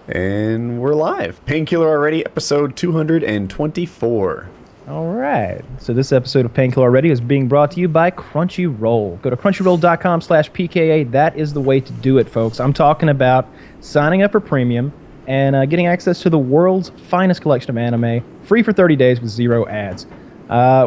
And we're live. Painkiller Already, episode 224. All right. So this episode of Painkiller Already is being brought to you by CrunchyRoll. Go to crunchyroll.com/PKA. That is the way to do it, folks. I'm talking about signing up for premium and getting access to the world's finest collection of anime, free for 30 days with 0 ads.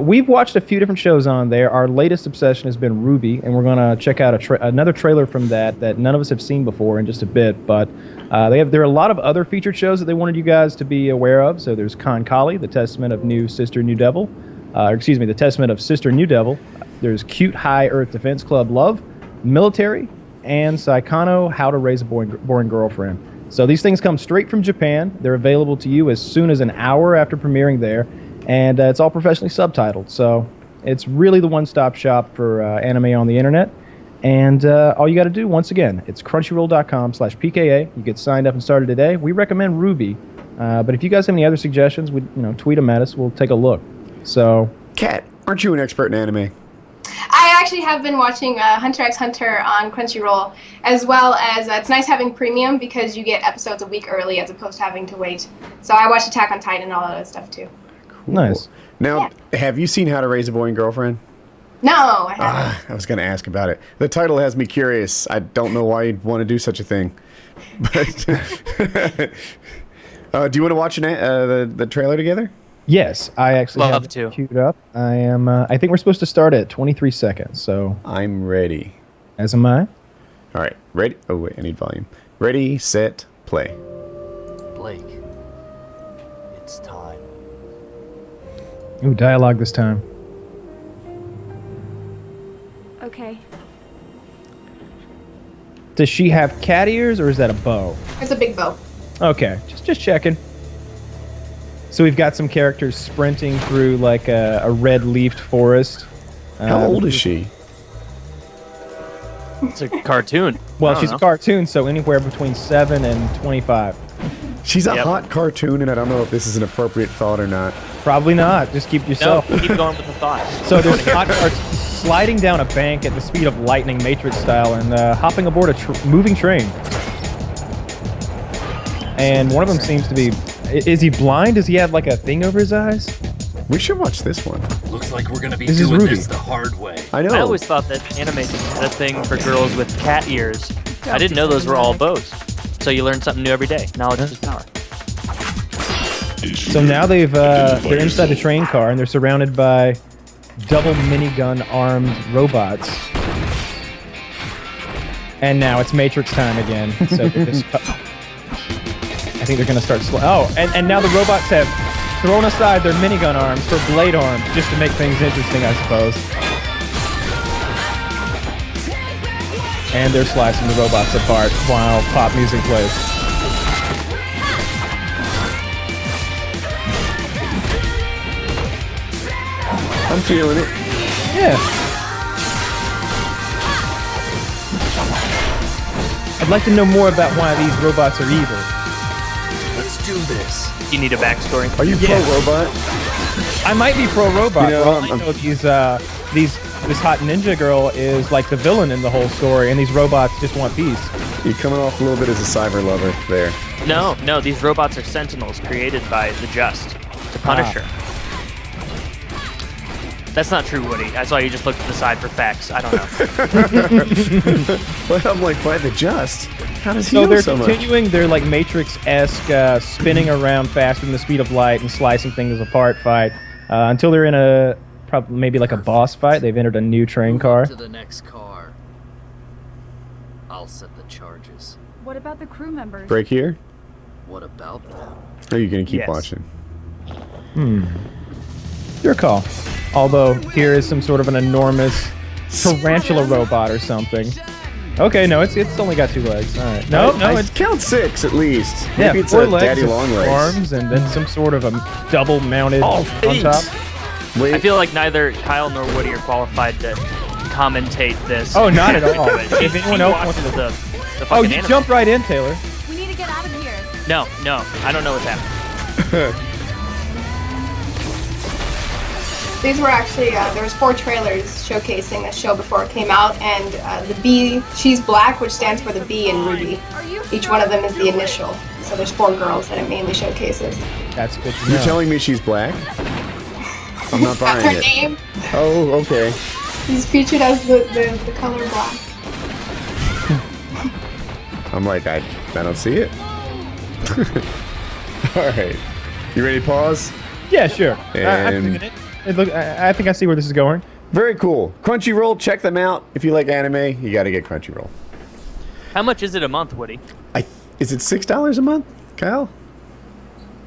We've watched a few different shows on there. Our latest obsession has been Ruby, and we're going to check out another trailer from that none of us have seen before in just a bit. But there are a lot of other featured shows that they wanted you guys to be aware of. So there's Kali, the Testament of New Sister New Devil. The Testament of Sister New Devil. There's Cute High Earth Defense Club Love, Military, and Saikano, How to Raise a Boring Girlfriend. So these things come straight from Japan. They're available to you as soon as an hour after premiering there. And it's all professionally subtitled, so it's really the one-stop shop for anime on the internet. And all you got to do, once again, it's crunchyroll.com/PKA. You get signed up and started today. We recommend Ruby, but if you guys have any other suggestions, tweet them at us. We'll take a look. So, Kat, aren't you an expert in anime? I actually have been watching Hunter x Hunter on Crunchyroll, as well as it's nice having premium because you get episodes a week early as opposed to having to wait. So I watched Attack on Titan and all that stuff too. Cool. Nice. Now, Have you seen How to Raise a Boring Girlfriend? No, I haven't. I was going to ask about it. The title has me curious. I don't know why you'd want to do such a thing. But do you want to watch the trailer together? Yes, I actually Love have to. it queued up. I am. I think we're supposed to start at 23 seconds. So I'm ready. as am I. All right, ready? Oh wait, I need volume. Ready, set, play. Blake, it's time. Ooh, dialogue this time. Okay. Does she have cat ears or is that a bow? It's a big bow. Okay, just checking. So we've got some characters sprinting through like a red-leafed forest. How old is she? It's a cartoon. Well, I don't she's know. a cartoon, so anywhere between 7 and 25. She's a Yep. hot cartoon, and I don't know if this is an appropriate thought or not. Probably not. Just keep No, yourself. keep going with the thought. So there's hot carts sliding down a bank at the speed of lightning, Matrix style, and hopping aboard a moving train. And one of them seems to be... Is he blind? Does he have like a thing over his eyes? We should watch this one. Looks like we're gonna be This is doing Ruby. this the hard way. I know. I always thought that anime had a thing for girls with cat ears. I didn't know those were all bows. So you learn something new every day. Knowledge is power. So now they're inside the train car and they're surrounded by double minigun armed robots. And now it's Matrix time again. So they're just I think they're gonna start and now the robots have thrown aside their minigun arms for blade arms just to make things interesting, I suppose. And they're slicing the robots apart while pop music plays. I'm feeling it. Yeah. I'd like to know more about why these robots are evil. Let's do this. You need a backstory. Are you pro-robot? I might be pro-robot. You know, for all I know this hot ninja girl is like the villain in the whole story, and these robots just want peace. You're coming off a little bit as a cyber lover there. No, these robots are sentinels created by the Just to punish her. That's not true, Woody. That's why you just looked to the side for facts. I don't know. But I'm like, by the Just? How does he So know they're so much? continuing their like Matrix-esque spinning around faster than the speed of light and slicing things apart fight until they're in maybe like a boss fight. They've entered a new train car. To the next car. I'll set the charges. What about the crew members? Break here? What about them? Or are you going to keep Yes. watching? Your call. Although here is some sort of an enormous tarantula robot or something. Okay, no, it's only got 2 legs. All right. No, I count 6 at least. Yeah, Maybe it's 4 a legs, daddy and long legs. arms, and then some sort of a double-mounted on top. Wait, I feel like neither Kyle nor Woody are qualified to commentate this. Oh, not at all. If If anyone else wants to... the Oh, fucking you anime. jumped right in, Taylor. We need to get out of here. No, I don't know what's happening. These were actually, there was 4 trailers showcasing the show before it came out, and the B, she's black, which stands for the B in Ruby. Each one of them is the initial. So there's 4 girls that it mainly showcases. That's good to know. You're telling me she's black? I'm not That's buying her it. name. Oh, okay. She's featured as the color black. I'm like, I don't see it. All right. You ready to pause? Yeah, sure. I'm And- thinking it. I think I see where this is going. Very cool. Crunchyroll, check them out. If you like anime, you got to get Crunchyroll. How much is it a month, Woody? Is it $6 a month, Kyle?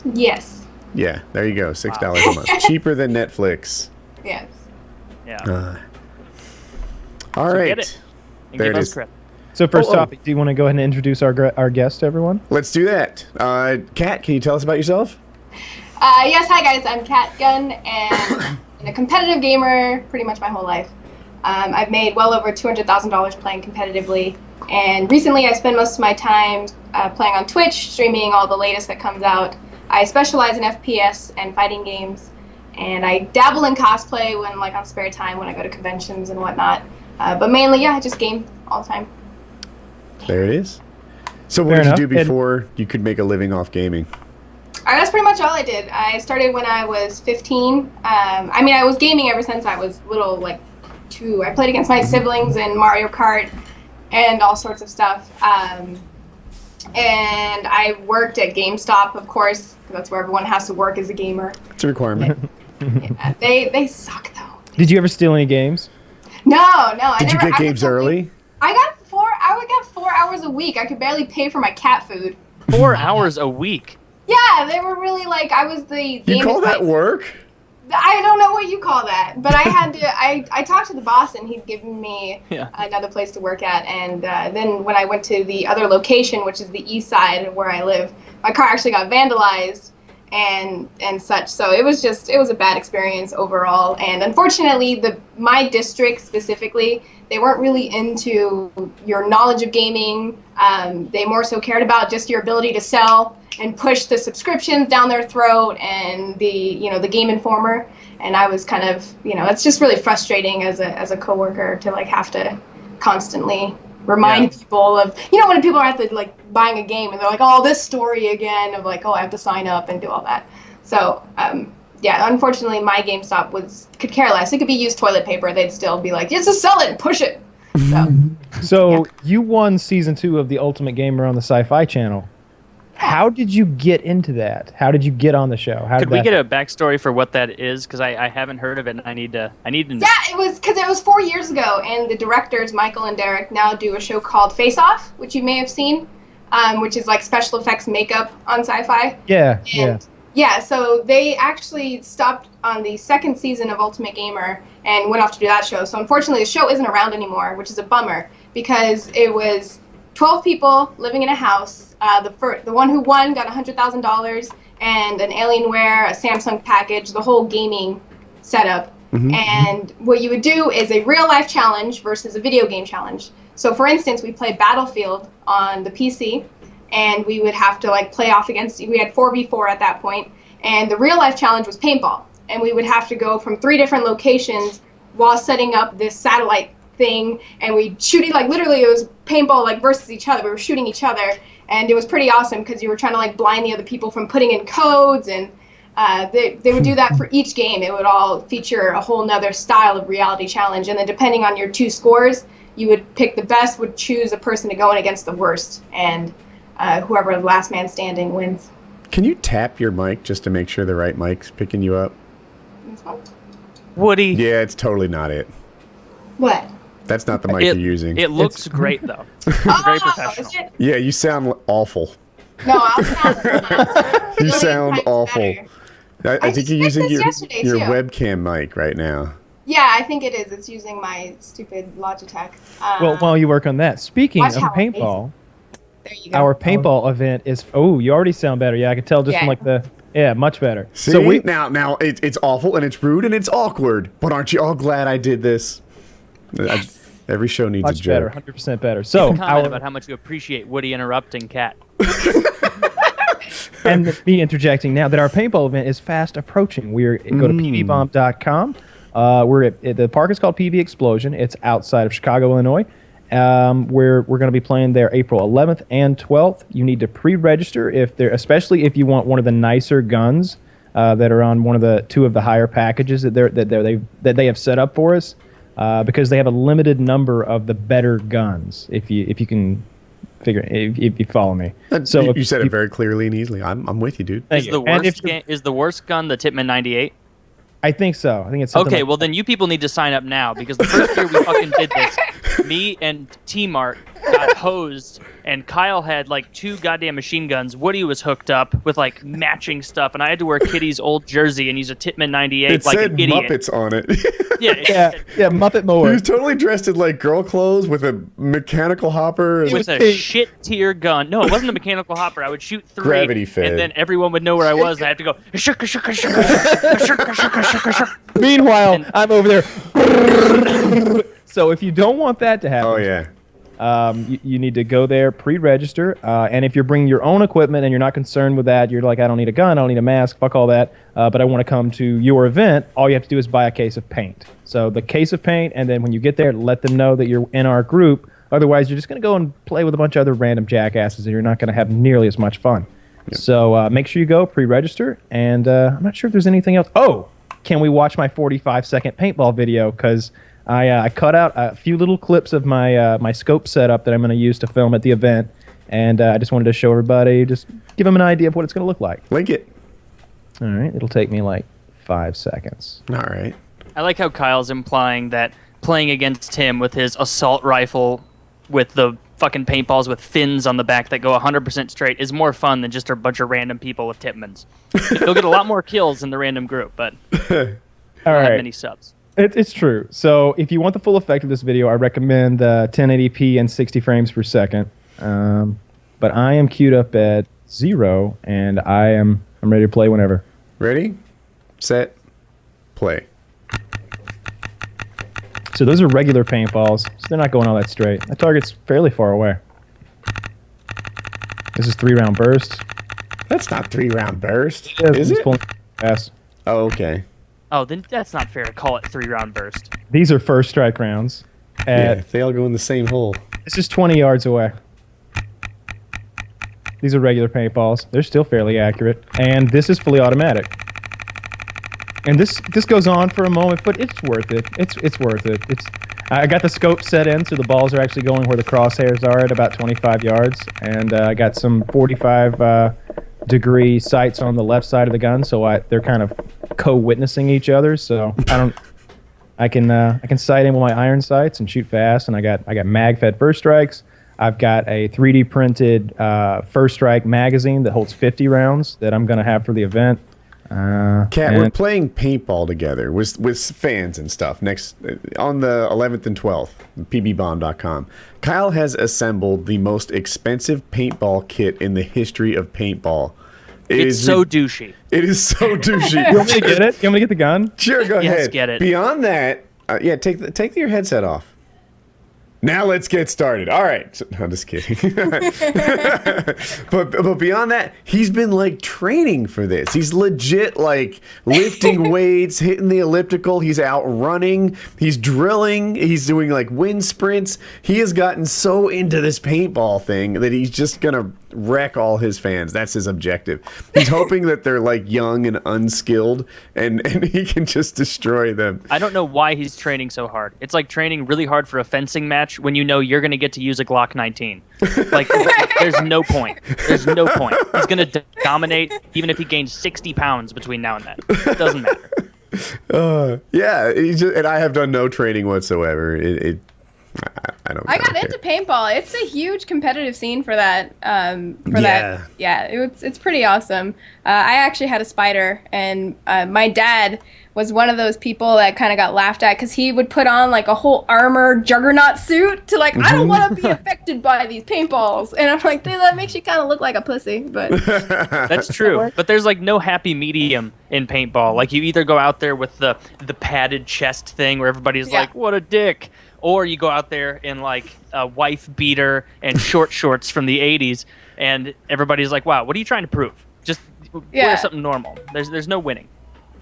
Yes. Yeah, there you go. $6 a month. Cheaper than Netflix. Yes. Yeah. All So right. get it. And There give it us is. credit. So first Oh, oh. off, do you want to go ahead and introduce our guest to everyone? Let's do that. Kat, can you tell us about yourself? Yes, hi guys, I'm Kat Gunn, and I'm a competitive gamer pretty much my whole life. I've made well over $200,000 playing competitively, and recently I spend most of my time playing on Twitch, streaming all the latest that comes out. I specialize in FPS and fighting games, and I dabble in cosplay when, like, on spare time when I go to conventions and whatnot. But mainly, yeah, I just game all the time. There it is. So what Fair did enough. you do before you could make a living off gaming? That's pretty much all I did. I started when I was 15. I mean, I was gaming ever since I was little, like 2. I played against my siblings in Mario Kart and all sorts of stuff. And I worked at Gamestop, of course. That's where everyone has to work as a gamer. It's a requirement. Yeah, they suck though. Did you ever steal any games? No. I Did you never, get games early? I would get 4 hours a week. I could barely pay for my cat food. 4 hours a week. Yeah, they were really like, I was the You game call that advice- work? I don't know what you call that, but I had to. I talked to the boss, and he'd given me another place to work at. And then when I went to the other location, which is the east side of where I live, my car actually got vandalized and such. So it was a bad experience overall. And unfortunately, my district specifically, they weren't really into your knowledge of gaming. They more so cared about just your ability to sell and push the subscriptions down their throat and the Game Informer. And I was kind of, it's just really frustrating as a coworker to like have to constantly remind people of, when people are at the like buying a game and they're like, oh, this story again of like, oh, I have to sign up and do all that. So unfortunately my GameStop could care less. It could be used toilet paper. They'd still be like, just sell it and push it. So you won season 2 of the Ultimate Gamer on the Sci-Fi Channel. How did you get into that? How did you get on the show? Could we get a backstory for what that is? Because I haven't heard of it, and I need to. Yeah, it was 4 years ago, and the directors Michael and Derek now do a show called Face Off, which you may have seen, which is like special effects makeup on sci-fi. Yeah, so they actually stopped on the 2nd season of Ultimate Gamer and went off to do that show. So unfortunately, the show isn't around anymore, which is a bummer because it was 12 people living in a house. The one who won got $100,000 and an Alienware, a Samsung package, the whole gaming setup. And what you would do is a real life challenge versus a video game challenge. So for instance, we played Battlefield on the PC, and we would have to like play off against. We had 4v4 at that point, and the real life challenge was paintball, and we would have to go from 3 different locations while setting up this satellite thing, and we shooting like literally it was paintball like versus each other. We were shooting each other, and it was pretty awesome because you were trying to like blind the other people from putting in codes, and they would do that for each game. It would all feature a whole nother style of reality challenge, and then depending on your 2 scores, you would pick the best, would choose a person to go in against the worst, and whoever the last man standing wins. Can you tap your mic just to make sure the right mic's picking you up? Woody. Yeah, it's totally not it. What? That's not the mic you're using. It looks great though. It's very professional. Is it? Yeah, you sound awful. No, I'll sound. You sound awful. I think just you're fixed using this your yesterday, too. webcam mic right now. Yeah, I think it is. It's using my stupid Logitech. Well, while you work on that, speaking Watch of how paintball, there you go. our paintball event is. Oh, you already sound better. Yeah, I could tell just from Yeah. like the. Yeah, much better. See, So we. now it's awful and it's rude and it's awkward. But aren't you all glad I did this? Every show needs a Much better, joke. 100% better. So Comment about how much you appreciate Woody interrupting Kat. And me interjecting now that our paintball event is fast approaching. Go to pvbomb.com. The park is called PV Explosion. It's outside of Chicago, Illinois. We're going to be playing there April 11th and 12th. You need to pre-register especially if you want one of the nicer guns that are on one of the two of the higher packages that they have set up for us, because they have a limited number of the better guns. If you can figure, if you follow me. So you said it very clearly and easily. I'm with you, dude. Is the worst gun the Tippmann 98? I think so. I think it's okay. Well, then you people need to sign up now, because the first year we fucking did this, me and T-Mart got hosed, and Kyle had like 2 goddamn machine guns. Woody was hooked up with like matching stuff, and I had to wear Kitty's old jersey and use a Tippmann 98 it like said an idiot. Muppets on it. yeah, Muppet Mower. He was totally dressed in like girl clothes with a mechanical hopper. With a shit tier gun. No, it wasn't a mechanical hopper. I would shoot 3, gravity fed, and then everyone would know where I was. And I had to go. Meanwhile, I'm over there. So if you don't want that to happen, oh yeah, you need to go there, pre-register, and if you're bringing your own equipment and you're not concerned with that, you're like, I don't need a gun, I don't need a mask, fuck all that, but I want to come to your event, all you have to do is buy a case of paint. So the case of paint, and then when you get there, let them know that you're in our group. Otherwise, you're just going to go and play with a bunch of other random jackasses, and you're not going to have nearly as much fun. Yep. So make sure you go, pre-register, and I'm not sure if there's anything else. Oh, can we watch my 45-second paintball video? Because I cut out a few little clips of my scope setup that I'm going to use to film at the event, and I just wanted to show everybody, just give them an idea of what it's going to look like. Link it. All right, it'll take me like 5 seconds. All right. I like how Kyle's implying that playing against him with his assault rifle with the fucking paintballs with fins on the back that go 100% straight is more fun than just a bunch of random people with Tippmanns. You'll get a lot more kills in the random group, but all not right. many subs. It's true. So if you want the full effect of this video, I recommend 1080p and 60 frames per second. But I am queued up at 0, and I'm ready to play whenever. Ready, set, play. So those are regular paintballs, so they're not going all that straight. That target's fairly far away. This is 3-round burst. That's not 3-round burst, Yeah, is it's it? pulling fast. Oh, okay. Oh, then that's not fair to call it 3-round burst. These are first strike rounds. Yeah, they all go in the same hole. This is 20 yards away. These are regular paintballs. They're still fairly accurate. And this is fully automatic. And this goes on for a moment, but it's worth it. It's worth it. I got the scope set in, so the balls are actually going where the crosshairs are at about 25 yards. And I got some 45-degree sights on the left side of the gun, so they're kind of co-witnessing each other. So I can sight in with my iron sights and shoot fast. And I got mag-fed first strikes. I've got a 3D printed first strike magazine that holds 50 rounds that I'm going to have for the event. Kat, we're playing paintball together with fans and stuff next on the 11th and 12th, pbbomb.com. Kyle has assembled the most expensive paintball kit in the history of paintball. It's so douchey. It is so douchey. You want me to get it? You want me to get the gun? Sure, go Yes, ahead. get it. Beyond that, take your headset off. Now let's get started. All right. I'm just kidding. but beyond that, he's been like training for this. He's legit like lifting weights, hitting the elliptical. He's out running. He's drilling. He's doing like wind sprints. He has gotten so into this paintball thing that he's just going to wreck all his fans. That's his objective. He's hoping that they're like young and unskilled and he can just destroy them. I don't know why he's training so hard. It's like training really hard for a fencing match when you know you're going to get to use a Glock 19. Like, there's no point. There's no point. He's going to dominate even if he gains 60 pounds between now and then. It doesn't matter. Yeah, and I have done no training whatsoever. I got into paintball. It's a huge competitive scene for that. It's pretty awesome. I actually had a spider, and my dad was one of those people that kind of got laughed at because he would put on like a whole armor juggernaut suit to like, I don't want to be affected by these paintballs. And I'm like, dude, that makes you kind of look like a pussy. But that's true. But there's like no happy medium in paintball. Like you either go out there with the padded chest thing where everybody's like, what a dick. Or you go out there in like a wife beater and short shorts from the 80s and everybody's like, wow, what are you trying to prove? Just Yeah. wear something normal. There's no winning,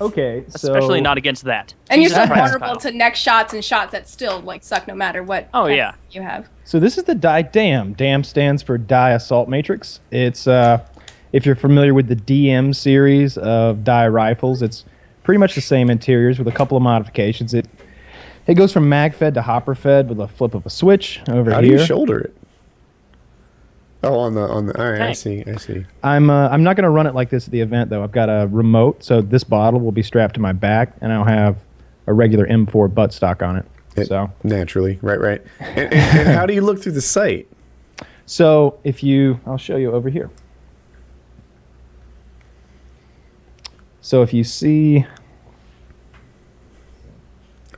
Okay, so especially not against that. And you're Jesus so Christ, vulnerable Kyle. to neck shots and shots that still like suck no matter what. Oh, yeah. You have. So this is the DAM. DAM stands for Die Assault Matrix. It's if you're familiar with the DM series of Die rifles, it's pretty much the same interiors with a couple of modifications. It goes from mag fed to hopper fed with a flip of a switch over How here. do you shoulder it? Oh, on the. All right, I Tank. see. I'm not going to run it like this at the event though. I've got a remote, so this bottle will be strapped to my back, and I'll have a regular M4 buttstock on it. So Naturally, right. And how do you look through the sight? So I'll show you over here. So if you see,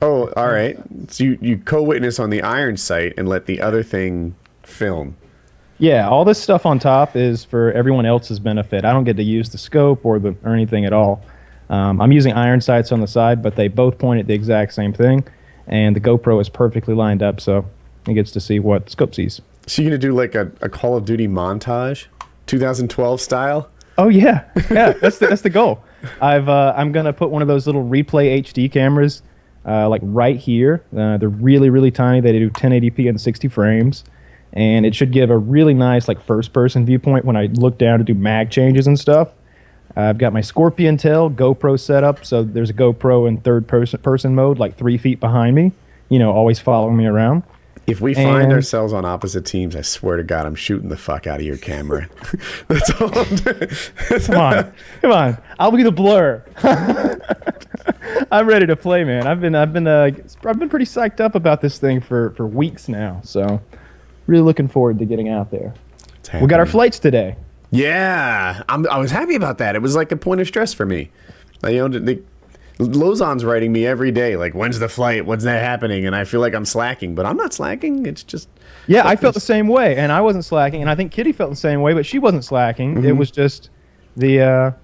Oh, all right. So you co-witness on the iron sight and let the other thing film. yeah, all this stuff on top is for everyone else's benefit. I don't get to use the scope or anything at all. I'm using iron sights on the side, but they both point at the exact same thing, and the GoPro is perfectly lined up, so it gets to see what the scope sees. So you're gonna do like a Call of Duty montage, 2012 style? Oh yeah, that's the goal. I'm gonna put one of those little replay HD cameras, like right here. They're really really tiny. They do 1080p and 60 frames, and it should give a really nice like first person viewpoint when I look down to do mag changes and stuff. I've got my Scorpion tail GoPro set up, so there's a GoPro in third person mode, like 3 feet behind me. Always following me around. If we find And- ourselves on opposite teams, I swear to God, I'm shooting the fuck out of your camera. That's all I'm doing. Come on. I'll be the blur. I'm ready to play, man. I've been pretty psyched up about this thing for weeks now. So, really looking forward to getting out there. It's We got our happening. flights today. Yeah, I was happy about that. It was like a point of stress for me. Lozon's writing me every day, like, when's the flight? When's that happening? And I feel like I'm slacking, but I'm not slacking. It's just... Yeah, I felt the same way, and I wasn't slacking, and I think Kitty felt the same way, but she wasn't slacking. It was just well,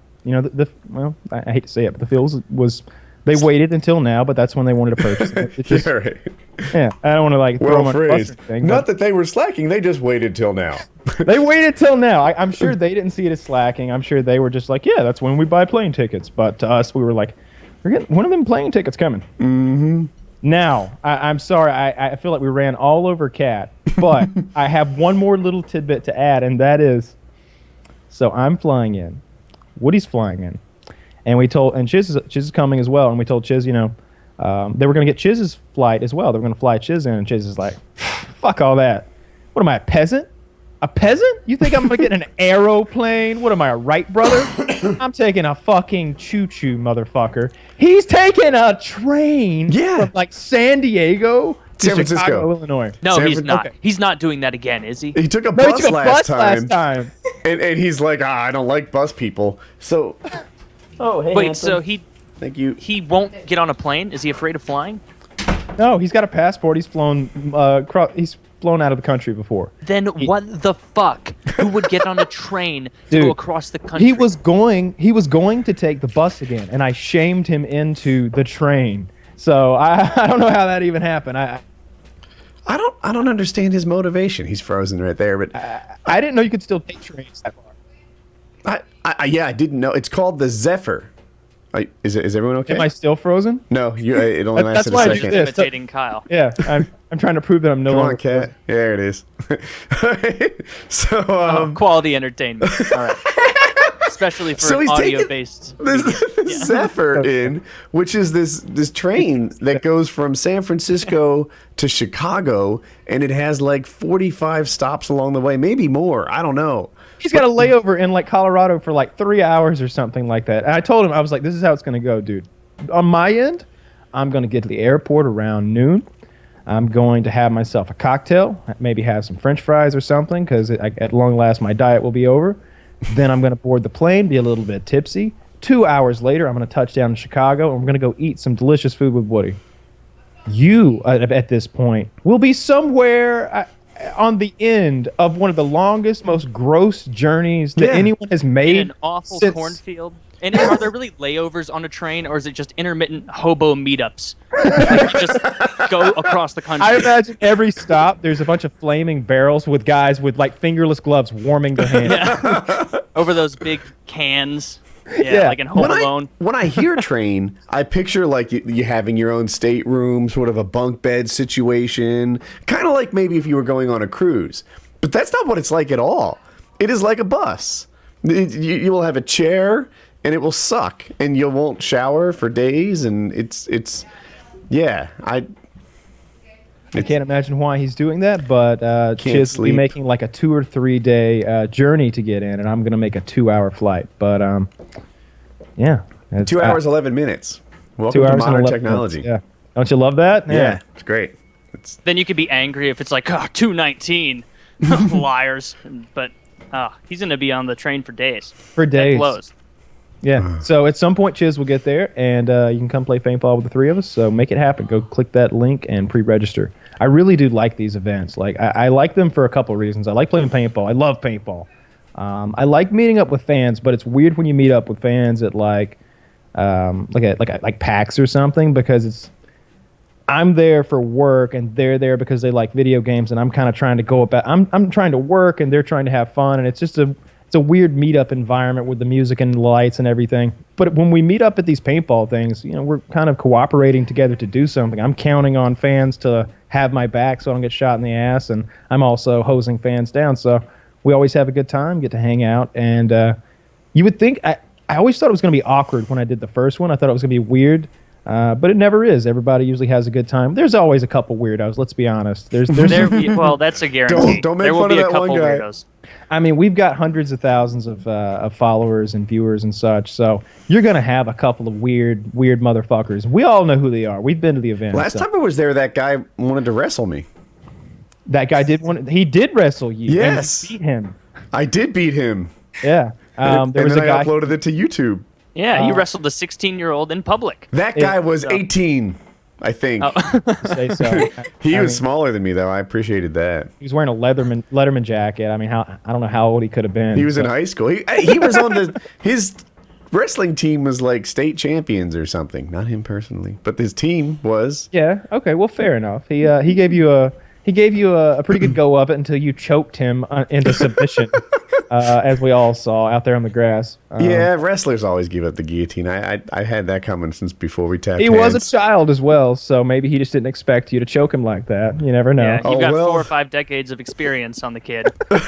I hate to say it, but the feels was they waited until now, but that's when they wanted to purchase it. It's just, Yeah, right. yeah, I don't want to like throw them Well on the bus phrased. or anything, Not but that they were slacking, they just waited till now. they waited till now. I'm sure they didn't see it as slacking. I'm sure they were just like, yeah, that's when we buy plane tickets. But to us, we were like, we're getting one of them plane tickets coming. Mm-hmm. Now, I'm sorry, I feel like we ran all over Cat, but I have one more little tidbit to add, and that is, so I'm flying in, Woody's flying in, and Chiz is coming as well, and we told Chiz, they were going to get Chiz's flight as well. They were going to fly Chiz in, and Chiz is like, fuck all that. What am I, a peasant? A peasant? You think I'm going to get an aeroplane? What am I, a Wright brother? I'm taking a fucking choo-choo, motherfucker. He's taking a train from like San Diego to San Francisco. Chicago, Illinois. No, San he's Fran- not. okay. He's not doing that again, is he? He took a No, he bus, took a last, bus time, and he's like, I don't like bus people. So, Oh, hey, Wait, so he thank you. won't get on a plane? Is he afraid of flying? No, he's got a passport. He's flown. He's flown out of the country before. Then what the fuck? Who would get on a train to Dude, go across the country? He was going to take the bus again, and I shamed him into the train. So I don't know how that even happened. I don't understand his motivation. He's frozen right there, but I didn't know you could still take trains that far. I didn't know. It's called the Zephyr. Is everyone okay? Am I still frozen? No, it only That's lasted why I a do second. this. imitating Kyle. Yeah, I'm trying to prove that I'm no Come longer on, cat. frozen. Yeah, there it is. So, Quality entertainment. All right. Especially for So an he's taking audio-based. this Zephyr in, which is this train that goes from San Francisco to Chicago, and it has like 45 stops along the way, maybe more. I don't know. He's got a layover in like Colorado for like 3 hours or something like that. And I told him, I was like, this is how it's going to go, dude. On my end, I'm going to get to the airport around noon. I'm going to have myself a cocktail, maybe have some French fries or something, because at long last my diet will be over. Then I'm going to board the plane, be a little bit tipsy. 2 hours later, I'm going to touch down in Chicago, and we're going to go eat some delicious food with Woody. You, at this point, will be somewhere on the end of one of the longest, most gross journeys that anyone has made. In an awful since- cornfield. And are there really layovers on a train, or is it just intermittent hobo meetups? Like you just go across the country. I imagine every stop, there's a bunch of flaming barrels with guys with like fingerless gloves warming their hands. over those big cans. Yeah, Yeah. like in Home Alone. When I hear train, I picture like you having your own stateroom, sort of a bunk bed situation, kind of like maybe if you were going on a cruise. But that's not what it's like at all. It is like a bus. You will have a chair, and it will suck, and you won't shower for days, and it's yeah. I can't imagine why he's doing that, but Chiz will be sleep. making like a 2 or 3 day journey to get in, and I'm gonna make a 2-hour flight. But yeah, 2 hours 11 minutes. 2 Welcome to hours and modern 11 technology. minutes, yeah, don't you love that? Yeah, it's great. Then you could be angry if it's like, 2:19. Liars. But he's going to be on the train for days. For days. That blows. Yeah. So at some point, Chiz will get there, and you can come play paintball with the 3 of us. So make it happen. Go click that link and pre-register. I really do like these events. Like I like them for a couple reasons. I like playing paintball. I love paintball. I like meeting up with fans, but it's weird when you meet up with fans at like PAX or something, because I'm there for work and they're there because they like video games, and I'm kind of trying to go about. I'm trying to work and they're trying to have fun, and it's a weird meetup environment with the music and lights and everything. But when we meet up at these paintball things, we're kind of cooperating together to do something. I'm counting on fans to have my back so I don't get shot in the ass, and I'm also hosing fans down. So we always have a good time, get to hang out, and you would think I always thought it was going to be awkward when I did the first one. I thought it was going to be weird. But it never is. Everybody usually has a good time. There's always a couple weirdos. Let's be honest. Well, that's a guarantee. Don't make there will fun be of a that couple one guy. weirdos. I mean, we've got hundreds of thousands of followers and viewers and such. So you're gonna have a couple of weird motherfuckers. We all know who they are. We've been to the event. Last time I was there, that guy wanted to wrestle me. that guy did wrestle you. Yes. And you beat him. I did beat him. Yeah. And There was a then I guy. uploaded it to YouTube. Yeah, he wrestled a 16-year-old in public. That guy was 18, I think. Say so. He I was mean, smaller than me, though. I appreciated that. He was wearing a Letterman jacket. I mean, I don't know how old he could have been. He was in high school. He was on his wrestling team was like state champions or something. Not him personally, but his team was. Yeah. Okay. Well, fair enough. He gave you a pretty good go of it until you choked him into submission, as we all saw out there on the grass. Yeah, wrestlers always give up the guillotine. I had that coming since before we tapped He hands. was a child as well, so maybe he just didn't expect you to choke him like that. You never know. Yeah, Oh, you've got well. 4 or 5 decades of experience on the kid. 4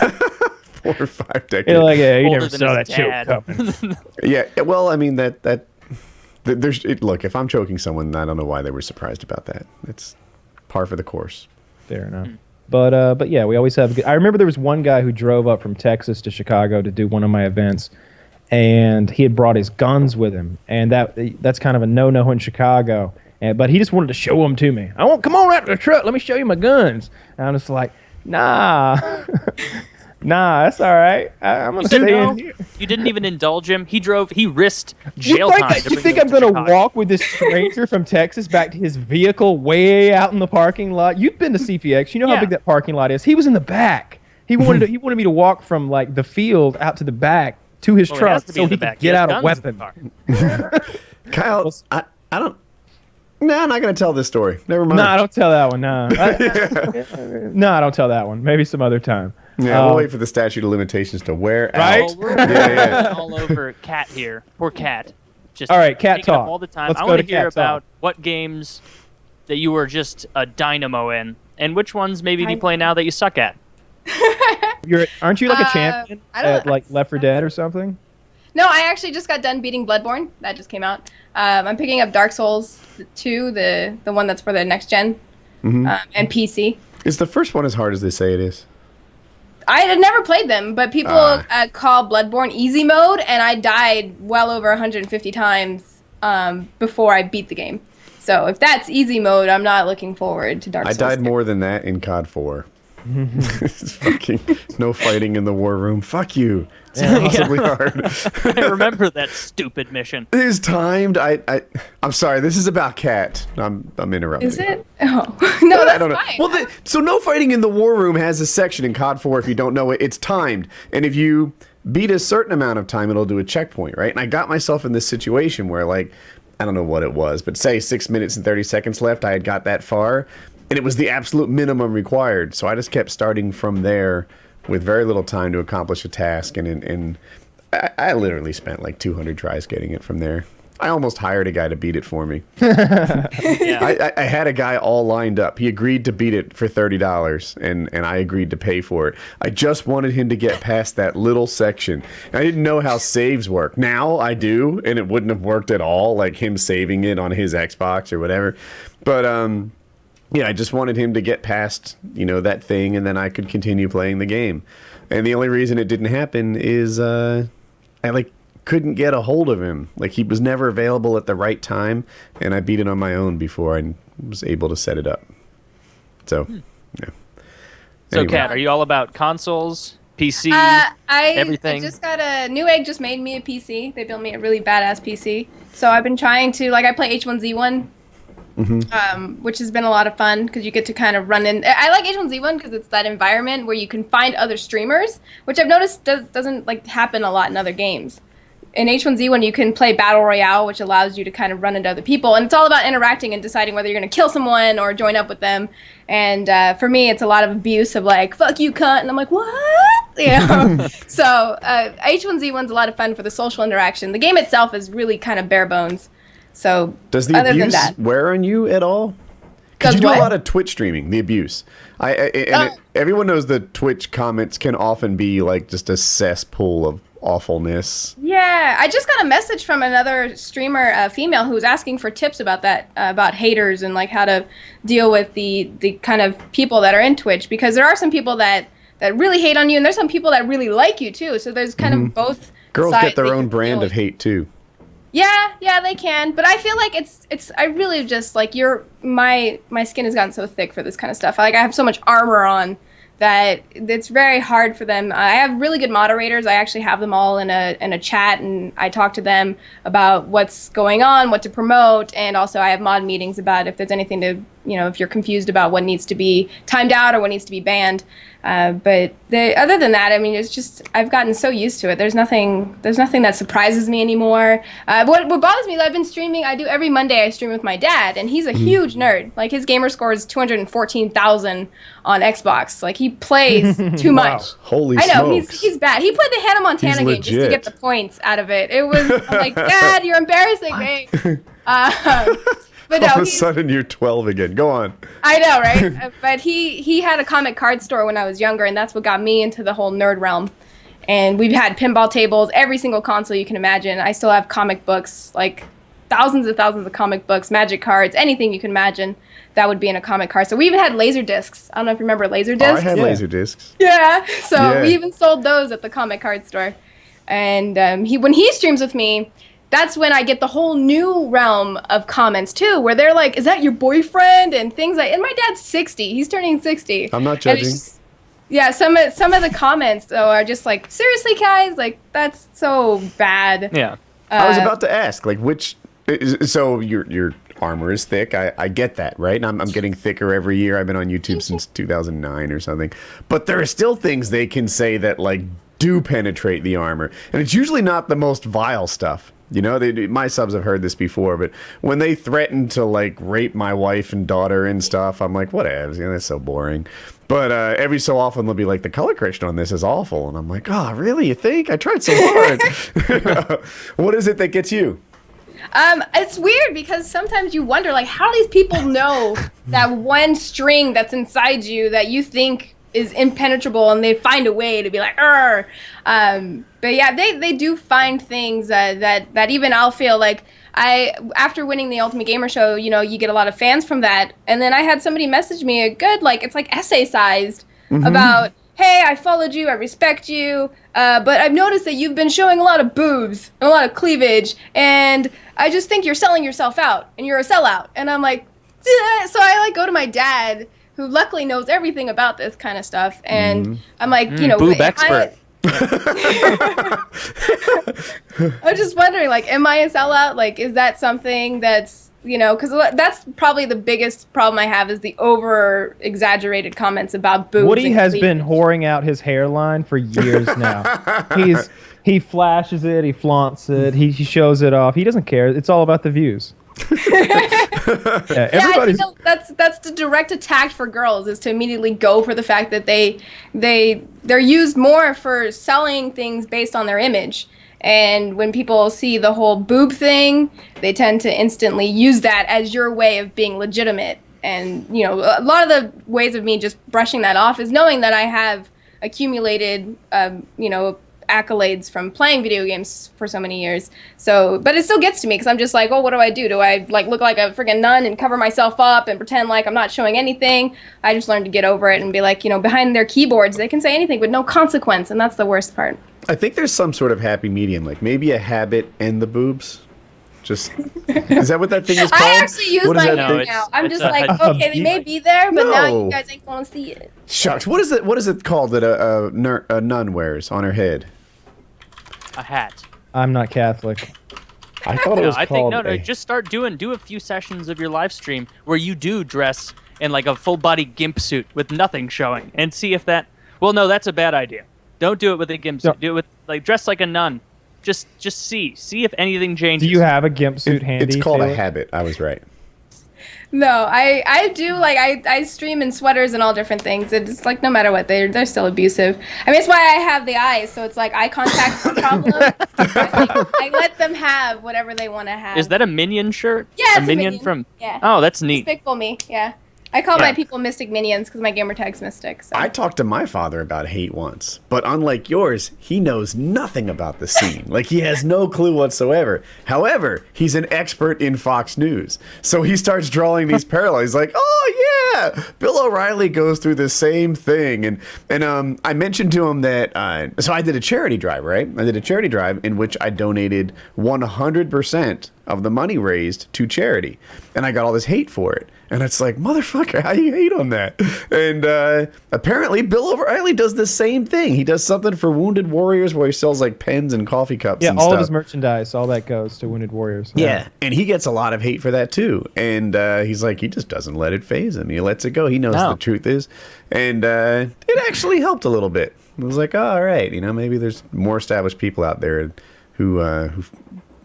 or 5 decades. You're like, yeah, you Older never than saw that his choke dad. coming. Yeah, well, I mean look, if I'm choking someone, I don't know why they were surprised about that. It's par for the course. Fair enough. But yeah, we always have a good. I remember there was one guy who drove up from Texas to Chicago to do one of my events, and he had brought his guns with him, and that's kind of a no-no in Chicago. But he just wanted to show them to me. Come on out to the truck. Let me show you my guns. And I'm just like, nah, nah, that's all right. I'm gonna stay in here. You didn't even indulge him. He risked jail You time. think, to you bring think him I'm to gonna Chicago. walk with this stranger from Texas back to his vehicle way out in the parking lot? You've been to CPX. You know how Yeah. big that parking lot is. He was in the back. He wanted me to walk from like the field out to the back to his Well, it truck has to be so in he the could back. He get has out a guns in weapon. the car. Kyle, I don't. No, I'm not gonna tell this story. Never mind. No, I don't tell that one. No, no, I don't tell that one. Maybe some other time. Yeah, we'll wait for the statute of limitations to wear Right? out. Oh, we're Yeah. all over Cat here. Poor Cat. Just All right, Cat taking up talk. all the time. Let's I go want to to hear Cat about talk. what games that you were just a dynamo in, and which ones maybe you I- play now that you suck at. Aren't you like a champion I don't- at like Left 4 Dead or something? No, I actually just got done beating Bloodborne. That just came out. I'm picking up Dark Souls 2, the one that's for the next gen, and PC. Is the first one as hard as they say it is? I had never played them, but people call Bloodborne easy mode, and I died well over 150 times before I beat the game. So if that's easy mode, I'm not looking forward to Dark I Souls. died 2. more than that in COD 4. It's fucking no fighting in the war room. Fuck you. It's impossibly hard. I remember that stupid mission. It is timed. I'm sorry. This is about Cat. I'm interrupting. Is it? Oh no, that's I don't know. fine. Well, so no fighting in the war room has a section in COD 4. If you don't know it, it's timed, and if you beat a certain amount of time, it'll do a checkpoint, right? And I got myself in this situation where, like, I don't know what it was, but say 6 minutes and 30 seconds left. I had got that far, and it was the absolute minimum required. So I just kept starting from there with very little time to accomplish a task, and I literally spent like 200 tries getting it from there. I almost hired a guy to beat it for me. Yeah. I had a guy all lined up. He agreed to beat it for $30, and I agreed to pay for it. I just wanted him to get past that little section. I didn't know how saves work. Now I do, and it wouldn't have worked at all, like him saving it on his Xbox or whatever. But yeah, I just wanted him to get past, that thing, and then I could continue playing the game. And the only reason it didn't happen is I couldn't get a hold of him. Like, he was never available at the right time, and I beat it on my own before I was able to set it up. So, yeah. So, Anyway. Kat, are you all about consoles, PC, everything? I just got a Newegg just made me a PC. They built me a really badass PC. So I've been trying to, I play H1Z1, which has been a lot of fun because you get to kind of run in. I like H1Z1 because it's that environment where you can find other streamers, which I've noticed doesn't happen a lot in other games. In H1Z1, you can play Battle Royale, which allows you to kind of run into other people. And it's all about interacting and deciding whether you're going to kill someone or join up with them. And for me, it's a lot of abuse of fuck you, cunt. And I'm like, what? So H1Z1's a lot of fun for the social interaction. The game itself is really kind of bare bones. So does the other than abuse that, wear on you at all? Because you do a lot of Twitch streaming, the abuse. Everyone knows that Twitch comments can often be just a cesspool of awfulness. Yeah, I just got a message from another streamer, a female, who was asking for tips about that, about haters and how to deal with the kind of people that are in Twitch, because there are some people that really hate on you, and there's some people that really like you too. So there's kind of both. Girls sides get their they own can brand deal of with. hate too. Yeah, they can. But I feel like it's I really just my skin has gotten so thick for this kind of stuff. I have so much armor on that it's very hard for them. I have really good moderators. I actually have them all in a chat, and I talk to them about what's going on, what to promote, and also I have mod meetings about if there's anything to, if you're confused about what needs to be timed out or what needs to be banned. But other than that, it's just I've gotten so used to it. There's nothing that surprises me anymore. What bothers me is I've been streaming. I do every Monday. I stream with my dad, and he's a huge nerd. His gamer score is 214,000 on Xbox. He plays too much. Holy I know smokes. he's bad. He played the Hannah Montana He's game just to legit. get the points out of it. It was I'm like, Dad, you're embarrassing me. But no, All of a he's- sudden you're 12 again. Go on. I know, right? But he had a comic card store when I was younger, and that's what got me into the whole nerd realm. And we've had pinball tables, every single console you can imagine. I still have comic books, thousands and thousands of comic books, magic cards, anything you can imagine that would be in a comic card. So we even had laser discs. I don't know if you remember laser discs. I had laser discs. Yeah. So Yeah. we even sold those at the comic card store. And when he streams with me, that's when I get the whole new realm of comments too, where they're like, "Is that your boyfriend?" and things like. And my dad's 60; he's turning 60. I'm not And it's judging. just- yeah, some of the comments though are just seriously, guys, that's so bad. Yeah. I was about to ask, which. So your armor is thick. I get that, right? And I'm getting thicker every year. I've been on YouTube since 2009 or something. But there are still things they can say that do penetrate the armor, and it's usually not the most vile stuff. My subs have heard this before, but when they threaten to rape my wife and daughter and stuff, I'm like, whatever. That's so boring. But every so often they'll be like, the color correction on this is awful, and I'm like, oh, really? You think? I tried so hard. What is it that gets you? It's weird because sometimes you wonder, how do these people know that one string that's inside you that you think is impenetrable, and they find a way to be like, "Arr." But yeah, they do find things that even I'll feel after winning the Ultimate Gamer Show, you get a lot of fans from that, and then I had somebody message me a good it's essay sized about, hey, I followed you, I respect you, but I've noticed that you've been showing a lot of boobs and a lot of cleavage, and I just think you're selling yourself out, and you're a sellout. And I'm like, so I go to my dad, who luckily knows everything about this kind of stuff, and I'm like, boob expert. I'm just wondering, am I a sellout? Is that something that's, because that's probably the biggest problem I have is the over-exaggerated comments about boobs. Woody and has cleavage. been whoring out his hairline for years now. He flashes it, he flaunts it, he shows it off. He doesn't care. It's all about the views. Yeah, Yeah, I everybody's. think that's the direct attack for girls is to immediately go for the fact that they're used more for selling things based on their image. And when people see the whole boob thing, they tend to instantly use that as your way of being legitimate. And, you know, a lot of the ways of me just brushing that off is knowing that I have accumulated, you know, accolades from playing video games for so many years. So, but it still gets to me because I'm just like, oh, what do I do? Do I like look like a freaking nun and cover myself up and pretend like I'm not showing anything? I just learned to get over it and be like, you know, behind their keyboards, they can say anything with no consequence. And that's the worst part. I think there's some sort of happy medium, like maybe a habit and the boobs. Just is that what that thing is called? I actually use What is my that hand thing? now. I'm it's just a- like, a- okay, they may be there, but now No. you guys ain't gonna see it. Shucks, what is it? What is it called that a nun wears on her head? A hat. I'm not Catholic. I thought it No, was I called. think no. Just start do a few sessions of your live stream where you do dress in like a full body gimp suit with nothing showing, and see if that. Well, no, that's a bad idea. Don't do it with a gimp suit. No. Do it with like dress like a nun. Just see if anything changes. Do you have a gimp suit handy? It's called a Taylor? habit. I was right. No, I do like I stream in sweaters and all different things. It's like no matter what, they're still abusive. I mean, it's why I have the eyes, so it's like eye contact's no problem. I let them have whatever they want to have. Is that a minion shirt? Yeah, a it's a minion minion. from. Yeah. Oh, that's neat. Despicable Me? Yeah. I call Yeah. my people Mystic Minions because my gamer tag's Mystic. So. I talked to my father about hate once, but unlike yours, he knows nothing about the scene. Like, he has no clue whatsoever. However, he's an expert in Fox News. So he starts drawing these parallels. He's like, oh, yeah, Bill O'Reilly goes through the same thing. And I mentioned to him that, so I did a charity drive, right? I did a charity drive in which I donated 100% of the money raised to charity. And I got all this hate for it. And it's like, motherfucker, how you hate on that? And apparently Bill O'Reilly does the same thing. He does something for Wounded Warriors where he sells like pens and coffee cups Yeah, and all stuff. of his merchandise, all that goes to Wounded Warriors. Yeah, and he gets a lot of hate for that too. And he's like, he just doesn't let it faze him. He lets it go. He knows No. the truth is. And it actually helped a little bit. It was like, oh, all right, you know, maybe there's more established people out there who've,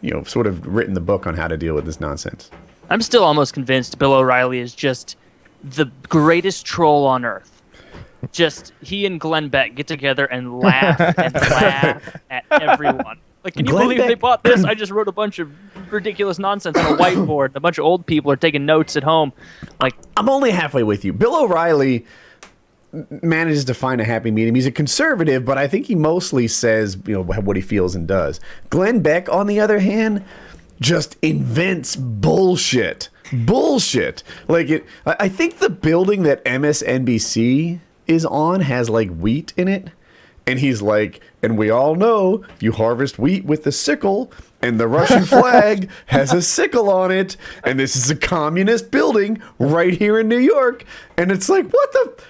you know, sort of written the book on how to deal with this nonsense. I'm still almost convinced Bill O'Reilly is just the greatest troll on earth. Just he and Glenn Beck get together and laugh and laugh at everyone. Like, can you Glenn believe they Beck- bought this? I just wrote a bunch of ridiculous nonsense on a whiteboard. A bunch of old people are taking notes at home. Like, I'm only halfway with you. Bill O'Reilly manages to find a happy medium. He's a conservative, but I think he mostly says, you know, what he feels and does. Glenn Beck, on the other hand, just invents bullshit. Bullshit. Like I think the building that MSNBC is on has like wheat in it. And he's like, and we all know you harvest wheat with the sickle, and the Russian flag has a sickle on it, and this is a communist building right here in New York. And it's like, what the?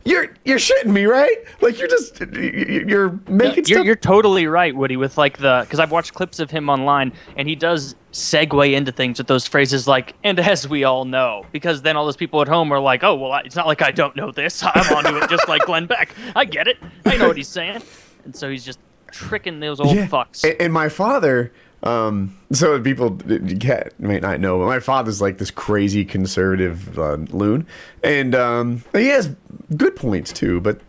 You're shitting me, right? Like you're making stuff. you're totally right, Woody, with like because I've watched clips of him online, and he does segue into things with those phrases like, and as we all know, because then all those people at home are like, oh, well, it's not like I don't know this. I'm onto it just like Glenn Beck. I get it. I know what he's saying. And so he's just tricking those old fucks. And my father, so people might not know, but my father's like this crazy conservative loon, and he has good points too, but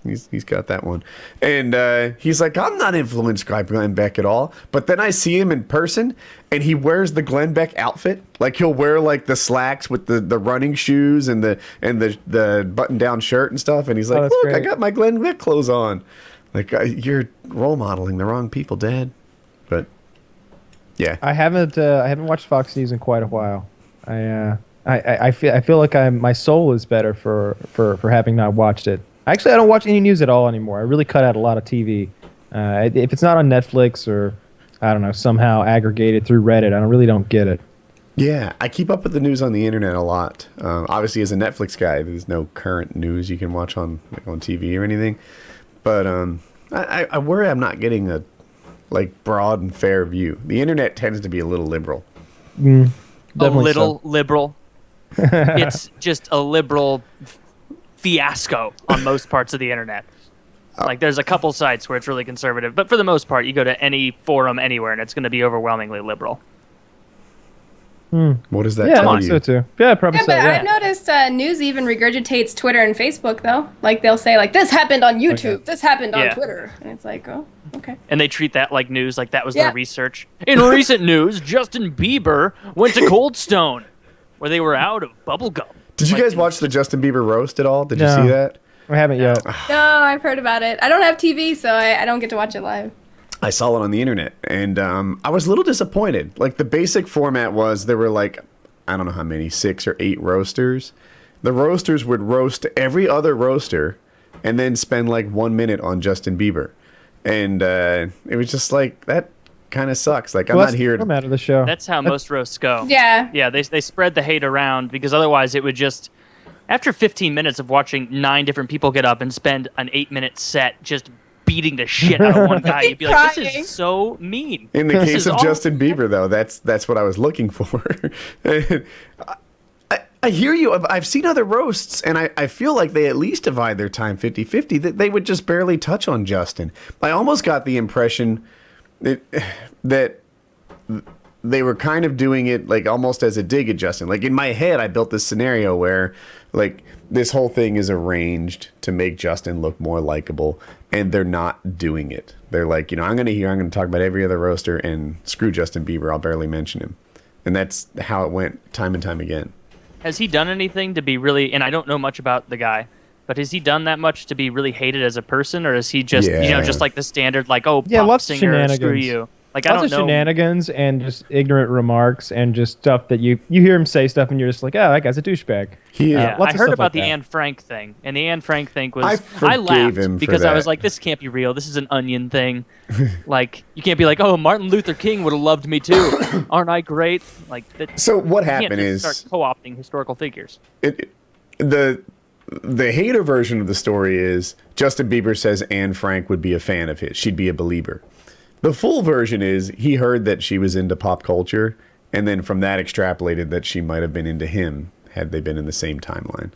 he's got that one. And he's like, I'm not influenced by Glenn Beck at all. But then I see him in person, and he wears the Glenn Beck outfit. Like he'll wear like the slacks with the running shoes and the button down shirt and stuff. And he's like, that's look, great. I got my Glenn Beck clothes on. Like you're role modeling the wrong people, Dad. But yeah, I haven't watched Fox News in quite a while. I feel like my soul is better for having not watched it. Actually, I don't watch any news at all anymore. I really cut out a lot of TV. If it's not on Netflix or I don't know, somehow aggregated through Reddit, I really don't get it. yeah, I keep up with the news on the internet a lot. Obviously, as a Netflix guy, there's no current news you can watch on TV or anything. But I worry I'm not getting a broad and fair view. The internet tends to be a little liberal. A Definitely little liberal. It's just a liberal fiasco on most parts of the internet. Like, there's a couple sites where it's really conservative, but for the most part, you go to any forum anywhere, and it's going to be overwhelmingly liberal. What does that Yeah, tell I think you? so too. Yeah, probably Yeah, so. but Yeah. I've noticed news even regurgitates Twitter and Facebook though. Like they'll say like this happened on YouTube, this happened on Yeah. Twitter, and it's like, oh, okay. And they treat that like news, like that was Yeah. their research. In recent news, Justin Bieber went to Cold Stone, where they were out of bubble gum. Did you Like, guys watch the Justin Bieber roast at all? Did you No. see that? I haven't yet. No, I've heard about it. I don't have TV, so I don't get to watch it live. I saw it on the internet, and I was a little disappointed. Like, the basic format was there were, like, I don't know how many, 6 or 8 roasters. The roasters would roast every other roaster and then spend, like, 1 minute on Justin Bieber. And it was just like, that kind of sucks. Like, I'm Well, not that's here the to... format of the show. That's how most roasts go. Yeah. Yeah, they spread the hate around because otherwise it would just... After 15 minutes of watching 9 different people get up and spend an 8-minute set just beating the shit out of one guy, you'd be like, this Crying. is so mean. In the This case is of awful. Justin Bieber, though, that's what I was looking for. I hear you. I've seen other roasts, and I feel like they at least divide their time 50-50, that they would just barely touch on Justin. I almost got the impression that they were kind of doing it like almost as a dig at Justin. Like in my head, I built this scenario where like this whole thing is arranged to make Justin look more likable, and they're not doing it. They're like, I'm going to talk about every other roaster, and screw Justin Bieber, I'll barely mention him. And that's how it went time and time again. Has he done anything to be really... And I don't know much about the guy, but has he done that much to be really hated as a person, or is he just, Yeah. just like the standard, like, oh, Yeah, pop lots of singer, screw shenanigans. you. Like, I Lots don't of know. shenanigans and just ignorant remarks and just stuff that you hear him say stuff and you're just like, oh, that guy's a douchebag. He, Yeah, lots I of heard stuff about like the that. Anne Frank thing, and the Anne Frank thing was I forgave laughed him for because I was that. like, this can't be real. This is an Onion thing. Like, you can't be like, oh, Martin Luther King would have loved me too. Aren't I great? Like, that, So what you can't happened just is start co-opting historical figures. the hater version of the story is Justin Bieber says Anne Frank would be a fan of his. She'd be a believer. The full version is he heard that she was into pop culture, and then from that extrapolated that she might have been into him had they been in the same timeline.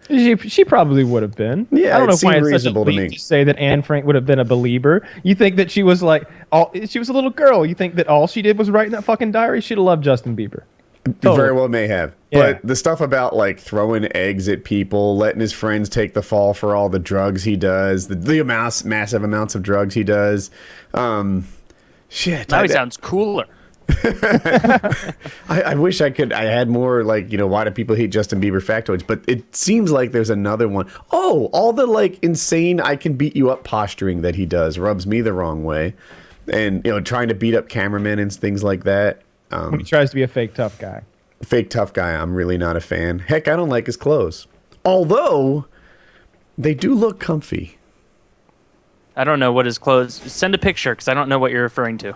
She probably would have been. Yeah, I don't it know why seemed it's such a reasonable to leap me. to say that Anne Frank would have been a believer. You think that she was like, she was a little girl. You think that all she did was write in that fucking diary? She'd have loved Justin Bieber. Very well may have. Yeah. But the stuff about like throwing eggs at people, letting his friends take the fall for all the drugs he does, the massive amounts of drugs he does. Shit. Now he sounds cooler. I wish I had more like, why do people hate Justin Bieber factoids? But it seems like there's another one. Oh, all the like insane I can beat you up posturing that he does rubs me the wrong way. And, trying to beat up cameramen and things like that. When he tries to be a fake tough guy. Fake tough guy, I'm really not a fan. Heck, I don't like his clothes. Although, they do look comfy. I don't know what his clothes... Send a picture, because I don't know what you're referring to.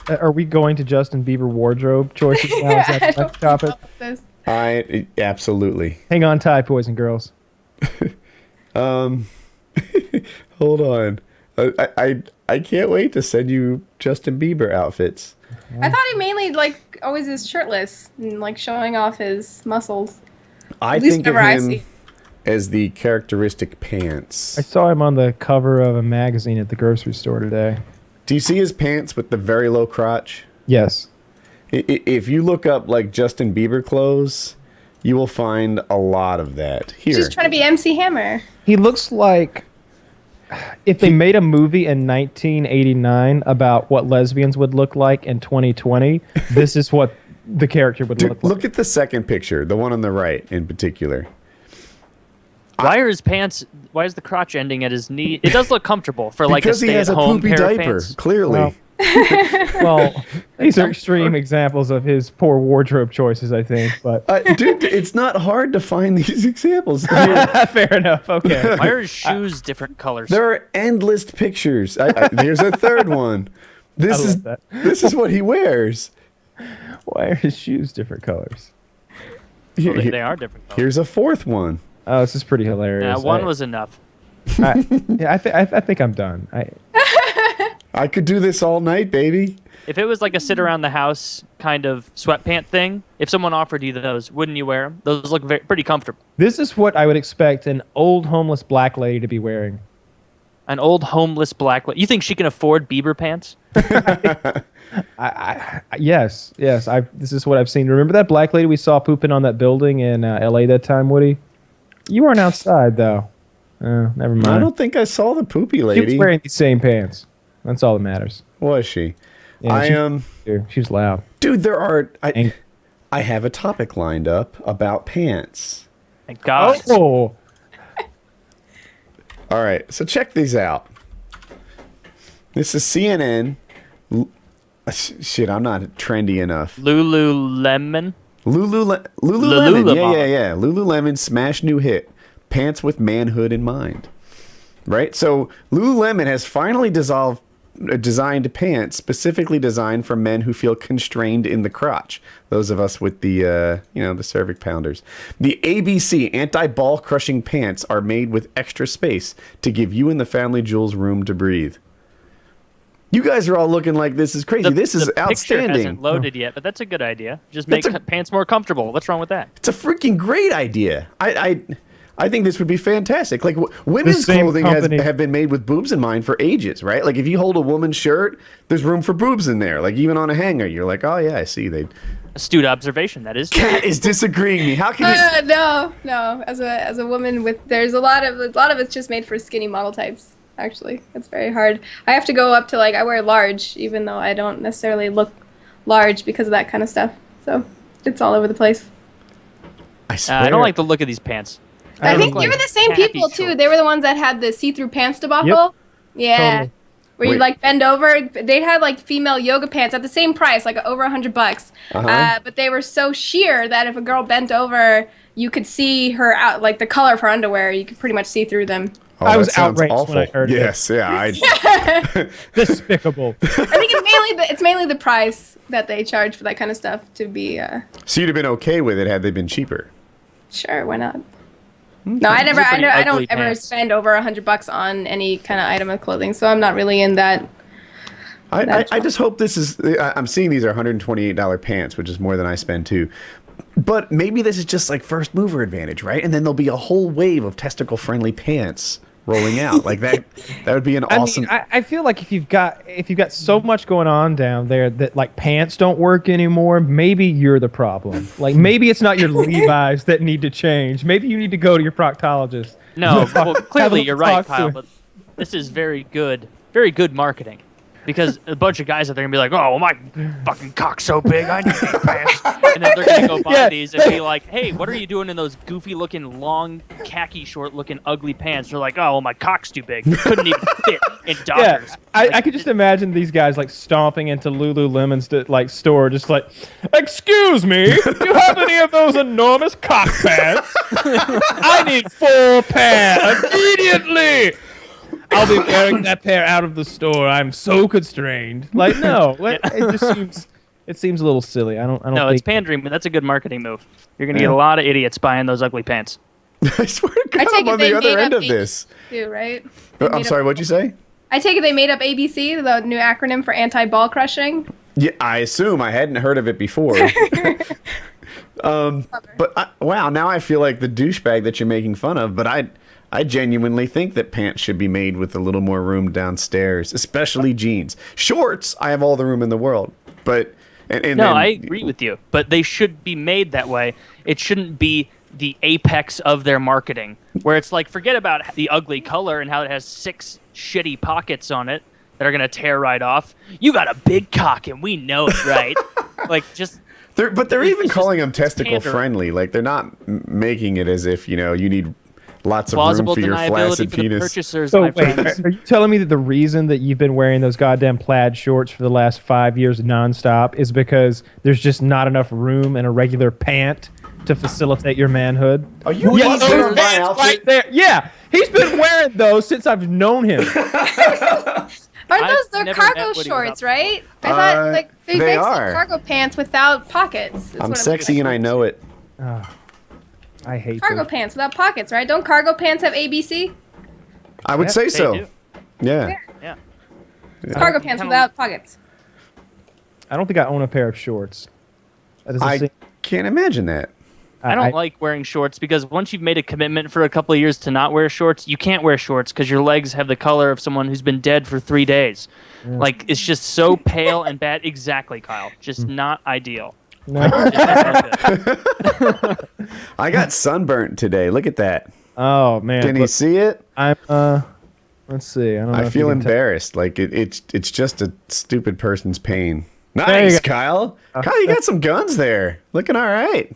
Are we going to Justin Bieber wardrobe choices now? Is that the next topic? This. Absolutely. Hang on tight, boys and girls. Hold on. I can't wait to send you Justin Bieber outfits. I thought he mainly like always is shirtless and like showing off his muscles. I At least think of whenever I him see. as the characteristic pants. I saw him on the cover of a magazine at the grocery store today. Do you see his pants with the very low crotch? Yes. If you look up like Justin Bieber clothes, you will find a lot of that. Here. She's trying to be MC Hammer. He looks like if they made a movie in 1989 about what lesbians would look like in 2020, this is what the character would Dude, look like. look at the second picture, the one on the right in particular. Why are his pants... Why is the crotch ending at his knee? It does look comfortable for like Because a he has a stay-at-home poopy pair of diaper, pants. clearly. Well, these are extreme examples of his poor wardrobe choices, I think. But Dude, it's not hard to find these examples. fair enough. Okay. Why are his shoes different colors? There are endless pictures. Here's a third one. This I is love that. this is what he wears. Why are his shoes different colors? Here- Well, they are different colors. Here's a fourth one. Oh, this is pretty hilarious. Yeah, one was enough. I think I'm done. I could do this all night, baby. If it was like a sit around the house kind of sweatpant thing, if someone offered you those, wouldn't you wear them? Those look pretty comfortable. This is what I would expect an old homeless black lady to be wearing. An old homeless black lady. You think she can afford Bieber pants? Yes. This is what I've seen. Remember that black lady we saw pooping on that building in L.A. that time, Woody? You weren't outside though. Never mind. I don't think I saw the poopy She lady. was wearing these same pants. That's all that matters. Was she? Yeah, she was loud. Dude, And- I have a topic lined up about pants. Thank God. Oh, All right, so check these out. This is CNN. Shit, I'm not trendy enough. Lululemon. Lululemon. Yeah. Lululemon smash new hit. Pants with manhood in mind. Right? So Lululemon has finally designed pants specifically designed for men who feel constrained in the crotch. Those of us with the the cervic pounders. The ABC anti-ball crushing pants are made with extra space to give you and the family jewels room to breathe. You guys are all looking like this is crazy. This is the outstanding. picture hasn't loaded yet, but that's a good idea. Just make pants more comfortable. What's wrong with that? It's a freaking great idea. I think this would be fantastic. Like women's clothing have been made with boobs in mind for ages, right? Like if you hold a woman's shirt, there's room for boobs in there. Like even on a hanger, you're like, oh yeah, I see. Astute observation. That is. Cat is disagreeing me. How can you? No. As a woman there's a lot of it's just made for skinny model types. Actually, it's very hard. I have to go up to I wear large, even though I don't necessarily look large because of that kind of stuff. So it's all over the place. I swear. I don't like the look of these pants. I think they were the same people too. They were the ones that had the see-through pants debacle. Yep. Yeah. Totally. Where you bend over. They had female yoga pants at the same price, over $100. But they were so sheer that if a girl bent over, you could see her out, the color of her underwear. You could pretty much see through them. Oh, I was that sounds outraged awful. when I heard yes, it. yeah. Despicable. I think it's mainly the price that they charge for that kind of stuff to be. So you'd have been okay with it had they been cheaper. Sure, why not? No, I don't ever spend over $100 on any kind of item of clothing, so I'm not really in that. I just hope this is. I'm seeing these are $128 pants, which is more than I spend too. But maybe this is just first mover advantage, right? And then there'll be a whole wave of testicle-friendly pants rolling out like that. That would be an awesome. I feel like if you've got so much going on down there that pants don't work anymore, maybe you're the problem. Maybe it's not your Levi's that need to change. Maybe you need to go to your proctologist. No, well, clearly you're right, Kyle. But this is very good marketing. Because a bunch of guys out there are going to be like, oh, my fucking cock's so big, I need these pants. And then they're going to go buy these and be like, hey, what are you doing in those goofy-looking, long, khaki short-looking, ugly pants? They're like, oh, well, my cock's too big. Couldn't even fit in Dodgers. Yeah, I could just imagine these guys, stomping into Lululemon's store, just excuse me, do you have any of those enormous cock pants? I need 4 pairs immediately! I'll be wearing that pair out of the store. I'm so constrained. No, it seems a little silly. I don't. No, it's pandering, but that's a good marketing move. You're gonna get a lot of idiots buying those ugly pants. I swear to God, I'm on the other end of this. Too, right? I'm sorry, what'd you say? I take it they made up ABC, the new acronym for anti-ball crushing. Yeah, I assume. I hadn't heard of it before. But wow, now I feel like the douchebag that you're making fun of. But I genuinely think that pants should be made with a little more room downstairs, especially jeans. Shorts, I have all the room in the world. But I agree with you. But they should be made that way. It shouldn't be the apex of their marketing, where it's forget about the ugly color and how it has 6 shitty pockets on it that are gonna tear right off. You got a big cock, and we know it, right? They're even calling them testicle friendly. They're not making it as if you need lots of room for your flaccid penis. So wait, are you telling me that the reason that you've been wearing those goddamn plaid shorts for the last 5 years nonstop is because there's just not enough room in a regular pant to facilitate your manhood? Are you busting on my outfit? Right there. Yeah, he's been wearing those since I've known him. Aren't those their cargo shorts, right? I thought they are cargo pants without pockets. I'm sexy and I know it. I hate cargo pants without pockets, right? Don't cargo pants have ABC? I would say so. Do. Yeah. Cargo pants without pockets. I don't think I own a pair of shorts. I can't imagine that. I don't like wearing shorts because once you've made a commitment for a couple of years to not wear shorts, you can't wear shorts because your legs have the color of someone who's been dead for 3 days. Like, it's just so pale and bad. Exactly, Kyle. Just not ideal. No. I got sunburnt today. Look at that. Oh man. Can you see it? I'm let's see. I don't know. I if you feel can tell. embarrassed. Like it's just a stupid person's pain. There you Nice, go. Kyle. Kyle, you got some guns there. Looking all right.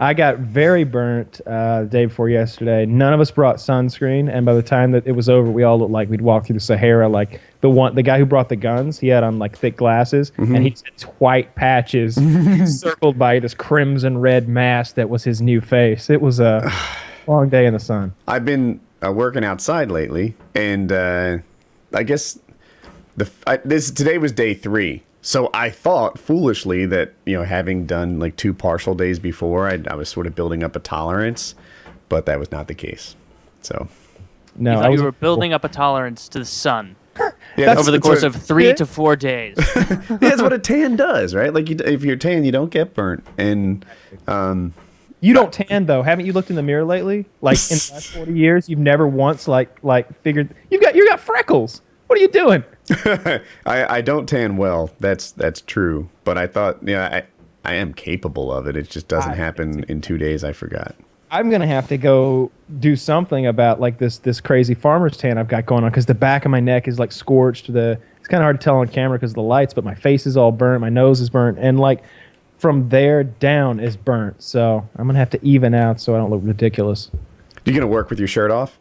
I got very burnt the day before yesterday. None of us brought sunscreen, and by the time that it was over, we all looked like we'd walked through the Sahara. Like the guy who brought the guns, he had on like thick glasses, and he had white patches circled by this crimson red mask that was his new face. It was a long day in the sun. I've been working outside lately, and I guess today was day 3. So I thought foolishly that, having done like 2 partial days before, I was sort of building up a tolerance, but that was not the case. So No, You were building up a tolerance to the sun yeah, over the course of 3 to 4 days. that's what a tan does, right? Like if you're tan, you don't get burnt, and you don't tan though. Haven't you looked in the mirror lately? Like in the last 40 years, you've never once like figured you got freckles. What are you doing? I don't tan well. That's true. But I thought, I am capable of it. It just doesn't happen in 2 days. I forgot. I'm gonna have to go do something about like this crazy farmer's tan I've got going on because the back of my neck is like scorched. It's kind of hard to tell on camera because of the lights, but my face is all burnt, my nose is burnt, and like from there down is burnt. So I'm gonna have to even out so I don't look ridiculous. You gonna work with your shirt off?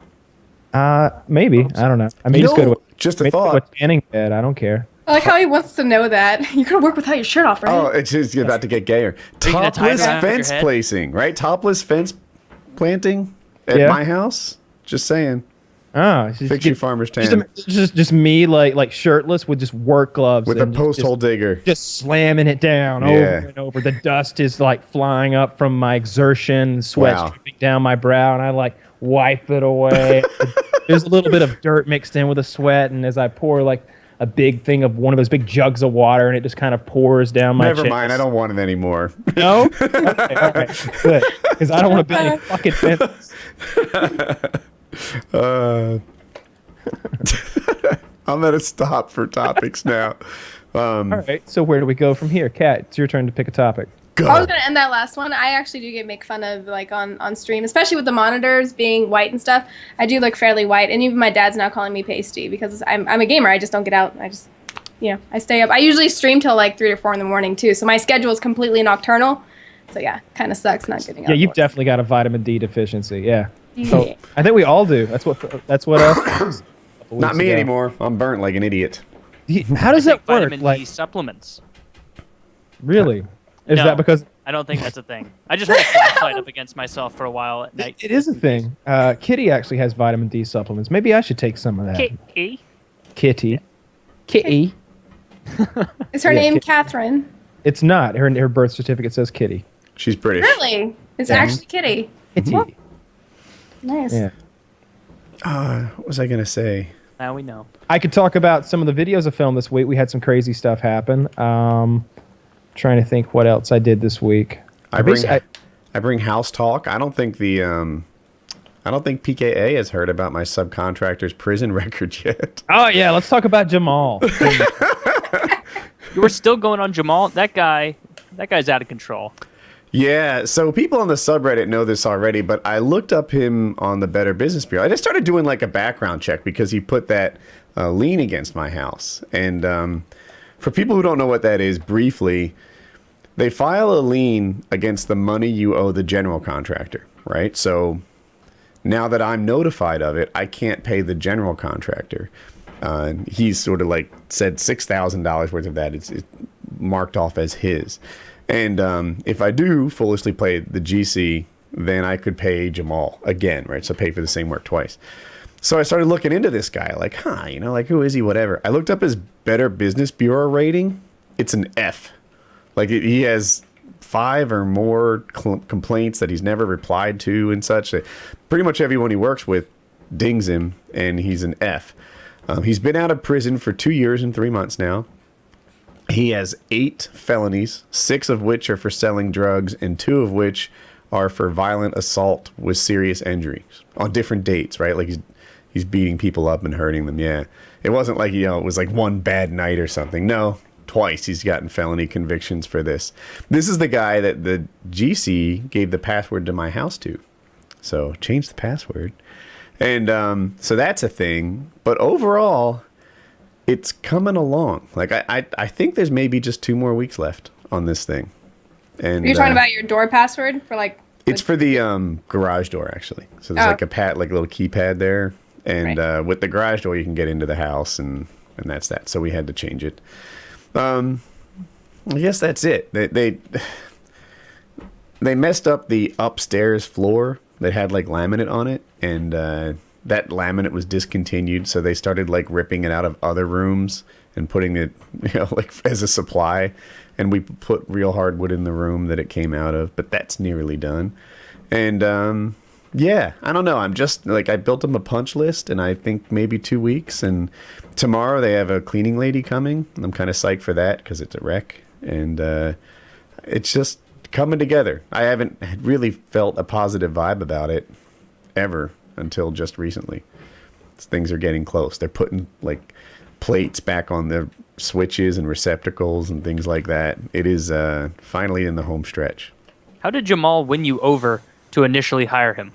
Maybe. I don't know. I may just go to just a maybe go to thought. a tanning bed. I don't care. I like how he wants to know that. You're gonna work without your shirt off, right? Oh, it's just about to get gayer. you gonna tie it Topless around your fence head? placing, right? Topless fence planting at my house. Just saying. Oh, Fix your farmer's tan just me like shirtless with just work gloves with a and post hole digger. just slamming it down over and over. The dust is like flying up from my exertion, sweat's Wow. dripping down my brow, and I like wipe it away. There's a little bit of dirt mixed in with the sweat, and as I pour like a big thing of one of those big jugs of water, and it just kind of pours down my chest. Never mind. I don't want it anymore. No? Okay, all right, good. Because I don't want to build any fucking fences. I'm gonna stop for topics now. All right, so where do we go from here? Kat, it's your turn to pick a topic. Go. I was gonna end that last one. I actually do get make fun of like on stream, especially with the monitors being white and stuff. I do look fairly white, and even my dad's now calling me pasty because I'm a gamer. I just don't get out. I just I stay up. I usually stream till like 3 or 4 in the morning too, so my schedule is completely nocturnal. So yeah, kind of sucks not getting out. Yeah, you've definitely got a vitamin D deficiency. Yeah. Yeah. So I think we all do. That's what. Not me anymore. I'm burnt like an idiot. How does that work? Vitamin Like D supplements. really? Is No. that because I don't think that's a thing. I just hold a flashlight up against myself for a while at night. it is a thing? Kitty actually has vitamin D supplements. Maybe I should take some of that. Kitty. Kitty. Kitty. Is her Yeah, name Kit- Catherine? It's not. Her birth certificate says Kitty. She's British. Really? It's actually Kitty. Kitty. Nice. Yeah. What was I gonna say? Now we know. I could talk about some of the videos I filmed this week. We had some crazy stuff happen. Trying to think what else I did this week. I bring House Talk. I don't think PKA has heard about my subcontractor's prison record yet. Oh yeah, let's talk about Jamal. You were still going on Jamal? That guy's out of control. Yeah, so people on the subreddit know this already, but I looked up him on the Better Business Bureau. I just started doing like a background check because he put that lien against my house. And for people who don't know what that is, briefly, they file a lien against the money you owe the general contractor, right? So now that I'm notified of it, I can't pay the general contractor. He's sort of like said $6,000 worth of that it's marked off as his. And if I do foolishly play the GC, then I could pay Jamal again, right? So pay for the same work twice. So I started looking into this guy, like, who is he, whatever. I looked up his Better Business Bureau rating. It's an F. Like, he has 5 or more complaints that he's never replied to and such. Pretty much everyone he works with dings him, and he's an F. He's been out of prison for 2 years and 3 months now. He has 8 felonies, 6 of which are for selling drugs, and 2 of which are for violent assault with serious injuries on different dates, right? Like he's beating people up and hurting them. Yeah. It wasn't like, it was like one bad night or something. No, twice he's gotten felony convictions for this. This is the guy that the GC gave the password to my house to. So change the password. And so that's a thing. But overall, it's coming along. Like I think there's maybe just 2 more weeks left on this thing. And You're talking about your door password for like... It's for the garage door, actually. So there's like a little keypad there. And with the garage door, you can get into the house, and that's that. So we had to change it. I guess that's it. They messed up the upstairs floor that had like laminate on it, and that laminate was discontinued. So they started like ripping it out of other rooms and putting it, like as a supply. And we put real hardwood in the room that it came out of, but that's nearly done. And yeah, I don't know. I'm just like, I built them a punch list, and I think maybe 2 weeks. And tomorrow they have a cleaning lady coming. I'm kind of psyched for that because it's a wreck, and it's just coming together. I haven't really felt a positive vibe about it ever until just recently. Things are getting close. They're putting like plates back on the switches and receptacles and things like that. It is finally in the home stretch. How did Jamal win you over to initially hire him?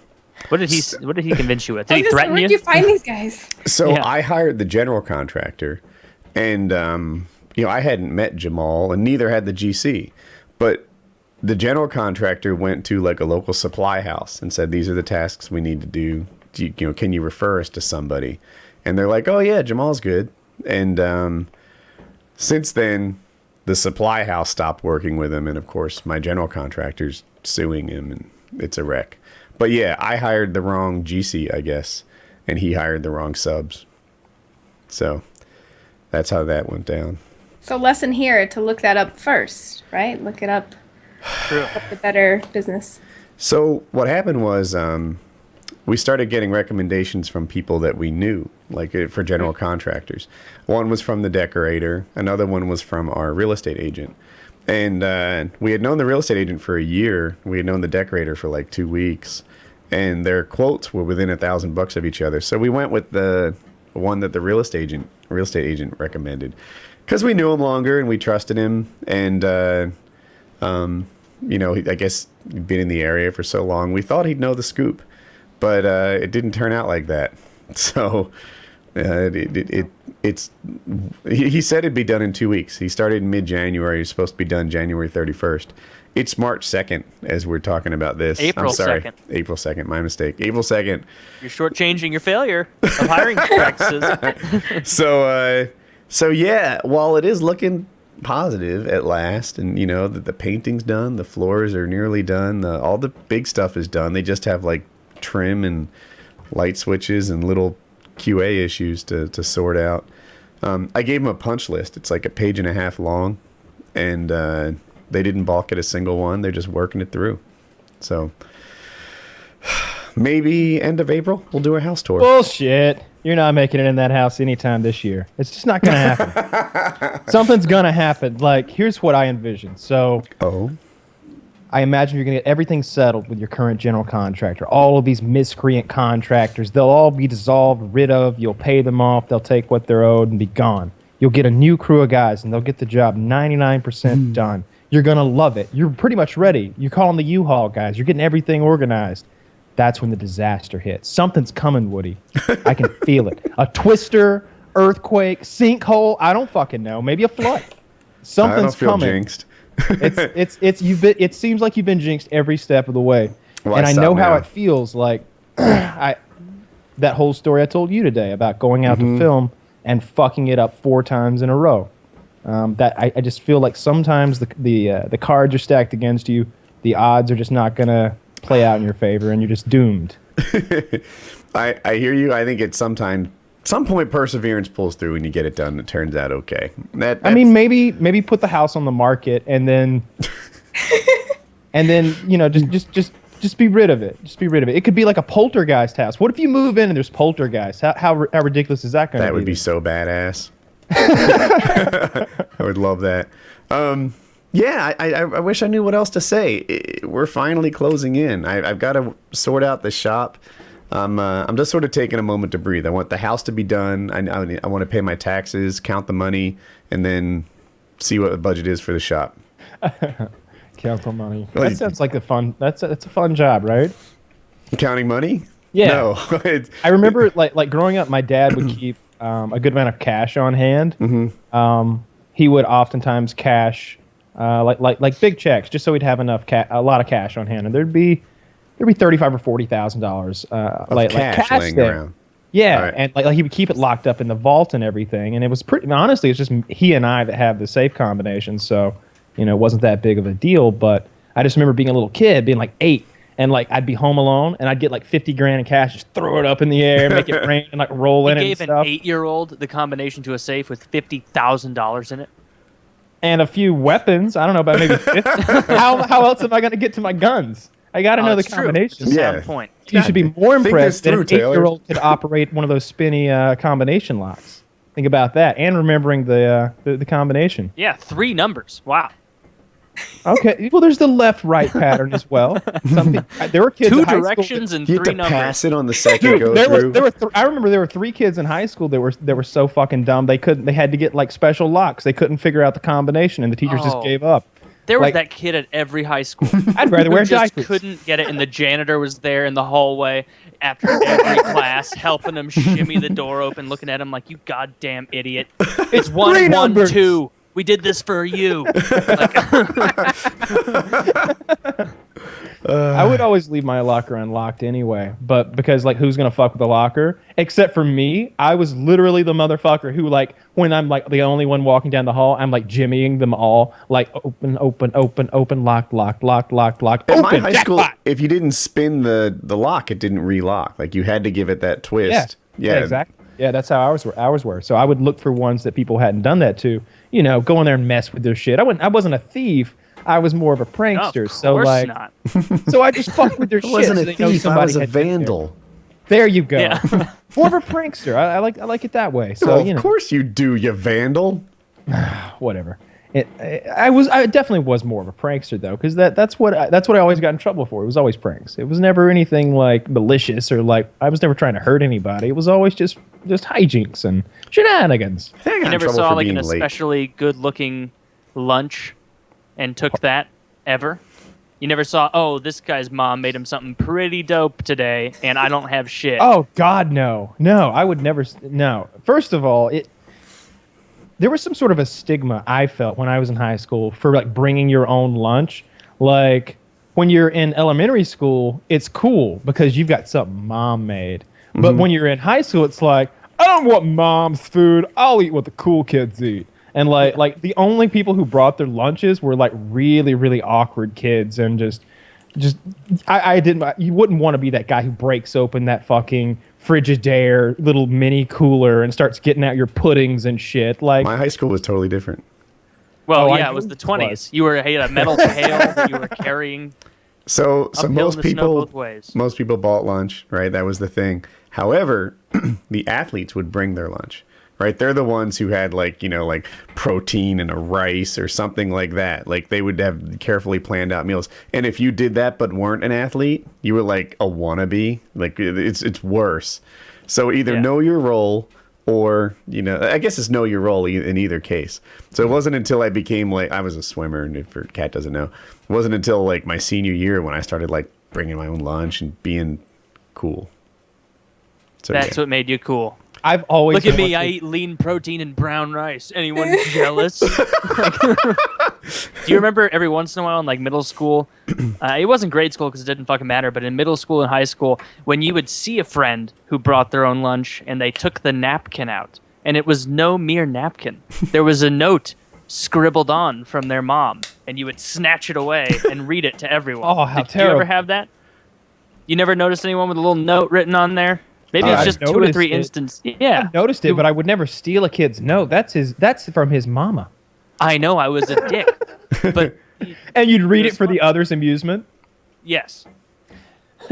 What did he convince you with? Did he threaten Where'd you? you find these guys? So Yeah. I hired the general contractor, and I hadn't met Jamal, and neither had the GC, but the general contractor went to like a local supply house and said, "These are the tasks we need to do. Can you refer us to somebody?" And they're like, "Oh yeah, Jamal's good." And since then, the supply house stopped working with him, and of course, my general contractor's suing him, and it's a wreck. But yeah, I hired the wrong GC, I guess, and he hired the wrong subs. So that's how that went down. So lesson here to look that up first, right? Look it up. True. The better business. So what happened was we started getting recommendations from people that we knew, like for general contractors. One was from the decorator. Another one was from our real estate agent. And we had known the real estate agent for a year. We had known the decorator for like 2 weeks. And their quotes were within $1,000 of each other. So we went with the one that the real estate agent recommended. Because we knew him longer and we trusted him. And, I guess he'd been in the area for so long. We thought he'd know the scoop. But it didn't turn out like that. So he said it'd be done in 2 weeks. He started in mid-January. He's supposed to be done January 31st. It's March 2nd as we're talking about this. April I'm sorry. 2nd. April 2nd. My mistake. April 2nd. You're shortchanging your failure of hiring practices. So yeah, while it is looking positive at last, and that the painting's done, the floors are nearly done, all the big stuff is done. They just have like trim and light switches and little QA issues to sort out. I gave them a punch list. It's like a 1.5 pages long, and they didn't balk at a single one. They're just working it through. So maybe end of April we'll do a house tour. Bullshit. You're not making it in that house anytime this year. It's just not going to happen. Something's going to happen. Like, here's what I envision. So I imagine you're going to get everything settled with your current general contractor. All of these miscreant contractors, they'll all be dissolved, rid of. You'll pay them off. They'll take what they're owed and be gone. You'll get a new crew of guys, and they'll get the job 99% done. You're going to love it. You're pretty much ready. You're calling the U-Haul guys. You're getting everything organized. That's when the disaster hits. Something's coming, Woody. I can feel it. A twister, earthquake, sinkhole. I don't fucking know. Maybe a flood. Something's coming. I don't feel jinxed. It seems like you've been jinxed every step of the way. Well, and I know how now. it feels like that whole story I told you today about going out to film and fucking it up 4 times in a row. That I just feel like sometimes the cards are stacked against you. The odds are just not gonna play out in your favor, and you're just doomed. I hear you. I think at some point perseverance pulls through and you get it done and it turns out okay. I mean, maybe put the house on the market and then just be rid of it. Just be rid of it. It could be like a poltergeist house. What if you move in and there's poltergeist? How ridiculous is that going to be? That would be so badass. I would love that. Yeah, I wish I knew what else to say. We're finally closing in. I've got to sort out the shop. I'm just sort of taking a moment to breathe. I want the house to be done. I want to pay my taxes, count the money, and then see what the budget is for the shop. Count the money. That sounds like that's a fun job, right? Counting money? Yeah. No. I remember like growing up, my dad would keep a good amount of cash on hand. Mm-hmm. He would oftentimes cash like big checks just so he'd have enough a lot of cash on hand, and there'd be $35,000 or $40,000 like cash laying there. around. Yeah, Right. and like he would keep it locked up in the vault and everything, and it was pretty. Honestly, it's just he and I that have the safe combination, so it wasn't that big of a deal. But I just remember being a little kid, being like 8, and like I'd be home alone, and I'd get like $50,000 in cash, just throw it up in the air, make it rain, and like roll in it and Gave an stuff. 8-year-old the combination to a safe with $50,000 in it. And a few weapons. I don't know about maybe 50. How else am I going to get to my guns? I got to know the It's true. combination. It's a sound Yeah. point. You should be more Think impressed this that an through, Taylor. 8-year-old could operate one of those spinny combination locks. Think about that, and remembering the combination. Yeah, 3 numbers. Wow. Okay, well, there's the left-right pattern as well. There were kids 2 in high school directions and You have 3 to numbers. pass it on the second go There through. were I remember there were 3 kids in high school that were so fucking dumb they had to get like special locks. They couldn't figure out the combination, and the teachers just Oh. gave up. There was Like- that kid at every high school. I'd rather wear who just diapers. couldn't get it, and the janitor was there in the hallway after every class, helping him shimmy the door open, looking at him like, "You goddamn idiot! It's 1, 1, numbers. 2. We did this for you." I would always leave my locker unlocked anyway, but because like who's gonna fuck with the locker? Except for me, I was literally the motherfucker who like when I'm like the only one walking down the hall, I'm like jimmying them all, like open, locked, At open. my high school, jackpot! if you didn't spin the lock, it didn't relock. Like you had to give it that twist. Yeah, exactly. Yeah, that's how ours were. So I would look for ones that people hadn't done that to. Go in there and mess with their shit. I wasn't a thief. I was more of a No, prankster. of So course like, not. so I just fucked with their I shit. wasn't so a they know thief. I somebody was a had been there. vandal. There you go. Yeah. More of a prankster. I like it that way. So Well, of course you do, you vandal. whatever. I definitely was more of a prankster though, because that's what I always got in trouble for. It was always pranks. It was never anything like malicious or like I was never trying to hurt anybody. It was always just hijinks and shenanigans. I got You in never trouble saw for like an being late. especially good-looking lunch and took that ever. You never saw, oh, this guy's mom made him something pretty dope today, and I don't have shit. Oh God, no, I would never. No. First of all, there was some sort of a stigma I felt when I was in high school for like bringing your own lunch. Like when you're in elementary school, it's cool because you've got something mom made. But when you're in high school, it's like, I don't want mom's food. I'll eat what the cool kids eat. And like the only people who brought their lunches were like really, really awkward kids and just I didn't. You wouldn't want to be that guy who breaks open that fucking Frigidaire little mini cooler and starts getting out your puddings and shit. Like, My high school was totally different. Well, Oh, I yeah, it know was the it was. 20s. You had a metal pail that you were carrying. So Uphill in most the snow people both ways. most people bought lunch, right? That was the thing. However, the athletes would bring their lunch, right? They're the ones who had like protein and a rice or something like that. Like they would have carefully planned out meals. And if you did that but weren't an athlete, you were like a wannabe. Like it's worse. So either Yeah. know your role or, I guess it's know your role in either case. So it wasn't until I became like, I was a swimmer, and if Kat doesn't know, it wasn't until like my senior year when I started like bringing my own lunch and being cool. So That's yeah. what made you cool. I've always Look at me, wanted- I eat lean protein and brown rice. Anyone jealous? Do you remember every once in a while in like middle school, it wasn't grade school because it didn't fucking matter, but in middle school and high school, when you would see a friend who brought their own lunch and they took the napkin out, and it was no mere napkin. There was a note scribbled on from their mom, and you would snatch it away and read it to everyone. Oh, how Did terrible. you ever have that? You never noticed anyone with a little note written on there? Maybe it's I've just 2 or noticed 3 it. instances. Yeah. I noticed it, but I would never steal a kid's note. That's from his mama. I know I was a dick, but And you'd read It it was for fun. the others' amusement. yes.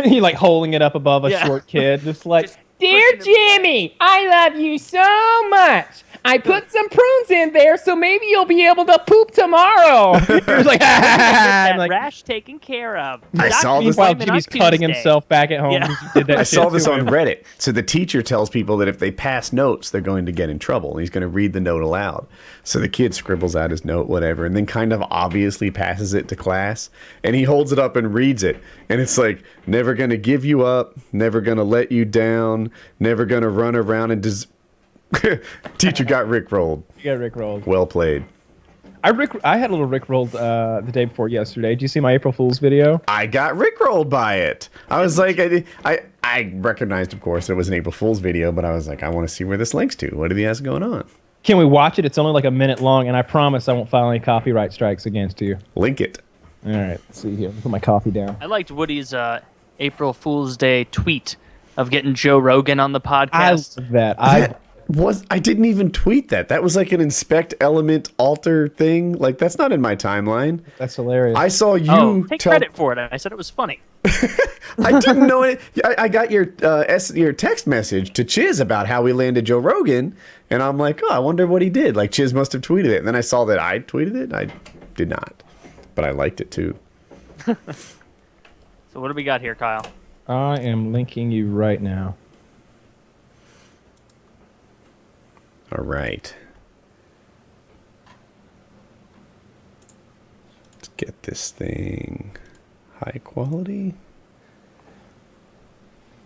He like holding it up above a Yeah. short kid, just like, Just Dear pushing Jimmy, I love you so much. I put some prunes in there, so maybe you'll be able to poop tomorrow. He was like, That I'm like, rash taken care of. I Doc saw this- meanwhile, appointment Jimmy's on cutting Tuesday. himself back at home. Yeah. He did that I shit saw this to on him. Reddit. So the teacher tells people that if they pass notes, they're going to get in trouble. And he's going to read the note aloud. So the kid scribbles out his note, whatever, and then kind of obviously passes it to class. And he holds it up and reads it. And it's like, never going to give you up, never going to let you down, never going to run around and Teacher got Rickrolled. You got Rickrolled. Well played. I had a little Rickrolled the day before yesterday. Did you see my April Fool's video? I got Rickrolled by it. I was like, I recognized, of course, it was an April Fool's video, but I was like, I want to see where this links to. What did he has going on? Can we watch it? It's only like a minute long, and I promise I won't file any copyright strikes against you. Link it. All right, let's see here. Let me put my coffee down. I liked Woody's April Fool's Day tweet of getting Joe Rogan on the I podcast. love that. I didn't even tweet that. That was like an inspect element alter thing. Like, that's not in my timeline. That's hilarious. I saw you take tell. credit for it. I said it was funny. I didn't know it. I got your text message to Chiz about how we landed Joe Rogan, and I'm like, oh, I wonder what he did. Like, Chiz must have tweeted it. And then I saw that I tweeted it. I did not, but I liked it too. So what do we got here, Kyle? I am linking you right now. All right. Let's get this thing high quality.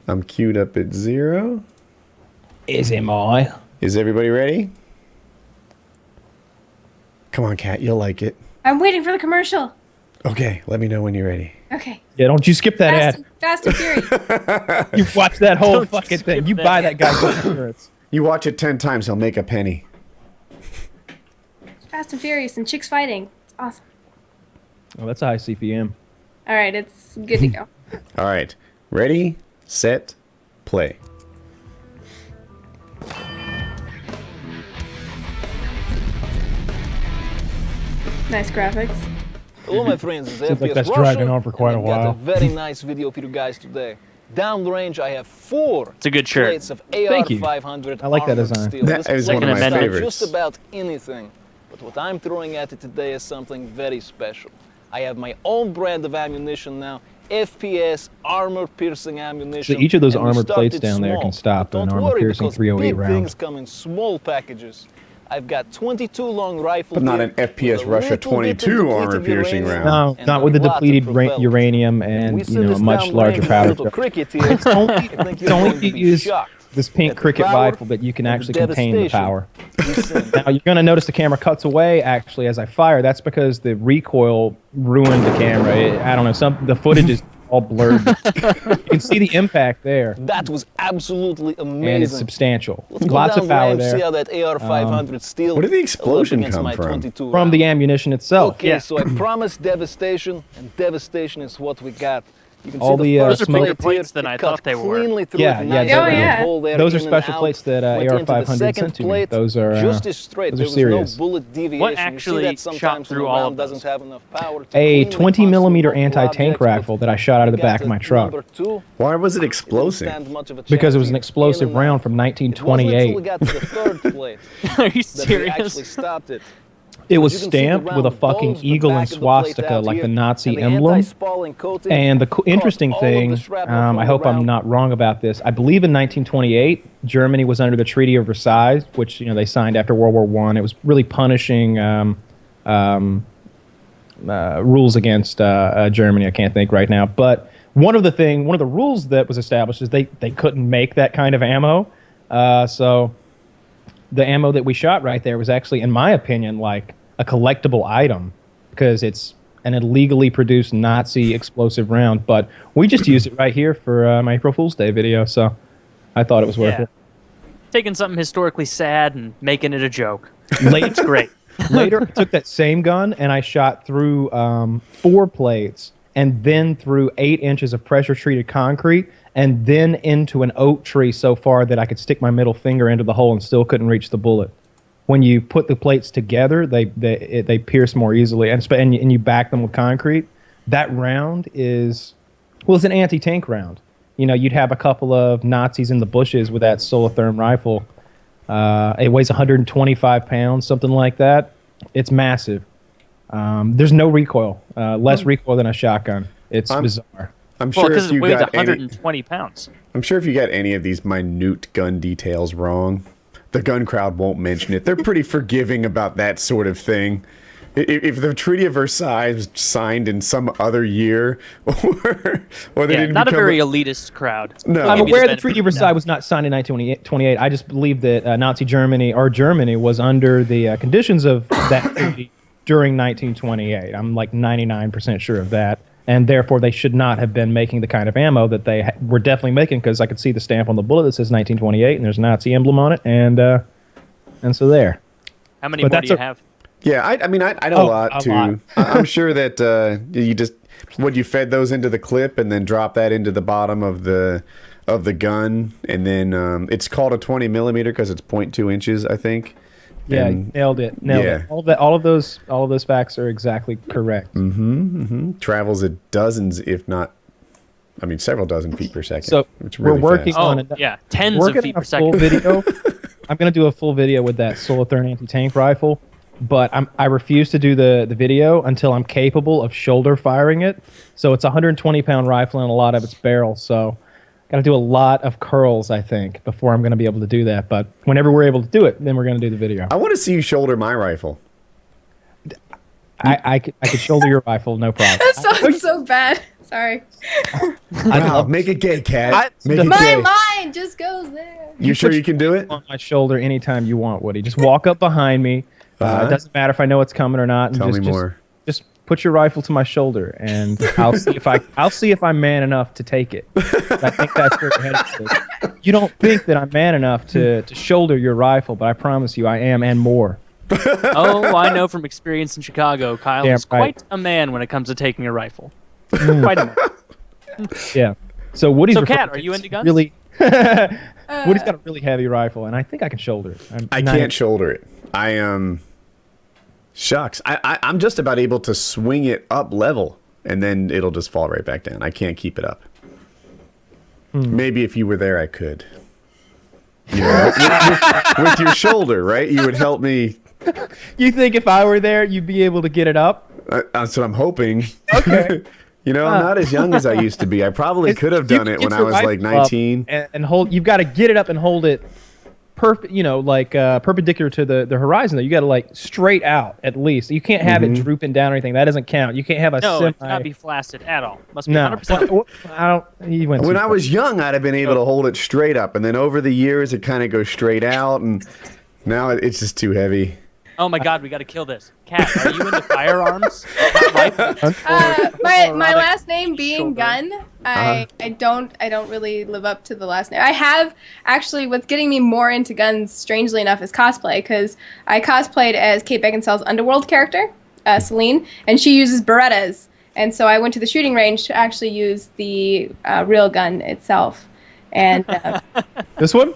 I'm queued up at 0. Is it my? Is everybody ready? Come on, Kat, you'll like it. I'm waiting for the commercial. Okay, let me know when you're ready. Okay. Yeah, don't you skip that Fast and Furious. ad. You watch that whole Don't fucking skip thing. You that buy ad. that guy's insurance. You watch it 10 times, he'll make a penny. Fast and Furious and chicks fighting. It's awesome. Oh, that's a high CPM. All right, it's good to go. All right, ready, set, play. Nice graphics. Hello, my friends. It's Seems like FPS that's Russia, dragging on for quite and a I've got while. a very nice video for you guys today. Down the range, I have 4 It's a good shirt. plates of Thank you. AR-500 I like that armored design. steel. That This is plate one of my can stand favorites. just about anything. But what I'm throwing at it today is something very special. I have my own brand of ammunition now. FPS armor-piercing ammunition. So each of those and we armored plates started down there can small. stop But an don't armor-piercing worry, because 308 big round. things come in small packages. I've got 22 long rifles. But not here an FPS with a Russia little bit of 22 depleted armor-piercing uranium round. No, and not a with the lot of depleted propellant. uranium We and send a this much down larger range powder. with a little charge. cricket here. It's only, I think it's you're only going if to you be use shocked this pink at the cricket power rifle that you can and actually the contain the devastation power. we send. Now you're going to notice the camera cuts away actually as I fire. That's because the recoil ruined the camera. I don't know. The footage is all blurred. You can see the impact there, That was absolutely amazing. and it's substantial. Let's go Lots down of the power range, see there how that AR-500 steel Where did the held up explosion against come my from? 22 from the round. ammunition itself. Okay, Yeah. so I promised devastation, and devastation is what we got. You can All see the, the those first are bigger plate plates here, than I it cut thought they were. cleanly through Yeah, it, yeah, not those even are- a hole there Those are in and special out. plates that Went into the AR-500 second sent to me. plate, Those are just as straight. those There are was serious. no bullet deviation. What You see actually that shot sometimes through when all a of round doesn't those? have enough power to A cleanly 20 pass millimeter through multiple anti-tank objects, but rifle that I shot out of the we back got of my to truck. number 2. Why was it Didn't explosive? stand much of a Because it was chance an here. explosive In and round out. from It wasn't until 1928. we got to the third plate Are you that we serious? actually stopped it. It was You can see the stamped with a round fucking bulge, the eagle back and of the plate swastika out like here, the Nazi and the emblem. anti-spalling coating And the caught interesting all of the thing, shrapnel from I the hope I'm round. not wrong about this. I believe in 1928, Germany was under the Treaty of Versailles, which they signed after World War I. It was really punishing rules against Germany. I can't think right now, but one of the rules that was established is they couldn't make that kind of ammo. So the ammo that we shot right there was actually, in my opinion, like a collectible item because it's an illegally produced Nazi explosive round. But we just used it right here for my April Fool's Day video, so I thought it was worth Yeah. it. Taking something historically sad and making it a joke. Late, It's great. Later, I took that same gun and I shot through 4 plates and then through 8 inches of pressure-treated concrete and then into an oak tree so far that I could stick my middle finger into the hole and still couldn't reach the bullet. When you put the plates together, they pierce more easily, and you back them with concrete. That round is, well, it's an anti-tank round. You'd have a couple of Nazis in the bushes with that Solitherm rifle It weighs 125 pounds, something like that. It's massive. There's no recoil, less recoil than a shotgun. It's bizarre. I'm Well, sure because if it you weighs got 120 pounds. I'm sure if you got any of these minute gun details wrong, the gun crowd won't mention it. They're pretty forgiving about that sort of thing. If the Treaty of Versailles was signed in some other year, or they didn't not a become very elitist crowd. No. I'm Maybe aware the benefit Treaty of of the Versailles doubt. was not signed in 1928. I just believe that Nazi Germany or Germany was under the conditions of that treaty during 1928. I'm like 99% sure of that. And therefore, they should not have been making the kind of ammo that they were definitely making, because I could see the stamp on the bullet that says 1928, and there's a Nazi emblem on it, and so there. How many But more that's do you a- have? Yeah, I mean, I know a lot too. I'm sure that you fed those into the clip and then drop that into the bottom of the gun, and then it's called a 20 millimeter because it's 0.2 inches, I think. Yeah, And nailed it. yeah. All of those facts are exactly correct. travels at dozens, if not, I mean, several dozen feet per second. So it's we're really working fast. on Oh, it. yeah, tens Working of feet on per a full second. video. I'm gonna do a full video with that Solitherm anti-tank rifle, but I refuse to do the video until I'm capable of shoulder firing it. So it's a 120-pound rifle and a lot of its barrel. So got to do a lot of curls, I think, before I'm going to be able to do that. But whenever we're able to do it, then we're going to do the video. I want to see you shoulder my rifle. I could shoulder your rifle, no problem. That sounds so bad. Sorry. Wow, make it gay, Cat. Make it My gay. mind just goes there. You sure you can do it? On my shoulder anytime you want, Woody. Just walk up behind me. Uh-huh. It doesn't matter if I know it's coming or not. And Tell me just, more. Just put your rifle to my shoulder, and I'll see if I'm man enough to take it. I think that's where your head is. You don't think that I'm man enough to shoulder your rifle, but I promise you, I am, and more. Oh, I know from experience in Chicago, Kyle Damn is right. quite a man when it comes to taking a rifle. Quite a man. Yeah. So Woody's. So, referring Kat, to are you into guns? Really. Woody's got a really heavy rifle, and I think I can shoulder it. I can't shoulder it. I am. Shucks. I'm just about able to swing it up level, and then it'll just fall right back down. I can't keep it up. Maybe if you were there, I could. You know, with your shoulder, right? You would help me. You think if I were there, you'd be able to get it up? That's what I'm hoping. Okay. You know, I'm not as young as I used to be. I probably could have done it when I was like 19. And hold. You've got to get it up and hold it perfect. You know, like perpendicular to the horizon. Though you got to like straight out at least. You can't have it drooping down or anything. That doesn't count. You can't have a No, semi. it cannot be flaccid at all. Must be No, 100%. I don't. He went When too I far. was young, I'd have been able to hold it straight up, and then over the years, it kind of goes straight out, and now it's just too heavy. Oh my God, we got to kill this. Kat, are you into firearms? Not rifles? My Or last name being shoulder. Gunn, I don't really live up to the last name. I have actually, what's getting me more into guns, strangely enough, is cosplay, because I cosplayed as Kate Beckinsale's Underworld character, Celine, and she uses Berettas, and so I went to the shooting range to actually use the real gun itself, and This one?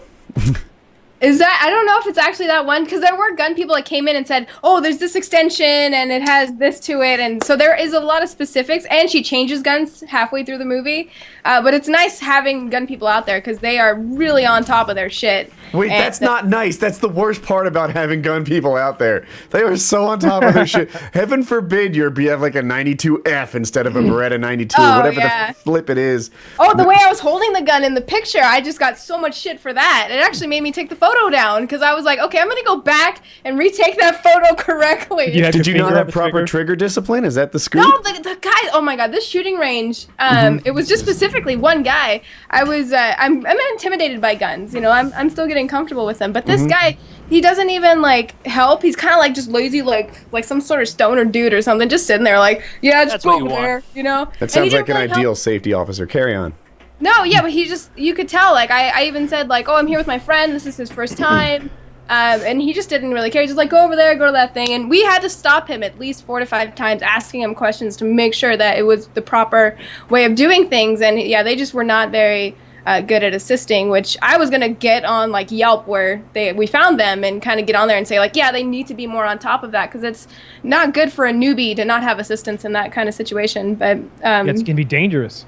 is that, I don't know if it's actually that one, because there were gun people that came in and said, oh, there's this extension and it has this to it, and so there is a lot of specifics, and she changes guns halfway through the movie, but it's nice having gun people out there because they are really on top of their shit. Wait, And that's not nice. That's the worst part about having gun people out there. They are so on top of their shit. Heaven forbid you have like a 92F instead of a Beretta 92, Oh, whatever yeah. the flip it is. Oh, the way I was holding the gun in the picture, I just got so much shit for that. It actually made me take the photo down because I was like, okay, I'm gonna go back and retake that photo correctly. You had Did your you not finger on have the proper trigger discipline? Is that the scoop? No, the guy. Oh my god, this shooting range. It was just specifically one guy. I was. I'm intimidated by guns. You know, I'm still getting comfortable with them. But this guy, he doesn't even like help. He's kind of like just lazy, like some sort of stoner dude or something, just sitting there like, yeah, just That's go what you over want. there. You know. That And he sounds like didn't an really ideal help. safety officer. Carry on. No, yeah, but you could tell. Like I even said like, oh, I'm here with my friend. This is his first time. And he just didn't really care. He's just like, go over there, go to that thing. And we had to stop him at least 4 to 5 times, asking him questions to make sure that it was the proper way of doing things. And yeah, they just were not very good at assisting, which I was going to get on like Yelp where we found them and kind of get on there and say like, yeah, they need to be more on top of that because it's not good for a newbie to not have assistance in that kind of situation. But It's gonna be dangerous.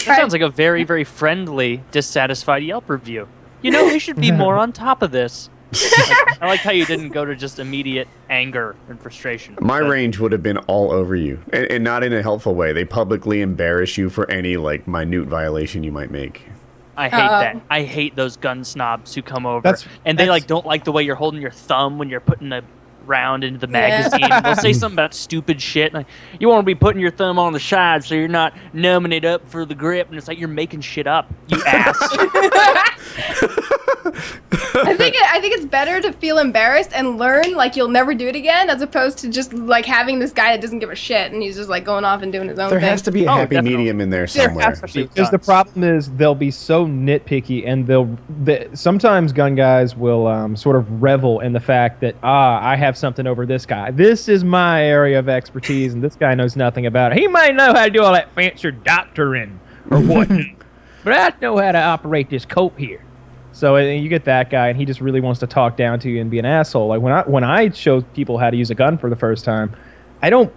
That sounds like a very, very friendly, dissatisfied Yelp review. You know, we should be more on top of this. I like how you didn't go to just immediate anger and frustration. My range would have been all over you, and not in a helpful way. They publicly embarrass you for any like minute violation you might make. I hate that. I hate those gun snobs who come over and they like don't like the way you're holding your thumb when you're putting a round into the magazine. They'll say something about stupid shit. Like, you want to be putting your thumb on the side so you're not numbing it up for the grip, and it's like you're making shit up, you ass. I think it's better to feel embarrassed and learn like you'll never do it again, as opposed to just like having this guy that doesn't give a shit and he's just like going off and doing his own thing. There has to be a happy medium in there somewhere. Because the problem is they'll be so nitpicky, and sometimes gun guys will sort of revel in the fact that I have something over this guy. This is my area of expertise, and this guy knows nothing about it. He might know how to do all that fancy doctoring or what, but I know how to operate this coat here. So you get that guy, and he just really wants to talk down to you and be an asshole. Like when I show people how to use a gun for the first time, I don't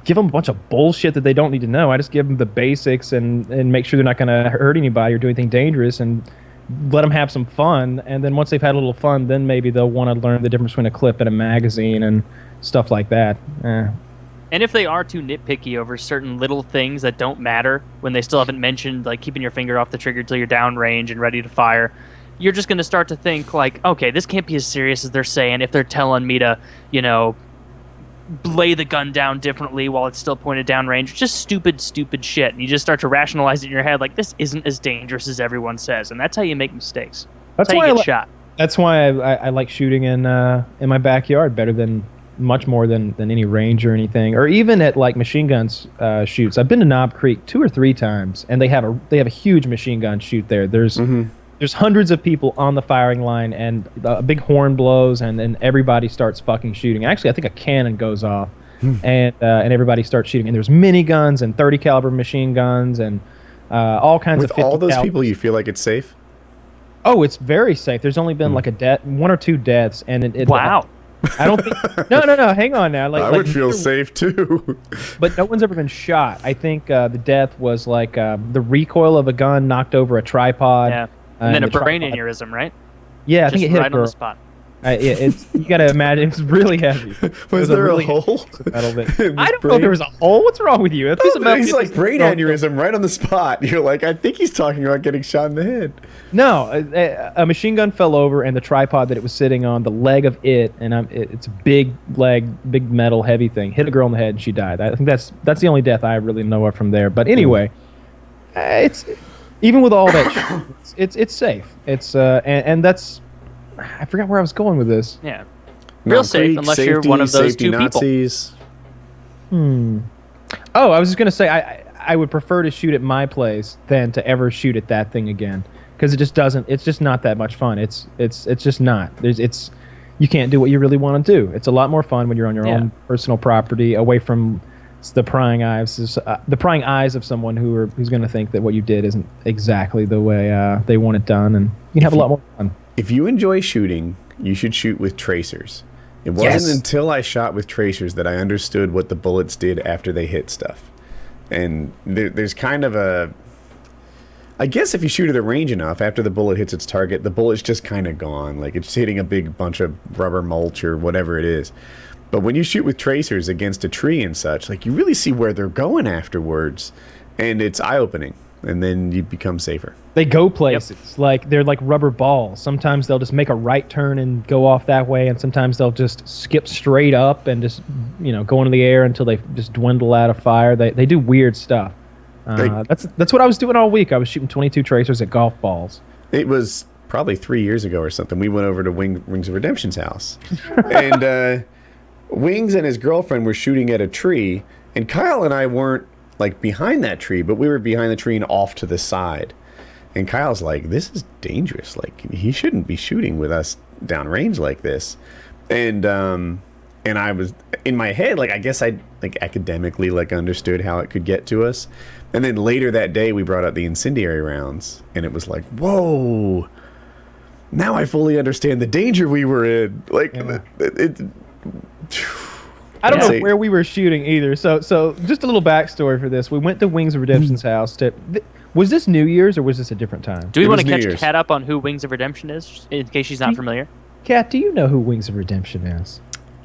give them a bunch of bullshit that they don't need to know. I just give them the basics and make sure they're not going to hurt anybody or do anything dangerous, and let them have some fun. And then once they've had a little fun, then maybe they'll want to learn the difference between a clip and a magazine and stuff like that. And if they are too nitpicky over certain little things that don't matter, when they still haven't mentioned like keeping your finger off the trigger till you're down range and ready to fire, you're just going to start to think like, okay, this can't be as serious as they're saying if they're telling me to, lay the gun down differently while it's still pointed down range. Just stupid shit. And you just start to rationalize it in your head like, this isn't as dangerous as everyone says. And that's how you make mistakes. That's how you get shot. That's why I like shooting in my backyard better than much more than any range or anything, or even at like machine guns shoots. I've been to Knob Creek 2 or 3 times, and they have a huge machine gun shoot there. There's hundreds of people on the firing line, and a big horn blows, and then everybody starts fucking shooting. Actually, I think a cannon goes off, and everybody starts shooting. And there's miniguns and 30 caliber machine guns and all kinds of. With all those people, you feel like it's safe? Oh, it's very safe. There's only been like 1 or 2 deaths, and wow. I don't think. No. Hang on now. I would feel safe too. But no one's ever been shot. I think the death was like the recoil of a gun knocked over a tripod. Yeah. And then a brain aneurysm, right? Yeah, I think it hit right a girl. On the spot. You gotta imagine it's really heavy. Was there a hole? I don't know if there was a hole. What's wrong with you? He's like brain aneurysm right on the spot. You're like, I think he's talking about getting shot in the head. No, a machine gun fell over, and the tripod that it was sitting on, the leg of it, and it's a big leg, big metal, heavy thing, hit a girl in the head, and she died. I think that's the only death I really know of from there. But anyway, it's even with all that, it's safe. It's and that's. I forgot where I was going with this. Yeah. Real safe unless you're one of those 2 Nazis. people. Oh, I was just going to say I would prefer to shoot at my place than to ever shoot at that thing again, because it's just not that much fun. It's just not. You can't do what you really want to do. It's a lot more fun when you're on your own personal property, away from the prying eyes of someone who's going to think that what you did isn't exactly the way they want it done, and you can have a lot more fun. If you enjoy shooting, you should shoot with tracers. It wasn't until I shot with tracers that I understood what the bullets did after they hit stuff. And there's kind of a... I guess if you shoot at a range enough, after the bullet hits its target, the bullet's just kind of gone. Like, it's hitting a big bunch of rubber mulch or whatever it is. But when you shoot with tracers against a tree and such, like, you really see where they're going afterwards. And it's eye-opening. And then you become safer. They go places. Like, they're like rubber balls. Sometimes they'll just make a right turn and go off that way, and sometimes they'll just skip straight up and just, go into the air until they just dwindle out of fire. They do weird stuff. That's what I was doing all week. I was shooting 22 tracers at golf balls. It was probably 3 years ago or something. We went over to Wings of Redemption's house. And Wings and his girlfriend were shooting at a tree, and Kyle and I weren't like behind that tree, but we were behind the tree and off to the side. And Kyle's like, this is dangerous. Like, he shouldn't be shooting with us downrange like this. And I was in my head, like, I guess I like academically like understood how it could get to us. And then later that day we brought out the incendiary rounds, and it was like, whoa, now I fully understand the danger we were in. Like, I don't know where we were shooting either. So just a little backstory for this. We went to Wings of Redemption's house. Was this New Year's or was this a different time? Do we want to catch Kat up on who Wings of Redemption is, in case she's not familiar? Kat, do you know who Wings of Redemption is?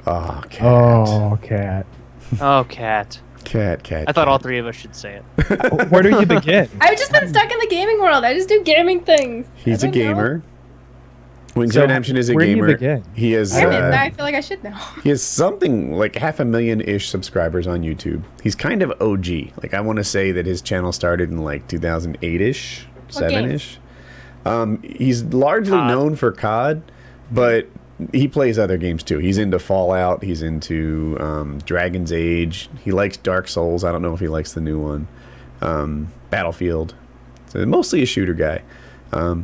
Oh, cat. Oh, Kat. Oh, cat. Cat. I thought all three of us should say it. Where do you begin? I've just been stuck in the gaming world. I just do gaming things. He's a gamer. Wings So, of Redemption is a where do you gamer. begin? He is. I feel like I should know. He has something like 500,000-ish subscribers on YouTube. He's kind of OG. Like, I want to say that his channel started in like 2008-ish, 7-ish. He's largely COD. known for COD, but he plays other games too. He's into Fallout. He's into Dragon's Age. He likes Dark Souls. I don't know if he likes the new one. Battlefield. So mostly a shooter guy.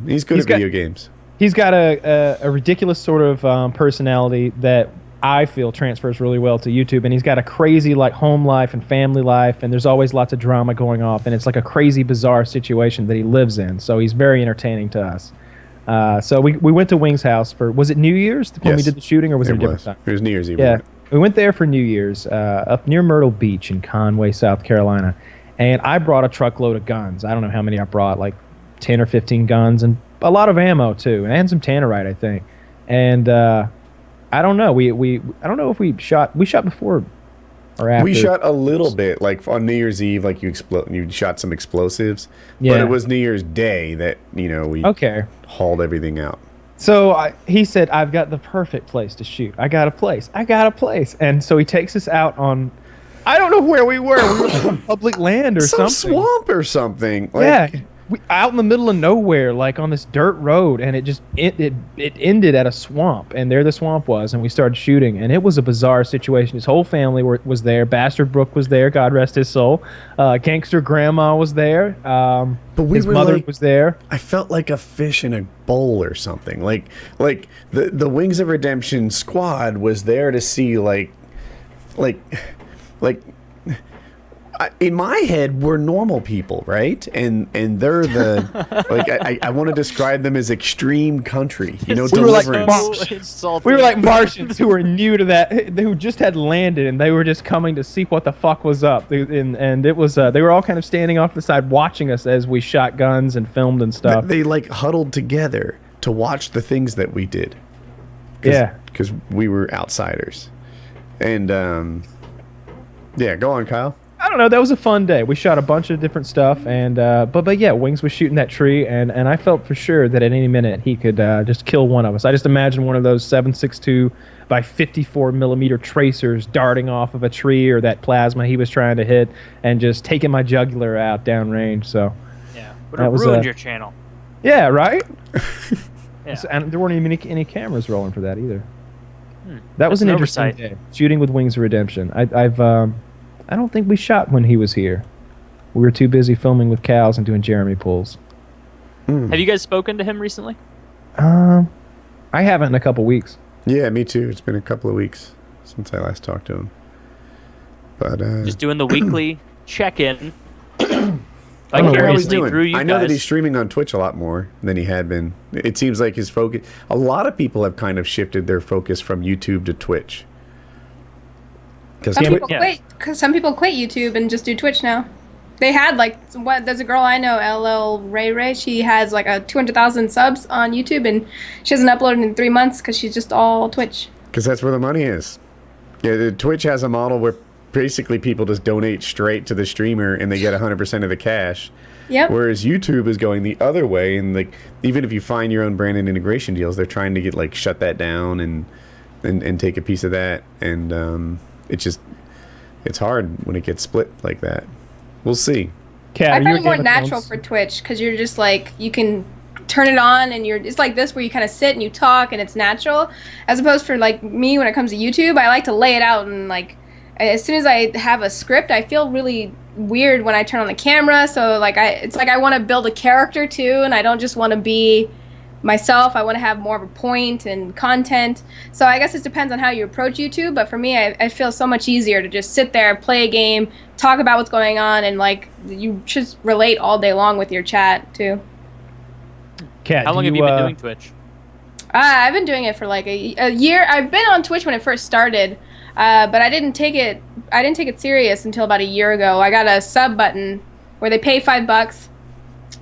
He's good at video games. He's got a ridiculous sort of personality that I feel transfers really well to YouTube, and he's got a crazy like home life and family life, and there's always lots of drama going off, and it's like a crazy, bizarre situation that he lives in. So he's very entertaining to us. So we went to Wing's house for, was it New Year's when we Yes. did the shooting, or was it a different time? It was New Year's Eve. Yeah, we went there for New Year's up near Myrtle Beach in Conway, South Carolina, and I brought a truckload of guns. I don't know how many I brought, like 10 or 15 guns, and a lot of ammo too, and some tannerite, I think. And I don't know. I don't know if we shot before or after. We shot a little bit, like on New Year's Eve, like you shot some explosives. But Yeah. it was New Year's Day that we Okay. hauled everything out. So he said, "I've got the perfect place to shoot. I got a place. And so he takes us out on, I don't know where we were. We were on public land or Some something. swamp or something. Yeah, out in the middle of nowhere, like on this dirt road, and it ended at a swamp, and there the swamp was, and we started shooting, and it was a bizarre situation. His whole family was there. Bastard Brooke was there, God rest his soul. Gangster Grandma was there. But his mother was there. I felt like a fish in a bowl or something. Like the Wings of Redemption squad was there to see in my head, we're normal people, right? And they're the I want to describe them as extreme country, We were like deliverance. We were like Martians who were new to that, who just had landed, and they were just coming to see what the fuck was up. And it was they were all kind of standing off the side watching us as we shot guns and filmed and stuff. They like huddled together to watch the things that we did. Yeah, because we were outsiders. And yeah, go on, Kyle. I don't know. That was a fun day. We shot a bunch of different stuff, and but yeah, Wings was shooting that tree, and I felt for sure that at any minute he could just kill one of us. I just imagined one of those 7.62 by 54 millimeter tracers darting off of a tree or that plasma he was trying to hit, and just taking my jugular out downrange. So Yeah. Would That have was, ruined your channel. yeah, right. Yeah. And there weren't even any cameras rolling for that either. That was That's an an interesting oversight. day. Shooting with Wings of Redemption. I don't think we shot when he was here. We were too busy filming with cows and doing Jeremy pulls. Have you guys spoken to him recently? I haven't in a couple weeks. Yeah, me too. It's been a couple of weeks since I last talked to him. But Just doing the weekly check-in. I don't know how he's Vicariously through doing. you I know that guys. he's streaming on Twitch a lot more than he had been. It seems like his focus. A lot of people have kind of shifted their focus from YouTube to Twitch. Because Some people quit YouTube and just do Twitch now. They had there's a girl I know, LL Ray. She has like a 200,000 subs on YouTube, and she hasn't uploaded in 3 months because she's just all Twitch. that's where the money is. Yeah, Twitch has a model where basically people just donate straight to the streamer and they get 100% of the cash. Yep. Whereas YouTube is going the other way, and even if you find your own brand and integration deals, they're trying to get shut that down and take a piece of that, and it's hard when it gets split like that. We'll see. Kat, I are you find a it more Game of natural Thrones? for Twitch because you're just you can turn it on and it's like this where you kind of sit and you talk and it's natural, as opposed for me when it comes to YouTube, I like to lay it out, and as soon as I have a script, I feel really weird when I turn on the camera. So it's like I want to build a character too, and I don't just want to be myself. I want to have more of a point and content. So I guess it depends on how you approach YouTube, but for me, I feel so much easier to just sit there, play a game, talk about what's going on, and you just relate all day long with your chat too. Kat, How long have you been doing Twitch? I've been doing it for a year. I've been on Twitch when it first started, but I didn't take it serious until about a year ago. I got a sub button where they pay $5.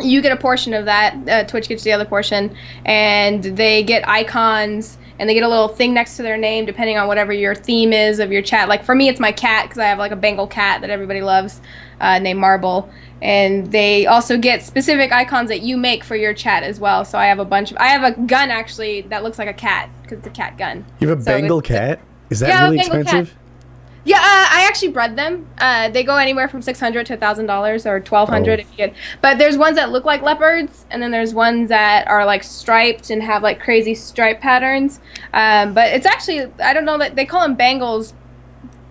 You get a portion of that. Twitch gets the other portion, and they get icons and they get a little thing next to their name depending on whatever your theme is of your chat. Like for me, it's my cat because I have like a Bengal cat that everybody loves named Marble. And they also get specific icons that you make for your chat as well. So I have I have a gun actually that looks like a cat because it's a cat gun. You have a Bengal cat? Is that really expensive? Cat. Yeah, I actually bred them. They go anywhere from $600 to $1,000 or $1,200 if you get. But there's ones that look like leopards, and then there's ones that are like striped and have like crazy stripe patterns. But it's actually, I don't know, that they call them Bengals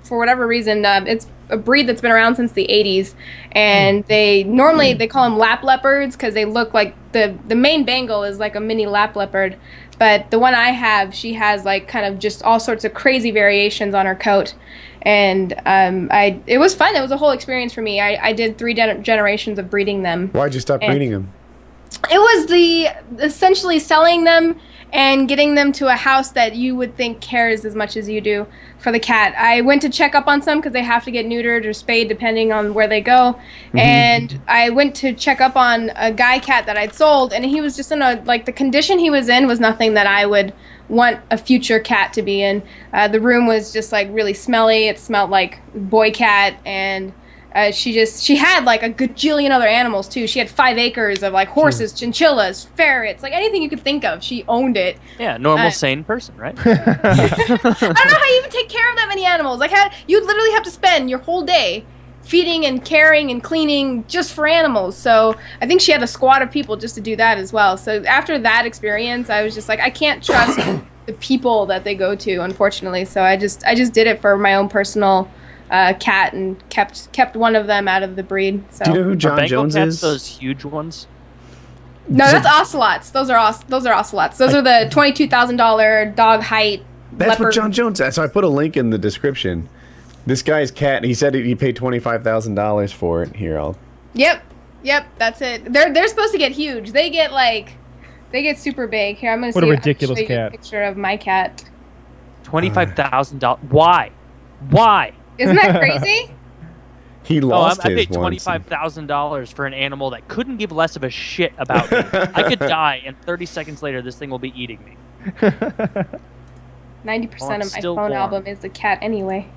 for whatever reason. It's a breed that's been around since the 80s, and they call them lap leopards because they look like the main Bengal is like a mini lap leopard. But the one I have, she has like kind of just all sorts of crazy variations on her coat. And it was fun. It was a whole experience for me. I did 3 generations of breeding them. Why'd you stop breeding them? It was essentially selling them and getting them to a house that you would think cares as much as you do for the cat. I went to check up on some because they have to get neutered or spayed depending on where they go. Mm-hmm. And I went to check up on a guy cat that I'd sold, and he was just in the condition he was in was nothing that I would want a future cat to be in. The room was just like really smelly. It smelled like boy cat, and she had like a gajillion other animals too. She had 5 acres of like horses, chinchillas, ferrets, like anything you could think of. She owned it. Yeah, normal, sane person, right? I don't know how you even take care of that many animals. Like you'd literally have to spend your whole day feeding and caring and cleaning just for animals. So I think she had a squad of people just to do that as well. So after that experience, I was just like, I can't trust the people that they go to, unfortunately. So I just did it for my own personal cat and kept one of them out of the breed. So. Do you know who John Jones cats, is? Those huge ones. No, that's ocelots. Those are ocelots. Those are the $22,000 dog height. That's leopard. what John Jones is. So I put a link in the description. This guy's cat. He said he paid $25,000 for it. Here, Yep, that's it. They're supposed to get huge. They get super big. Here, I'm gonna what a ridiculous cat. A picture of my cat. $25,000. Why? Isn't that crazy? He lost I his paid $25,000 for an animal that couldn't give less of a shit about me. I could die, and 30 seconds later, this thing will be eating me. 90% of my phone album is the cat anyway.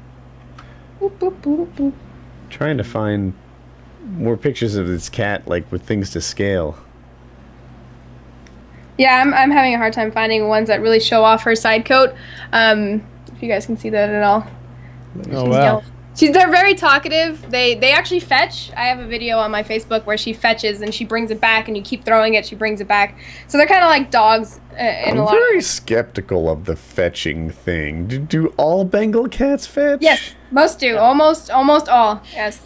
Boop, boop, boop, boop. Trying to find more pictures of this cat, like with things to scale. Yeah, I'm having a hard time finding ones that really show off her side coat. If you guys can see that at all. Oh wow. They're very talkative. They actually fetch. I have a video on my Facebook where she fetches and she brings it back, and you keep throwing it, she brings it back. So they're kind of like dogs in a lot. I'm very skeptical of the fetching thing. Do all Bengal cats fetch? Yes, most do. Almost all. Yes.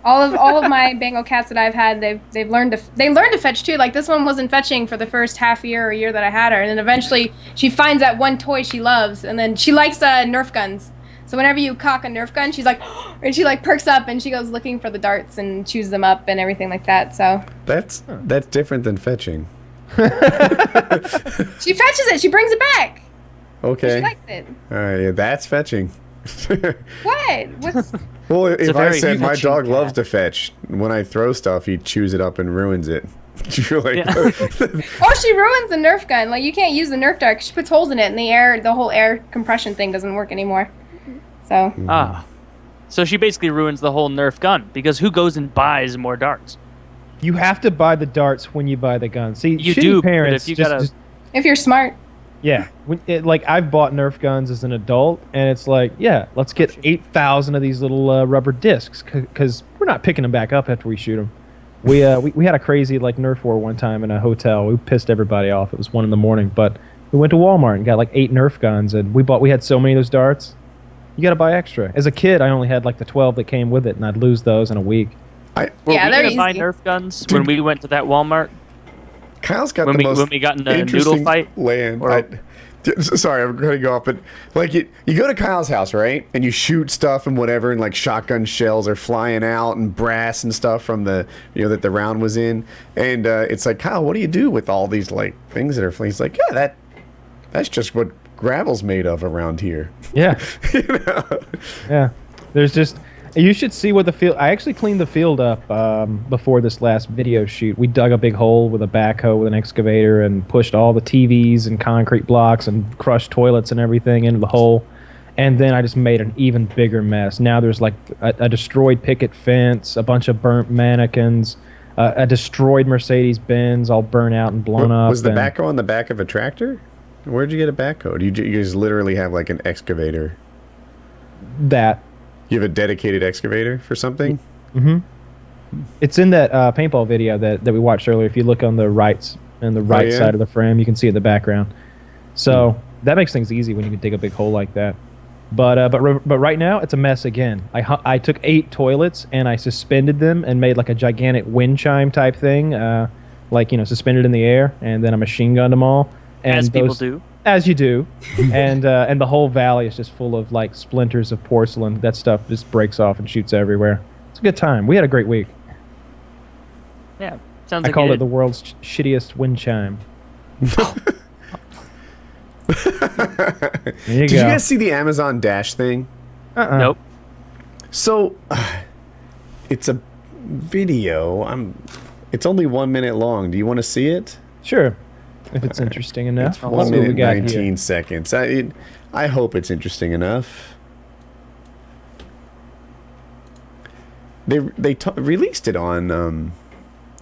All of my Bengal cats that I've had, they learned to fetch too. Like this one wasn't fetching for the first half year or year that I had her, and then eventually she finds that one toy she loves, and then she likes Nerf guns. So whenever you cock a Nerf gun, she's like, and she like perks up and she goes looking for the darts and chews them up and everything like that. So that's different than fetching. She fetches it. She brings it back. Okay. She likes it. All right, yeah, that's fetching. What? What's? Well, if I very said my fetching dog cat. loves to fetch, when I throw stuff, he chews it up and ruins it. You're like, Oh, she ruins the Nerf gun. Like you can't use the Nerf dart 'cause she puts holes in it, and the whole air compression thing doesn't work anymore. So. So she basically ruins the whole Nerf gun, because who goes and buys more darts? You have to buy the darts when you buy the gun. See, You shitty do, but parents if you just, gotta- just If you're smart. yeah. Like I've bought Nerf guns as an adult, and it's like, yeah, let's get 8,000 of these little rubber discs because we're not picking them back up after we shoot them. We had a crazy like Nerf war one time in a hotel. We pissed everybody off. It was 1 a.m, but we went to Walmart and got like 8 Nerf guns, and we had so many of those darts. You got to buy extra. As a kid, I only had like the 12 that came with it, and I'd lose those in a week. Were Yeah, we they're gonna buy easy. Nerf guns when we went to that Walmart? Kyle's got When the most when we got in the interesting noodle fight? land. Or- Sorry, I'm going to go off, but like you go to Kyle's house, right? And you shoot stuff and whatever, and like shotgun shells are flying out and brass and stuff from the, that the round was in. And it's like, Kyle, what do you do with all these like things that are flying? He's like, yeah, that's just what gravel's made of around here. Yeah. Yeah. There's just, You should see what the field. I actually cleaned the field up before this last video shoot. We dug a big hole with a backhoe with an excavator and pushed all the TVs and concrete blocks and crushed toilets and everything into the hole. And then I just made an even bigger mess. Now there's like a destroyed picket fence, a bunch of burnt mannequins, a destroyed Mercedes-Benz all burnt out and blown up. Was the backhoe on the back of a tractor? Where'd you get a backhoe? Do you just literally have like an excavator? That. You have a dedicated excavator for something? Mm-hmm. It's in that paintball video that we watched earlier. If you look on the right side of the frame, you can see it in the background. So that makes things easy when you can dig a big hole like that. But right now it's a mess again. I took 8 toilets and I suspended them and made like a gigantic wind chime type thing, suspended in the air, and then I machine gunned them all. And As people do. As you do, and the whole valley is just full of like splinters of porcelain. That stuff just breaks off and shoots everywhere. It's a good time. We had a great week. Yeah, sounds I like called it the world's shittiest wind chime. There you Did go. you guys see the Amazon Dash thing? Nope. So, it's a video. It's only 1 minute long. Do you want to see it? Sure, if it's interesting enough. It's Let's 1 see what we minute got 19 here. seconds. I hope it's interesting enough. They released it on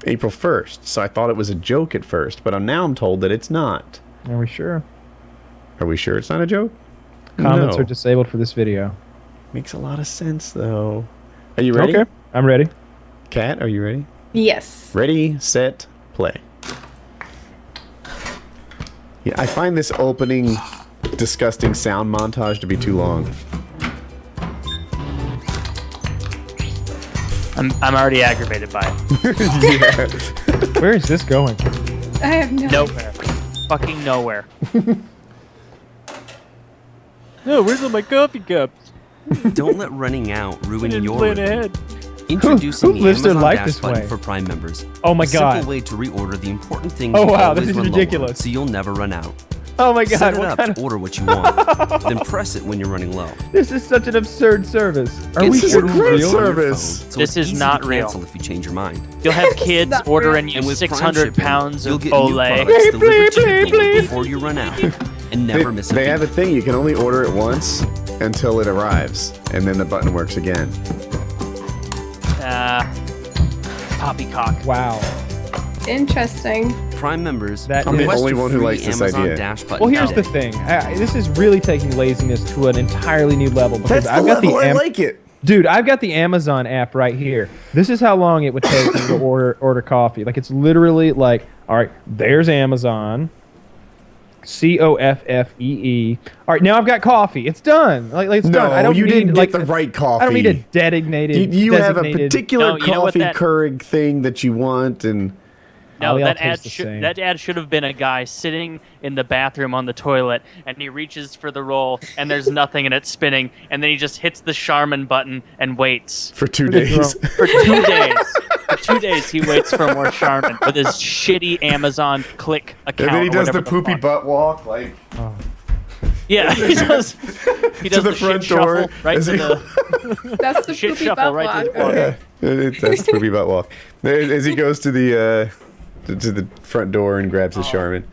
April 1st, so I thought it was a joke at first, but now I'm told that it's not. Are we sure? Are we sure it's not a joke? Comments No. are disabled for this video. Makes a lot of sense, though. Are you ready? Okay, I'm ready. Kat, are you ready? Yes. Ready, set, play. Yeah, I find this opening disgusting sound montage to be too long. I'm already aggravated by it. Where is this going? I have no. Nowhere. Fucking nowhere. No, where's all my coffee cups? Don't let running out ruin Didn't your plan rhythm. ahead. Introducing Who the lives their Amazon life Dash this button way? for Prime members. Oh my A god. simple way to reorder the important things Oh you wow, always this is run low on, ridiculous. so you'll never run out. Oh my Set god, it what up kind to of... order what you want, then press it when you're running low. This is such an absurd service. Are we It's This is a ordering great real? service. So This it's is easy not to real. cancel if you change your mind. You'll have kids not ordering real. you And with Prime 600 shipping, pounds you'll of get new Olay. products delivered to your Bleep, door bleep. before you run out, and never miss a They beat. have a thing, you can only order it once until it arrives, and then the button works again. Poppycock. Wow. Interesting. Prime members, That I'm the request only your one who free likes this Amazon idea. Dash button Well, here's now. the thing. This is really taking laziness to an entirely new level because That's the I've got level, I the like it. Dude, I've got the Amazon app right here. This is how long it would take me to order coffee. Like it's literally like, all right, there's Amazon. COFFEE. All right, now I've got coffee. It's done. Like it's done. I No, don't you need, didn't like, get the right coffee. I don't need a designated. You have a designated- particular No, you know what coffee that- Keurig thing that you want, and No, they all that taste the same. ad should have been a guy sitting in the bathroom on the toilet, and he reaches for the roll, and there's nothing, and it's spinning, and then he just hits the Charmin button and waits for 2 Look at days. for 2 days. For 2 days, he waits for more Charmin with his shitty Amazon Click account. And then he or does the whatever poopy fuck. butt walk, like Yeah, he does. He does the the front shit door shuffle right as to he- the That's the shit poopy shuffle butt right to walk. the corner. Okay. That's the poopy butt walk. As he goes to the front door and grabs his Charmin.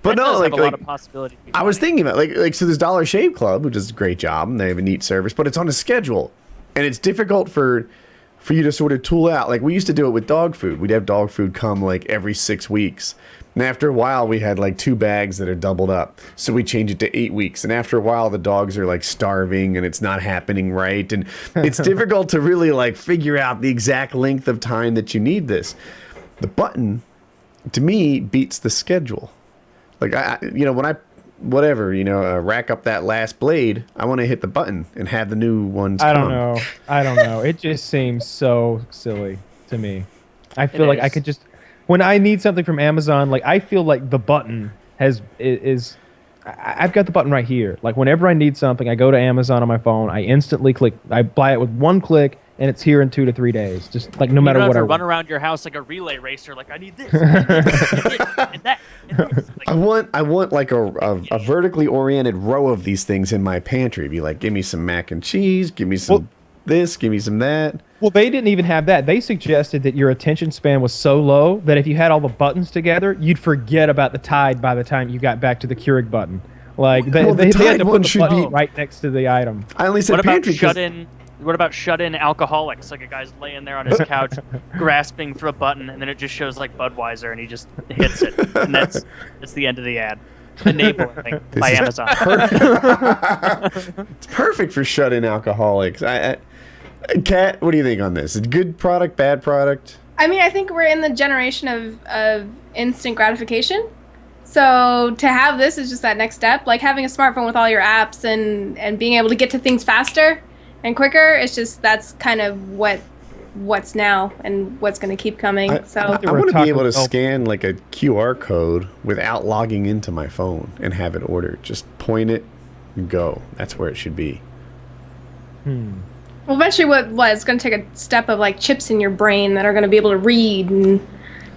But That no, does like, have a lot of possibility. I was thinking about so there's Dollar Shave Club, which does a great job, and they have a neat service, but it's on a schedule, and it's difficult for you to sort of tool out. Like we used to do it with dog food. We'd have dog food come like every 6 weeks, and after a while we had like 2 bags that are doubled up, so we change it to 8 weeks, and after a while the dogs are like starving and it's not happening right, and it's difficult to really like figure out the exact length of time that you need this. The button, to me, beats the schedule. Like when I rack up that last blade, I want to hit the button and have the new ones I come. don't know. It just seems so silly to me. I feel It like I is. could just when I need something from Amazon, like I feel like the button I've got the button right here. Like whenever I need something, I go to Amazon on my phone. I instantly click. I buy it with one click, and it's here in 2 to 3 days. Just like no You matter don't have what I to run want. around your house like a relay racer. Like I need this, I need this, and that, and this. I want like a vertically oriented row of these things in my pantry. Be like, give me some mac and cheese, give me some this, give me some that. Well, they didn't even have that. They suggested that your attention span was so low that if you had all the buttons together, you'd forget about the Tide by the time you got back to the Keurig button. Like they had Tide to one put the should button be- right next to the item. I only said What about pantry 'cause- shut-in alcoholics? Like a guy's laying there on his couch, grasping for a button, and then it just shows like Budweiser, and he just hits it, and that's the end of the ad. Enabling by is Amazon. It's perfect for shut-in alcoholics. Kat, what do you think on this? Good product, bad product? I mean, I think we're in the generation of instant gratification. So to have this is just that next step. Like having a smartphone with all your apps and being able to get to things faster and quicker. It's just that's kind of what's now and what's going to keep coming. I want to be able to scan like a QR code without logging into my phone and have it ordered. Just point it and go. That's where it should be. Well, eventually, it's going to take a step of like chips in your brain that are going to be able to read and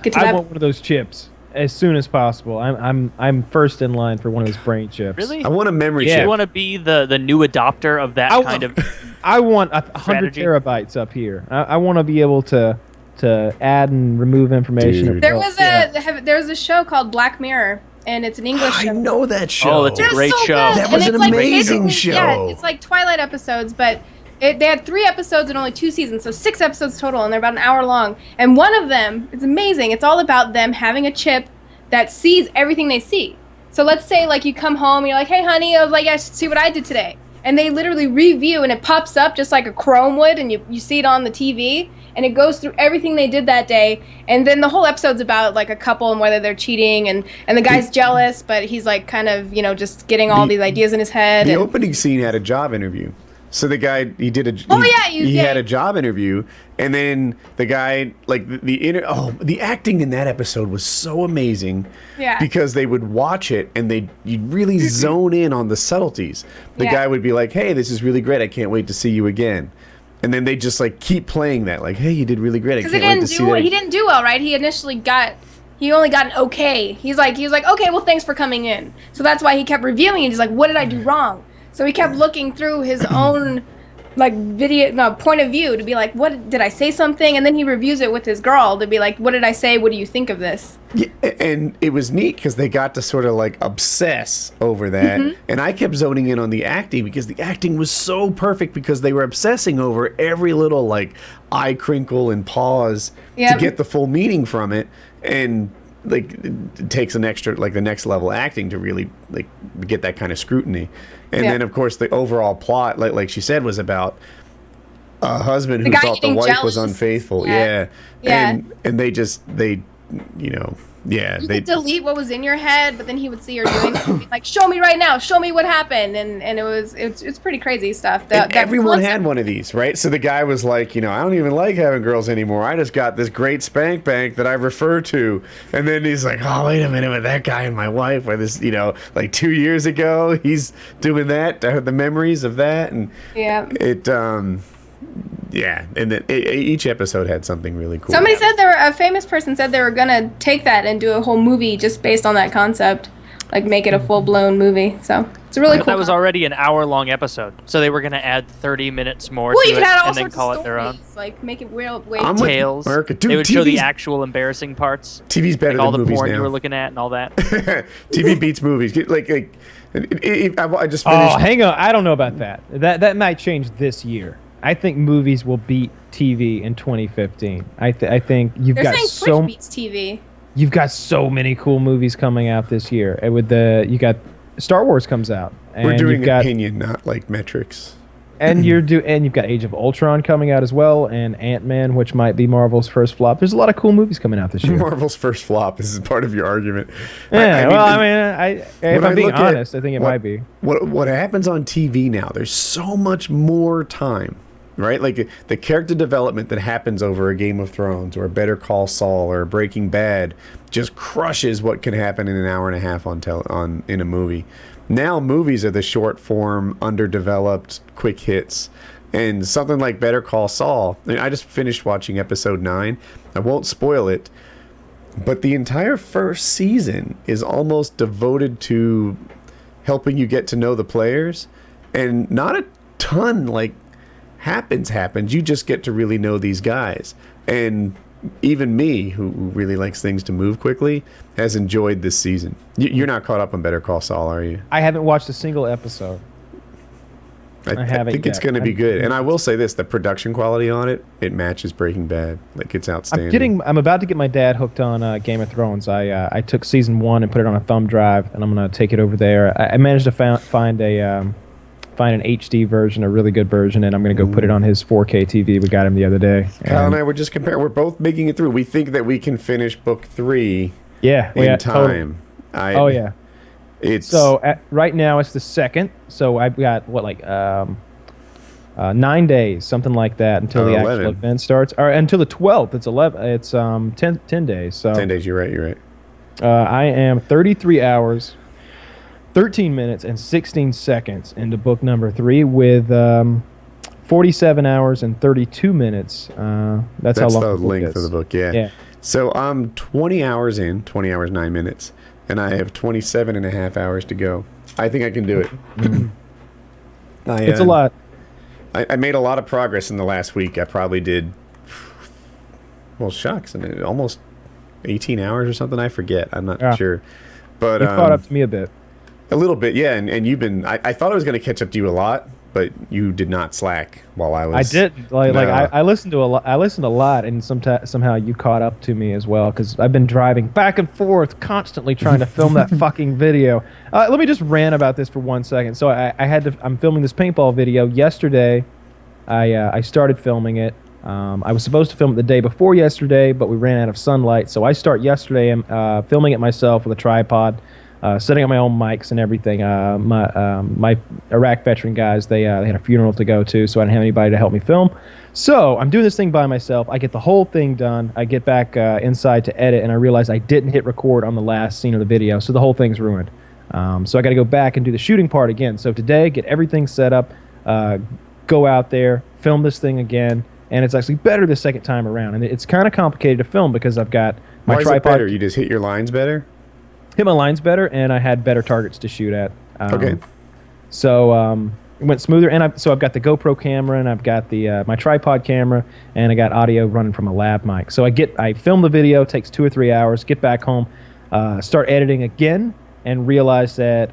get to I that. want one of those chips as soon as possible. I'm first in line for one of those brain chips. Really? I want a memory Yeah. chip. You want to be the new adopter of that kind of. I want 100 strategy. terabytes up here. I want to be able to add and remove information. Dude. There was a show called Black Mirror, and it's an English I show. know that show. Oh, it's a It was great so show. good. That And was it's an like amazing basically- Yeah, show. it's like Twilight episodes, but they had 3 episodes and only 2 seasons, so 6 episodes total, and they're about an hour long. And one of them, it's amazing. It's all about them having a chip that sees everything they see. So let's say like you come home, and you're like, "Hey, honey," I was like, "Yeah, see what I did today." And they literally review, and it pops up just like a Chrome would, and you see it on the TV, and it goes through everything they did that day. And then the whole episode's about like a couple and whether they're cheating, and the guy's jealous, but he's like kind of, just getting all these ideas in his head. The and- opening scene had a job interview. So the guy, he yeah, had a job interview, and then the guy, like the acting in that episode was so amazing. Yeah. Because they would watch it and you'd really zone in on the subtleties. The Yeah. guy would be like, "Hey, this is really great. I can't wait to see you again." And then they just like keep playing that, like, "Hey, you did really great. I Because can't wait to see that." he didn't do well, right? He only got an okay. He was like, "Okay, well, thanks for coming in." So that's why he kept reviewing it. He's like, "What did I do wrong?" So he kept looking through his own point of view to be like, "What did I say something?" And then he reviews it with his girl to be like, "What did I say? What do you think of this?" Yeah, and it was neat because they got to sort of like obsess over that. And I kept zoning in on the acting because the acting was so perfect because they were obsessing over every little like eye crinkle and pause to Yep. get the full meaning from it. And like it takes an extra, like the next level acting to really like get that kind of scrutiny. And Yeah. then of course the overall plot, like she said, was about a husband who guy thought the getting wife was jealous. unfaithful. Yeah. Yeah. Yeah. And they You could delete what was in your head, but then he would see her doing it and be like, "Show me right now. Show me what happened." And it's pretty crazy stuff. And everyone had one of these, right? So the guy was like, I don't even like having girls anymore. I just got this great spank bank that I refer to. And then he's like, "Oh, wait a minute, with that guy and my wife, where this, like 2 years ago, he's doing that." I heard the memories of that, and Yeah. and then each episode had something really cool. Somebody said a famous person said they were gonna take that and do a whole movie just based on that concept, like make it a full blown movie. So it's a really But cool. that was already an hour-long episode, so they were going to add 30 minutes more Well, to you could it add all and then sorts call of it their own. stories, like make it real. Way I'm with Tales. America. Dude, They would show the TV's actual embarrassing parts, TV's better like all than the movies porn now. you were looking at and all that. TV beats movies. I just finished. Oh, hang on. I don't know about that. That might change this year. I think movies will beat TV in 2015. I think They're got saying Twitch beats TV. you've got so many cool movies coming out this year. And you got Star Wars comes out. And We're doing you've got, opinion, not like metrics. and you've got Age of Ultron coming out as well, and Ant-Man, which might be Marvel's first flop. There's a lot of cool movies coming out this year. Marvel's first flop. This is part of your argument. Yeah, if I'm being honest, I think it might be. What happens on TV now? There's so much more time, right? Like the character development that happens over a Game of Thrones or a Better Call Saul or a Breaking Bad just crushes what can happen in an hour and a half in a movie. Now movies are the short form, underdeveloped, quick hits. And something like Better Call Saul, I just finished watching episode 9. I won't spoil it, but the entire first season is almost devoted to helping you get to know the players, and not a ton like happens, you just get to really know these guys. And even me, who really likes things to move quickly, has enjoyed this season. You're not caught up on Better Call Saul, are you? I haven't watched a single episode. I think it's going to be good. And I will say this, the production quality on it matches Breaking Bad. Like, it's outstanding. I'm about to get my dad hooked on Game of Thrones. I took season 1 and put it on a thumb drive, and I'm going to take it over there. I managed to find an HD version, a really good version, and I'm going to go put it on his 4K TV. We got him the other day. Kyle and I were just comparing. We're both making it through. We think that we can finish book 3 in time. Totally. Yeah. It's right now it's the 2nd, so I've got 9 days, something like that, until the 11. actual event starts, or until the 12th. It's 11. It's 10 days. So 10 days. You're right. I am 33 hours, 13 minutes, and 16 seconds into book number 3 with 47 hours and 32 minutes. That's how long the the book length is. of the book. Yeah. So I'm 20 hours in, 20 hours 9 minutes. And I have 27 and a half hours to go. I think I can do it. It's a lot. I made a lot of progress in the last week. I probably did, well, shucks, I mean, almost 18 hours or something. I forget. I'm not sure. But you caught up to me a bit. A little bit, yeah. And you've been, I thought I was going to catch up to you a lot, but you did not slack while I was. I did. I listened to a lot. I listened a lot, and somehow you caught up to me as well, because I've been driving back and forth constantly trying to film that fucking video. Let me just rant about this for 1 second. So I'm filming this paintball video yesterday. I started filming it. I was supposed to film it the day before yesterday, but we ran out of sunlight. So I start yesterday filming it myself with a tripod. Setting up my own mics and everything. My Iraq veteran guys, they had a funeral to go to, so I didn't have anybody to help me film. So I'm doing this thing by myself. I get the whole thing done. I get back inside to edit, and I realize I didn't hit record on the last scene of the video, so the whole thing's ruined. So I got to go back and do the shooting part again. So today, get everything set up, go out there, film this thing again, and it's actually better the second time around. And it's kind of complicated to film because I've got my Why tripod. Is it better? You just hit your lines better? Hit my lines better, and I had better targets to shoot at. Okay. So it went smoother, and I've got the GoPro camera, and I've got the my tripod camera, and I got audio running from a lab mic. So I film the video, takes 2 or 3 hours, get back home, start editing again, and realize that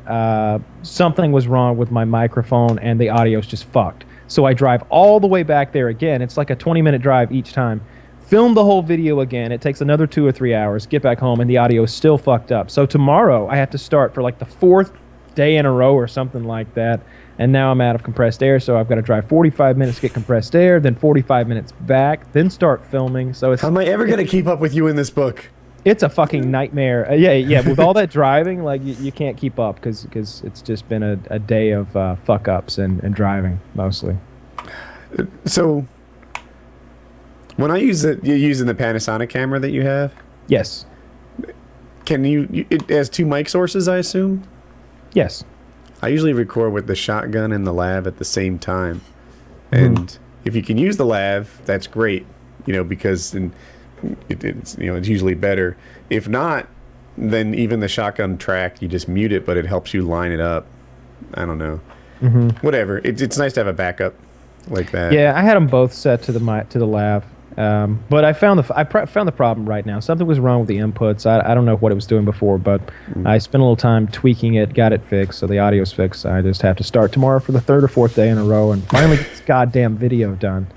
something was wrong with my microphone, and the audio's just fucked. So I drive all the way back there again. It's like a 20-minute drive each time. Film the whole video again. It takes another 2 or 3 hours. Get back home, and the audio is still fucked up. So tomorrow, I have to start for like the 4th day in a row or something like that. And now I'm out of compressed air, so I've got to drive 45 minutes to get compressed air, then 45 minutes back, then start filming. So it's. How am I ever going to keep up with you in this book? It's a fucking nightmare. Yeah. With all that driving, like you can't keep up because it's just been a day of fuck ups and driving mostly. So. When I use it, you're using the Panasonic camera that you have? Yes. Can it has 2 mic sources, I assume? Yes. I usually record with the shotgun and the lav at the same time. And if you can use the lav, that's great, because it's usually better. If not, then even the shotgun track, you just mute it, but it helps you line it up. I don't know. Whatever. It's nice to have a backup like that. Yeah, I had them both set to the lav. But I found the problem right now. Something was wrong with the inputs. I don't know what it was doing before, but I spent a little time tweaking it, got it fixed, so the audio's fixed. I just have to start tomorrow for the 3rd or 4th day in a row and finally get this goddamn video done.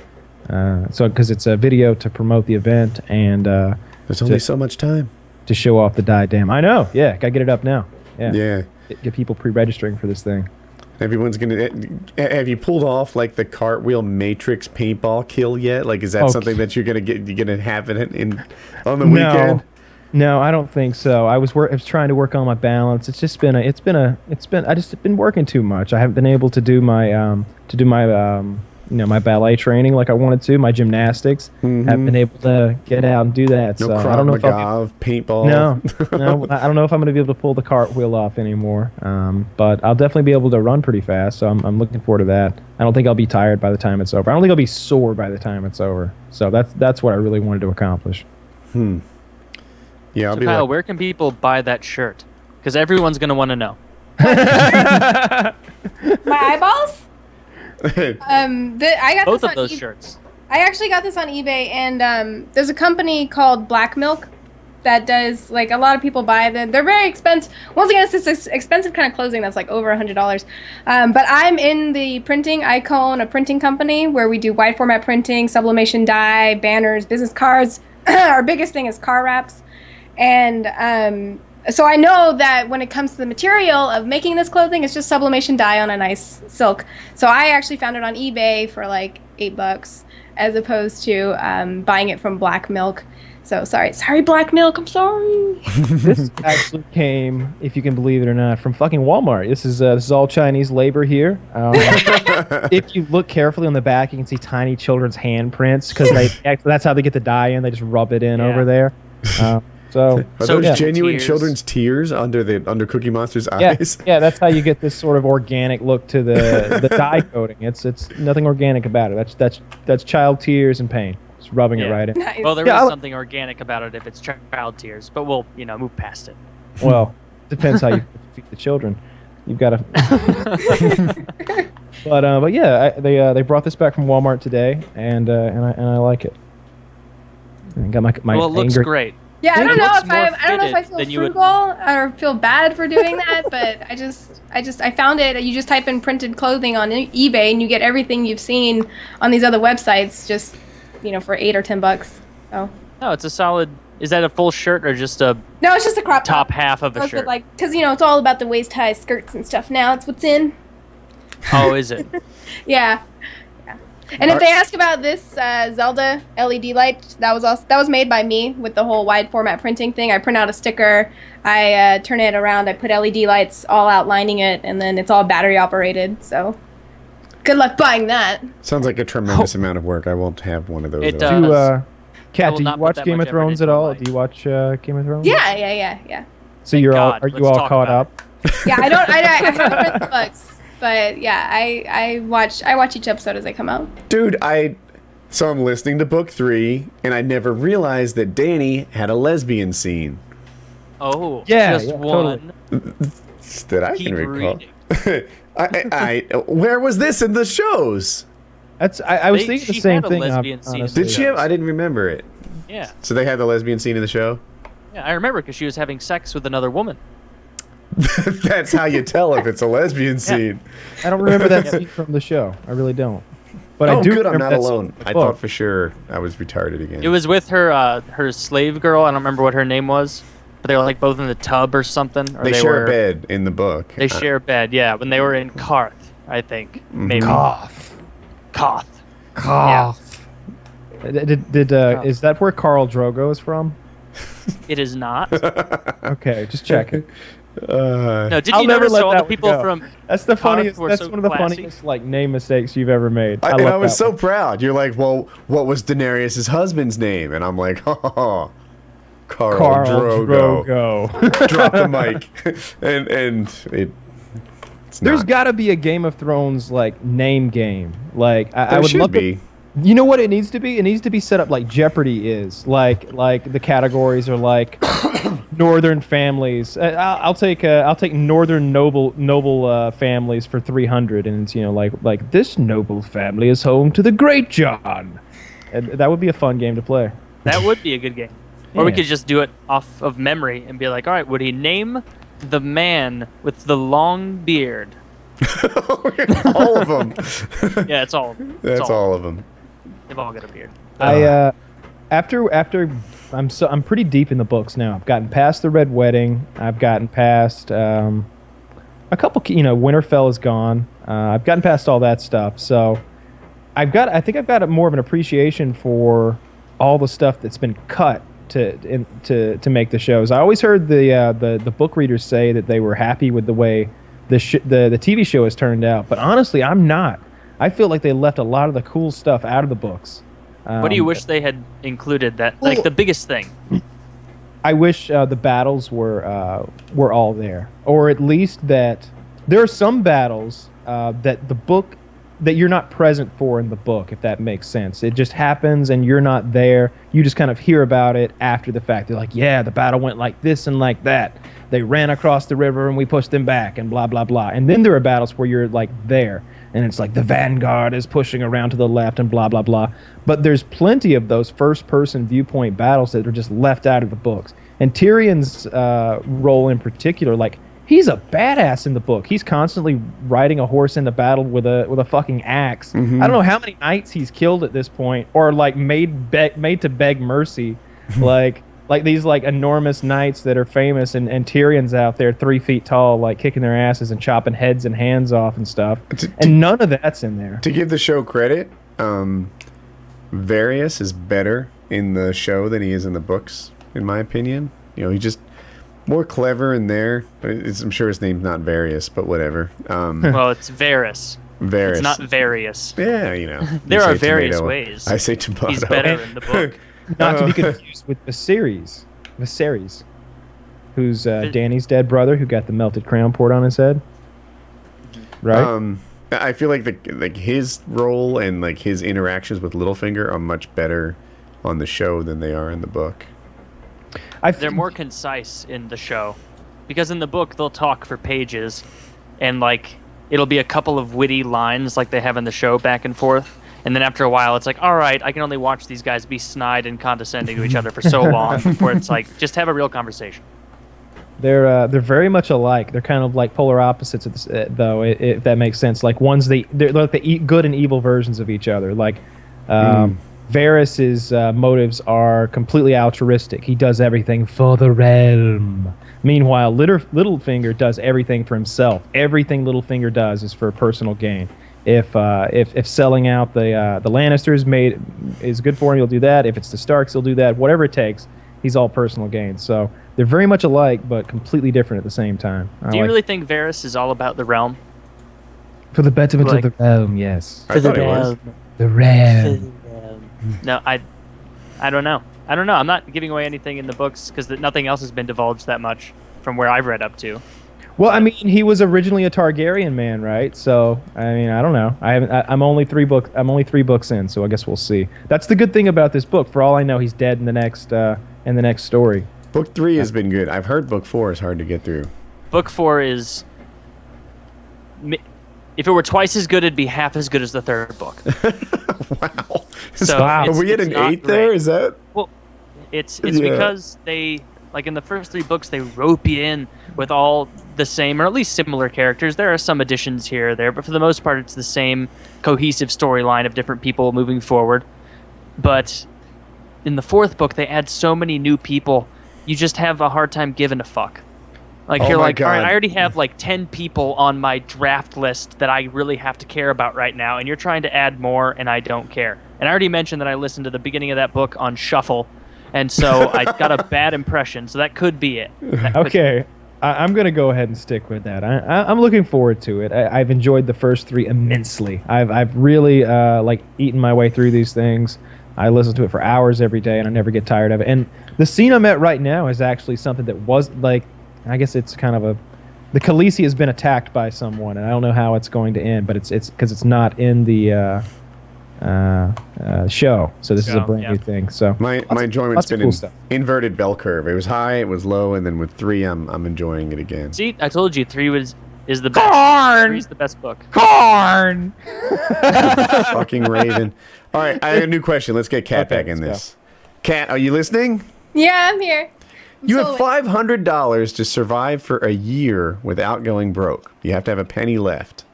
Because it's a video to promote the event and there's only so much time to show off the diadem. I know. Yeah, gotta get it up now. Yeah. Get people pre-registering for this thing. Everyone's gonna. Have you pulled off like the cartwheel matrix paintball kill yet? Like, is that something that you're gonna have in on the weekend? No, I don't think so. I was trying to work on my balance. It's just been I just been working too much. I haven't been able to do my my ballet training like I wanted to, my gymnastics. Haven't been able to get out and do that. No so Krav I don't know Maga of paintball. No, I don't know if I'm going to be able to pull the cartwheel off anymore. But I'll definitely be able to run pretty fast. So I'm looking forward to that. I don't think I'll be tired by the time it's over. I don't think I'll be sore by the time it's over. So that's what I really wanted to accomplish. Yeah, so Kyle, where can people buy that shirt? Because everyone's going to want to know. My eyeballs? I got Both this of on those shirts. I actually got this on eBay, and there's a company called Black Milk that does, like, a lot of people buy them. They're very expensive. Once again, it's this expensive kind of clothing that's like over $100. But I'm in the printing. I own a printing company where we do wide format printing, sublimation dye, banners, business cards. Our biggest thing is car wraps. And so I know that when it comes to the material of making this clothing, it's just sublimation dye on a nice silk. So I actually found it on eBay for like $8 as opposed to buying it from Black Milk. So sorry, Black Milk. I'm sorry. This actually came, if you can believe it or not, from fucking Walmart. This is all Chinese labor here. If you look carefully on the back, you can see tiny children's handprints because that's how they get the dye in. They just rub it in over there. So are those genuine tears. children's tears under Cookie Monster's yeah, eyes? yeah, that's how you get this sort of organic look to the dye coating. It's nothing organic about it. That's child tears and pain. Just rubbing it right in. Nice. Well, there Yeah, is something organic about it if it's child tears, but we'll move past it. Well, depends how you feed the children. You've got to. But yeah, they brought this back from Walmart today, and I like it. I got my Well, it looks anger. great. Yeah, I It don't know looks if more I don't know if I fitted feel than you would- frugal or feel bad for doing that, but I found it. You just type in printed clothing on eBay and you get everything you've seen on these other websites just for $8 or $10. So No, it's a solid. Is that a full shirt or just a no, it's just a crop top half of a Goes with, shirt? like, because it's all about the waist high skirts and stuff now. It's what's in. Oh, is it? Yeah. And if they ask about this Zelda LED light, that was made by me with the whole wide format printing thing. I print out a sticker, I turn it around, I put LED lights all outlining it, and then it's all battery operated. So good luck buying that. Sounds like a tremendous amount of work. I won't have one of those. It though. does. Kat, will do you not put watch that Game much of Thrones effort at into all? life. Do you watch Game of Thrones? Yeah. So you're God, are you let's all talk caught about up? Yeah, I haven't read the books, but yeah, I watch each episode as they come out. Dude, so I'm listening to book 3, and I never realized that Danny had a lesbian scene. Oh, Yeah, just yeah, one. That I Keep can recall. reading. Where was this in the shows? I was thinking the she same had a thing. lesbian scene in honestly. Did she have? I didn't remember it. Yeah, So they had the lesbian scene in the show? yeah, I remember because she was having sex with another woman. That's how you tell if it's a lesbian scene. I don't remember that scene from the show. I really don't. But I Oh, do good, I'm remember not that scene alone. from the I book. thought for sure I was retarded again. It was with her slave girl. I don't remember what her name was, but they were like both in the tub or something. Or They share were, a bed in the book. They share a bed. Yeah, when they were in Karth, I think maybe Koth. Koth. Is that where Carl Drogo is from? It is not. Okay, just checking. No, did I'll you never notice let all that the one people go. from That's the Karth funniest. were That's so one of the classy? funniest name mistakes you've ever made. And I love was that so one. proud. You're like, well, what was Daenerys' husband's name? And I'm like, oh, Carl Drogo. Drop the mic. and it's There's not. got to be a Game of Thrones like name game. Like I There would should love be. To, you know what it needs to be? It needs to be set up like Jeopardy is. Like the categories are like Northern families. I'll take Northern noble families for 300, and it's like this noble family is home to the Great John. And that would be a fun game to play. That would be a good game. Or we Yeah. could just do it off of memory and be like, all right, would he name the man with the long beard? all of them. Yeah, it's all. It's That's all of them. They've all got a beard. After I'm pretty deep in the books now. I've gotten past the Red Wedding. I've gotten past a couple. Winterfell is gone. I've gotten past all that stuff. So I think I've got more of an appreciation for all the stuff that's been cut to make the shows. I always heard the book readers say that they were happy with the way the TV show has turned out. But honestly, I'm not. I feel like they left a lot of the cool stuff out of the books. What do you wish they had included? That like the biggest thing. I wish the battles were all there, or at least that there are some battles that the book that you're not present for in the book, if that makes sense. It just happens and you're not there. You just kind of hear about it after the fact. They're like, yeah, the battle went like this and like that. They ran across the river and we pushed them back and blah, blah, blah. And then there are battles where you're like there. and it's like the vanguard is pushing around to the left and blah blah blah. But there's plenty of those first-person viewpoint battles that are just left out of the books. And Tyrion's role in particular, like, he's a badass in the book. He's constantly riding a horse into battle with a fucking axe. I don't know how many knights he's killed at this point, or like made to beg mercy, like these like enormous knights that are famous, and Tyrion's out there 3 feet tall, like kicking their asses and chopping heads and hands off and stuff. And none of that's in there. To give the show credit, Varys is better in the show than he is in the books, in my opinion. You know, he's just more clever in there. I'm sure his name's not Various, but whatever. Well, it's Varys. Varys. It's not various. Yeah, you know. There You are say various tomato. ways. I say tomato. He's better in the book. Not to be confused with Viserys, who's Dany's dead brother who got the melted crown poured on his head. Right? I feel like his role and like his interactions with Littlefinger are much better on the show than they are in the book. They're more concise in the show, because in the book they'll talk for pages, and like it'll be a couple of witty lines like they have in the show back and forth, and then after a while it's like, all right, I can only watch these guys be snide and condescending to each other for so long before it's like, just have a real conversation. They're very much alike. They're kind of like polar opposites, of this, though, if that makes sense. Like they're like the good and evil versions of each other. Like Varys's motives are completely altruistic. He does everything for the realm. Meanwhile, Littlefinger does everything for himself. Everything Littlefinger does is for personal gain. If selling out the Lannisters is good for him, he'll do that. If it's the Starks, he'll do that. Whatever it takes, he's all personal gain. So they're very much alike, but completely different at the same time. Do you really think Varys is all about the realm? For the betterment of the realm, yes. I thought it was. The realm. No, I don't know. I don't know. I'm not giving away anything in the books because nothing else has been divulged that much from where I've read up to. Well, I mean, he was originally a Targaryen man, right? So, I mean, I don't know. I'm only three books in, so I guess we'll see. That's the good thing about this book. For all I know, he's dead in the next story. Book 3 has been good. I've heard book 4 is hard to get through. Book 4 is, if it were twice as good, it'd be half as good as the third book. Wow. So Are we at an 8 there? Is that? Well, it's because they, like in the first 3 books, they rope you in with all the same or at least similar characters. There are some additions here or there, but for the most part, it's the same cohesive storyline of different people moving forward. But in the 4th book, they add so many new people, you just have a hard time giving a fuck. Like, you're like, all right, I already have like 10 people on my draft list that I really have to care about right now, and you're trying to add more, and I don't care. And I already mentioned that I listened to the beginning of that book on shuffle, and so I got a bad impression, so that could be it. Okay, I'm going to go ahead and stick with that. I'm looking forward to it. I've enjoyed the first 3 immensely. I've really like eaten my way through these things. I listen to it for hours every day, and I never get tired of it. And the scene I'm at right now is actually something that was like, I guess it's kind of the Khaleesi has been attacked by someone, and I don't know how it's going to end, but it's because it's not in the show, so this is a brand new thing. So my enjoyment's been cool in stuff. inverted bell curve. It was high, it was low, and then with 3, I'm enjoying it again. See, I told you 3 is the best. 3 is the best book. Corn. Fucking Raven. All right, I have a new question. Let's get Kat back in this. Kat, are you listening? Yeah, I'm here. You have $500 to survive for a year without going broke. You have to have a penny left.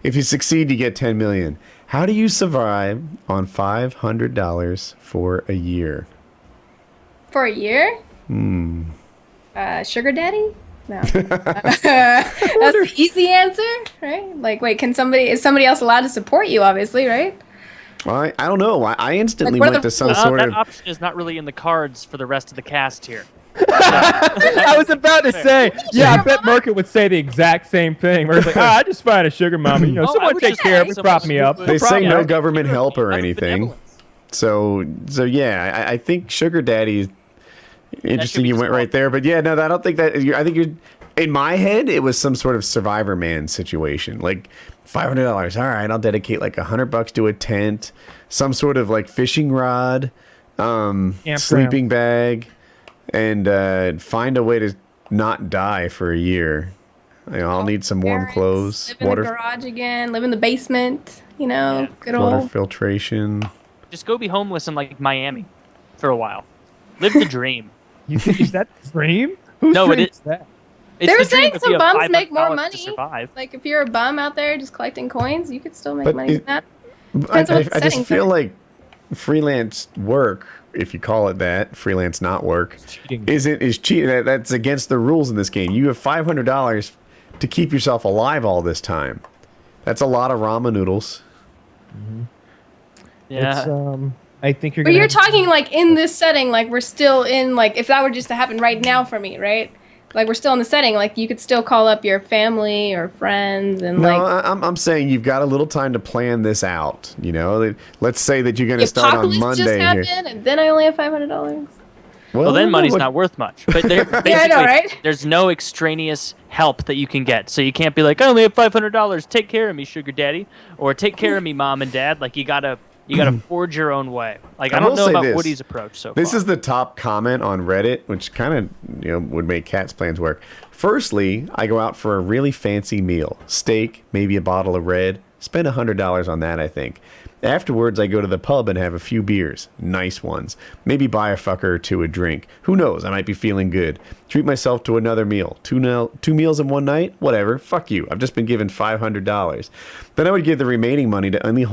If you succeed, you get $10 million. How do you survive on $500 for a year? For a year? Sugar daddy? No. That's the easy answer, right? Like, wait, is somebody else allowed to support you, obviously, right? Well, I don't know. I instantly Like, what are went to the some rules? sort That of... option is not really in the cards for the rest of the cast here. I was about to say, yeah, I bet Merkit would say the exact same thing. Where it's like, I just find a sugar mama. You know, I someone would take just care of find me, prop someone me up. stupid. They say no problem. government help or Out of anything. benevolence. So yeah, I think sugar daddy. Interesting, be you went small. right there, but yeah, no, I don't think that. I think you're. In my head, it was some sort of Survivor Man situation, like $500. All right, I'll dedicate like $100 to a tent, some sort of like fishing rod, sleeping bag, and find a way to not die for a year. I'll need some warm Parents, clothes, Live in the garage again. Live in the basement. You know, Yeah. good water old. filtration. Just go be homeless in like Miami for a while. Live the dream. You think is that dream? Who's No, it dream is- is that? It's They were the dream saying if some you have bums make more $500 money. to survive. Like if you're a bum out there just collecting coins, you could still make But money it- from that. I Depends on what the just settings feel are. like freelance work, if you call it that, freelance not work, Cheating. is cheating. That's against the rules in this game. You have $500 to keep yourself alive all this time. That's a lot of ramen noodles. Yeah. It's, I think you're. But gonna you're have- talking like in this setting, like we're still in like if that were just to happen right now for me, right? Like we're still in the setting, like you could still call up your family or friends and No, like I'm saying you've got a little time to plan this out. You know, let's say that you're going to the start on apocalypse just Monday here. happened, and then I only have $500. Well, then money's what- not worth much. But basically, I know, right? there's no extraneous help that you can get. So you can't be like, I only have $500. Take care of me, sugar daddy, or take care of me, mom and dad. Like you gotta forge your own way. Like I I don't will know say about this. Woody's approach so This far. is the top comment on Reddit, which kind of would make Cat's plans work. Firstly, I go out for a really fancy meal, steak, maybe a bottle of red. Spend $100 on that, I think. Afterwards, I go to the pub and have a few beers, nice ones. Maybe buy a fucker or two a drink. Who knows? I might be feeling good. Treat myself to another meal. Two meals in one night? Whatever. Fuck you. I've just been given $500. Then I would give the remaining money to any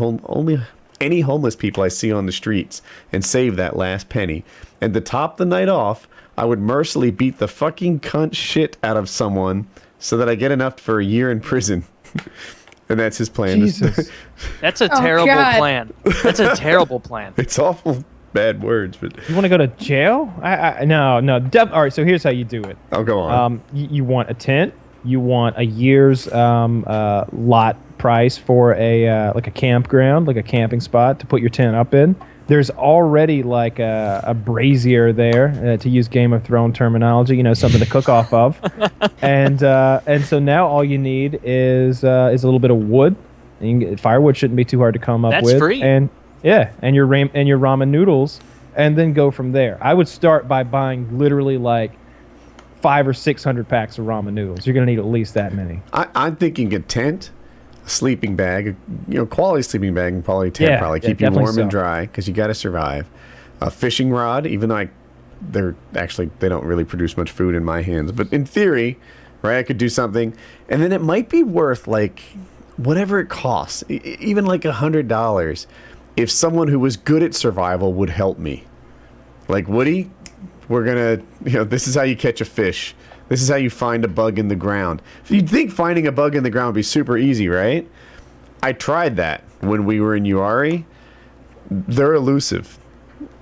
homeless people I see on the streets and save that last penny. And to top the night off, I would mercilessly beat the fucking cunt shit out of someone so that I get enough for a year in prison. And that's his plan. Jesus. That's a Oh, terrible God. plan. That's a terrible plan. It's awful bad words, but You want to go to jail? No. All right, so here's how you do it. I'll go on. You want a tent. You want a year's lot price for a like a campground, like a camping spot to put your tent up in. There's already like a brazier there, to use Game of Thrones terminology. You know, something to cook off of. And so now all you need is a little bit of wood. And you can get, firewood shouldn't be too hard to come up That's with. free. And and your ramen noodles, and then go from there. I would start by buying literally like 500 or 600 packs of ramen noodles. You're gonna need at least that many. I'm thinking a tent, a sleeping bag, quality sleeping bag, and quality tent Yeah, probably yeah, keep you definitely warm and so. dry because you got to survive. A fishing rod, even though they don't really produce much food in my hands, but in theory, right, I could do something, and then it might be worth like whatever it costs, even like $100, if someone who was good at survival would help me. Like, Woody, we're gonna, this is how you catch a fish. This is how you find a bug in the ground. You'd think finding a bug in the ground would be super easy, right? I tried that when we were in Uari. They're elusive.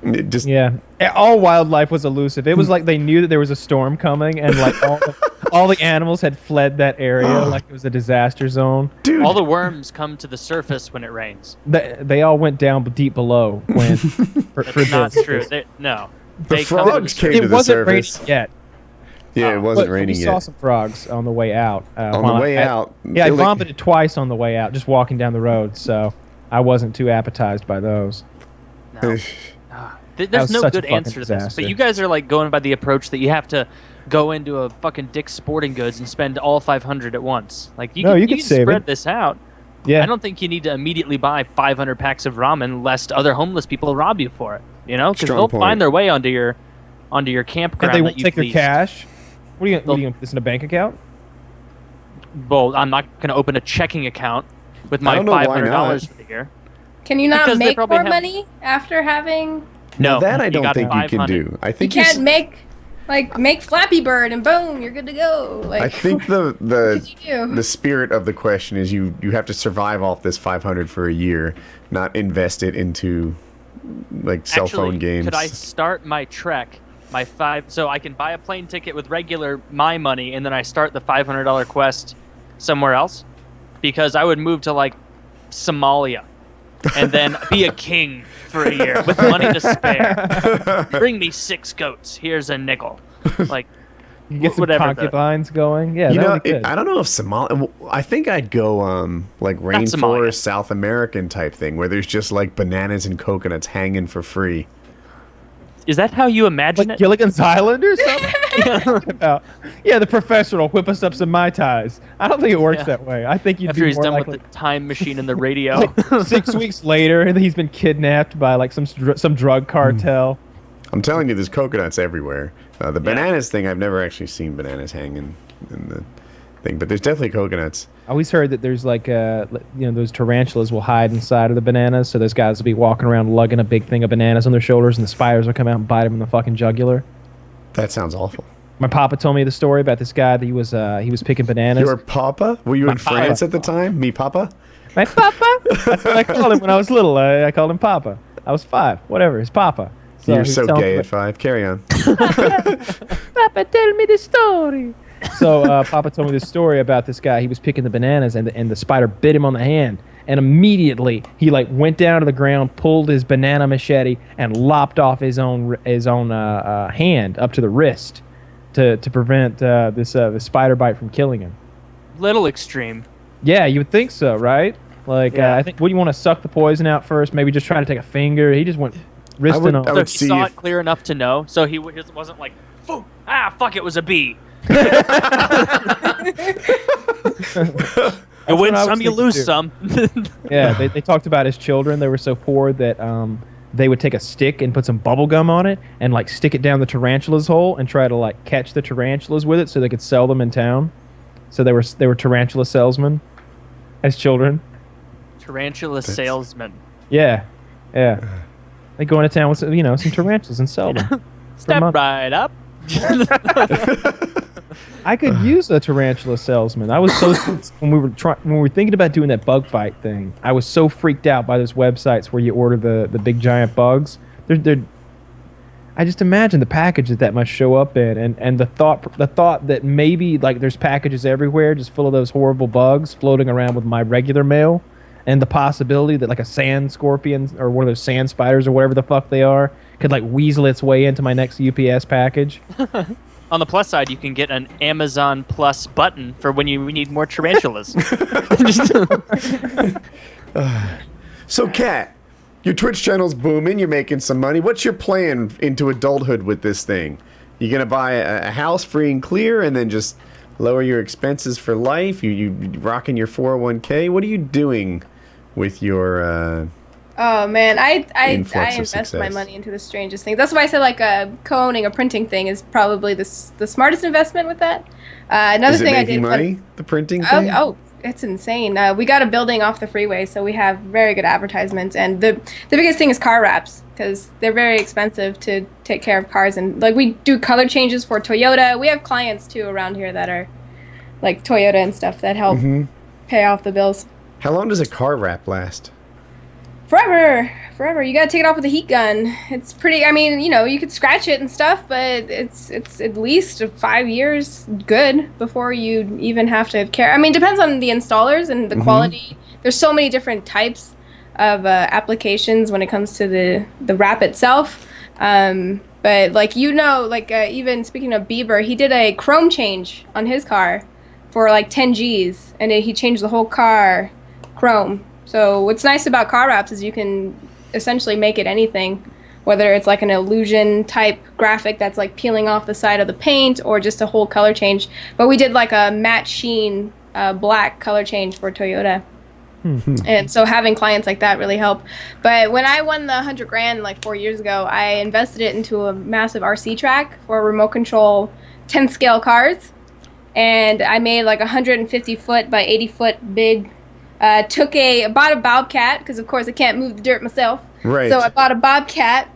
It just Yeah, all wildlife was elusive. It was like they knew that there was a storm coming, and like all the animals had fled that area, like it was a disaster zone. dude. All the worms come to the surface when it rains. They all went down deep below when for That's not this. true. No. The They come to frogs the came surface. to It the wasn't raining surface. yet. Yeah, it wasn't raining we yet. saw some frogs on the way out. On the way out, Yeah, I it, like- vomited twice on the way out, just walking down the road. So I wasn't too appetized by those. No. That There's was no such a good fucking answer to this. disaster. But you guys are like going by the approach that you have to go into a fucking Dick's Sporting Goods and spend all 500 at once. Like you No, can, you could save spread it. this out. Yeah, I don't think you need to immediately buy 500 packs of ramen lest other homeless people rob you for it. Because Strong they'll point. find their way onto your and campground they that won't you take your leased. cash. What are you gonna put this in a bank account? Well, I'm not going to open a checking account with I my don't know why $500 not. for the year. Can you not Because they make probably more have- money after having? No, that I you don't got think you can 500. do. I You think can't make Flappy Bird and boom, you're good to go. Like I think the what you do. the spirit of the question is you have to survive off this 500 for a year, not invest it into like cell Actually, phone games. could I start my trek, so I can buy a plane ticket with regular my money, and then I start the $500 quest somewhere else? Because I would move to like Somalia, and then be a king for a year with money to spare. Bring me 6 goats. Here's a nickel. Like, You can get some whatever. concubines going. Yeah, You that know, would be good. I don't know if Somalia. I think I'd go like Somalia. rainforest South American type thing where there's just like bananas and coconuts hanging for free. Is that how you imagine Like it? Gilligan's Island or something? Yeah, the professor will whip us up some Mai Tais. I don't think it works Yeah. that way. I think you'd After be he's more done likely. with the time machine and the radio. 6 weeks later, he's been kidnapped by like some drug cartel. I'm telling you, there's coconuts everywhere. The bananas thing, I've never actually seen bananas hanging in the thing, but there's definitely coconuts. I always heard that there's like, those tarantulas will hide inside of the bananas, so those guys will be walking around lugging a big thing of bananas on their shoulders, and the spiders will come out and bite them in the fucking jugular. That sounds awful. My papa told me the story about this guy that he was picking bananas. Your papa? Were you in France at the time? Me papa? My papa? That's what I called him when I was little. I called him Papa. I was 5. Whatever, it's Papa. You're he was so telling gay me at 5. Carry on. Papa, tell me the story. So Papa told me this story about this guy. He was picking the bananas, and the spider bit him on the hand. And immediately he like went down to the ground, pulled his banana machete, and lopped off his own hand up to the wrist to prevent this spider bite from killing him. Little extreme. Yeah, you would think so, right? Like Yeah. I think, would you want to suck the poison out first? Maybe just try to take a finger. He just went wristing on. I So would he see saw if- it clear enough to know. So he wasn't like, fuck, it was a bee. You win what I was some, you thinking lose too. some. Yeah, they talked about his children. They were so poor that they would take a stick and put some bubble gum on it and like stick it down the tarantula's hole and try to like catch the tarantulas with it so they could sell them in town. So they were tarantula salesmen as children. Tarantula salesman. Yeah. They go into town with some tarantulas and sell them. Step month. right up. I could use a tarantula salesman. I was so when we were thinking about doing that bug fight thing. I was so freaked out by those websites where you order the big giant bugs. I just imagine the package that must show up in, and the thought that maybe like there's packages everywhere just full of those horrible bugs floating around with my regular mail, and the possibility that like a sand scorpion or one of those sand spiders or whatever the fuck they are could like weasel its way into my next UPS package. On the plus side, you can get an Amazon Plus button for when you need more tarantulas. So, Kat, your Twitch channel's booming. You're making some money. What's your plan into adulthood with this thing? You gonna buy a house free and clear, and then just lower your expenses for life? You rocking your 401k? What are you doing with your? Oh man, I Influx of invest my success. money into the strangest things. That's why I said like co-owning a printing thing is probably the smartest investment with that. Another Is it thing I making did. money? The printing thing? Oh, it's insane. We got a building off the freeway, so we have very good advertisements. And the biggest thing is car wraps, because they're very expensive to take care of cars. And like we do color changes for Toyota. We have clients too around here that are like Toyota and stuff that help pay off the bills. How long does a car wrap last? Forever. You gotta take it off with a heat gun. It's pretty. I mean, you could scratch it and stuff, but it's at least 5 years good before you even have to care. I mean, it depends on the installers and the quality. There's so many different types of applications when it comes to the wrap itself. But like even speaking of Bieber, he did a chrome change on his car for like 10 G's, and he changed the whole car chrome. So what's nice about car wraps is you can essentially make it anything, whether it's like an illusion type graphic that's like peeling off the side of the paint or just a whole color change. But we did like a matte sheen black color change for Toyota. And so having clients like that really help. But when I won the $100,000 like 4 years ago, I invested it into a massive RC track for remote control 10th scale cars. And I made like 150 foot by 80 foot big. Bought a bobcat, because of course I can't move the dirt myself. Right. So I bought a bobcat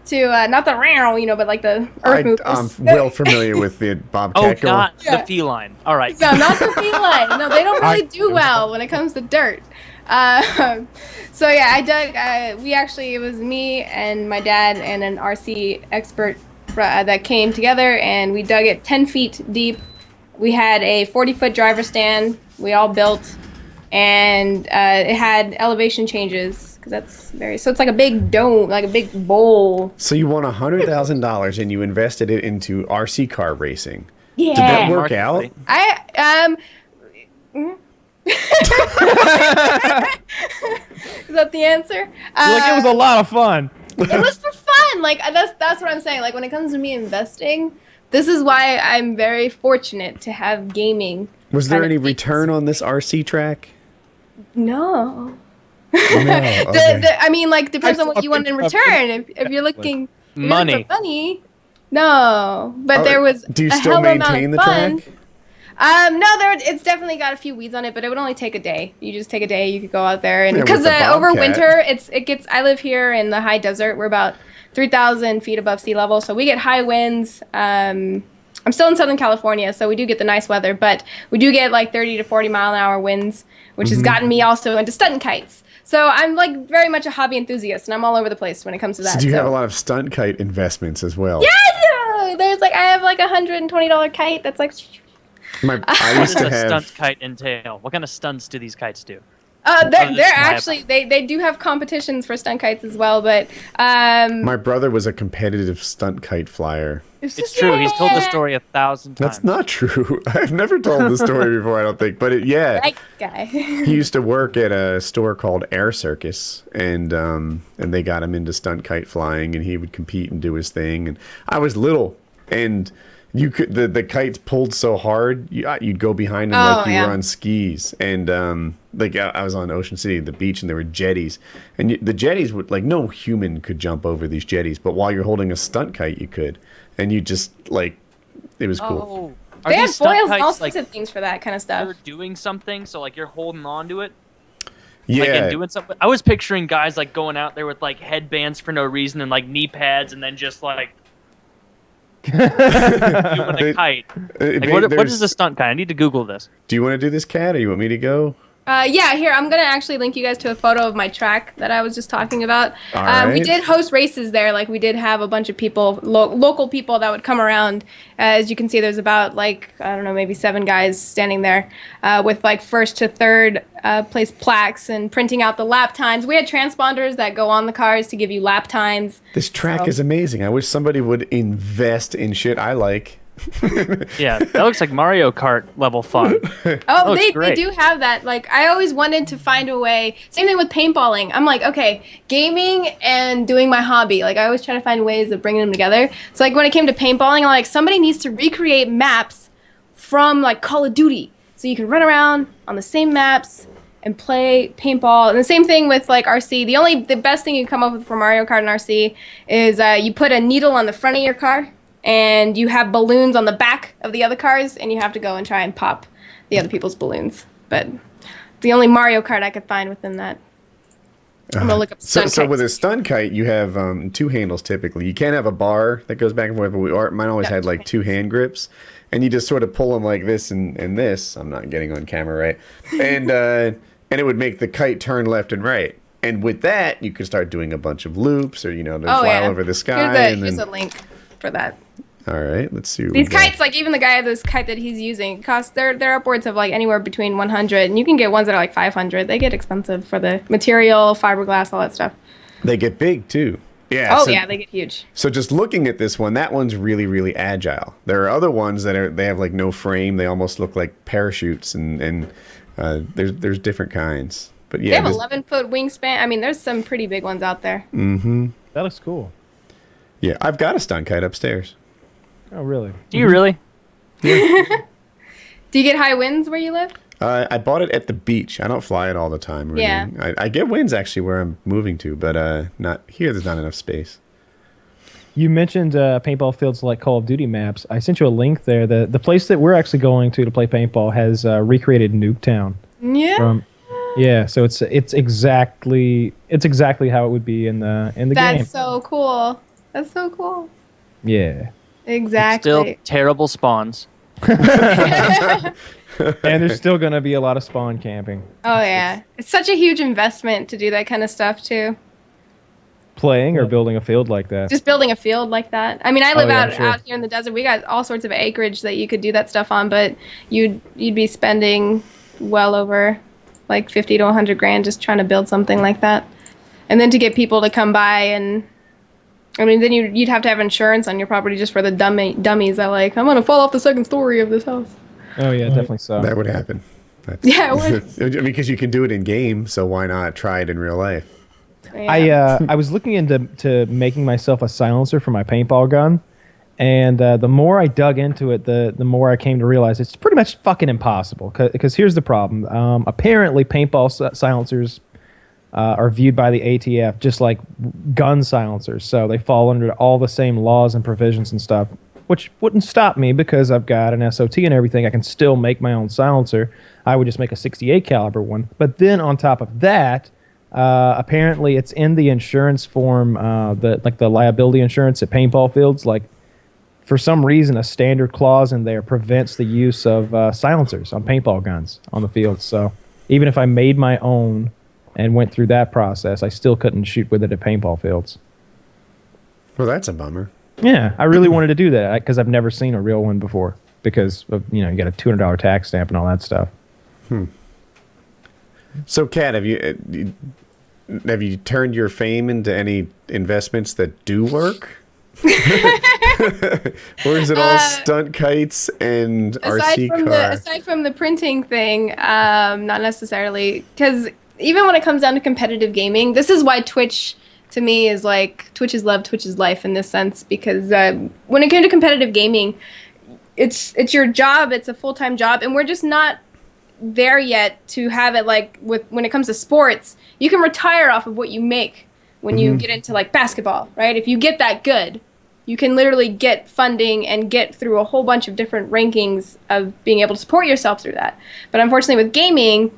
to not the round, but like the earth movers. I'm well familiar with the bobcat. Oh, not Yeah. the feline. All right. No, not the feline. No, they don't really do well when it comes to dirt. So yeah, I dug. It was me and my dad and an RC expert that came together, and we dug it 10 feet deep. We had a 40-foot driver stand. We all built. And it had elevation changes, because so it's like a big dome, like a big bowl. So you won $100,000 and you invested it into RC car racing. Yeah. Did that work out? Is that the answer? It was a lot of fun. It was for fun. Like that's what I'm saying. Like when it comes to me investing, This is why I'm very fortunate to have gaming. Was there kind any of return on this RC track? No. No. Okay. I mean, like, depends on what you want in return. If you're looking if you're looking for money, no. But there was Do you a still hell amount maintain of the fun. track? No, it's definitely got a few weeds on it, but it would only take a day. You just take a day, you could go out there, and Yeah, because with the over Bobcat. winter, it gets. I live here in the high desert. We're about 3,000 feet above sea level, so we get high winds. I'm still in Southern California, so we do get the nice weather, but we do get like 30 to 40 mile an hour winds, which has gotten me also into stunt kites. So I'm like very much a hobby enthusiast, and I'm all over the place when it comes to that. So do you have a lot of stunt kite investments as well? Yeah, there's like I have like $120 kite that's like. I What used does to a have. stunt kite entail? What kind of stunts do these kites do? They're actually they do have competitions for stunt kites as well, but My brother was a competitive stunt kite flyer. It's true. He's told the story 1,000 times. That's not true. I've never told the story before, I don't think. But yeah. Right guy. He used to work at a store called Air Circus, and they got him into stunt kite flying, and he would compete and do his thing. And I was little, and you could the kites pulled so hard, you'd go behind them like you were on skis. And like I was on Ocean City, the beach, and there were jetties, and the jetties would like no human could jump over these jetties, but while you're holding a stunt kite, you could, and you just like it was cool. Oh, are They have these stunt foils and all kites sorts like of things for that kind of stuff. you're doing something? So like you're holding on to it. Yeah. Like and doing something. I was picturing guys like going out there with like headbands for no reason and like knee pads and then just like doing a kite. Like, what is a stunt kite? I need to Google this. Do you want to do this, Kat, or you want me to go? Yeah, here, I'm going to actually link you guys to a photo of my track that I was just talking about. All We right. did host races there. Like, we did have a bunch of people, local people that would come around. As you can see, there's about, like, I don't know, maybe 7 guys standing there with, like, first to third place plaques and printing out the lap times. We had transponders that go on the cars to give you lap times. This track is amazing. I wish somebody would invest in shit I like. Yeah, that looks like Mario Kart level fun. Oh, looks they great. do have that. Like, I always wanted to find a way. Same thing with paintballing. I'm like, okay, gaming and doing my hobby. Like, I always try to find ways of bringing them together. So, like, when it came to paintballing, I'm like, somebody needs to recreate maps from, like, Call of Duty. So you can run around on the same maps and play paintball. And the same thing with, like, RC. The best thing you can come up with for Mario Kart and RC is you put a needle on the front of your car, and you have balloons on the back of the other cars, and you have to go and try and pop the other people's balloons. But the only Mario Kart I could find within that. I'm gonna look up stunt So kites. with a stunt kite, you have 2 handles typically. You can't have a bar that goes back and forth, but mine always No, had like 2 hand grips, and you just sort of pull them like this and this. I'm not getting on camera, right? And and it would make the kite turn left and right. And with that, you could start doing a bunch of loops, or to fly over the sky. Here's a link for that. All right, let's see. What These we got. kites, like even the guy, this kite that he's using, they're upwards of like anywhere between 100, and you can get ones that are like 500. They get expensive for the material, fiberglass, all that stuff. They get big too. Yeah. Oh so- yeah, they get huge. So just looking at this one, that one's really, really agile. There are other ones that they have like no frame. They almost look like parachutes, and there's different kinds. But yeah, They have 11-foot wingspan. I mean, there's some pretty big ones out there. Mm-hmm. That looks cool. Yeah, I've got a stunt kite upstairs. Oh, really? Do you really? Do you get high winds where you live? I bought it at the beach. I don't fly it all the time. Or Yeah. anything. I get winds actually where I'm moving to, but not here. There's not enough space. You mentioned paintball fields like Call of Duty maps. I sent you a link there. The place that we're actually going to play paintball has recreated Nuketown. Yeah. Yeah, so it's exactly how it would be in the game. That's so cool. That's so cool. Yeah. Exactly. Still terrible spawns. And there's still going to be a lot of spawn camping. Oh yeah, it's such a huge investment to do that kind of stuff too. Playing or building a field like that. Just building a field like that. I mean, I live yeah, sure. out here in the desert. We got all sorts of acreage that you could do that stuff on, but you'd be spending well over like 50 to 100 grand just trying to build something like that, and then to get people to come by and. I mean, then you'd have to have insurance on your property just for the dummies that like, I'm gonna fall off the second story of this house. Oh yeah, definitely so. That would happen. Yeah, it would. Because you can do it in game, so why not try it in real life? Yeah. I was looking into making myself a silencer for my paintball gun, And the more I dug into it, the more I came to realize it's pretty much fucking impossible. Because here's the problem. Apparently, paintball silencers are viewed by the ATF just like gun silencers. So they fall under all the same laws and provisions and stuff, which wouldn't stop me because I've got an SOT and everything. I can still make my own silencer. I would just make a 68 caliber one. But then on top of that, apparently it's in the insurance form, the liability insurance at paintball fields. Like, for some reason, a standard clause in there prevents the use of silencers on paintball guns on the field. So even if I made my own and went through that process, I still couldn't shoot with it at paintball fields. Well, that's a bummer. Yeah, I really wanted to do that because I've never seen a real one before because of, you got a $200 tax stamp and all that stuff. So, Kat, have you turned your fame into any investments that do work? Or is it all stunt kites and RC car? Aside from the printing thing, not necessarily. Because even when it comes down to competitive gaming, this is why Twitch, to me, is like, Twitch is love, Twitch is life in this sense. Because when it came to competitive gaming, it's your job, it's a full-time job, and we're just not there yet to have it like when it comes to sports. You can retire off of what you make when you get into like basketball, right? If you get that good, you can literally get funding and get through a whole bunch of different rankings of being able to support yourself through that. But unfortunately with gaming,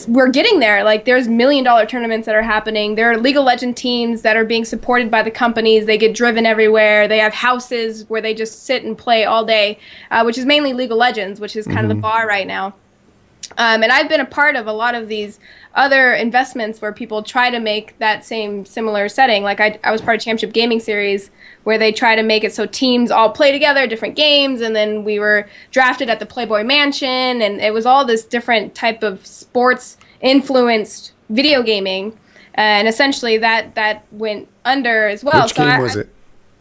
we're getting there. Like, there's $1 million tournaments that are happening. There are League of Legends teams that are being supported by the companies. They get driven everywhere. They have houses where they just sit and play all day, which is mainly League of Legends, which is kind of the bar right now. And I've been a part of a lot of these other investments where people try to make that same similar setting. Like, I was part of Championship Gaming Series, where they try to make it so teams all play together, different games, and then we were drafted at the Playboy Mansion, and it was all this different type of sports-influenced video gaming, and essentially that went under as well. Which game was it?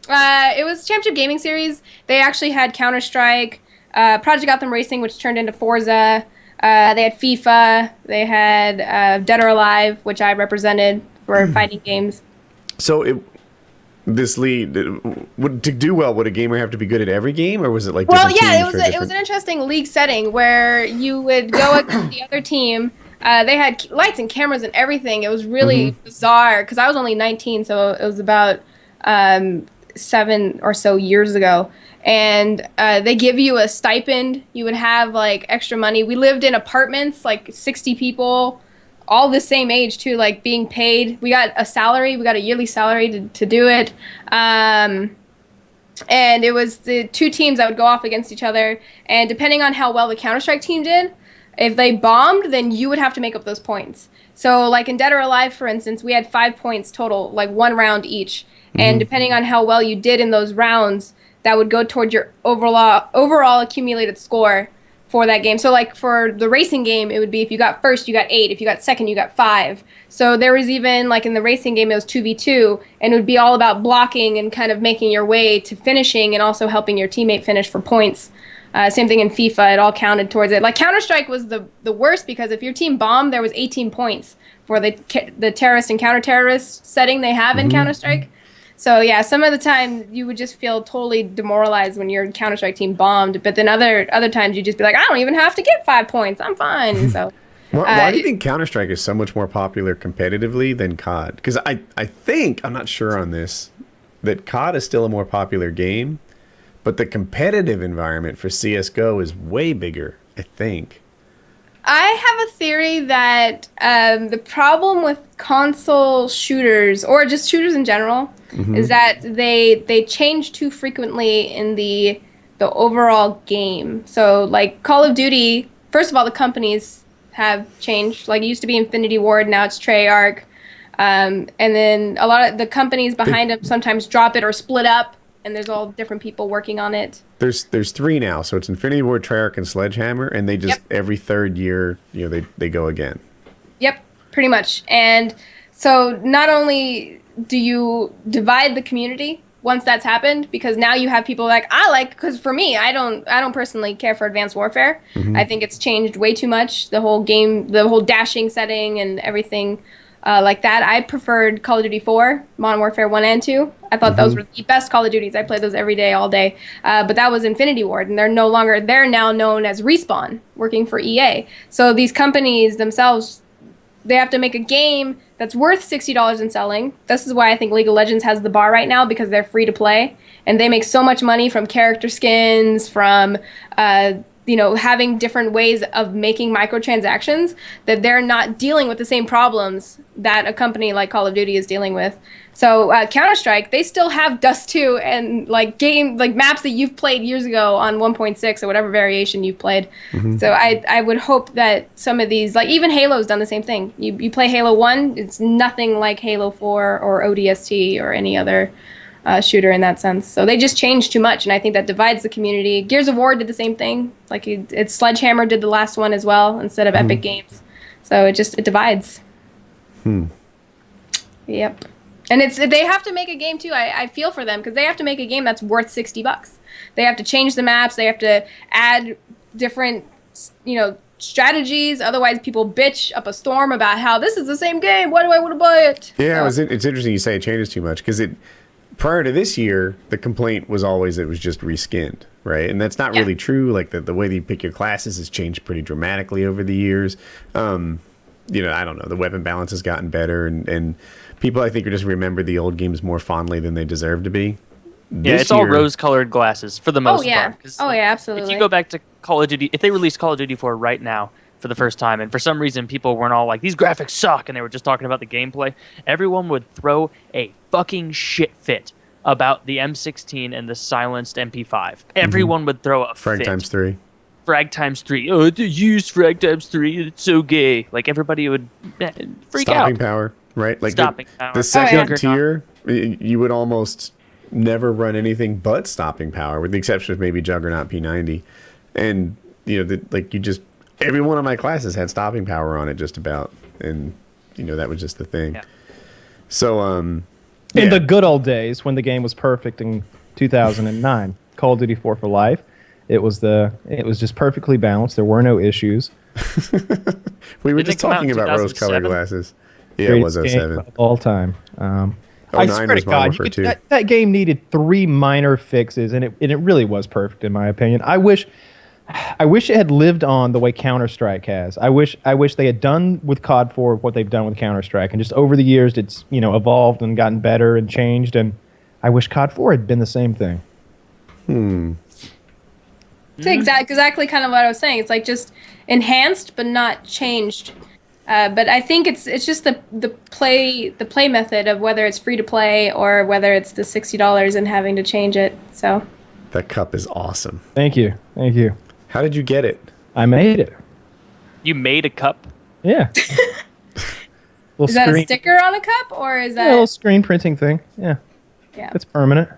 It was Championship Gaming Series. They actually had Counter-Strike, Project Gotham Racing, which turned into Forza. They had FIFA. They had Dead or Alive, which I represented for fighting games. So this lead, to do well, would a gamer have to be good at every game, or was it like? Well, yeah, it was an interesting league setting where you would go against the other team. They had lights and cameras and everything. It was really bizarre because I was only 19, so it was about 7 or so years ago. And they give you a stipend. You would have like extra money. We lived in apartments, like 60 people, all the same age too, like being paid. We got a salary. We got a yearly salary to do it. And it was the two teams that would go off against each other. And depending on how well the Counter-Strike team did, if they bombed, then you would have to make up those points. So like in Dead or Alive, for instance, we had 5 points total, like 1 round each. And depending on how well you did in those rounds, that would go towards your overall accumulated score for that game. So like for the racing game, it would be if you got first, you got 8. If you got second, you got 5. So there was even, like in the racing game, it was 2v2, and it would be all about blocking and kind of making your way to finishing and also helping your teammate finish for points. Same thing in FIFA, it all counted towards it. Like Counter-Strike was the worst because if your team bombed, there was 18 points for the terrorist and counter-terrorist setting they have in Counter-Strike. So yeah, some of the time you would just feel totally demoralized when your Counter-Strike team bombed, but then other times you'd just be like, I don't even have to get 5 points, I'm fine. So why do you think Counter-Strike is so much more popular competitively than COD? Because I think, I'm not sure on this, that COD is still a more popular game, but the competitive environment for CSGO is way bigger, I think. I have a theory that the problem with console shooters, or just shooters in general, is that they change too frequently in the overall game. So like Call of Duty, first of all, the companies have changed. Like it used to be Infinity Ward, now it's Treyarch. And then a lot of the companies behind them sometimes drop it or split up, and there's all different people working on it. There's 3 now, so it's Infinity Ward, Treyarch, and Sledgehammer, and they just every third year, they go again. Yep, pretty much. And so not only do you divide the community once that's happened, because now you have people because for me, I don't personally care for Advanced Warfare. I think it's changed way too much. The whole game, the whole dashing setting and everything like that. I preferred Call of Duty 4, Modern Warfare 1 and 2. I thought those were the best Call of Duties. I played those every day, all day. But that was Infinity Ward, and they're now known as Respawn, working for EA. So these companies themselves, they have to make a game that's worth $60 in selling. This is why I think League of Legends has the bar right now, because they're free to play. And they make so much money from character skins, from having different ways of making microtransactions, that they're not dealing with the same problems that a company like Call of Duty is dealing with. So Counter-Strike, they still have Dust 2 and maps that you've played years ago on 1.6 or whatever variation you've played. So I would hope that some of these, like even Halo's done the same thing. You play Halo 1, it's nothing like Halo 4 or ODST or any other shooter in that sense. So they just changed too much, and I think that divides the community. Gears of War did the same thing. Like it's Sledgehammer did the last one as well instead of Epic Games. So it divides. Yep. And they have to make a game too. I feel for them because they have to make a game that's worth $60. They have to change the maps. They have to add different, strategies. Otherwise, people bitch up a storm about how this is the same game. Why do I want to buy it? Yeah, it's interesting you say it changes too much because prior to this year, the complaint was always it was just reskinned, right? And that's not really true. Like the way that you pick your classes has changed pretty dramatically over the years. I don't know. The weapon balance has gotten better, and people I think are just remember the old games more fondly than they deserve to be. It's all rose-colored glasses for the most part. Absolutely. If you go back to Call of Duty, if they released Call of Duty 4 right now for the first time, and for some reason people weren't all like, these graphics suck, and they were just talking about the gameplay, everyone would throw a fucking shit fit about the M16 and the silenced MP5. Everyone would throw a Frag fit. times 3. Frag times 3. Oh, they used frag times 3. It's so gay. Like, everybody would freak out. Stopping power, right? Like Stopping power. The second tier, you would almost never run anything but stopping power, with the exception of maybe Juggernaut P90. And, every one of my classes had stopping power on it just about. And, that was just the thing. Yeah. So, In the good old days when the game was perfect in 2009, Call of Duty 4 for life, it was just perfectly balanced. There were no issues. We were just talking about rose-colored glasses. Yeah, it was 07. All time. I swear to God, that game needed 3 minor fixes, and it really was perfect in my opinion. I wish it had lived on the way Counter-Strike has. I wish they had done with COD 4 what they've done with Counter-Strike, and just over the years it's evolved and gotten better and changed. And I wish COD 4 had been the same thing. It's exactly kind of what I was saying. It's like just enhanced but not changed. But I think it's just the play method of whether it's free to play or whether it's the $60 and having to change it. So that cup is awesome. Thank you. How did you get it? I made it. You made a cup? Yeah. Is that a sticker on a cup, or is that a little screen printing thing? Yeah. It's permanent.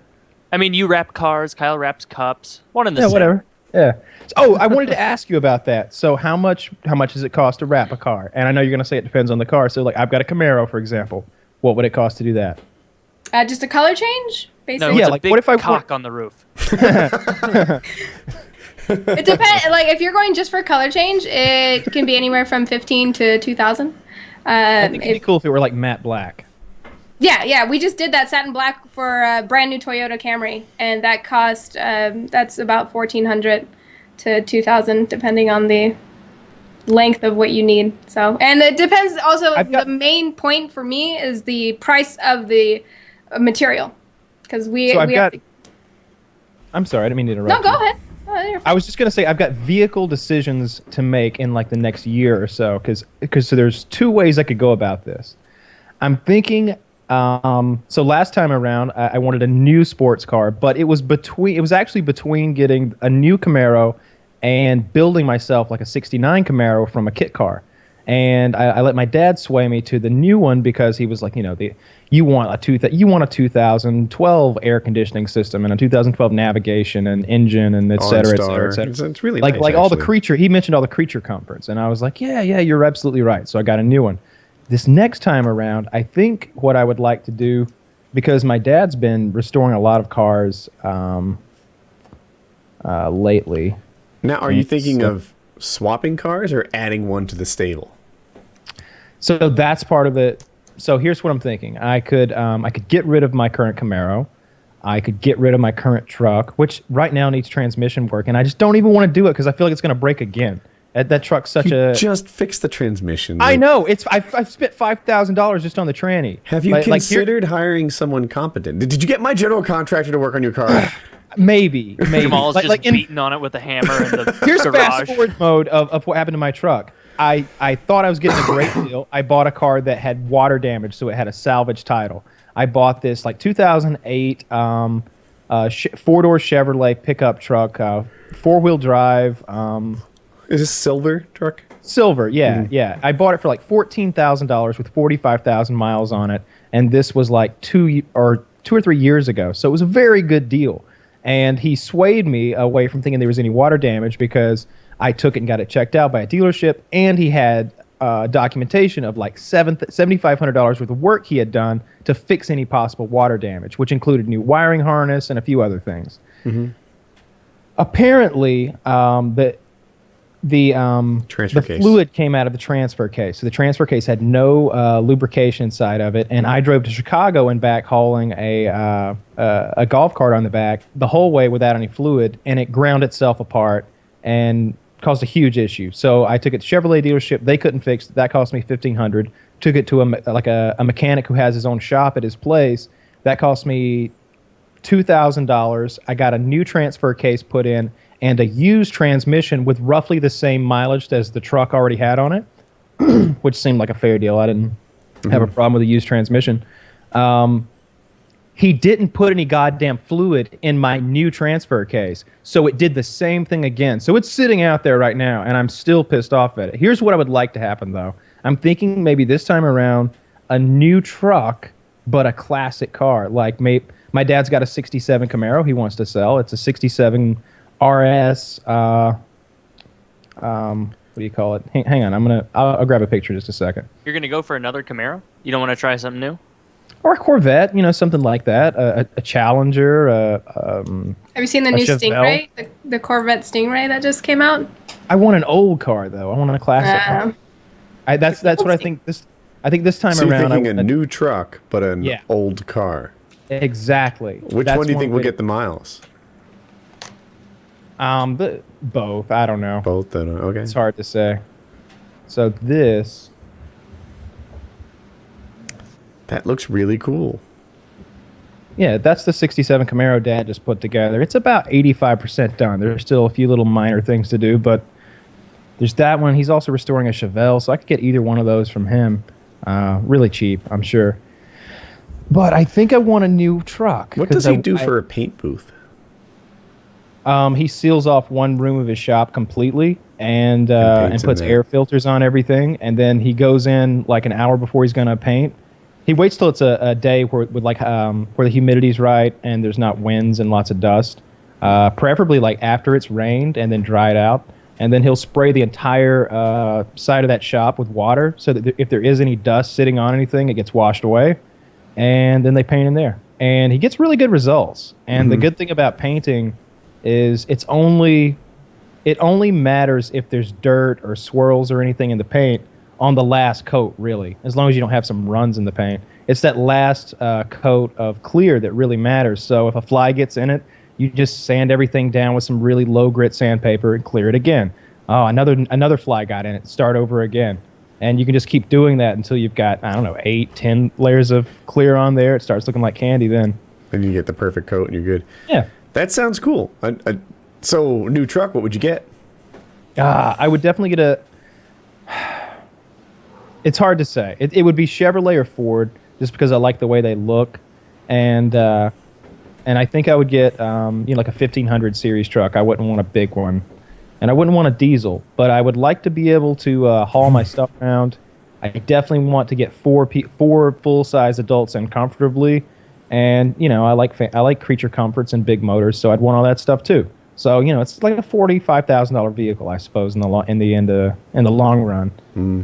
I mean, you wrap cars, Kyle wraps cups. One in the same. Whatever. Yeah. Oh, I wanted to ask you about that. So how much does it cost to wrap a car? And I know you're going to say it depends on the car. So I've got a Camaro, for example. What would it cost to do that? Just a color change, basically? No, it's a big what if I cock on the roof? It depends. Like if you're going just for color change, it can be anywhere from $15 to $2,000. I think it'd be cool if it were like matte black. Yeah. We just did that satin black for a brand new Toyota Camry, and that cost that's about $1,400 to $2,000, depending on the length of what you need. So, and it depends. Also, the main point for me is the price of the material, because I'm sorry, I didn't mean to interrupt. No, go ahead. I was just going to say I've got vehicle decisions to make in like the next year or so, because so there's 2 ways I could go about this. I'm thinking so last time around I wanted a new sports car, but it was actually between getting a new Camaro and building myself like a 69 Camaro from a kit car. And I let my dad sway me to the new one because he was like, you want a 2012 air conditioning system and a 2012 navigation and engine and et cetera, et cetera, et cetera. It's really nice, all the creature. He mentioned all the creature comforts, and I was like, yeah, you're absolutely right. So I got a new one. This next time around, I think what I would like to do, because my dad's been restoring a lot of cars lately. Now, are you thinking of swapping cars or adding one to the stable? So that's part of it. So here's what I'm thinking. I could get rid of my current Camaro. I could get rid of my current truck, which right now needs transmission work, and I just don't even want to do it because I feel like it's going to break again. That truck's such You a... just fix the transmission. I know. I've spent $5,000 just on the tranny. Have you considered hiring someone competent? Did you get my general contractor to work on your car? Maybe. Jamal's just beating on it with a hammer in the Here's garage. fast forward mode of what happened to my truck. I thought I was getting a great deal. I bought a car that had water damage, so it had a salvage title. I bought this 2008 four-door Chevrolet pickup truck, four-wheel drive. Is this silver truck? Silver, yeah. I bought it for $14,000 with 45,000 miles on it, and this was 2 or 3 years ago. So it was a very good deal. And he swayed me away from thinking there was any water damage because I took it and got it checked out by a dealership, and he had documentation of $7,500 worth of work he had done to fix any possible water damage, which included new wiring harness and a few other things. Mm-hmm. Apparently, the fluid came out of the transfer case. So the transfer case had no lubrication inside of it, and I drove to Chicago and back hauling a golf cart on the back the whole way without any fluid, and it ground itself apart and caused a huge issue. So I took it to Chevrolet dealership. They couldn't fix it. That cost me $1,500. Took it to a mechanic who has his own shop at his place. That cost me $2,000. I got a new transfer case put in and a used transmission with roughly the same mileage as the truck already had on it, which seemed like a fair deal. I didn't have a problem with a used transmission. He didn't put any goddamn fluid in my new transfer case, so it did the same thing again. So it's sitting out there right now, and I'm still pissed off at it. Here's what I would like to happen, though. I'm thinking maybe this time around a new truck, but a classic car. Like my dad's got a 67 Camaro he wants to sell. It's a 67 RS, what do you call it? Hang on, I'll grab a picture in just a second. You're gonna go for another Camaro? You don't want to try something new? Or a Corvette, something like that. A Challenger. Have you seen the new Chevelle. Stingray? The Corvette Stingray that just came out? I want an old car though. I want a classic car. That's what I think. I think this time so around. You're thinking a new truck, but an Yeah. old car. Exactly. Which one do you think will get the miles? Both. I don't know. Both. Okay. It's hard to say. So this. That looks really cool. Yeah, that's the 67 Camaro Dad just put together. It's about 85% done. There's still a few little minor things to do, but there's that one. He's also restoring a Chevelle, so I could get either one of those from him. Really cheap, I'm sure. But I think I want a new truck. What does he do for a paint booth? He seals off one room of his shop completely and puts air filters on everything, and then he goes in an hour before he's going to paint. He waits till it's a day where the humidity's right and there's not winds and lots of dust, preferably after it's rained and then dried out. And then he'll spray the entire side of that shop with water so that if there is any dust sitting on anything, it gets washed away. And then they paint in there. And he gets really good results. And the good thing about painting is it only matters if there's dirt or swirls or anything in the paint on the last coat, really, as long as you don't have some runs in the paint. It's that last coat of clear that really matters. So if a fly gets in it, you just sand everything down with some really low grit sandpaper and clear it again. Oh, another fly got in it. Start over again. And you can just keep doing that until you've got, 8, 10 layers of clear on there. It starts looking like candy then. Then you get the perfect coat and you're good. Yeah. That sounds cool. So, new truck, what would you get? I would definitely get it's hard to say. It would be Chevrolet or Ford, just because I like the way they look. And I think I would get a 1500 series truck. I wouldn't want a big one. And I wouldn't want a diesel, but I would like to be able to haul my stuff around. I definitely want to get four full-size adults in comfortably. And, I like creature comforts and big motors, so I'd want all that stuff too. So, it's like a $45,000 vehicle, I suppose, in the long run.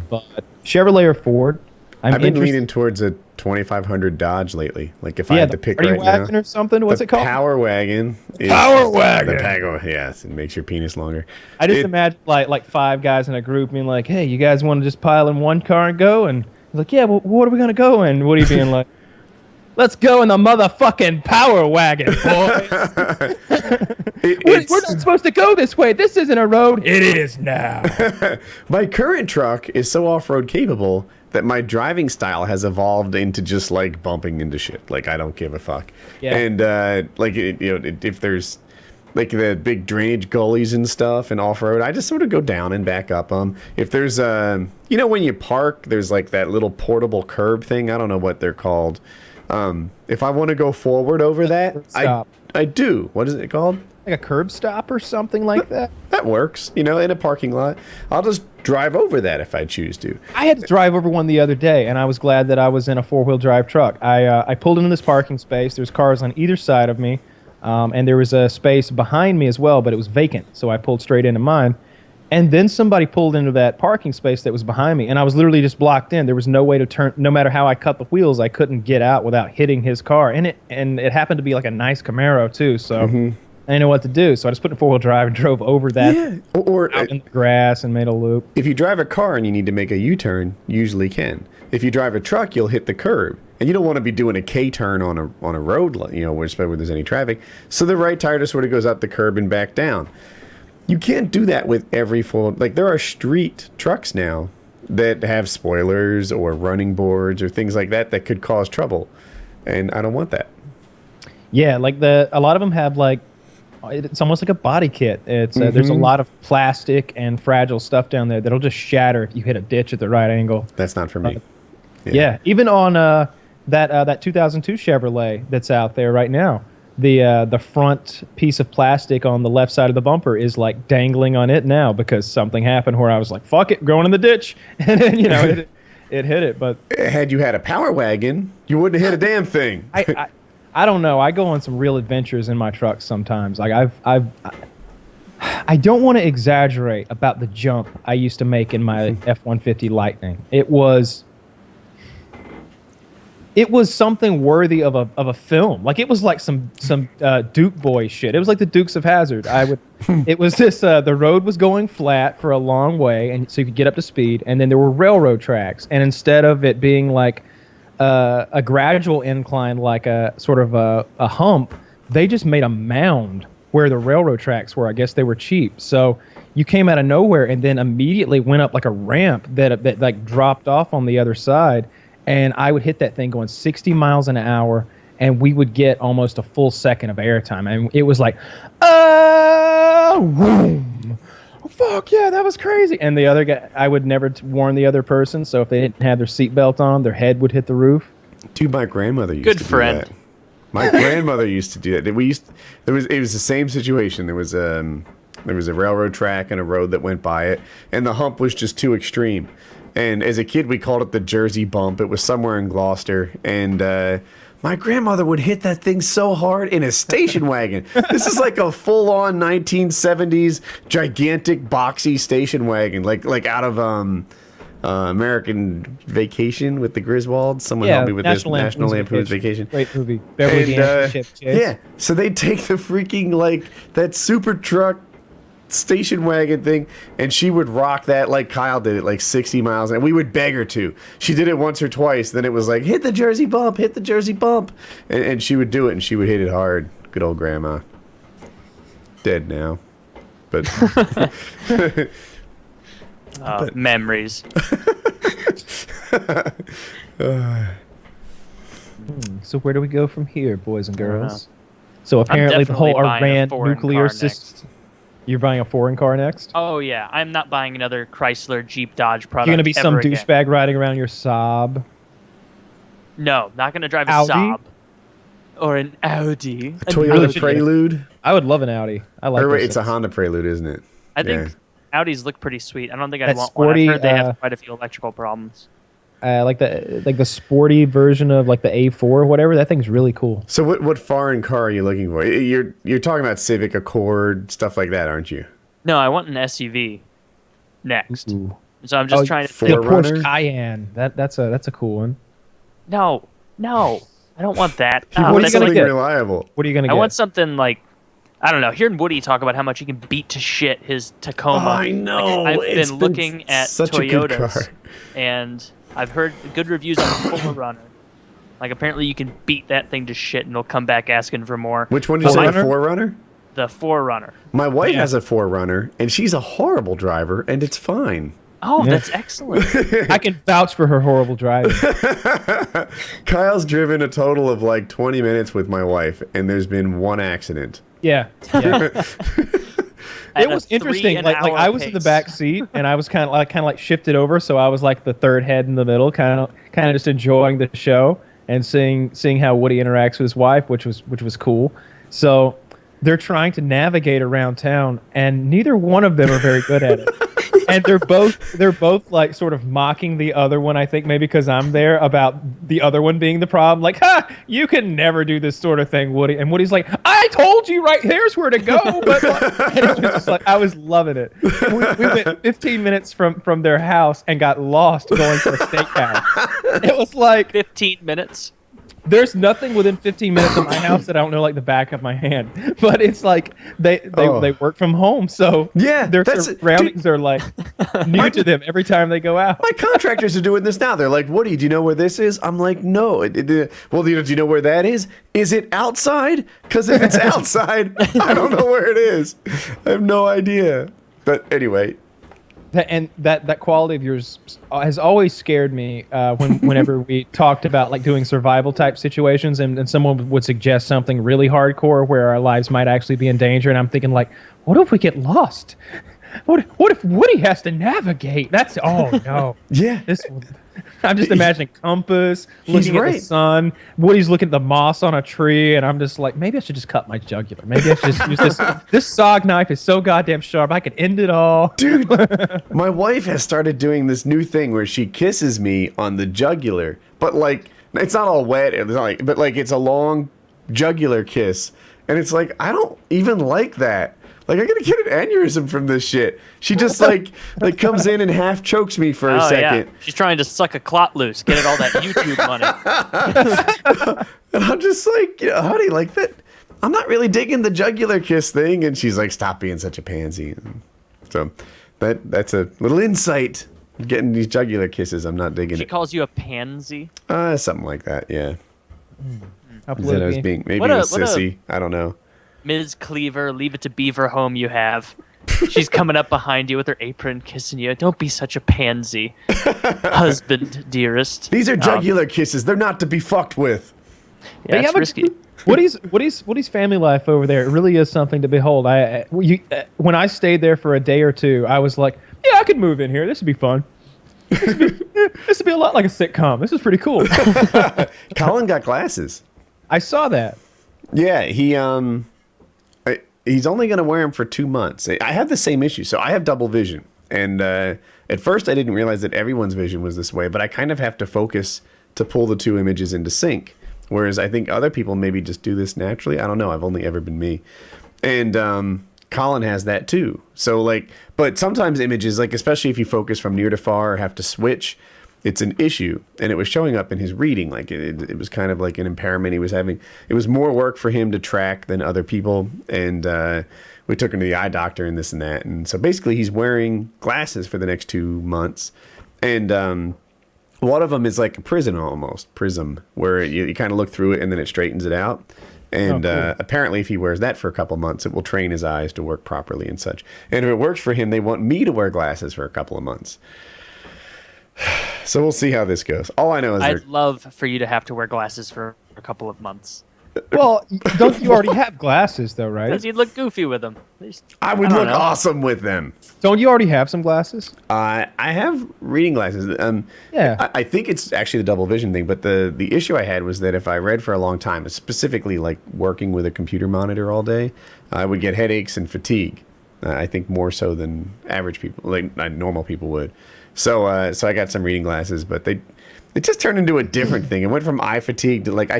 But Chevrolet or Ford. I've been leaning towards a 2500 Dodge lately. If I had to pick right now. Wagon or something? What's it called? Power Wagon. Power Wagon. Yes, it makes your penis longer. I just imagine like 5 guys in a group being like, "Hey, you guys want to just pile in one car and go?" And like, yeah, well, what are we gonna go in? Woody being like, let's go in the motherfucking power wagon, boys. We're not supposed to go this way. This isn't a road. It is now. My current truck is so off-road capable that my driving style has evolved into just like bumping into shit. Like I don't give a fuck. Yeah. And if there's like the big drainage gullies and stuff and off-road, I just sort of go down and back up them. If there's when you park, there's like that little portable curb thing. I don't know what they're called. If I want to go forward over that, I do. What is it called? Like a curb stop or something like that. That works, in a parking lot. I'll just drive over that if I choose to. I had to drive over one the other day, and I was glad that I was in a four-wheel drive truck. I pulled into this parking space. There's cars on either side of me, and there was a space behind me as well, but it was vacant, so I pulled straight into mine. And then somebody pulled into that parking space that was behind me, and I was literally just blocked in. There was no way to turn. No matter how I cut the wheels, I couldn't get out without hitting his car. And it happened to be like a nice Camaro too, so I didn't know what to do. So I just put in four-wheel drive and drove over that, or out in the grass and made a loop. If you drive a car and you need to make a U-turn, you usually can. If you drive a truck, you'll hit the curb, and you don't want to be doing a K-turn on a road, where there's any traffic. So the right tire just sort of goes up the curb and back down. You can't do that with every there are street trucks now that have spoilers or running boards or things like that could cause trouble, and I don't want that. Yeah, a lot of them have it's almost like a body kit. It's there's a lot of plastic and fragile stuff down there that'll just shatter if you hit a ditch at the right angle. That's not for me. Yeah, even on that 2002 Chevrolet that's out there right now. The front piece of plastic on the left side of the bumper is like dangling on it now because something happened where I was like, fuck it, going in the ditch. And then, it hit it. But had you had a power wagon, you wouldn't have hit a damn thing. I don't know. I go on some real adventures in my trucks sometimes. Like I don't want to exaggerate about the jump I used to make in my F-150 Lightning. It was something worthy of a film. Like it was like some Duke boy shit. It was like the Dukes of Hazzard. It was this. The road was going flat for a long way, and so you could get up to speed. And then there were railroad tracks, and instead of it being like a gradual incline, like a sort of a hump, they just made a mound where the railroad tracks were. I guess they were cheap, so you came out of nowhere and then immediately went up like a ramp that like dropped off on the other side. And I would hit that thing going 60 miles an hour, and we would get almost a full second of airtime. And it was like, boom. Oh, fuck, yeah, that was crazy. And the other guy, I would never warn the other person, so if they didn't have their seatbelt on, their head would hit the roof. Dude, my grandmother used to do that. My grandmother used to do that. It was the same situation. There was a railroad track and a road that went by it, and the hump was just too extreme. And as a kid, we called it the Jersey Bump. It was somewhere in Gloucester. And my grandmother would hit that thing so hard in a station wagon. This is like a full-on 1970s gigantic boxy station wagon, like out of American Vacation with the Griswolds. Someone help me with this. National Lampoon's Vacation. Great movie. Beverly Chip Chase. Yeah. So they take the freaking that super truck station wagon thing, and she would rock that like Kyle did it, like 60 miles, and we would beg her to. She did it once or twice, then it was like, hit the Jersey bump, and she would do it, and she would hit it hard. Good old grandma. Dead now, but memories. So where do we go from here, boys and girls? So apparently the whole Iran nuclear system. You're buying a foreign car next? Oh, yeah. I'm not buying another Chrysler, Jeep, Dodge product. You're going to be some again. douchebag riding around your Saab? No, not going to drive a Audi? Saab. Or an Audi. A Toyota Prelude? I would love an Audi. I like it. It's a Honda Prelude, isn't it? I think Audis look pretty sweet. I don't think I'd That want sporty, one. I've heard they have quite a few electrical problems. Like the sporty version of like the A4 or whatever. That thing's really cool. So what foreign car are you looking for? You're talking about Civic, Accord, stuff like that, aren't you? No, I want an SUV next. Ooh. So I'm just trying to the Porsche Cayenne. That's a cool one. No, I don't want that. What are you gonna get? Reliable. What are you gonna get? I want something like I don't know. Hearing Woody talk about how much he can beat to shit his Tacoma. I know. I've It's been been looking at such a good Toyotas, car. and I've heard good reviews on the 4Runner. Like, apparently you can beat that thing to shit, and it'll come back asking for more. Which one did you say? 4Runner? The 4Runner. My wife Yeah. has a 4Runner, and she's a horrible driver, and it's fine. Oh, that's excellent. I can vouch for her horrible driving. Kyle's driven a total of like 20 minutes with my wife, and there's been one accident. Yeah. At It a was interesting. Like 3-an-hour I was in the pace. back seat, and I was kind of like shifted over, so I was like the third head in the middle, kind of just enjoying the show and seeing how Woody interacts with his wife, which was cool. So they're trying to navigate around town, and neither one of them are very good at it. And they're both like sort of mocking the other one, I think maybe because I'm there, about the other one being the problem. Like, ha, you can never do this sort of thing, Woody. And Woody's like, I told you right here's where to go. But and it was just like, I was loving it. We went 15 minutes from their house and got lost going to a steakhouse. It was like 15 minutes. there's nothing within 15 minutes of my house that I don't know like the back of my hand. But it's like they work from home, so Yeah, their that's- surroundings are like new to them every time they go out. My contractors are doing this now. They're like, Woody, do you know where this is? I'm like, no. Well, do you know where that is? Is it outside? Because if it's outside, I don't know where it is. I have no idea. But anyway. That quality of yours has always scared me whenever we talked about like doing survival type situations and someone would suggest something really hardcore where our lives might actually be in danger, and I'm thinking like, what if we get lost? What if Woody has to navigate? That's no. Yeah. I'm just imagining compass, looking at right. the sun. Woody's looking at the moss on a tree, and I'm just like, maybe I should just cut my jugular. Maybe I should just use this. This SOG knife is so goddamn sharp, I could end it all. Dude, my wife has started doing this new thing where she kisses me on the jugular, but like it's not all wet, it's not like, but like it's a long jugular kiss, and it's like I don't even like that. Like I'm gonna get an aneurysm from this shit. She just like comes in and half chokes me for a second. Yeah. She's trying to suck a clot loose, get it all that YouTube money. And I'm just like, honey, like that. I'm not really digging the jugular kiss thing. And she's like, stop being such a pansy. And so that's a little insight. Getting these jugular kisses, I'm not digging She it. calls you a pansy. Something like that, yeah. How Is that I was politically- being maybe What a a- sissy. I don't know. Ms. Cleaver, leave it to Beaver home you have. She's coming up behind you with her apron, kissing you. Don't be such a pansy. Husband, dearest. These are jugular kisses. They're not to be fucked with. Yeah, it's but risky. Woody's family life over there, it really is something to behold. When I stayed there for a day or two, I was like, yeah, I could move in here. This would be fun. This would be a lot like a sitcom. This is pretty cool. Colin got glasses. I saw that. Yeah, he's only going to wear them for 2 months. I have the same issue. So I have double vision. And at first I didn't realize that everyone's vision was this way, but I kind of have to focus to pull the two images into sync. Whereas I think other people maybe just do this naturally. I don't know. I've only ever been me. And Colin has that too. So like, but sometimes images, like especially if you focus from near to far or have to switch, it's an issue. And it was showing up in his reading. Like it was kind of like an impairment he was having. It was more work for him to track than other people. And we took him to the eye doctor and this and that. And so basically he's wearing glasses for the next 2 months. And one of them is like a prism, where you kind of look through it and then it straightens it out. And cool. Apparently if he wears that for a couple months, it will train his eyes to work properly and such. And if it works for him, they want me to wear glasses for a couple of months. So we'll see how this goes. All I know is I'd love for you to have to wear glasses for a couple of months. Well, don't you already have glasses though, right? Because you'd look goofy with them. I would look awesome with them. Don't you already have some glasses? I have reading glasses. Yeah. I think it's actually the double vision thing, but the issue I had was that if I read for a long time, specifically like working with a computer monitor all day, I would get headaches and fatigue. I think more so than average people, like normal people would. So I got some reading glasses, but it just turned into a different thing. It went from eye fatigue to like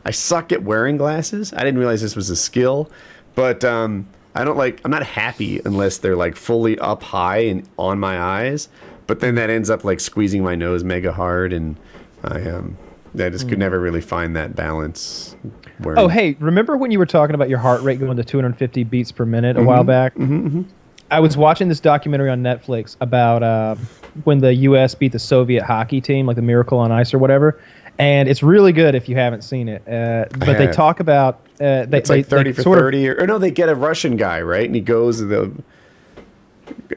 I suck at wearing glasses. I didn't realize this was a skill, but I'm not happy unless they're like fully up high and on my eyes. But then that ends up like squeezing my nose mega hard, and I just could never really find that balance. Where Oh, hey, remember when you were talking about your heart rate going to 250 beats per minute a while back? I was watching this documentary on Netflix about when the U.S. beat the Soviet hockey team, like the Miracle on Ice or whatever. And it's really good if you haven't seen it. But they talk about... it's like 30 for 30. Or no, they get a Russian guy, right? And he goes to the...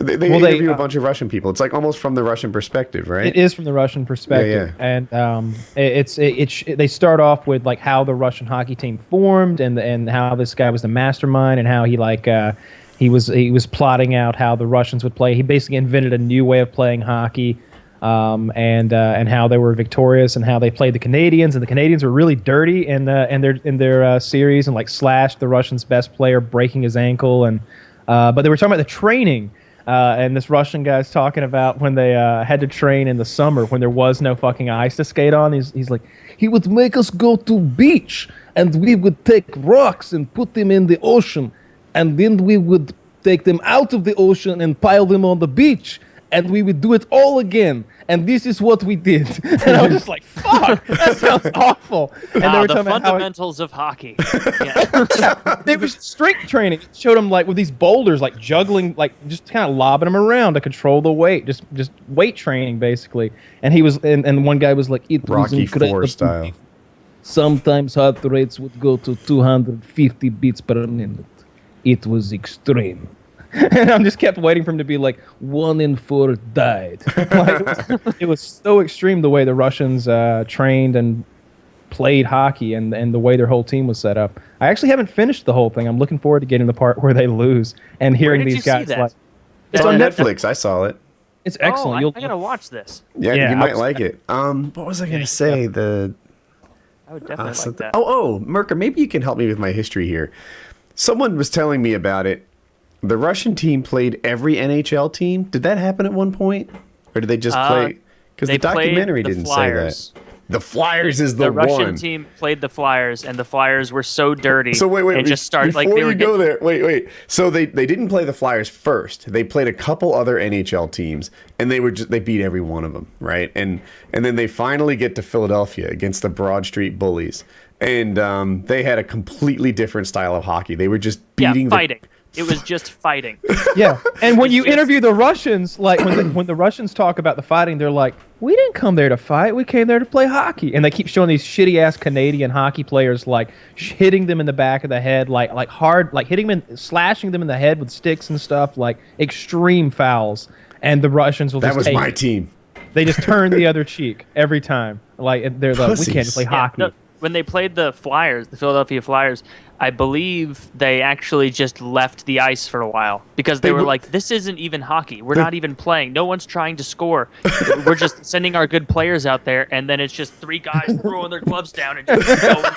They interview a bunch of Russian people. It's like almost from the Russian perspective, right? It is from the Russian perspective. Yeah. And they start off with like how the Russian hockey team formed and how this guy was the mastermind and how he he was plotting out how the Russians would play. He basically invented a new way of playing hockey. And how they were victorious and how they played the Canadians, and the Canadians were really dirty in their series and like slashed the Russians' best player, breaking his ankle. And but they were talking about the training, and this Russian guy's talking about when they had to train in the summer when there was no fucking ice to skate on. He's like, he would make us go to beach and we would take rocks and put them in the ocean, and then we would take them out of the ocean and pile them on the beach. And we would do it all again. And this is what we did. And I was just like, fuck, that sounds awful. And they were the talking fundamentals of hockey. Yeah. they were strength training. It showed them like with these boulders, like juggling, like just kind of lobbing them around to control the weight. Just weight training, basically. And he was, and one guy was like, it Rocky was incredible. IV style. Sometimes heart rates would go to 250 beats per minute. It was extreme. And I just kept waiting for him to be like, 1 in 4 died. Like, it was so extreme the way the Russians trained and played hockey and the way their whole team was set up. I actually haven't finished the whole thing. I'm looking forward to getting the part where they lose and hearing Where did these you see guys that? like. It's on Netflix. I saw it. It's excellent. Oh, I gotta watch this. Yeah, you might was- like it. What was I gonna say? I would definitely like that. Merker, maybe you can help me with my history here. Someone was telling me about it. The Russian team played every NHL team. Did that happen at one point, or did they just play? Because the documentary didn't say that. The Flyers is the one. The Russian team played the Flyers, and the Flyers were so dirty. So wait, and just started before like they you were go there. Wait. So they didn't play the Flyers first. They played a couple other NHL teams, and they beat every one of them, right? And then they finally get to Philadelphia against the Broad Street Bullies, and they had a completely different style of hockey. They were just beating fighting. It was just fighting. Yeah, and when you interview the Russians, like when the Russians talk about the fighting, they're like, "We didn't come there to fight. We came there to play hockey." And they keep showing these shitty ass Canadian hockey players like hitting them in the back of the head, like hard, like hitting them, slashing them in the head with sticks and stuff, like extreme fouls. And the Russians will. That just was take my it. team. They just turn the other cheek every time. Like they're like, "We can't play hockey." No, when they played the Flyers, the Philadelphia Flyers, I believe they actually just left the ice for a while because they were like, this isn't even hockey. We're not even playing. No one's trying to score. We're just sending our good players out there, and then it's just 3 guys throwing their gloves down and just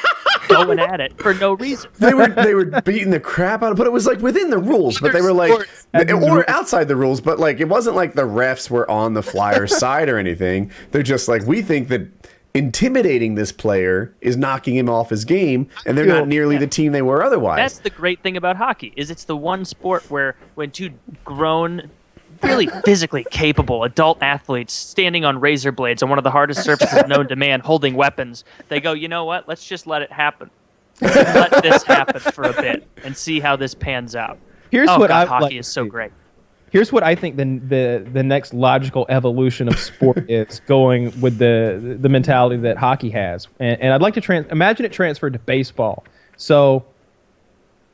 going at it for no reason. They were beating the crap out of, but it was like within the rules. But they were like, or outside the rules. But like, it wasn't like the refs were on the Flyers' side or anything. They're just like, we think that intimidating this player is knocking him off his game, and they're not nearly the team they were otherwise. That's the great thing about hockey, is it's the one sport where when two grown, really physically capable adult athletes standing on razor blades on one of the hardest surfaces known to man, holding weapons, they go, you know what, let's just let it happen. Let this happen for a bit and see how this pans out. Hockey is so great. Here's what I think the next logical evolution of sport is going with the mentality that hockey has, and I'd like to imagine it transferred to baseball. So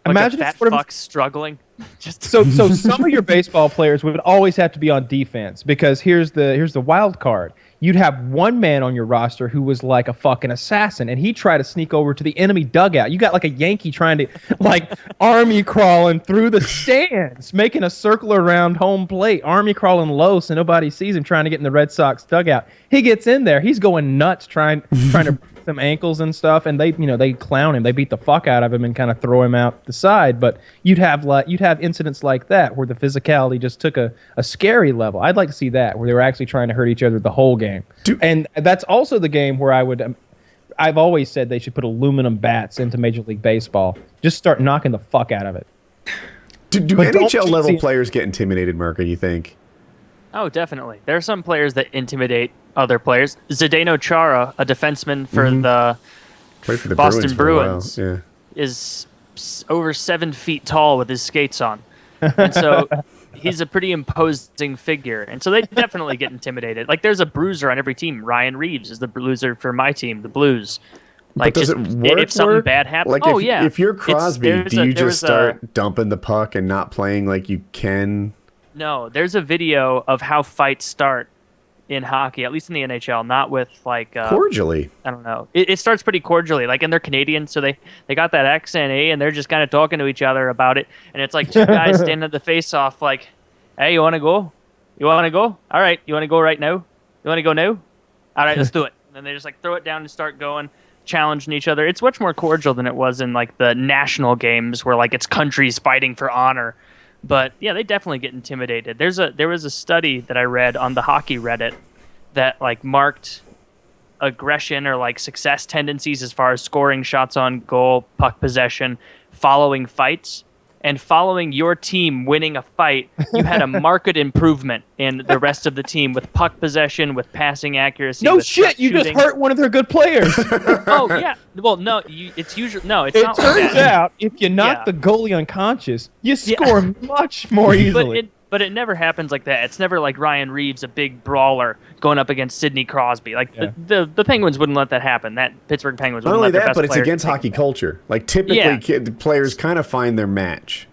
imagine like a fat fuck struggling. So some of your baseball players would always have to be on defense because here's the wild card. You'd have one man on your roster who was like a fucking assassin, and he'd try to sneak over to the enemy dugout. You got like a Yankee trying to like army crawling through the stands, making a circle around home plate, army crawling low so nobody sees him, trying to get in the Red Sox dugout. He gets in there, he's going nuts trying to break some ankles and stuff, and they clown him, they beat the fuck out of him and kind of throw him out the side. But you'd have incidents like that where the physicality just took a scary level. I'd like to see that where they were actually trying to hurt each other the whole game. And that's also the game where I've always said they should put aluminum bats into Major League Baseball. Just start knocking the fuck out of it. Do NHL level players get intimidated, Merca, you think? Oh, definitely. There are some players that intimidate other players. Zdeno Chara, a defenseman for the Played for the Boston Bruins. Bruins, For a while. is over 7 feet tall with his skates on. And so he's a pretty imposing figure. And so they definitely get intimidated. Like, there's a bruiser on every team. Ryan Reeves is the bruiser for my team, the Blues. Like, But does just, it work? if something bad happens, Like, if you're Crosby, do you just start dumping the puck and not playing like you can? No, there's a video of how fights start in hockey, at least in the NHL, not with like Cordially. I don't know. It starts pretty cordially, like, and they're Canadian, so they got that accent, and they're just kind of talking to each other about it, and it's like two guys standing at the face-off, like, hey, you want to go? You want to go? All right, you want to go right now? You want to go now? All right, let's do it. And then they just like throw it down and start going, challenging each other. It's much more cordial than it was in like the national games where like it's countries fighting for honor. But yeah, they definitely get intimidated. There was a study that I read on the hockey Reddit that like marked aggression or like success tendencies as far as scoring shots on goal, puck possession, following fights. And following your team winning a fight, you had a marked improvement in the rest of the team with puck possession, with passing accuracy. No with shit, you just shooting. hurt one of their good players. Oh yeah. Well, no, it's usually no. It's It not turns like that. out if you knock Yeah. the goalie unconscious, you score much more easily. But it never happens like that. It's never like Ryan Reeves, a big brawler, going up against Sidney Crosby. Like the Penguins wouldn't let that happen. That Pittsburgh Penguins Not wouldn't only let their that, best but it's players against take hockey that. culture. Like typically, Yeah. players kind of find their match.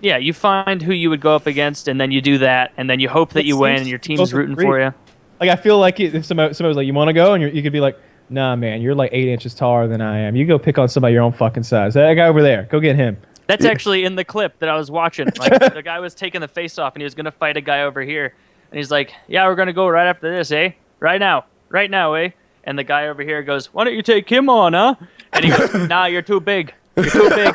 Yeah, you find who you would go up against, and then you do that, and then you hope that you win, and your team's rooting for you. Like I feel like if somebody was like, "You want to go?" and you could be like, "Nah, man, you're like 8 inches taller than I am. You go pick on somebody your own fucking size. That guy over there, go get him." That's actually in the clip that I was watching. Like the guy was taking the face off, and he was gonna fight a guy over here, and he's like, "Yeah, we're gonna go right after this, eh? Right now, eh?" And the guy over here goes, "Why don't you take him on, huh?" And he goes, "Nah, you're too big. You're too big."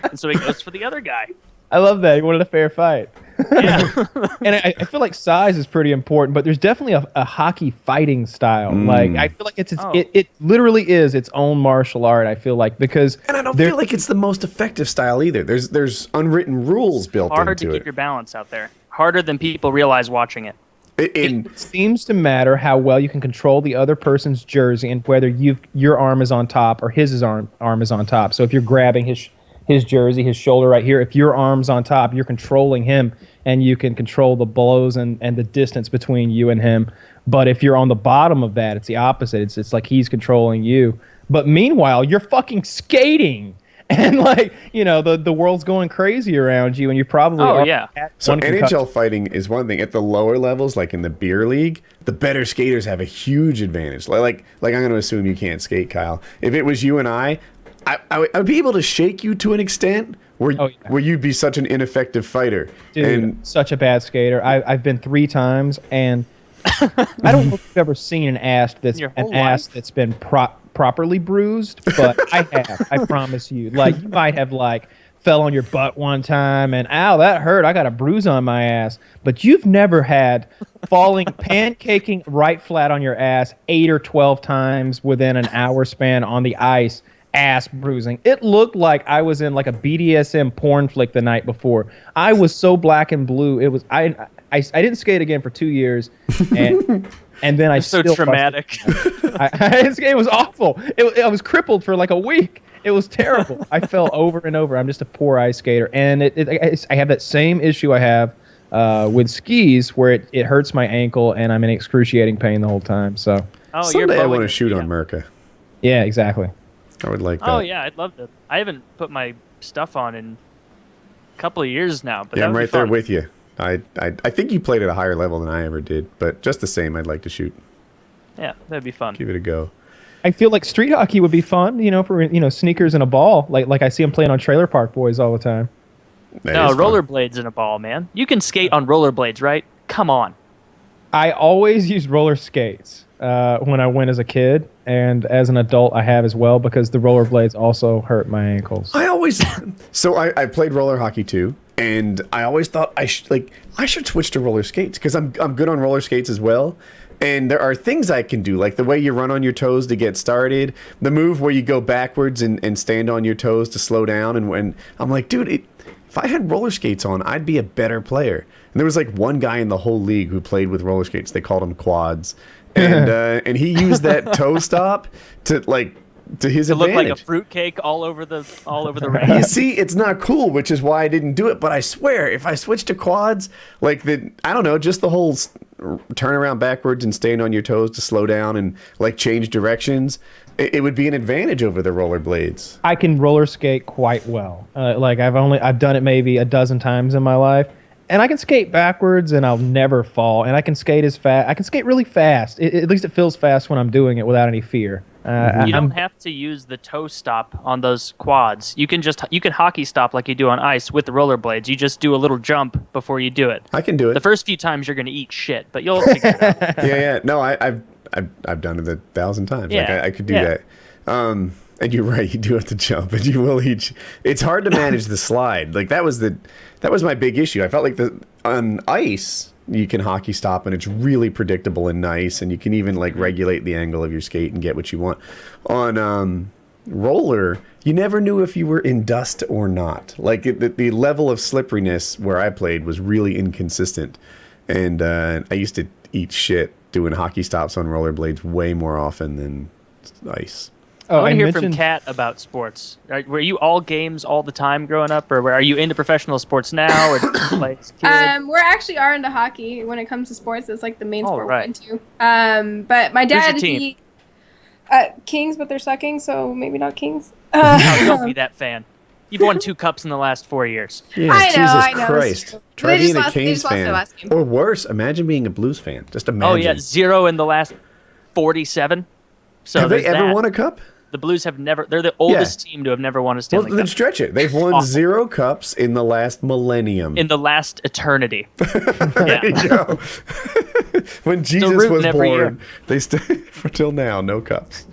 And so he goes for the other guy. I love that. He wanted a fair fight. Yeah. And I feel like size is pretty important, but there's definitely a hockey fighting style. Like I feel like it literally is its own martial art. I feel like because And I don't feel like it's the most effective style either. There's unwritten rules built Hard into to keep it. your balance out there. Harder than people realize watching it. It seems to matter how well you can control the other person's jersey and whether your arm is on top or his arm is on top. So if you're grabbing his jersey, his shoulder right here, if your arm's on top, you're controlling him and you can control the blows and the distance between you and him. But if you're on the bottom of that, it's the opposite. It's like he's controlling you. But meanwhile, you're fucking skating. And like, you know, the world's going crazy around you and you probably So NHL fighting is one thing. At the lower levels, like in the beer league, the better skaters have a huge advantage. Like I'm going to assume you can't skate, Kyle. If it was you and I would be able to shake you to an extent where you'd be such an ineffective fighter. Dude, and such a bad skater. I've been 3 times, and I don't know if you've ever seen an ass that's been properly bruised, but I have. I promise you. Like you might have like fell on your butt one time, and ow, that hurt. I got a bruise on my ass. But you've never had pancaking right flat on your ass 8 or 12 times within an hour span on the ice. Ass bruising. It looked like I was in like a BDSM porn flick the night before. I was so black and blue. It was I didn't skate again for 2 years, and then I so still traumatic. It was awful. I was crippled for like a week. It was terrible. I fell over and over. I'm just a poor ice skater, and I have that same issue I have with skis where it hurts my ankle and I'm in excruciating pain the whole time. So someday I want to shoot on Merca. Yeah, exactly. I would like that. Oh yeah, I'd love to. I haven't put my stuff on in a couple of years now. But yeah, that I'm would be right there fun. with you. I think you played at a higher level than I ever did, but just the same, I'd like to shoot. Yeah, that'd be fun. Give it a go. I feel like street hockey would be fun, for sneakers and a ball. Like I see them playing on Trailer Park Boys all the time. No, rollerblades and a ball, man. You can skate on rollerblades, right? Come on. I always used roller skates when I went as a kid, and as an adult I have as well because the rollerblades also hurt my ankles. I played roller hockey too, and I always thought I should switch to roller skates because I'm good on roller skates as well. And there are things I can do, like the way you run on your toes to get started, the move where you go backwards and stand on your toes to slow down. And when I'm like, dude, if I had roller skates on, I'd be a better player. And there was like one guy in the whole league who played with roller skates. They called him quads, and he used that toe stop to his To look advantage. like a fruitcake all over the ring. You see, it's not cool, which is why I didn't do it. But I swear, if I switched to quads, like I don't know, just the whole turn around backwards and staying on your toes to slow down and like change directions, it would be an advantage over the rollerblades. I can roller skate quite well. I've done it maybe a dozen times in my life, and I can skate backwards and I'll never fall. And I can skate I can skate really fast. At least it feels fast when I'm doing it without any fear. You don't have to use the toe stop on those quads. You can hockey stop like you do on ice with the rollerblades. You just do a little jump before you do it. I can do it. The first few times you're going to eat shit, but you'll figure it out. Yeah. No, I've done it 1,000 times. Yeah. Like I could do that. And you're right. You do have to jump, and you will eat. It's hard to manage the slide. Like that was my big issue. I felt like on ice you can hockey stop, and it's really predictable and nice, and you can even like regulate the angle of your skate and get what you want. On roller, you never knew if you were in dust or not. Like the level of slipperiness where I played was really inconsistent, and I used to eat shit doing hockey stops on rollerblades way more often than ice. I want to hear from Kat about sports. Were you all games all the time growing up, or are you into professional sports now? Or we're actually into hockey when it comes to sports. It's like the main sport we're into. But my dad, Who's your team? Kings, but they're sucking, so maybe not Kings. Don't be that fan. You've won 2 cups in the last 4 years. Yeah, I know, Christ. Try being a Canes fan. Or worse, imagine being a Blues fan. Just imagine. Oh, yeah, 0 in the last 47. So have they ever won a cup? The Blues have never. They're the oldest team to have never won a Stanley Cup. Then stretch it. They've won 0 cups in the last millennium. In the last eternity. There you go. When Jesus was born, they for till now, no cups.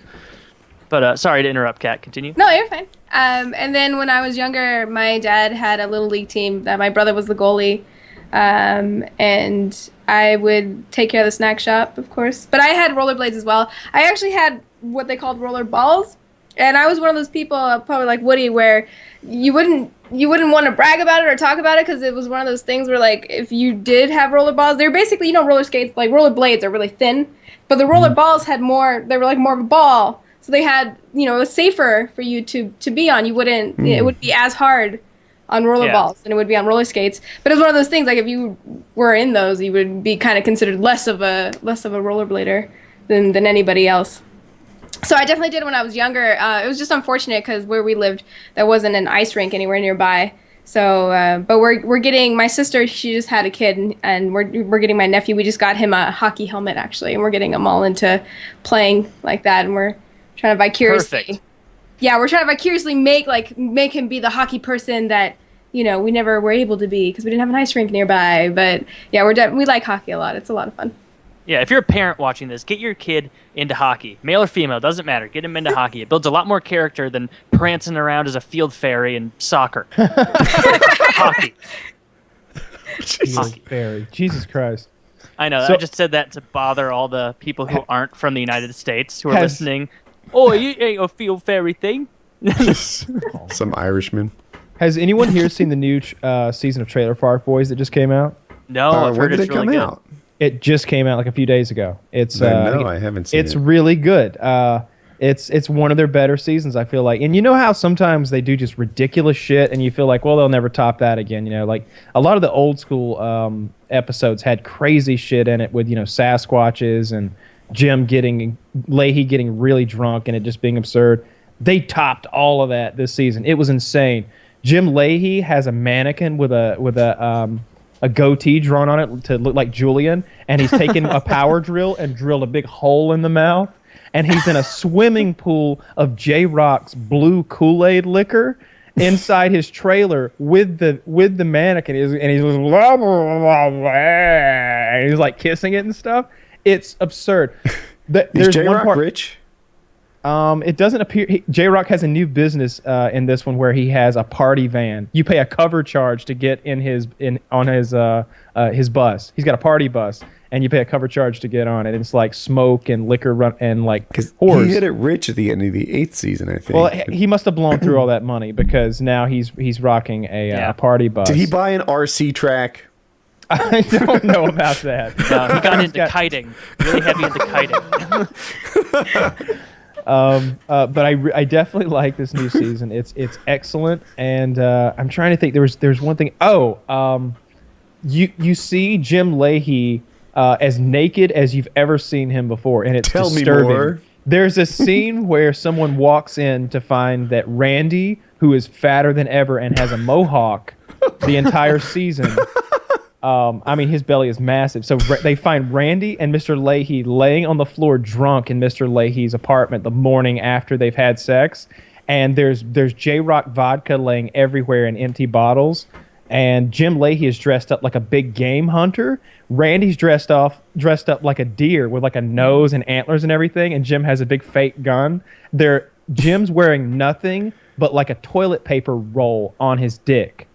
But sorry to interrupt, Kat. Continue. No, you're fine. And then when I was younger, my dad had a little league team that my brother was the goalie. And I would take care of the snack shop, of course. But I had rollerblades as well. I actually had what they called roller balls. And I was one of those people, probably like Woody, where you wouldn't want to brag about it or talk about it because it was one of those things where, like, if you did have roller balls, they were basically, roller skates, like roller blades are really thin. But the roller balls had more, they were like more of a ball. So they had, it was safer for you to be on. You wouldn't, it would be as hard on roller balls than it would be on roller skates. But it was one of those things, like if you were in those, you would be kind of considered less of a rollerblader than anybody else. So I definitely did when I was younger. It was just unfortunate because where we lived, there wasn't an ice rink anywhere nearby. So, but we're getting, my sister, she just had a kid, and we're getting my nephew. We just got him a hockey helmet actually, and we're getting them all into playing like that, and we're trying to vicariously. Perfect. Yeah, we're trying to vicariously make him be the hockey person that we never were able to be because we didn't have an ice rink nearby. But yeah, we like hockey a lot. It's a lot of fun. Yeah, if you're a parent watching this, get your kid into hockey. Male or female, doesn't matter. Get him into hockey. It builds a lot more character than prancing around as a field fairy in soccer. Hockey. Field fairy. Jesus Christ. I know. I just said that to bother all the people who aren't from the United States who are listening. Oh, you ain't a field fairy thing. Some Irishman. Has anyone here seen the new season of Trailer Park Boys that just came out? No, I've heard it's really good. Out? It just came out like a few days ago. It's no, I haven't seen it. It's really good. It's one of their better seasons, I feel like. And you know how sometimes they do just ridiculous shit, and you feel like, well, they'll never top that again. Like a lot of the old school episodes had crazy shit in it with Sasquatches and Leahy getting really drunk and it just being absurd. They topped all of that this season. It was insane. Jim Leahy has a mannequin with a goatee drawn on it to look like Julian, and he's taken a power drill and drilled a big hole in the mouth, and he's in a swimming pool of J-Rock's blue Kool-Aid liquor inside his trailer with the mannequin, and he's blah, blah, blah, blah, and he's like kissing it and stuff. It's absurd. Is J-Rock rich? It doesn't appear. J-Rock has a new business in this one where he has a party van. You pay a cover charge to get on his bus. He's got a party bus, and you pay a cover charge to get on it. It's like smoke and liquor run and like Because whores. he hit it rich at the end of the 8th season, I think. Well, he must have blown through all that money because now he's rocking a party bus. Did he buy an RC track? I don't know about that. He got into kiting, really heavy into kiting. But I definitely like this new season. It's excellent, and I'm trying to think. There's one thing. You see Jim Leahy as naked as you've ever seen him before, and it's Tell disturbing. me more. There's a scene where someone walks in to find that Randy, who is fatter than ever and has a mohawk the entire season. I mean, his belly is massive. So they find Randy and Mr. Leahy laying on the floor drunk in Mr. Leahy's apartment the morning after they've had sex. And there's J-Rock vodka laying everywhere in empty bottles. And Jim Leahy is dressed up like a big game hunter. Randy's dressed up like a deer with like a nose and antlers and everything. And Jim has a big fake gun. Jim's wearing nothing but like a toilet paper roll on his dick.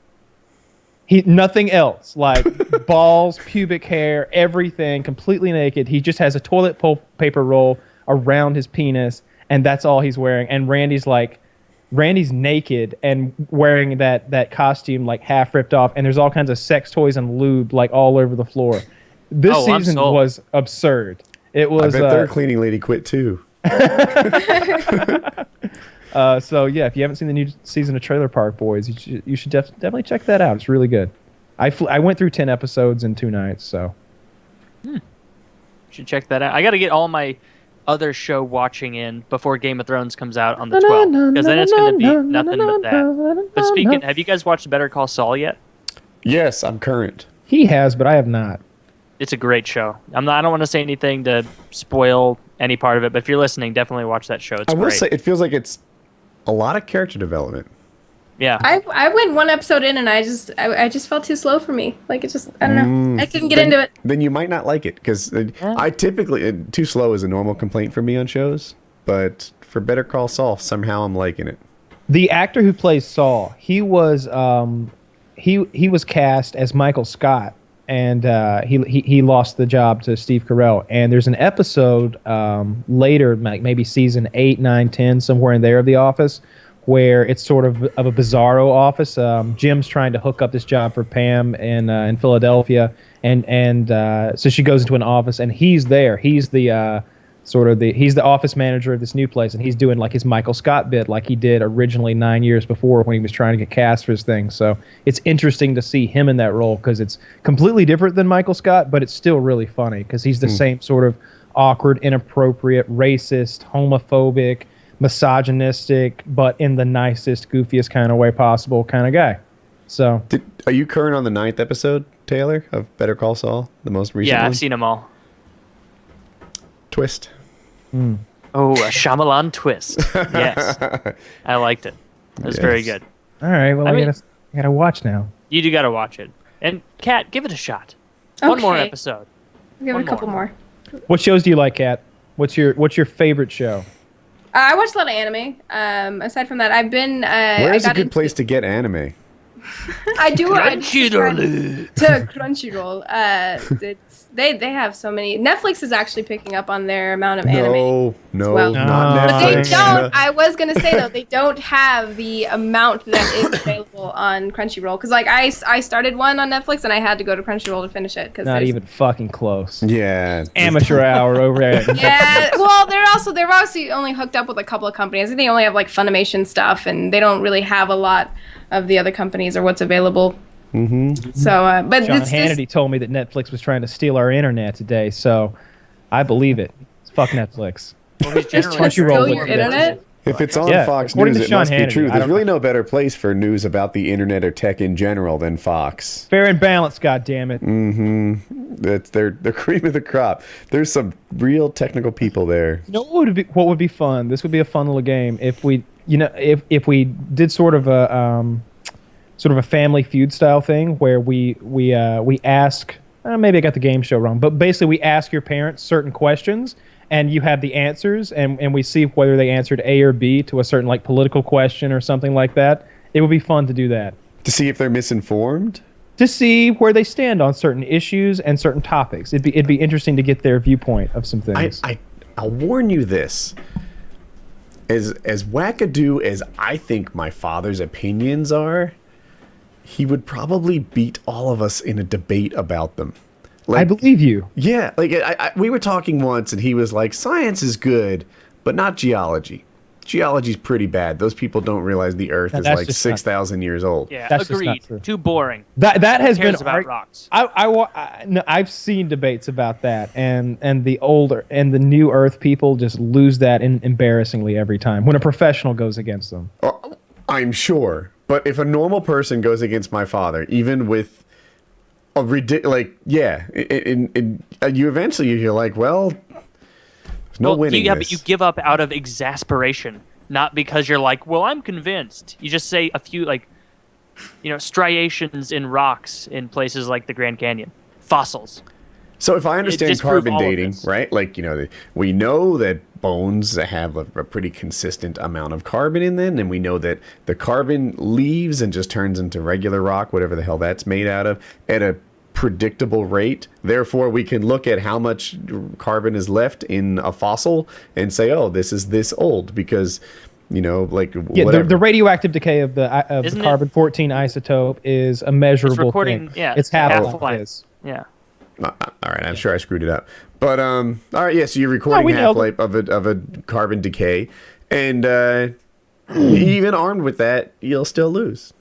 Nothing else, like balls, pubic hair, everything, completely naked. He just has a toilet paper roll around his penis, and that's all he's wearing. And Randy's naked and wearing that costume like half ripped off, and there's all kinds of sex toys and lube like all over the floor. This season was absurd. It was. I bet their cleaning lady quit too. So yeah, if you haven't seen the new season of Trailer Park Boys, you should definitely check that out. It's really good. I went through 10 episodes in 2 nights, so Should check that out. I got to get all my other show watching in before Game of Thrones comes out on the 12th, because then it's going to be nothing but that. But speaking, have you guys watched Better Call Saul yet? Yes, I'm current. He has, but I have not. It's a great show. I don't want to say anything to spoil any part of it, but if you're listening, definitely watch that show. It's I will great. say it feels like it's a lot of character development. Yeah. I went 1 episode in and I just felt too slow for me. Like it just I don't know. I couldn't get into it. Then you might not like it because I typically too slow is a normal complaint for me on shows, but for Better Call Saul, somehow I'm liking it. The actor who plays Saul, he was cast as Michael Scott, and he lost the job to Steve Carell. And there's an episode later, like maybe season 8, 9, 10, somewhere in there of The Office, where it's sort of a bizarro office. Jim's trying to hook up this job for Pam in Philadelphia, and so she goes into an office, and he's there. He's the he's the office manager of this new place, and he's doing like his Michael Scott bit, like he did originally 9 years before when he was trying to get cast for his thing. So it's interesting to see him in that role because it's completely different than Michael Scott, but it's still really funny because he's the same sort of awkward, inappropriate, racist, homophobic, misogynistic, but in the nicest, goofiest kind of way possible kind of guy. So, Are you current on the 9th episode, Taylor, of Better Call Saul, the most recent Yeah, one? I've seen them all. Twist. Oh, a Shyamalan twist. Yes. I liked it. It was very good. all right, well, I gotta watch now. You do got to watch it. And Kat, give it a shot. One more Okay. episode. Give it a couple more. What shows do you like, Kat? What's your favorite show? I watched a lot of anime. Aside from that, I've been. Where's a good place to get anime? I do. Crunchyroll. To Crunchyroll. They have so many. Netflix is actually picking up on their amount of anime. No, well. not But they Netflix. don't. I was gonna say though, they don't have the amount that is available on Crunchyroll. Because like I started one on Netflix and I had to go to Crunchyroll to finish it. Cause Not even fucking close. Yeah. Amateur hour over there. Yeah. Well, they're obviously only hooked up with a couple of companies. I think they only have like Funimation stuff, and they don't really have a lot of the other companies or what's available. Mm-hmm. So, but John Hannity told me that Netflix was trying to steal our internet today, so I believe it. Fuck Netflix. Well, he's generally Crunchyroll Steal with your the- internet? If it's on Yeah, Fox according News, to it Sean must be Hannity, true. I There's don't really no better place for news about the internet or tech in general than Fox. Fair and balanced, goddammit. That's they're the cream of the crop. There's some real technical people there. You know what would be fun? This would be a fun little game if we, if we did sort of a Family Feud style thing where we ask. Maybe I got the game show wrong, but basically we ask your parents certain questions, and you have the answers, and we see whether they answered A or B to a certain like political question or something like that. It would be fun to do that. To see if they're misinformed? to see where they stand on certain issues and certain topics. It'd be interesting to get their viewpoint of some things. I'll warn you this. As wackadoo as I think my father's opinions are, he would probably beat all of us in a debate about them. I believe you. Yeah, like we were talking once, and he was like, "Science is good, but not geology. Geology's pretty bad. Those people don't realize the Earth is like 6,000 years old." Yeah, That's just not agreed. true. Too boring. That has Who been cares about rocks. No, I've seen debates about that, and the older and the new Earth people just lose that embarrassingly every time when a professional goes against them. I'm sure, but if a normal person goes against my father, even with a ridiculous, you eventually you're like, well, there's no winning this. But you give up out of exasperation, not because you're like, well, I'm convinced. You just say a few, striations in rocks in places like the Grand Canyon, fossils. So if I understand disprove carbon all of dating, this. right? We know that bones have a pretty consistent amount of carbon in them, and we know that the carbon leaves and just turns into regular rock, whatever the hell that's made out of, at a predictable rate. Therefore, we can look at how much carbon is left in a fossil and say, oh, this is this old because, whatever. The radioactive decay of the carbon-14 isotope is a measurable thing. Yeah, it's half-life. is. Yeah. All right, I'm sure I screwed it up. But all right, yeah. So you're recording half-life of a carbon decay, and even armed with that, you'll still lose.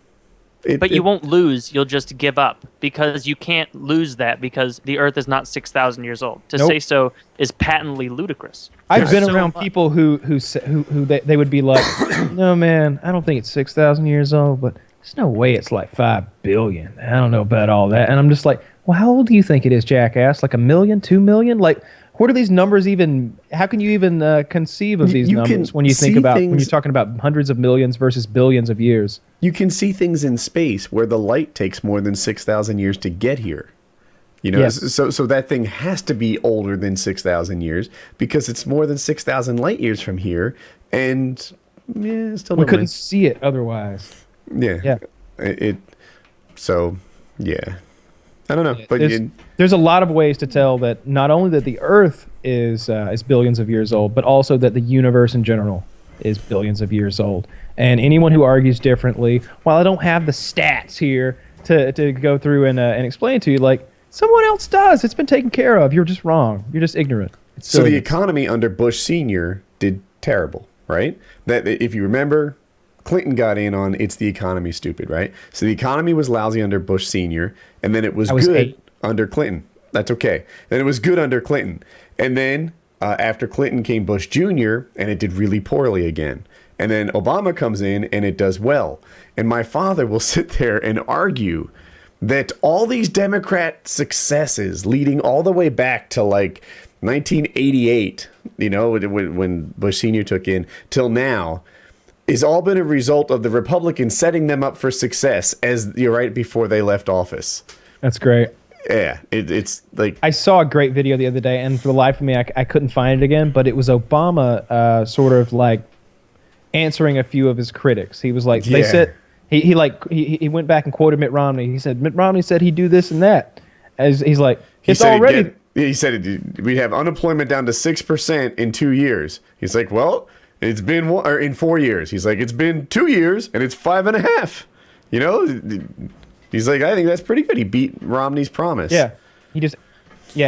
But you won't lose. You'll just give up because you can't lose that because the Earth is not 6,000 years old. To say so is patently ludicrous. I've been around people who they would be like, no man, I don't think it's 6,000 years old, but there's no way it's like 5 billion. I don't know about all that. And I'm just like, well, how old do you think it is, jackass? Like 1 million, 2 million? Like, what are these numbers even? How can you even conceive of these numbers when you think about when you're talking about hundreds of millions versus billions of years? You can see things in space where the light takes more than 6,000 years to get here. Yes. So that thing has to be older than 6,000 years because it's more than 6,000 light years from here, and still we couldn't see it otherwise. Yeah. Yeah. I don't know, but there's a lot of ways to tell that not only that the Earth is billions of years old, but also that the universe in general is billions of years old. And anyone who argues differently, while I don't have the stats here to go through and explain to you, like someone else does. It's been taken care of. You're just wrong. You're just ignorant. So the economy under Bush Sr. did terrible, right? That if you remember, Clinton got in on it's the economy stupid, right? So the economy was lousy under Bush Sr., and then it was good under Clinton. That's okay. Then it was good under Clinton. And then after Clinton came Bush Jr., and it did really poorly again. And then Obama comes in, and it does well. And my father will sit there and argue that all these Democrat successes leading all the way back to like 1988, when Bush Sr. took in, till now, is all been a result of the Republicans setting them up for success as you're right before they left office. That's great. Yeah, it's like I saw a great video the other day, and for the life of me, I couldn't find it again. But it was Obama, sort of like answering a few of his critics. He was like, they said he went back and quoted Mitt Romney. He said Mitt Romney said he'd do this and that. As he's like, it's already. He said we'd have unemployment down to 6% in 2 years. He's like, well. It's been in 4 years. He's like, it's been 2 years and it's 5.5. He's like, I think that's pretty good. He beat Romney's promise. Yeah,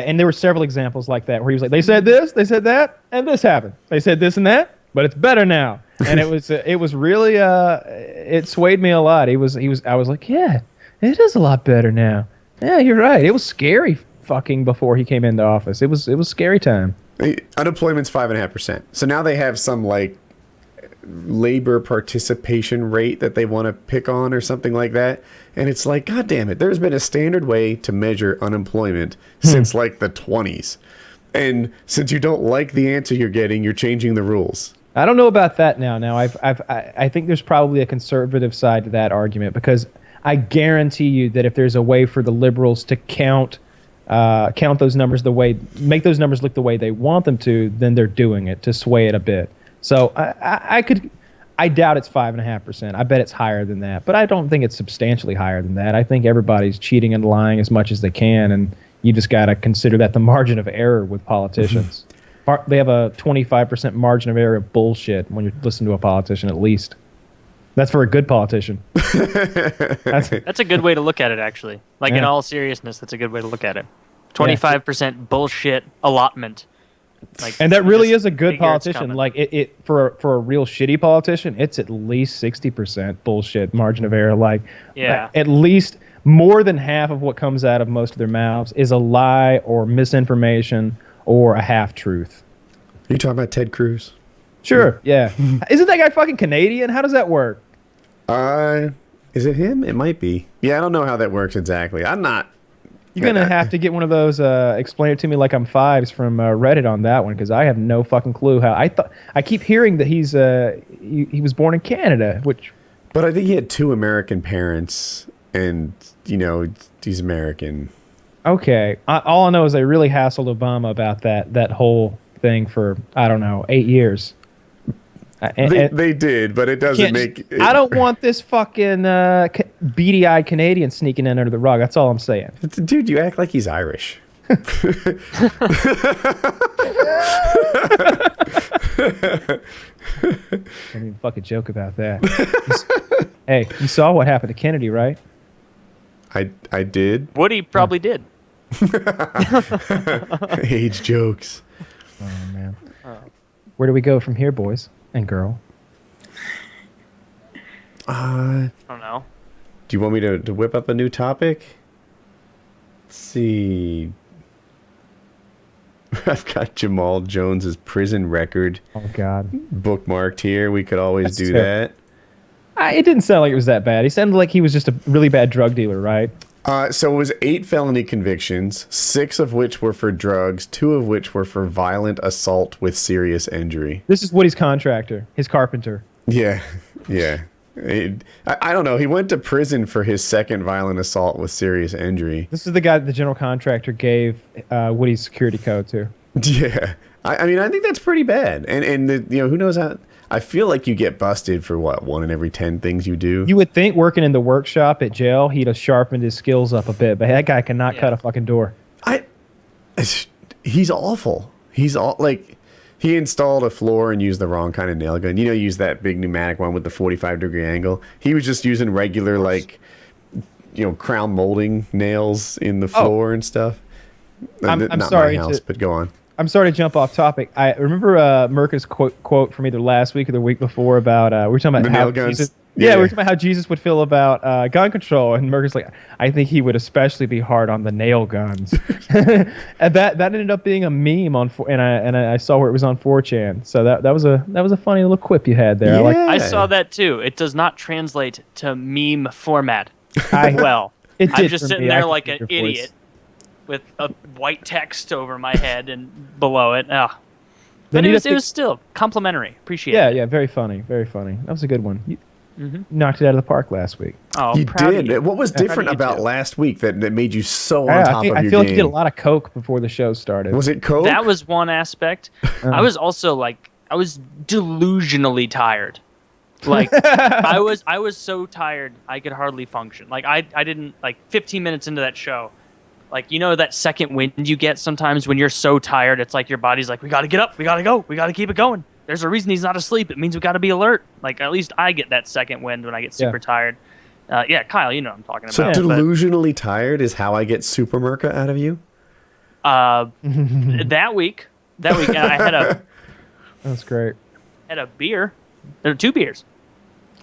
and there were several examples like that where he was like, they said this, they said that, and this happened. They said this and that, but it's better now. And it was really it swayed me a lot. I was like, yeah, it is a lot better now. Yeah, you're right. It was scary fucking before he came into office. It was scary time. Unemployment's 5.5%. So now they have some like labor participation rate that they want to pick on or something like that. And it's like, God damn it, there's been a standard way to measure unemployment since like the 20s. And since you don't like the answer you're getting, you're changing the rules. I don't know about that now. Now I think there's probably a conservative side to that argument because I guarantee you that if there's a way for the liberals to count those numbers make those numbers look the way they want them to, then they're doing it to sway it a bit. So I I doubt it's 5.5%. I bet it's higher than that, but I don't think it's substantially higher than that. I think everybody's cheating and lying as much as they can, and you just got to consider that the margin of error with politicians. They have a 25% margin of error of bullshit when you listen to a politician, at least. That's for a good politician. That's a good way to look at it, actually. Like, in all seriousness, that's a good way to look at it. 25% bullshit allotment. Like, and that really is a good figure it's politician. coming. Like it for a real shitty politician, it's at least 60% bullshit margin of error. Like, at least more than half of what comes out of most of their mouths is a lie or misinformation or a half truth. Are you talking about Ted Cruz? Sure. Yeah. Isn't that guy fucking Canadian? How does that work? Is it him? It might be. Yeah, I don't know how that works exactly. I'm not. You're gonna have to get one of those. Explain it to me like I'm fives from Reddit on that one, because I have no fucking clue how. I keep hearing that he was born in Canada, which. But I think he had 2 American parents, and he's American. Okay, all I know is they really hassled Obama about that whole thing for, I don't know, 8 years. They did, but it doesn't make. I don't want this fucking beady-eyed Canadian sneaking in under the rug. That's all I'm saying. Dude, you act like he's Irish. Don't even fucking joke about that. Hey, you saw what happened to Kennedy, right? I did. Woody probably did. Age jokes. Oh man. Where do we go from here, boys and girl? I don't know. Do you want me to whip up a new topic? Let's see. I've got Jamal Jones's prison record. Oh God. Bookmarked here. We could always do terrible. that. It didn't sound like it was that bad. He sounded like he was just a really bad drug dealer, right? So it was 8 felony convictions, 6 of which were for drugs, 2 of which were for violent assault with serious injury. This is Woody's contractor, his carpenter. Yeah. I don't know. He went to prison for his second violent assault with serious injury. This is the guy that the general contractor gave Woody's security code to. Yeah. I mean, I think that's pretty bad. And who knows how... I feel like you get busted for, 1 in every 10 things you do. You would think working in the workshop at jail, he'd have sharpened his skills up a bit, but that guy cannot cut a fucking door. He's awful. He installed a floor and used the wrong kind of nail gun. Use that big pneumatic one with the 45-degree angle. He was just using regular, crown molding nails in the floor and stuff. I'm Not sorry my house, but go on. I'm sorry to jump off topic. I remember Merca's quote from either last week or the week before about we were talking about the how nail guns. Jesus, we were talking about how Jesus would feel about gun control, and Merca's like, I think he would especially be hard on the nail guns. And that ended up being a meme on, and I saw where it was on 4chan. So that was a funny little quip you had there. Yeah. I saw that too. It does not translate to meme format well. It did I'm just for sitting me. there I like could an hear your voice. idiot with a white text over my head and below it. But it was still complimentary. Appreciate it. Yeah, very funny, very funny. That was a good one. You knocked it out of the park last week. Oh, You proud of did. you. What was Proud of different you about too. last week that made you so on Yeah, top of your I game? feel like you did a lot of coke before the show started. Was it Coke? That was one aspect. I was also I was delusionally tired. I was so tired I could hardly function. I didn't 15 minutes into that show. That second wind you get sometimes when you're so tired, it's like your body's like, we got to get up, we got to go, we got to keep it going. There's a reason he's not asleep. It means we got to be alert. At least I get that second wind when I get super tired. Kyle, you know what I'm talking So about. delusionally tired is how I get super Merca out of you? That week, and I That's great. had a beer. There were 2 beers.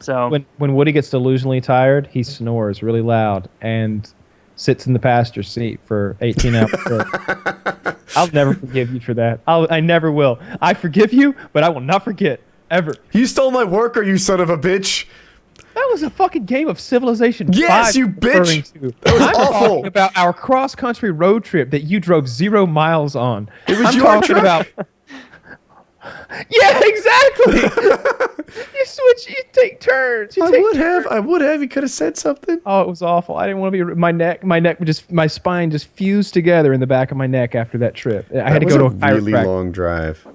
So When Woody gets delusionally tired, he snores really loud and sits in the passenger seat for 18 hours. I'll never forgive you for that. I never will. I forgive you, but I will not forget, ever. You stole my worker, you son of a bitch. That was a fucking game of Civilization Yes, 5 you referring bitch. to. That was I'm awful. talking about our cross-country road trip that you drove 0 miles on. It was I'm your talking truck. about. Yeah, exactly. You take turns. I would have. You could have said something. Oh, it was awful. I didn't want to be. My spine just fused together in the back of my neck after that trip. I had to go to a really chiropractor. long drive.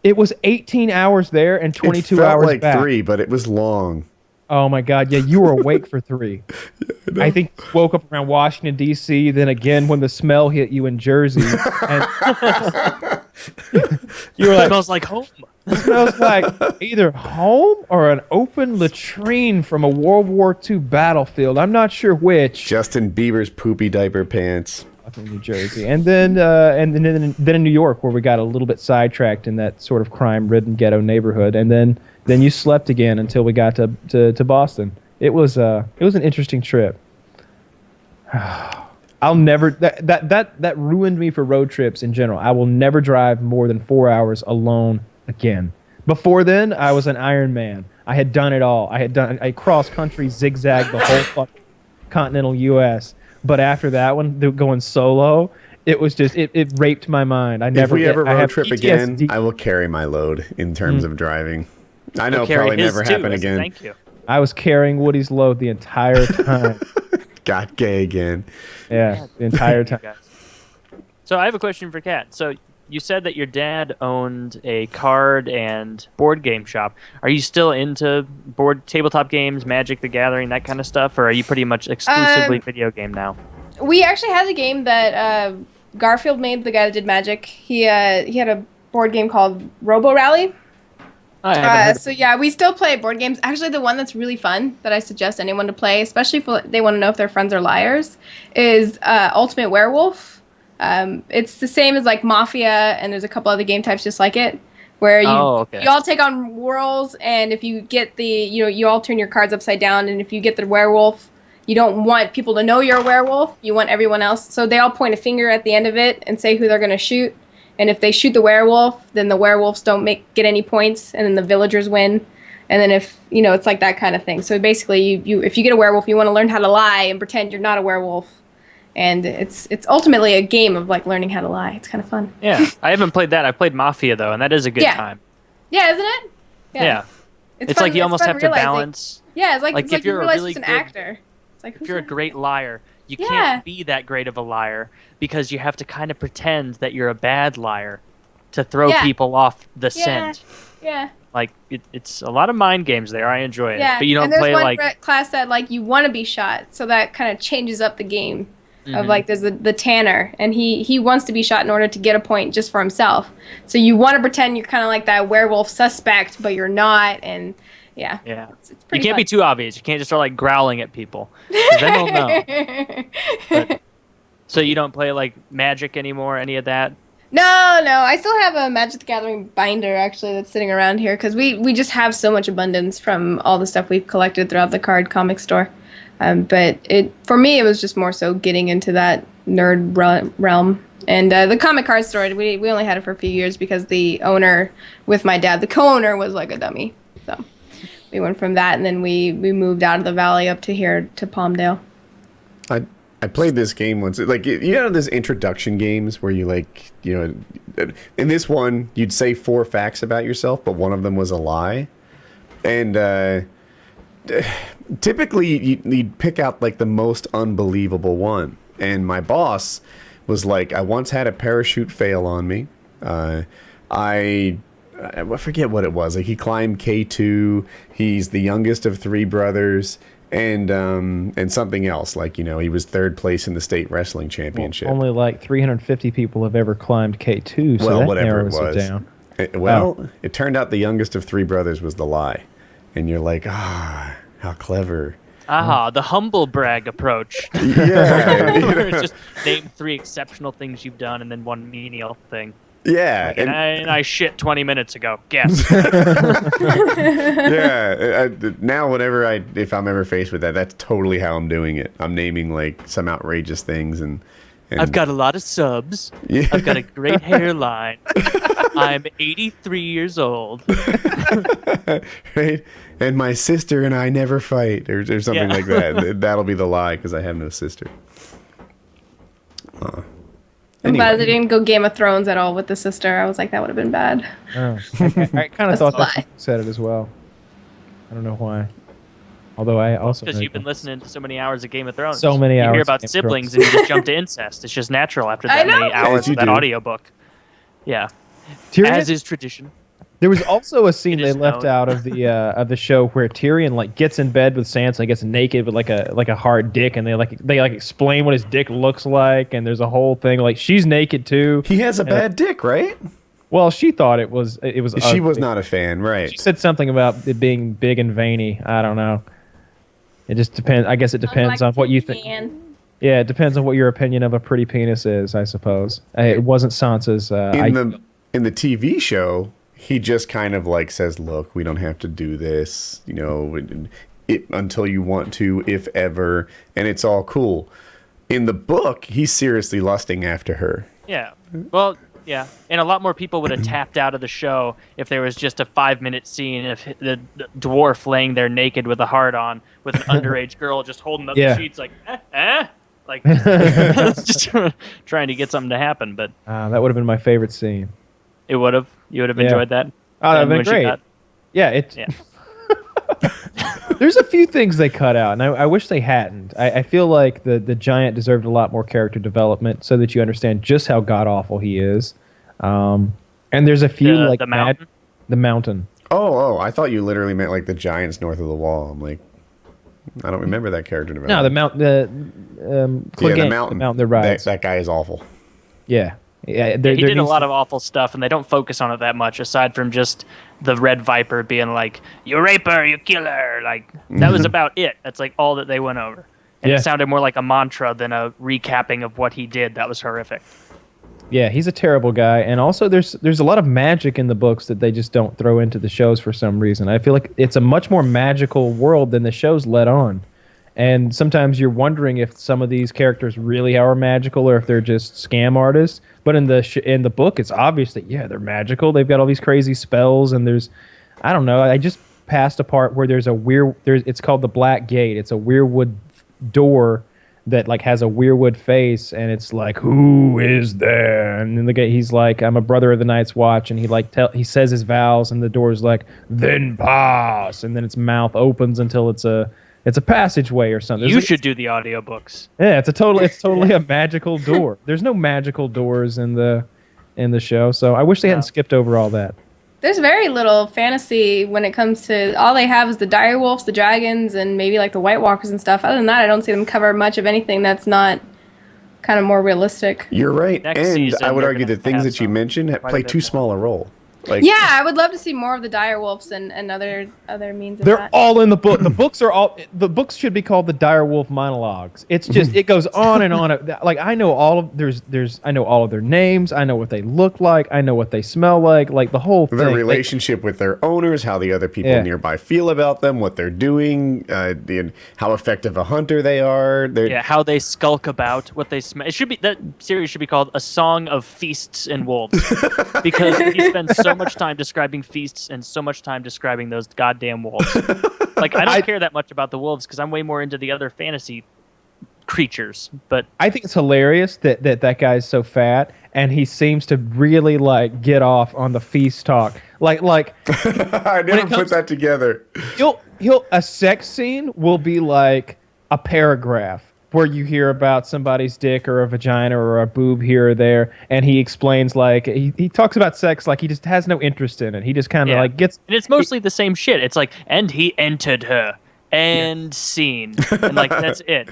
It was 18 hours there and 22 it felt hours like back. 3, but it was long. Oh my God! Yeah, you were awake for 3. I think you woke up around Washington D.C. Then again when the smell hit you in Jersey, and you were like, Smells like home. "It smells like either home or an open latrine from a World War II battlefield. I'm not sure which." Justin Bieber's poopy diaper pants. Up in New Jersey, and then in New York, where we got a little bit sidetracked in that sort of crime-ridden ghetto neighborhood, and then you slept again until we got to Boston. It was an interesting trip. I'll never that ruined me for road trips in general. I will never drive more than 4 hours alone again. Before then, I was an Iron Man. I had done it all. I had done a cross-country zigzag the whole fucking continental U.S. But after that one, going solo, it was just it raped my mind. If we ever road trip PTSD. again, I will carry my load in terms of driving. I know it'll Carry probably his never too, happen as a again. Thank you. I was carrying Woody's load the entire time. Got gay again. Yeah, the entire time. Guys. So I have a question for Kat. So you said that your dad owned a card and board game shop. Are you still into tabletop games, Magic the Gathering, that kind of stuff, or are you pretty much exclusively video game now? We actually had a game that Garfield made, the guy that did Magic. He had a board game called Robo Rally. I haven't heard So yeah, we still play board games. Actually, the one that's really fun that I suggest anyone to play, especially if they want to know if their friends are liars, is Ultimate Werewolf. It's the same as like Mafia, and there's a couple other game types just like it, where you all take on roles, and if you get you all turn your cards upside down, and if you get the werewolf, you don't want people to know you're a werewolf. You want everyone else, so they all point a finger at the end of it and say who they're going to shoot. And if they shoot the werewolf, then the werewolves don't get any points, and then the villagers win. And then if it's like that kind of thing. So basically, you if you get a werewolf, you want to learn how to lie and pretend you're not a werewolf. And it's ultimately a game of like learning how to lie. It's kind of fun. Yeah, I haven't played that. I've played Mafia though, and that is a good time. Yeah, isn't it? Yeah. It's fun, like you almost fun have to realizing. balance. Yeah, it's like if you you're a realize really it's an good actor. It's like if you're a great liar, you can't be that great of a liar because you have to kind of pretend that you're a bad liar to throw people off the scent. Yeah. Like it's a lot of mind games there. I enjoy it. Yeah. But you don't and there's play one like class that like you want to be shot, so that kind of changes up the game. Of like there's the Tanner, and he wants to be shot in order to get a point just for himself. So you want to pretend you're kind of like that werewolf suspect, but you're not, and yeah. It's you pretty can't fun. be too obvious. You can't just start like growling at people. 'Cause then they'll know. But, so you don't play like Magic anymore, any of that? No, I still have a Magic the Gathering binder actually that's sitting around here because we just have so much abundance from all the stuff we've collected throughout the card comic store. But for me, it was just more so getting into that nerd realm. And the comic card store, we only had it for a few years because the owner, with my dad, the co-owner, was like a dummy. So we went from that, and then we moved out of the valley up to here to Palmdale. I played this game once. Like, you know those introduction games where you like, in this one, you'd say 4 facts about yourself, but one of them was a lie. And typically you'd pick out like the most unbelievable one. And my boss was like, I once had a parachute fail on me. I forget what it was. Like, he climbed K2. He's the youngest of 3 brothers. And something else, like, he was 3rd place in the state wrestling championship. Well, only like 350 people have ever climbed K2, so well, that whatever it narrows was. it down. It turned out the youngest of 3 brothers was the lie. And you're like, how clever. The humble brag approach. Yeah. It's just name 3 exceptional things you've done and then 1 menial thing. Yeah. Like, and I shit 20 minutes ago. Guess. Yeah. Now, if I'm ever faced with that, that's totally how I'm doing it. I'm naming like some outrageous things and I've got a lot of subs. Yeah. I've got a great hairline. I'm 83 years old. Right? And my sister and I never fight, or something like that. That'll be the lie because I have no sister. I'm glad they didn't go Game of Thrones at all with the sister. I was like, that would have been bad. Oh, okay. I kind of thought a that's lie. why you said it as well. I don't know why. Although I also Because you've been listening to so many hours of Game of Thrones. So many you hours hear of about Game of siblings Thrones. and you just jump to incest. It's just natural after I that know. many hours you of that do. audiobook. Yeah. Tyrion, As is tradition. There was also a scene It they is left known. out of the show where Tyrion like gets in bed with Sansa and gets naked with like a hard dick, and they explain what his dick looks like, and there's a whole thing like she's naked too. He has a bad dick, right? Well, she thought it was She was ugly. not a fan, right? She said something about it being big and veiny. I don't know. It just depends. I guess it depends on what you think. Yeah, it depends on what your opinion of a pretty penis is, I suppose. It wasn't Sansa's. In the TV show, he just kind of like says, "Look, we don't have to do this, you know, until you want to, if ever, and it's all cool." In the book, he's seriously lusting after her. Yeah. Well, yeah. And a lot more people would have tapped out of the show if there was just a 5-minute scene of the dwarf laying there naked with a heart on with an underage girl just holding up the sheets like, like just trying to get something to happen. But that would have been my favorite scene. it would have. You would have enjoyed that. Oh, that And would have when been she great. got- Yeah, there's a few things they cut out, and I wish they hadn't. I feel like the giant deserved a lot more character development so that you understand just how god awful he is. And there's a few The- like the mountain? the mountain. Oh, I thought you literally meant like the giants north of the wall. I'm like, I don't remember that character development. No, the mountain. the mountain. The mountain that rides. That guy is awful. Yeah. He did a lot of awful stuff, and they don't focus on it that much, aside from just the Red Viper being like, "You rape her, you kill her." Like that was about it. That's like all that they went over, and Yeah. it sounded more like a mantra than a recapping of what he did. That was horrific. Yeah, he's a terrible guy, and also there's a lot of magic in the books that they just don't throw into the shows for some reason. I feel like it's a much more magical world than the shows let on. And sometimes you're wondering if some of these characters really are magical or if they're just scam artists. But in the book, it's obvious that they're magical. They've got all these crazy spells, and I don't know. I just passed a part where it's called the Black Gate. It's a weirwood door that like has a weirwood face, and it's like, who is there? And then the guy, he's like, I'm a brother of the Night's Watch, and he says his vows, and the door's like, then pass, and then its mouth opens until it's a passageway or something. You should do the audiobooks. Yeah, it's totally a magical door. There's no magical doors in the show, so I wish they hadn't skipped over all that. There's very little fantasy when it comes to all they have is the direwolves, the dragons, and maybe like the White Walkers and stuff. Other than that, I don't see them cover much of anything that's not kind of more realistic. You're right, Next and season, I would they're argue gonna the things have that you some mentioned quite a play bit too more. small a role. Like, Yeah, I would love to see more of the direwolves and other means of They're that. all in the book. The books should be called the Direwolf Monologues. It's just it goes on and on. Like I know all of their names. I know what they look like. I know what they smell like. Like the whole thing. their relationship with their owners, how the other people Yeah. nearby feel about them, what they're doing, how effective a hunter they are. Yeah, how they skulk about, what they smell. That series should be called A Song of Feasts and Wolves, because he spends so much time describing feasts and so much time describing those goddamn wolves. Like I don't care that much about the wolves because I'm way more into the other fantasy creatures. But I think it's hilarious that guy's so fat and he seems to really like get off on the feast talk. Like I never put that together. A sex scene will be like a paragraph where you hear about somebody's dick or a vagina or a boob here or there, and he explains like he talks about sex like he just has no interest in it. He just kind of like gets, and it's mostly the same shit. It's like, and he entered her and scene, and like that's it.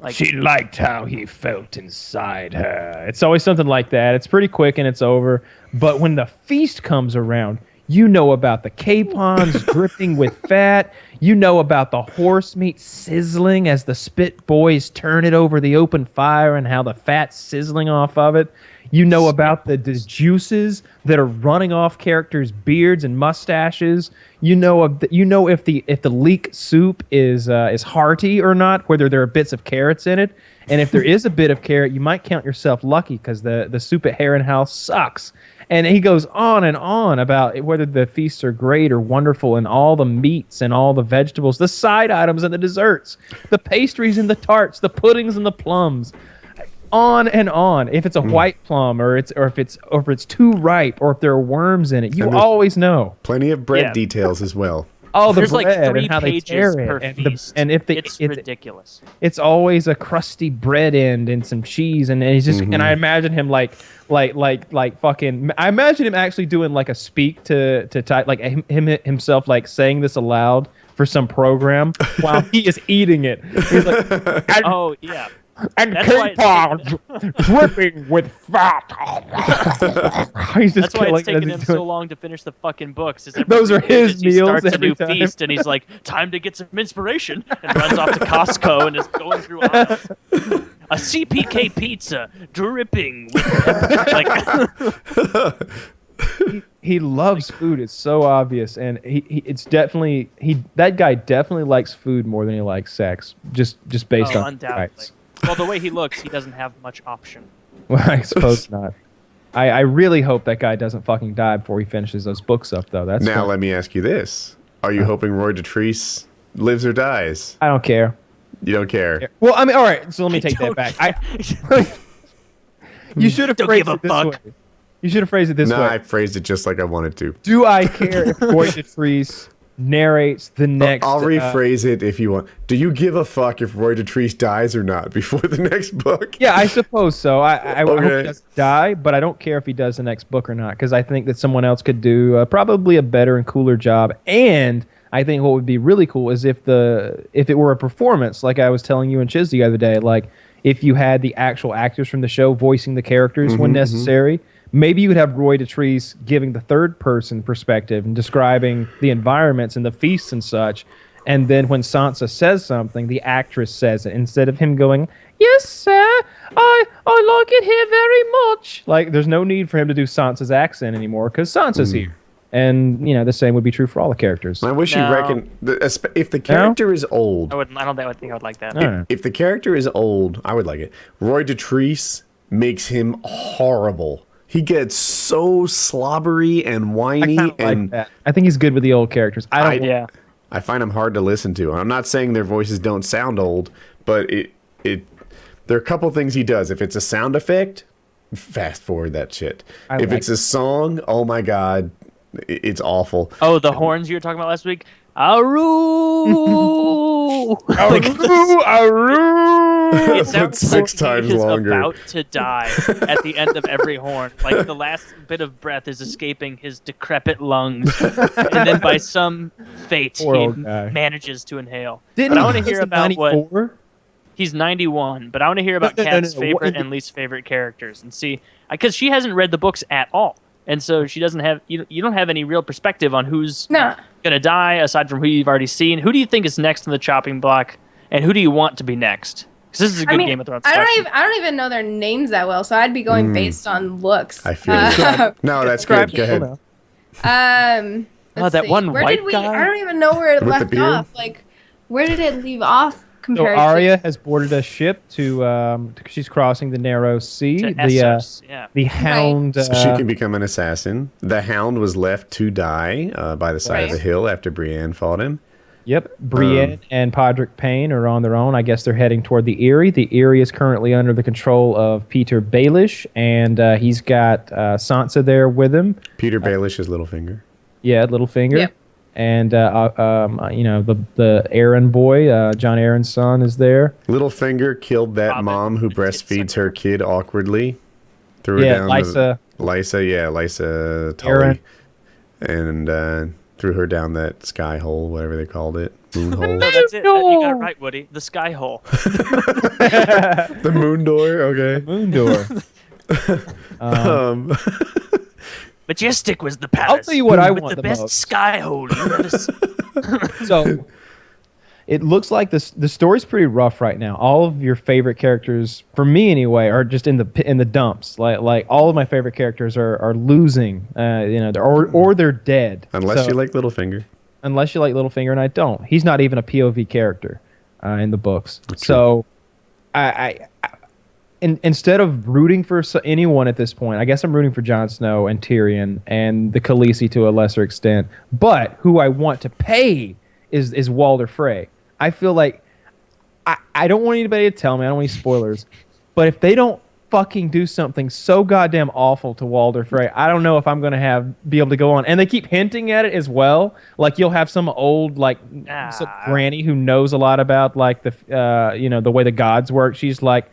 Like she liked how he felt inside her. It's always something like that. It's pretty quick and it's over. But when the feast comes around, you know about the capons dripping with fat. You know about the horse meat sizzling as the spit boys turn it over the open fire and how the fat's sizzling off of it. You know about the juices that are running off characters' beards and mustaches. You know if the leek soup is hearty or not, whether there are bits of carrots in it. And if there is a bit of carrot, you might count yourself lucky because the soup at Heron House sucks. And he goes on and on about whether the feasts are great or wonderful, and all the meats and all the vegetables, the side items and the desserts, the pastries and the tarts, the puddings and the plums. On and on. If it's a white plum, or if it's too ripe, or if there are worms in it, you always know. Plenty of bread details as well. Oh, the There's like bread 3 and how they pages tear per it, feast. and if they, it's ridiculous. it's always a crusty bread end and some cheese, and he's just, and I imagine him like fucking. I imagine him actually doing like a speak to type, like himself, like saying this aloud for some program while he is eating it. He's like, Oh yeah. and That's why capons dripping with fat. He's just That's why killing it's taking it him as he's so doing- long to finish the fucking books. Is every Those are 3 his pages he meals starts a every new time. feast, and he's like, "Time to get some inspiration," and runs off to Costco and is going through aisles. A CPK pizza dripping with like. He loves food. It's so obvious, and it's definitely that guy definitely likes food more than he likes sex. Just based on undoubtedly. rights. Well, the way he looks, he doesn't have much option. Well, I suppose not. I really hope that guy doesn't fucking die before he finishes those books up, though. That's Now fun. let me ask you this: are you hoping Roy Dotrice lives or dies? I don't care. You don't care. Well, I mean, all right. So let me take that don't back. You should have Don't phrased give a it this fuck. way. You should have phrased it this No, way. I phrased it just like I wanted to. Do I care if Roy Dotrice narrates the next? I'll rephrase it if you want. Do you give a fuck if Roy Dotrice dies or not before the next book? Yeah, I suppose so. I hope Okay. he doesn't die, but I don't care if he does the next book or not, because I think that someone else could do probably a better and cooler job. And I think what would be really cool is if it were a performance, like I was telling you and Chiz the other day, like if you had the actual actors from the show voicing the characters when necessary. Maybe you would have Roy Dotrice giving the third person perspective and describing the environments and the feasts and such. And then when Sansa says something, the actress says it instead of him going, "Yes, sir, I like it here very much." Like, there's no need for him to do Sansa's accent anymore because Sansa's here. And, the same would be true for all the characters. I wish No. you reckon if the character is old. I wouldn't. I don't think I would like that. All right. If the character is old, I would like it. Roy Dotrice makes him horrible. He gets so slobbery and I whiny, kind of and like that. I think he's good with the old characters. I don't. Yeah. I find him hard to listen to. I'm not saying their voices don't sound old, but there are a couple things he does. If it's a sound effect, fast forward that shit. If it's a song, oh my god, it's awful. Oh, the horns you were talking about last week. Aru. It That's sounds 6 like times he is longer. about to die at the end of every horn. Like the last bit of breath is escaping his decrepit lungs, and then by some fate Poor he old guy. manages to inhale. Didn't But I he want to was hear in about what 94? he's 91. But I want to hear about No, no, Kat's no. favorite and least favorite characters and see, because she hasn't read the books at all, and so she doesn't have you don't have any real perspective on who's No. gonna die aside from who you've already seen. Who do you think is next in the chopping block, and who do you want to be next? Because this is a good Game of Thrones. I question. don't even know their names that well, so I'd be going based on looks. I feel it. No, that's good. Go ahead. Let's that see. one Where white did we? guy? I don't even know where it With the left beard? off. Like, where did it leave off So compared Arya to? has boarded a ship to. She's crossing the narrow sea. To The Essos, yeah. the Hound. So she can become an assassin. The Hound was left to die by the side of Right. a hill after Brienne fought him. Yep, Brienne and Podrick Payne are on their own. I guess they're heading toward the Eyrie. The Eyrie is currently under the control of Peter Baelish, and he's got Sansa there with him. Peter Baelish is Littlefinger. Yeah, Littlefinger. Yep. And the Aaron boy, John Aaron's son, is there. Littlefinger killed that Robin. mom who breastfeeds her kid awkwardly. Threw her Yeah, down. Lysa. Lysa Tully. Aaron. And threw her down that sky hole, whatever they called it. Moon hole. No, that's it. You got it right, Woody. The sky hole. The moon door, okay. Moon door. Majestic was the palace. I'll tell you what I with want the the best most. sky hole you ever seen. So it looks like the story's pretty rough right now. All of your favorite characters, for me anyway, are just in the dumps. Like all of my favorite characters are losing, or they're dead. Unless So- you like Littlefinger. unless you like Littlefinger, and I don't. He's not even a POV character in the books. So instead of rooting for anyone at this point, I guess I'm rooting for Jon Snow and Tyrion and the Khaleesi to a lesser extent. But who I want to pay is Walder Frey. I feel like I don't want anybody to tell me. I don't want any spoilers. But if they don't fucking do something so goddamn awful to Walder Frey. I don't know if I'm gonna be able to go on. And they keep hinting at it as well. Like you'll have some old some granny who knows a lot about like the the way the gods work. She's like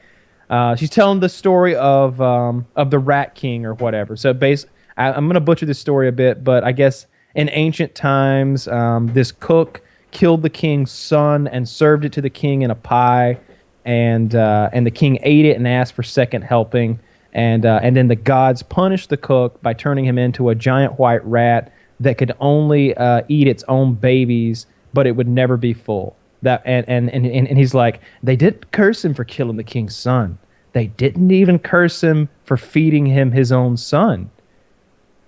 she's telling the story of the Rat King or whatever. So I'm gonna butcher this story a bit, but I guess in ancient times, this cook killed the king's son and served it to the king in a pie. And the king ate it and asked for second helping, and then the gods punished the cook by turning him into a giant white rat that could only eat its own babies, but it would never be full. And he's like, they didn't curse him for killing the king's son. They didn't even curse him for feeding him his own son.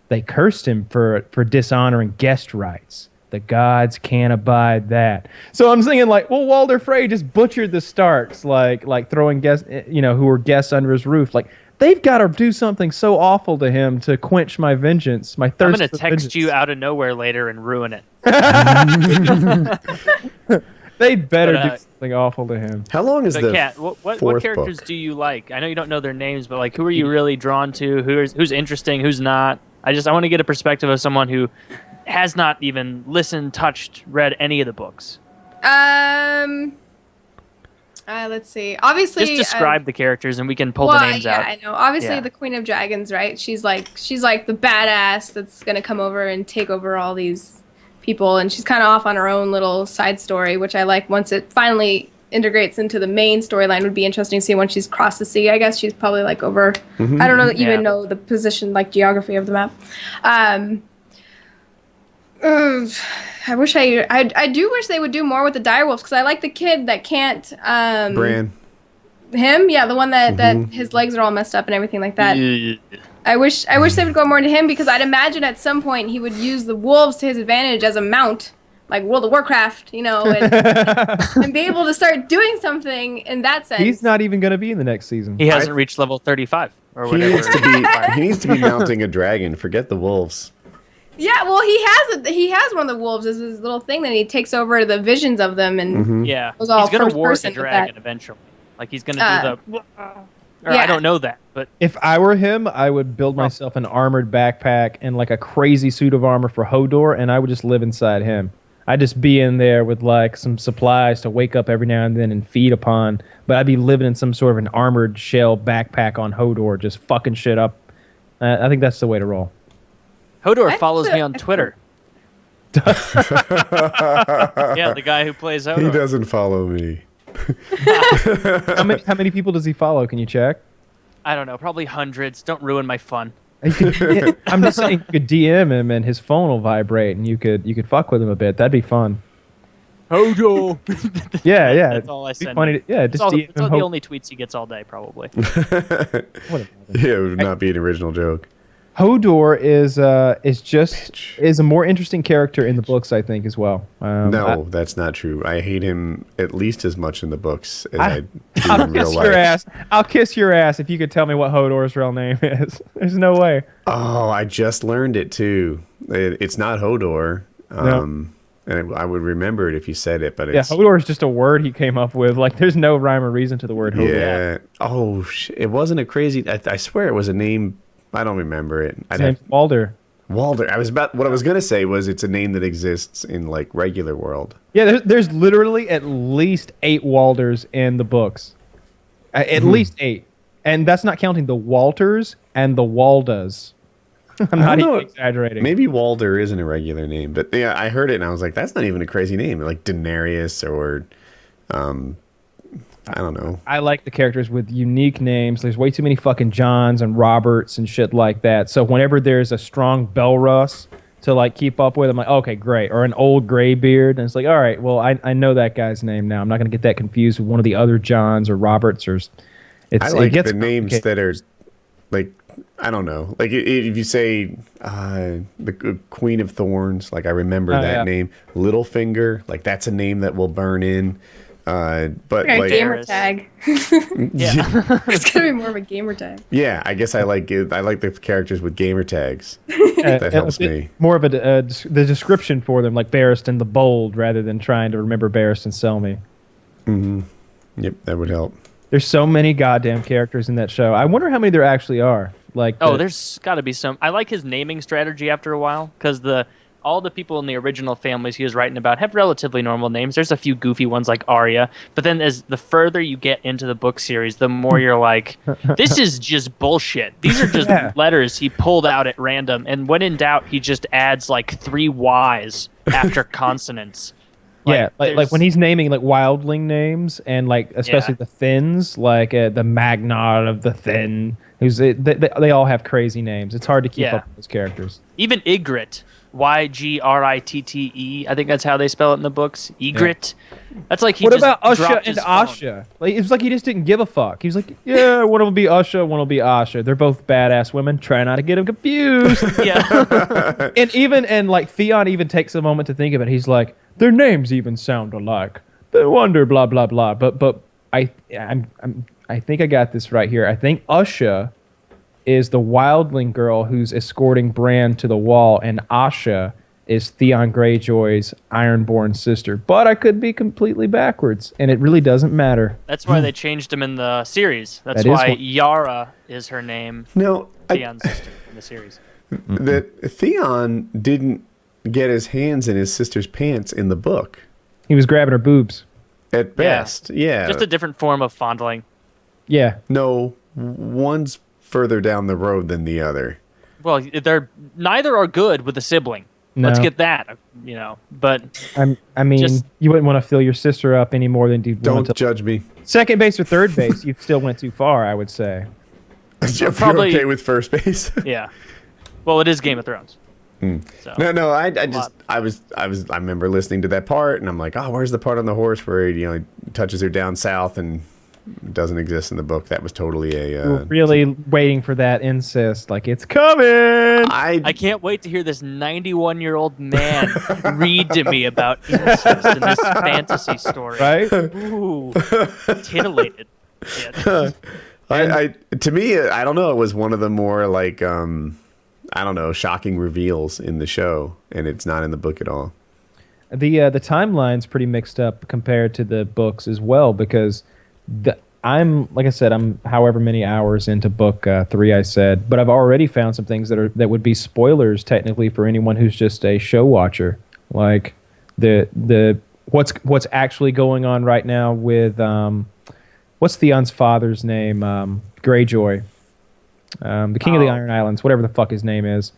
They cursed him for dishonoring guest rights. The gods can't abide that. So I'm thinking like, well, Walder Frey just butchered the Starks, like throwing guests, who were guests under his roof. Like they've got to do something so awful to him to quench my vengeance, my thirst. I'm gonna for text vengeance. you out of nowhere later and ruin it. They'd better do something awful to him. How long is But the Kat, what fourth characters book? do you like? I know you don't know their names, but like, who are you really drawn to? Who's interesting? Who's not? I want to get a perspective of someone who has not even listened, touched, read any of the books. Let's see. Obviously, Just describe the characters, and we can pull the names out. Yeah, I know. Obviously, Yeah. the Queen of Dragons, right? She's like the badass that's gonna come over and take over all these people, and she's kind of off on her own little side story, which I like. Once it finally integrates into the main storyline, would be interesting to see when she's crossed the sea. I guess she's probably like over. I don't know even know the position, like geography of the map. I wish I do wish they would do more with the direwolves, because I like the kid that can't Bran. him, yeah, the one that his legs are all messed up and everything like that. I wish they would go more into him, because I'd imagine at some point he would use the wolves to his advantage as a mount, like World of Warcraft, and be able to start doing something in that sense. He's not even going to be in the next season. He hasn't reached level 35 or He whatever. needs to be mounting a dragon. Forget the wolves. Yeah, well, he has one of the wolves as his little thing that he takes over the visions of them, and Yeah, was all he's gonna first war the person with dragon that. eventually. Like he's gonna do the. Or yeah. I don't know that, but If I were him, I would build myself an armored backpack and like a crazy suit of armor for Hodor, and I would just live inside him. I'd just be in there with like some supplies to wake up every now and then and feed upon, but I'd be living in some sort of an armored shell backpack on Hodor, just fucking shit up. I think that's the way to roll. Hodor follows me on Twitter. Yeah, the guy who plays Hodor. He doesn't follow me. How many people does he follow? Can you check? I don't know, probably hundreds. Don't ruin my fun. I'm just saying you could DM him and his phone will vibrate and you could fuck with him a bit. That'd be fun. Hodor. Yeah. That's all I It'd be send. funny to- yeah, It's just all, DM it's all him the Ho- only tweets he gets all day, probably. Yeah, it would not be an original joke. Hodor is a more interesting character in the books, I think, as well. No, that's not true. I hate him at least as much in the books as I do I'll in real kiss life. your ass. I'll kiss your ass if you could tell me what Hodor's real name is. There's no way. Oh, I just learned it too. It's not Hodor. And I would remember it if you said it, but it's Hodor is just a word he came up with. Like, there's no rhyme or reason to the word Hodor. yeah. Oh, it wasn't a crazy. I swear it was a name. I don't remember it. His name's Walder. Walder. What I was gonna say was it's a name that exists in like regular world. Yeah, there's literally at least 8 Walders in the books. At least 8. And that's not counting the Walters and the Waldas. I'm not even exaggerating. Maybe Walder isn't a regular name, but yeah, I heard it and I was like, that's not even a crazy name. Like Daenerys or, I don't know. I like the characters with unique names. There's way too many fucking Johns and Roberts and shit like that. So whenever there's a strong Belrus to like keep up with, I'm like, okay, great. Or an old Graybeard, and it's like, all right, well, I know that guy's name now. I'm not gonna get that confused with one of the other Johns or Roberts or. I like the names that are like, I don't know. Like if you say the Queen of Thorns, like I remember that name. Littlefinger, like that's a name that will burn in. But like gamer tag. Yeah. It's gonna be more of a gamer tag. Yeah, I guess I like it. I like the characters with gamer tags. That helps me. More of the description for them, like Barristan the Bold, rather than trying to remember Barristan Selmy. Mm-hmm. Yep, that would help. There's so many goddamn characters in that show. I wonder how many there actually are. Like, There's got to be some. I like his naming strategy after a while because all the people in the original families he was writing about have relatively normal names. There's a few goofy ones like Arya, but then as the further you get into the book series, the more you're like, this is just bullshit. These are just letters he pulled out at random, and when in doubt, he just adds like 3 Y's after consonants. Like when he's naming like wildling names and like especially the Thins, like the Magnard of the Thin. They all have crazy names. It's hard to keep up with those characters. Even Ygritte, Ygritte, I think that's how they spell it in the books. Ygritte. Yeah. That's like he. What just about Usha dropped and his phone. Asha? Like it's like he just didn't give a fuck. He was like, yeah, one will be Usha, one will be Asha. They're both badass women. Try not to get them confused. Yeah. and like Theon even takes a moment to think of it. He's like, their names even sound alike. No wonder, blah blah blah. But I think I got this right here. I think Usha is the wildling girl who's escorting Bran to the wall, and Asha is Theon Greyjoy's Ironborn sister. But I could be completely backwards, and it really doesn't matter. That's why they changed him in the series. That's why Yara is her name. No, Theon's sister in the series. That Theon didn't get his hands in his sister's pants in the book. He was grabbing her boobs. At best, yeah. Just a different form of fondling. Yeah. No, one's further down the road than the other. Well, neither are good with a sibling. No. Let's get that, But I mean, you wouldn't want to fill your sister up any more than you want to. Don't judge me. Second base or third base, you still went too far, I would say. You're probably okay with first base. Yeah. Well, it is Game of Thrones. So. No. I remember listening to that part, and I'm like, oh, where's the part on the horse where he touches her down south and it doesn't exist in the book? That was totally a. Really waiting for that incest, like it's coming. I can't wait to hear this 91-year-old man read to me about incest in this fantasy story. Right? Ooh, titillated. Yeah. To me, I don't know. It was one of the more like. I don't know, shocking reveals in the show, and it's not in the book at all. The timeline's pretty mixed up compared to the books as well, because I'm however many hours into book 3, I said, but I've already found some things that would be spoilers technically for anyone who's just a show watcher. Like the what's actually going on right now with what's Theon's father's name? Greyjoy. The King of the Iron Islands, whatever the fuck his name is.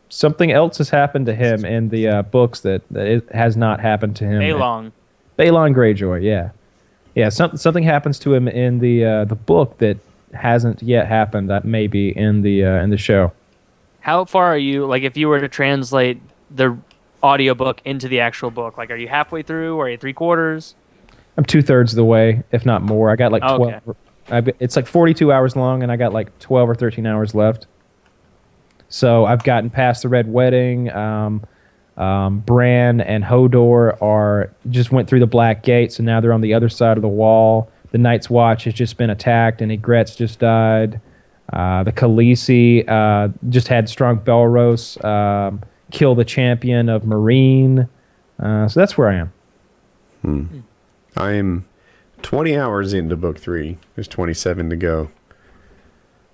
Something else has happened to him in the books that it has not happened to him. Balon Greyjoy, yeah. Something happens to him in the book that hasn't yet happened. That may be in the show. How far are you? Like, if you were to translate the audiobook into the actual book, like, are you halfway through, or are you 3/4? I'm 2/3 of the way, if not more. I got like 12. Okay. It's like 42 hours long, and I got like 12 or 13 hours left. So I've gotten past the Red Wedding. Bran and Hodor just went through the Black Gate, so now they're on the other side of the wall. The Night's Watch has just been attacked, and Ygritte's just died. The Khaleesi just had Strong Belros kill the champion of Marine. So that's where I am. I'm 20 hours into book 3. There's 27 to go.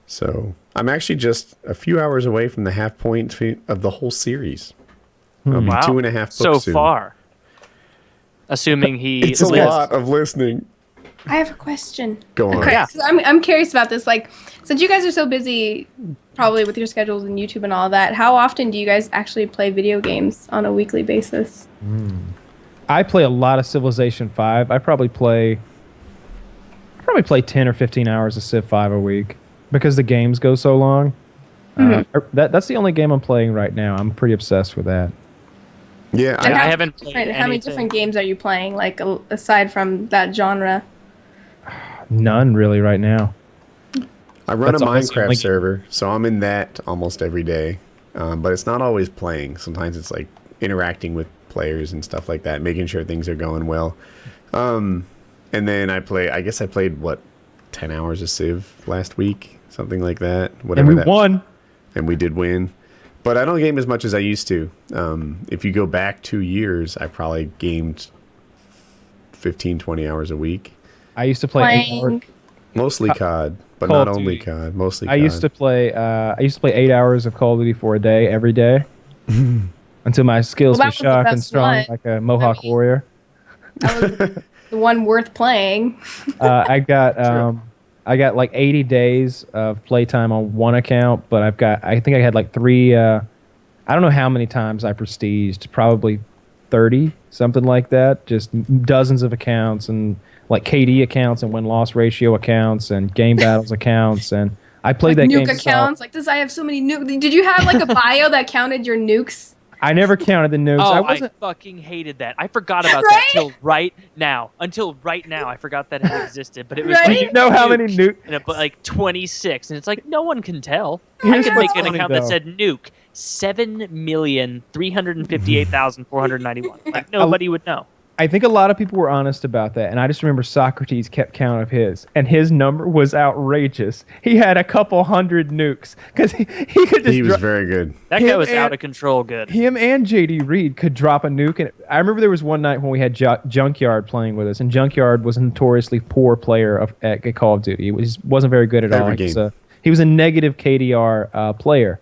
So I'm actually just a few hours away from the half point of the whole series. I'll be 2.5 books so soon. far. Assuming he It's a lot of listening. I have a question. Go on. Okay, yeah. I'm curious about this. Like, since you guys are so busy, probably with your schedules and YouTube and all that, how often do you guys actually play video games on a weekly basis? I play a lot of Civilization 5. I probably play 10 or 15 hours of Civ 5 a week because the games go so long. That's the only game I'm playing right now. I'm pretty obsessed with that. Yeah, I haven't played How many different games are you playing, like, aside from that genre? None really right now. I run a Minecraft server, so I'm in that almost every day. But it's not always playing. Sometimes it's like interacting with players and stuff like that, making sure things are going well. And then I played, 10 hours of Civ last week? Something like that. And we won. And we did win. But I don't game as much as I used to. If you go back 2 years, I probably gamed 15, 20 hours a week. I used to play 8 hours. playing. Mostly COD, but Call not of only Duty. COD. Mostly I COD. used to play. I used to play 8 hours of Call of Duty for a day every day until my skills Well, were that was the shocked and best strong one. like a Mohawk mean- warrior. That was the one worth playing. I got like 80 days of playtime on one account, but I think I had like 3. I don't know how many times I prestiged. Probably 30, something like that. Just dozens of accounts and like KD accounts and win-loss ratio accounts and game battles accounts, and I played Like that nuke game. accounts. Like this, I have so many nukes. Did you have like a bio that counted your nukes? I never counted the nukes. Oh, I I wasn't. fucking hated that. I forgot about Right? that till right now. Until right now, I forgot that it existed. But it was Right? like, Do you know how many nuke? and it put like 26, and it's like no one can tell. Here's I could what's make an funny, account that though. said nuke 7,358,491. Like nobody would know. I think a lot of people were honest about that, and I just remember Socrates kept count of his, and his number was outrageous. He had a couple hundred nukes because he could just. He was very good. That guy Him was out and- of control. Good. Him and JD Reed could drop a nuke, and I remember there was one night when we had Junkyard playing with us, and Junkyard was a notoriously poor player at Call of Duty. He wasn't very good at all. Every game. He was a negative KDR player,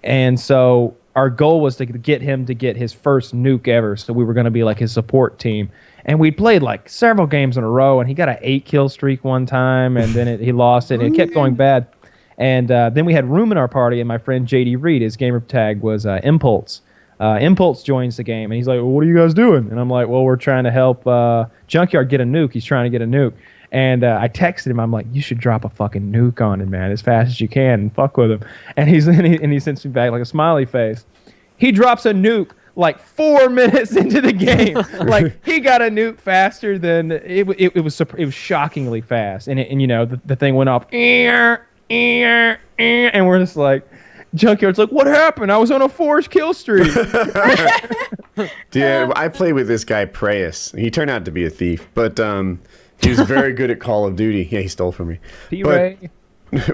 and so our goal was to get him to get his first nuke ever. So we were going to be like his support team, and we played like several games in a row, and he got an 8-kill streak one time, and then he lost it, and it kept going bad. And then we had room in our party, and my friend JD Reed, his gamer tag was Impulse. Impulse joins the game, and he's like, well, what are you guys doing? And I'm like, well, we're trying to help Junkyard get a nuke. He's trying to get a nuke. And I texted him. I'm like, you should drop a fucking nuke on him, man, as fast as you can and fuck with him. And he sends me back like a smiley face. He drops a nuke like 4 minutes into the game. Like he got a nuke faster than it was shockingly fast. And you know the thing went off. And we're just like, Junkyard's like, what happened? I was on a 4-kill streak. Yeah, I played with this guy Preus. He turned out to be a thief, but he was very good at Call of Duty. Yeah, he stole from me. P. But- Ray.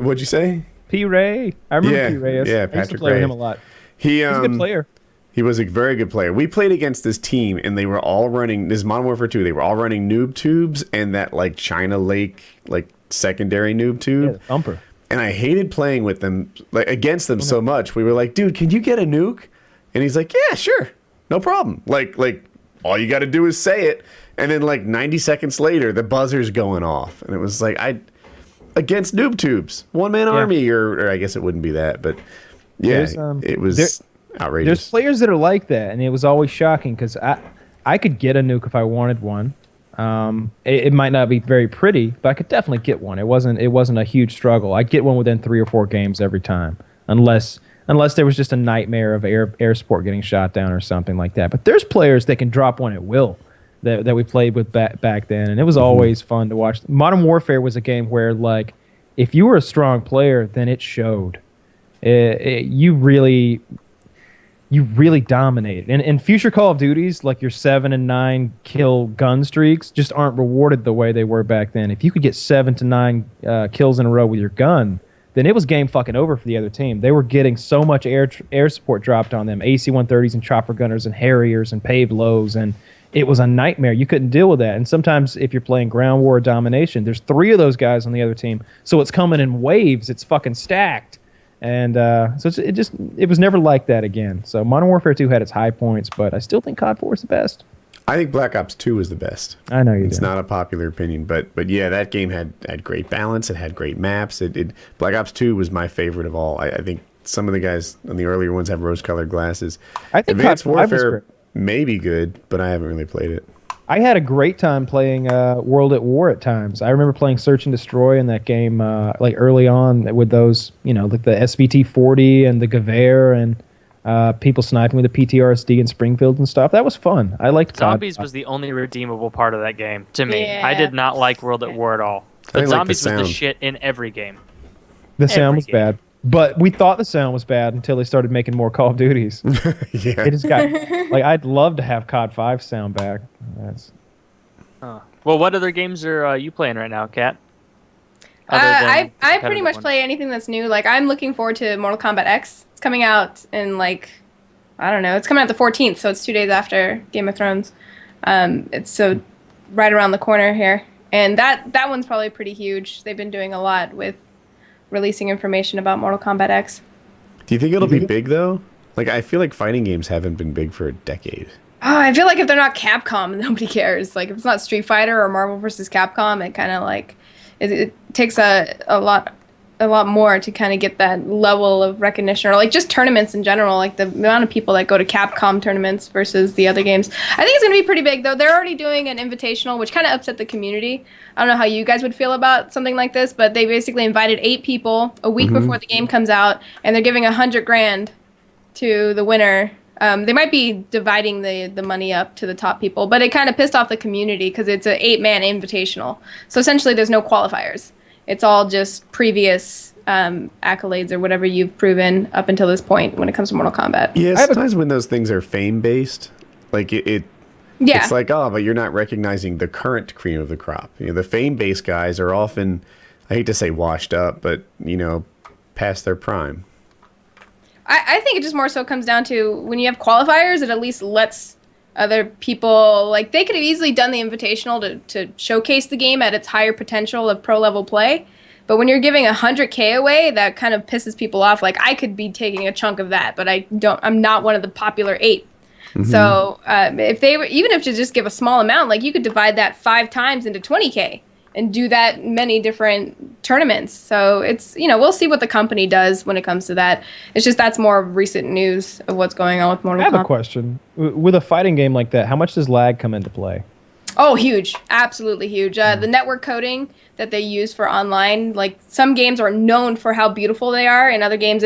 What'd you say? P. Ray. I remember Yeah, P. Ray. yeah, I used to Patrick play with Ray. him a lot. He He's a good player. He was a very good player. We played against this team, and they were all running. This is Modern Warfare 2. They were all running noob tubes and that like China Lake like secondary noob Yeah, tube. the thumper. And I hated playing with them, like against them so much. We were like, dude, can you get a nuke? And he's like, yeah, sure, no problem. Like all you got to do is say it, and then like 90 seconds later, the buzzer's going off, and it was like against noob tubes, one-man army, or I guess it wouldn't be that, but yeah, it was outrageous. There's players that are like that, and it was always shocking because I could get a nuke if I wanted one. It might not be very pretty, but I could definitely get one. It wasn't a huge struggle. I'd get one within 3 or 4 games every time, unless there was just a nightmare of air support getting shot down or something like that. But there's players that can drop one at will that we played with back then, and it was always fun to watch. Modern Warfare was a game where like if you were a strong player, then it showed. You really dominated. And in future Call of Duties, like your 7 and 9 kill gun streaks just aren't rewarded the way they were back then. If you could get 7 to 9 kills in a row with your gun, then it was game fucking over for the other team. They were getting so much air support dropped on them, AC-130s and chopper gunners and Harriers and paved lows, and it was a nightmare. You couldn't deal with that. And sometimes if you're playing ground war domination, there's 3 of those guys on the other team, so it's coming in waves. It's fucking stacked. And so it was never like that again. So Modern Warfare 2 had its high points, but I still think COD 4 is the best. I think Black Ops 2 is the best. I know you do. It's not a popular opinion, but yeah, that game had great balance. It had great maps. Black Ops 2 was my favorite of all. I think some of the guys on the earlier ones have rose-colored glasses. I think Advanced COD 5 was Warfare great. may be good, but I haven't really played it. I had a great time playing World at War at times. I remember playing Search and Destroy in that game like early on with those, like the SVT-40 and the Gewehr and people sniping with the PTRSD in Springfield and stuff. That was fun. I liked COD. Zombies was the only redeemable part of that game to me. Yeah. I did not like World at War at all. I But like the Zombies was the sound. shit in every game. The sound every was game. bad. But we thought the sound was bad until they started making more Call of Duties. Yeah. It just got like I'd love to have COD 5 sound back. That's Well, what other games are you playing right now, Kat? I pretty competitive much ones. play anything that's new. Like I'm looking forward to Mortal Kombat X. It's coming out in like I don't know. It's coming out the 14th, so it's 2 days after Game of Thrones. It's so right around the corner here. And that one's probably pretty huge. They've been doing a lot with releasing information about Mortal Kombat X. Do you think it'll be big though? Like, I feel like fighting games haven't been big for a decade. Oh, I feel like if they're not Capcom, nobody cares. Like, if it's not Street Fighter or Marvel vs. Capcom, it kind of like it takes a lot more to kind of get that level of recognition, or like just tournaments in general. Like the amount of people that go to Capcom tournaments versus the other games. I think it's gonna be pretty big though. They're already doing an invitational, which kind of upset the community. I don't know how you guys would feel about something like this, but they basically invited 8 people a week before the game comes out, and they're giving $100,000 to the winner. They might be dividing the money up to the top people, but it kind of pissed off the community because it's an 8-man invitational. So essentially, there's no qualifiers. It's all just previous accolades or whatever you've proven up until this point when it comes to Mortal Kombat. Yeah, sometimes when those things are fame-based, like it's like, oh, but you're not recognizing the current cream of the crop. You know, the fame-based guys are often, I hate to say washed up, but, you know, past their prime. I think it just more so comes down to when you have qualifiers, it at least lets other people, like, they could have easily done the invitational to showcase the game at its higher potential of pro level play. But when you're giving $100K away, that kind of pisses people off. Like, I could be taking a chunk of that, but I'm not one of the popular 8. So if they were, even if to just give a small amount, like, you could divide that 5 times into 20K and do that many different tournaments. So it's, you know, we'll see what the company does when it comes to that. It's just that's more recent news of what's going on with Mortal Kombat. I have a question. With a fighting game like that, how much does lag come into play? Oh, huge. Absolutely huge. The network coding that they use for online, like, some games are known for how beautiful they are. In other games,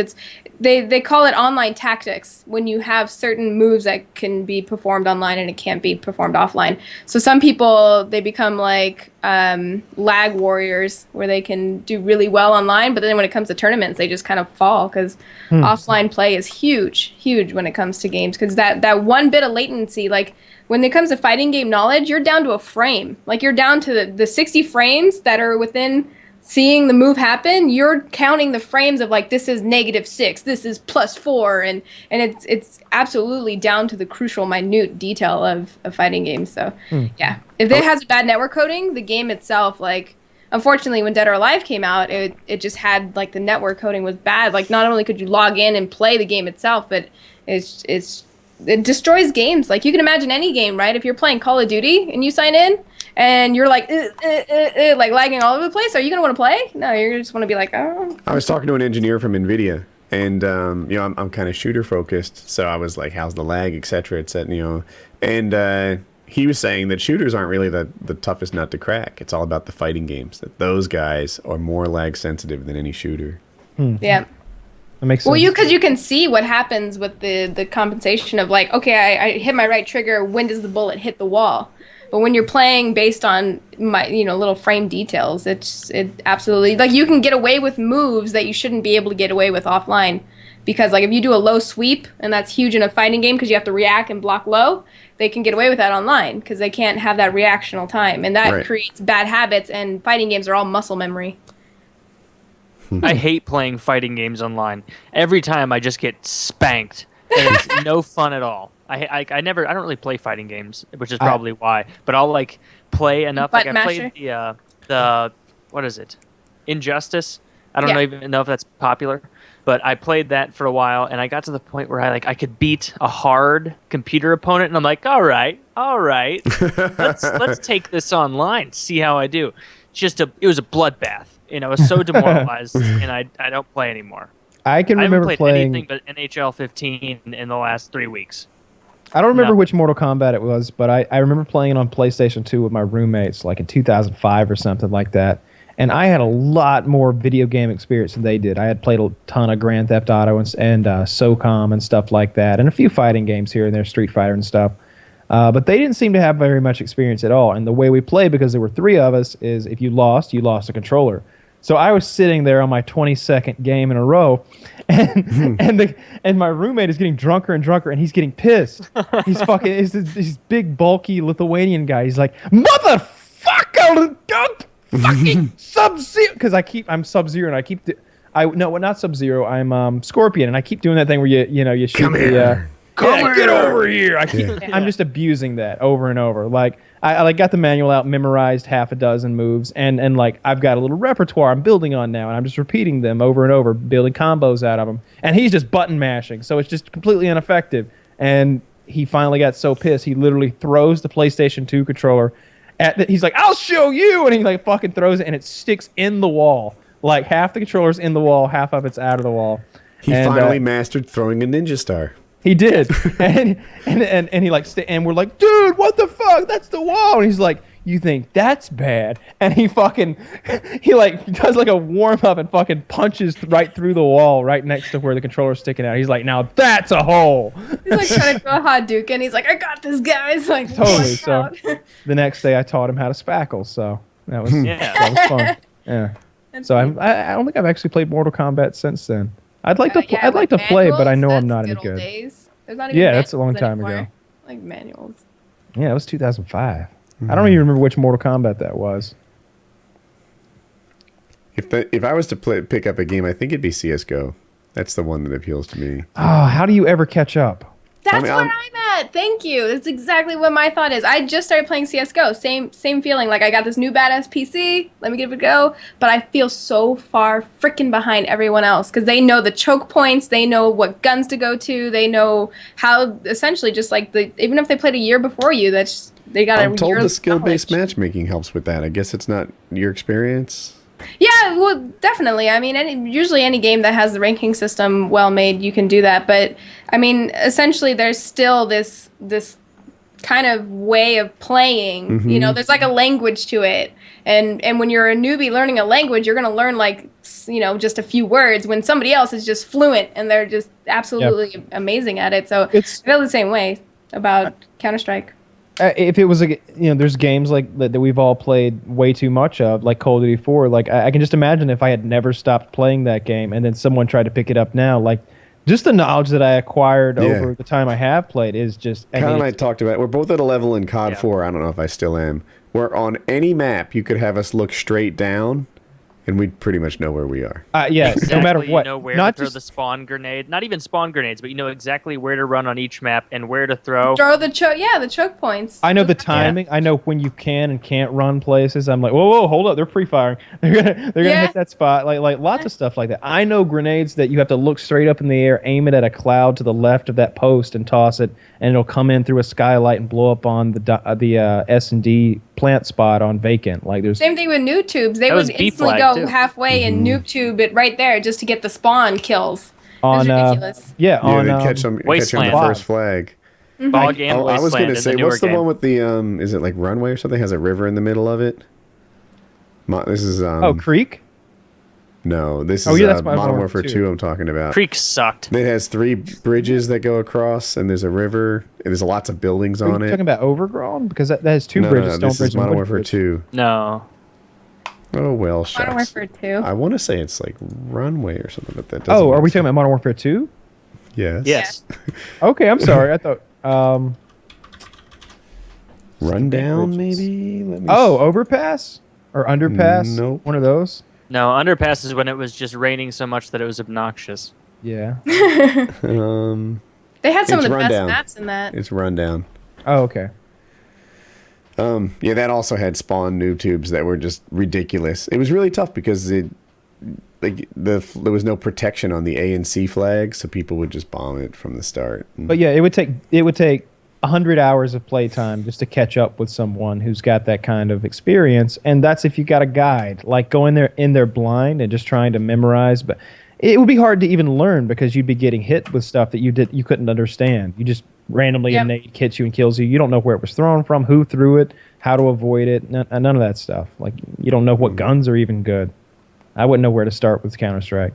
they call it online tactics when you have certain moves that can be performed online and it can't be performed offline. So some people, they become like lag warriors where they can do really well online, but then when it comes to tournaments, they just kind of fall because offline play is huge when it comes to games, because that one bit of latency, like, when it comes to fighting game knowledge, you're down to a frame. Like, you're down to the 60 frames that are within seeing the move happen. You're counting the frames of, like, this is -6, this is +4, and it's absolutely down to the crucial, minute detail of fighting games. So, yeah. If it has bad network coding, the game itself, like, unfortunately, when Dead or Alive came out, it just had, like, the network coding was bad. Like, not only could you log in and play the game itself, but it destroys games. Like, you can imagine any game, right? If you're playing Call of Duty and you sign in and you're like, like lagging all over the place, are you gonna want to play? No, you just want to be like, oh. I was talking to an engineer from NVIDIA, and you know, I'm kind of shooter focused, so I was like, how's the lag, etc., etc., you know, and he was saying that shooters aren't really the toughest nut to crack. It's all about the fighting games. That those guys are more lag sensitive than any shooter. Yeah. That makes sense. Well, because you can see what happens with the compensation of, like, okay, I hit my right trigger, when does the bullet hit the wall? But when you're playing based on my, you know, little frame details, it absolutely, like, you can get away with moves that you shouldn't be able to get away with offline, because, like, if you do a low sweep, and that's huge in a fighting game because you have to react and block low, they can get away with that online because they can't have that reactional time, and that creates bad habits. And fighting games are all muscle memory. I hate playing fighting games online. Every time I just get spanked, and it's no fun at all. I don't really play fighting games, which is probably why. But I'll, like, play enough. Like, I played the what is it? Injustice. I don't even know if that's popular, but I played that for a while, and I got to the point where I could beat a hard computer opponent, and I'm like, all right, let's take this online, see how I do. It was a bloodbath. You know, I was so demoralized, and I don't play anymore. I can remember haven't played anything but NHL 15 in the last 3 weeks. I don't remember which Mortal Kombat it was, but I remember playing it on PlayStation 2 with my roommates, like in 2005 or something like that. And I had a lot more video game experience than they did. I had played a ton of Grand Theft Auto and SOCOM and stuff like that, and a few fighting games here and there, Street Fighter and stuff. But they didn't seem to have very much experience at all. And the way we played, because there were 3 of us, is if you lost a controller. So I was sitting there on my 22nd game in a row, and my roommate is getting drunker and drunker, and he's getting pissed. He's this big, bulky Lithuanian guy. He's like, motherfucker, fucking Sub-Zero, because I'm Sub-Zero, and not Sub-Zero. I'm Scorpion, and I keep doing that thing where you shoot Get over here. I'm just abusing that over and over. Like I like got the manual out, memorized half a dozen moves, and like I've got a little repertoire I'm building on now, and I'm just repeating them over and over, building combos out of them. And he's just button mashing, so it's just completely ineffective. And he finally got so pissed, he literally throws the PlayStation 2 controller he's like, I'll show you, and he like fucking throws it, and it sticks in the wall. Like half the controller's in the wall, half of it's out of the wall. He finally mastered throwing a ninja star. He did, and he like, and we're like, dude, what the fuck? That's the wall. And he's like, you think that's bad? And he like does like a warm up and fucking punches right through the wall, right next to where the controller's sticking out. He's like, now that's a hole. He's like trying to do a Hadouken. He's like, I got this, guys. Like totally. So the next day, I taught him how to spackle. So that was fun. Yeah. So I don't think I've actually played Mortal Kombat since then. I'd like to play, but I know I'm not any good. Days. Not even that's a long time ago. Like manuals. Yeah, it was 2005. I don't even remember which Mortal Kombat that was. If I was to pick up a game, I think it'd be CS:GO. That's the one that appeals to me. Oh, how do you ever catch up? That's where I'm at. Thank you. That's exactly what my thought is. I just started playing CS:GO. Same feeling. Like I got this new badass PC. Let me give it a go. But I feel so far freaking behind everyone else because they know the choke points. They know what guns to go to. They know how essentially just like even if they played a year before you, they got I'm told the skill-based matchmaking helps with that. I guess it's not your experience. Yeah, well, definitely. I mean, usually any game that has the ranking system well made, you can do that. But I mean, essentially, there's still this kind of way of playing. Mm-hmm. You know, there's like a language to it. And when you're a newbie learning a language, you're gonna learn like just a few words. When somebody else is just fluent and they're just absolutely amazing at it. So I feel the same way about Counter-Strike. If it was there's games like that we've all played way too much of, like Call of Duty 4. Like I can just imagine if I had never stopped playing that game and then someone tried to pick it up now, like just the knowledge that I acquired over the time I have played is just. Kyle and I talked about it. We're both at a level in COD 4. I don't know if I still am. Where on any map you could have us look straight down, and we'd pretty much know where we are. Yes, exactly, no matter what. You know where not to throw just the spawn grenade. Not even spawn grenades, but you know exactly where to run on each map and where to throw. Throw the choke points. I know the timing. I know when you can and can't run places. I'm like, whoa, hold up, they're pre-firing. They're gonna hit that spot. Like lots of stuff like that. I know grenades that you have to look straight up in the air, aim it at a cloud to the left of that post, and toss it, and it'll come in through a skylight and blow up on the S&D plant spot on vacant. Like there's same thing with noob tubes. They would instantly go halfway and noob tube it right there just to get the spawn kills. On ridiculous. They'd catch them on the first flag. Bog and I was going gonna to say, what's the one with the is it like Runway or something? Has a river in the middle of it. This is Creek. No, this is that's Modern Warfare 2 I'm talking about. Creek sucked. It has 3 bridges that go across, and there's a river, and there's lots of buildings on it. Are you talking about Overgrown? Because that has 2 bridges. No, this is Modern Warfare 2. No. Oh, well, shucks. Modern Warfare 2. I want to say it's like Runway or something, but that doesn't. Oh, are we talking about Modern Warfare 2? Yes. Yes. Okay, I'm sorry. I thought... Rundown, maybe? Overpass? Or Underpass? Nope. One of those? No, Underpass is when it was just raining so much that it was obnoxious. Yeah. They had some of the best maps in that. It's Rundown. Oh, okay. Yeah, that also had spawn noob tubes that were just ridiculous. It was really tough because there was no protection on the A and C flags, so people would just bomb it from the start. But yeah, it would take 100 hours of playtime just to catch up with someone who's got that kind of experience, and that's if you got a guide. Like going there in there blind and just trying to memorize, but it would be hard to even learn because you'd be getting hit with stuff that you couldn't understand. You just randomly a nade hits you and kills you. You don't know where it was thrown from, who threw it, how to avoid it, none of that stuff. Like you don't know what guns are even good. I wouldn't know where to start with Counter-Strike.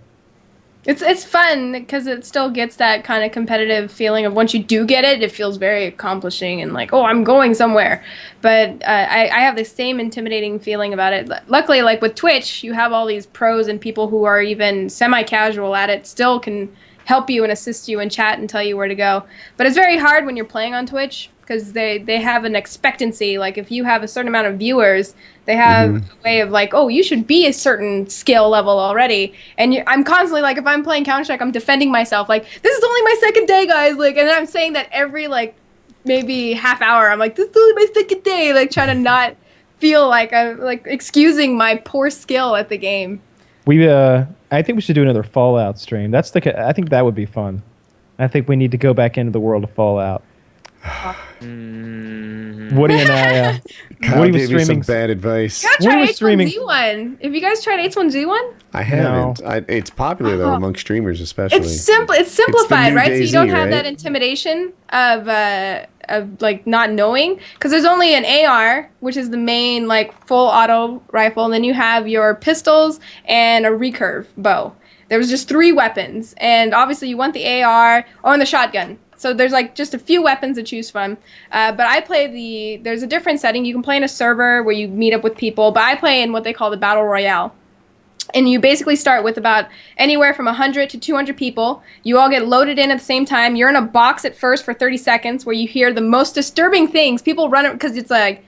It's fun because it still gets that kind of competitive feeling of once you do get it, it feels very accomplishing and like, oh, I'm going somewhere. But I have the same intimidating feeling about it. Luckily, like with Twitch, you have all these pros and people who are even semi-casual at it still can help you and assist you in chat and tell you where to go. But it's very hard when you're playing on Twitch because they have an expectancy. Like if you have a certain amount of viewers, they have a way of like, oh, you should be a certain skill level already. And I'm constantly like, if I'm playing Counter-Strike, I'm defending myself. Like, this is only my second day, guys. Like, and then I'm saying that every like maybe half hour. I'm like, this is only my second day. Like trying to not feel like I'm like excusing my poor skill at the game. I think we should do another Fallout stream. I think that would be fun. I think we need to go back into the world of Fallout. Woody and I. Kyle Woody was gave me some streaming. bad advice. Gotta Woody try was streaming- H1Z1. Have you guys tried H1Z1? I haven't. It's popular though among streamers, especially. It's simple. It's simplified, new right? So you DayZ, don't have right? that intimidation of like not knowing, because there's only an AR, which is the main like full auto rifle, and then you have your pistols and a recurve bow. There was just 3 weapons, and obviously you want the AR or the shotgun. So there's like just a few weapons to choose from. But I play there's a different setting. You can play in a server where you meet up with people, but I play in what they call the Battle Royale. And you basically start with about anywhere from 100 to 200 people. You all get loaded in at the same time. You're in a box at first for 30 seconds where you hear the most disturbing things. People run it because it's like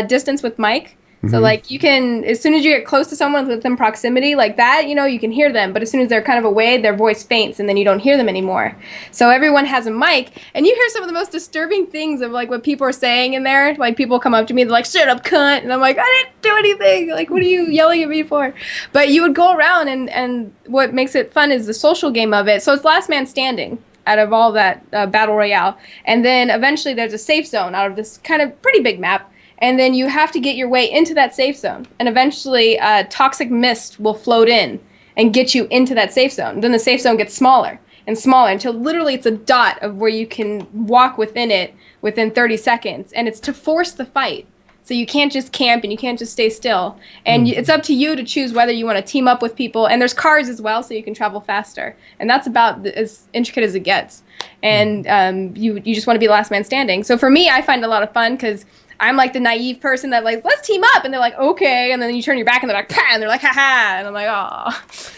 distance with mic. So like you can, as soon as you get close to someone within proximity like that, you know, you can hear them. But as soon as they're kind of away, their voice faints and then you don't hear them anymore. So everyone has a mic, and you hear some of the most disturbing things of like what people are saying in there. Like people come up to me, they're like, "Shut up, cunt," and I'm like, "I didn't do anything. Like, what are you yelling at me for?" But you would go around, and what makes it fun is the social game of it. So it's last man standing out of all that battle royale, and then eventually there's a safe zone out of this kind of pretty big map. And then you have to get your way into that safe zone. And eventually, toxic mist will float in and get you into that safe zone. Then the safe zone gets smaller and smaller until literally it's a dot of where you can walk within it within 30 seconds. And it's to force the fight. So you can't just camp and you can't just stay still. And it's up to you to choose whether you want to team up with people. And there's cars as well, so you can travel faster. And that's about as intricate as it gets. And you just want to be the last man standing. So for me, I find it a lot of fun because I'm like the naive person that like, let's team up, and they're like, okay, and then you turn your back and they're like, pah, and they're like, haha, and I'm like, oh.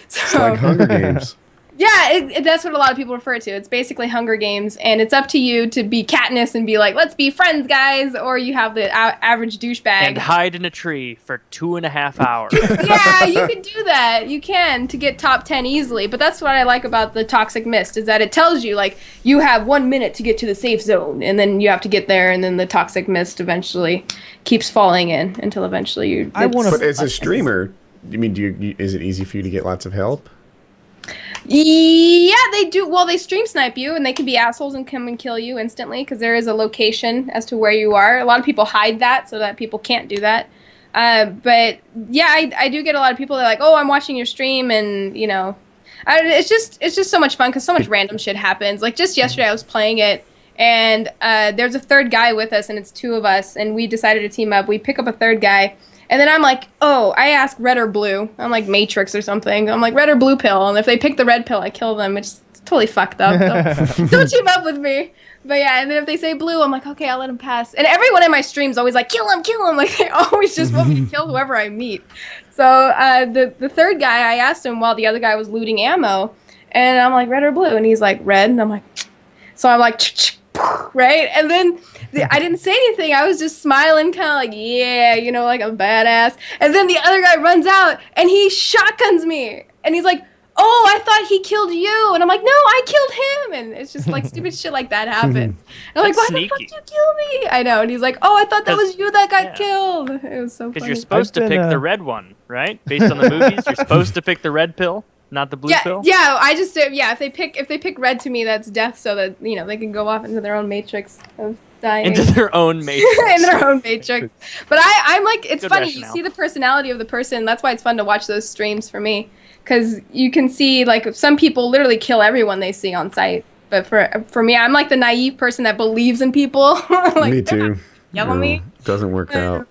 So, It's like Hunger Games. yeah, that's what a lot of people refer to. It's basically Hunger Games, and it's up to you to be Katniss and be like, let's be friends, guys, or you have the average douchebag. And hide in a tree for 2.5 hours. Yeah, you can do that. You can to get top 10 easily. But that's what I like about the Toxic Mist is that it tells you like you have 1 minute to get to the safe zone, and then you have to get there, and then the Toxic Mist eventually keeps falling in until eventually you. But as a streamer, you mean is it easy for you to get lots of help? Yeah, they do. Well, they stream snipe you, and they can be assholes and come and kill you instantly because there is a location as to where you are. A lot of people hide that so that people can't do that. But yeah, I do get a lot of people that are like, oh, I'm watching your stream, and you know, it's just so much fun because so much random shit happens. Like just yesterday, I was playing it, and there's a third guy with us, and it's 2 of us, and we decided to team up. We pick up a third guy. And then I'm like, oh, I ask red or blue. I'm like Matrix or something. I'm like red or blue pill. And if they pick the red pill, I kill them, which is totally fucked up. Don't team up with me. But yeah, and then if they say blue, I'm like, okay, I'll let them pass. And everyone in my stream's always like, kill him, kill him. Like they always just want me to kill whoever I meet. So the third guy, I asked him while the other guy was looting ammo. And I'm like, red or blue? And he's like, red. And I'm like, so I'm like, right? And then I didn't say anything. I was just smiling, kind of like, yeah, you know, like a badass. And then the other guy runs out and he shotguns me. And he's like, oh, I thought he killed you. And I'm like, no, I killed him. And it's just like stupid shit like that happens. And I'm like, why the fuck did you kill me? I know. And he's like, oh, I thought that was you that got killed. It was so funny. Because you're supposed to pick the red one, right? Based on the movies, you're supposed to pick the red pill, not the blue pill. Yeah, I just if they pick red to me, that's death, so that you know they can go off into their own matrix of dying. Into their own matrix. In their own matrix. But I'm like, it's Good funny. rationale. You see the personality of the person. That's why it's fun to watch those streams for me, because you can see like some people literally kill everyone they see on site. But for me, I'm like the naive person that believes in people. Like, Me too. Yell at me. Doesn't work out.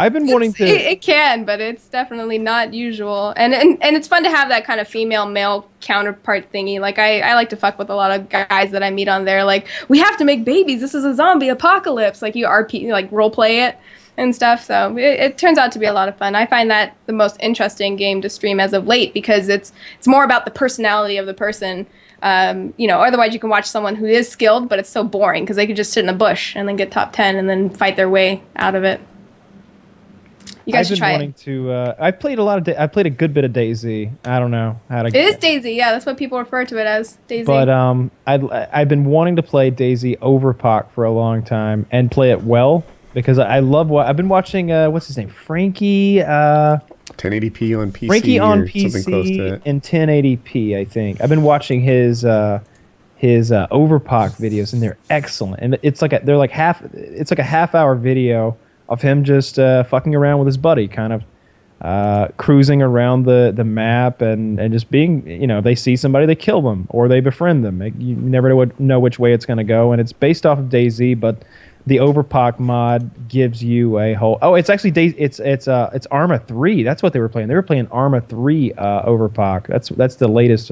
I've been wanting to. It can, but it's definitely not usual. And it's fun to have that kind of female-male counterpart thingy. Like, I like to fuck with a lot of guys that I meet on there. Like, we have to make babies. This is a zombie apocalypse. Like, you RP, like, role play it. and stuff. So it turns out to be a lot of fun. I find that the most interesting game to stream as of late because it's more about the personality of the person. Otherwise you can watch someone who is skilled, but it's so boring because they could just sit in a bush and then get top 10 and then fight their way out of it. You guys should try it. I played I played a good bit of DayZ. I don't know how to. It is DayZ, yeah. That's what people refer to it as, DayZ. But I've been wanting to play DayZ Overpoch for a long time and play it well because I love what I've been watching. What's his name? Frankie. 1080p on PC. Frankie on PC something close to it. in 1080p. I think I've been watching his Overpoch videos and they're excellent. And it's like a half-hour video of him just fucking around with his buddy, kind of cruising around the map and just being, they see somebody, they kill them, or they befriend them. You never know which way it's going to go, and it's based off of DayZ, but the Overpoch mod gives you a whole... Oh, it's actually it's Arma 3. That's what they were playing. They were playing Arma 3 Overpoch. That's the latest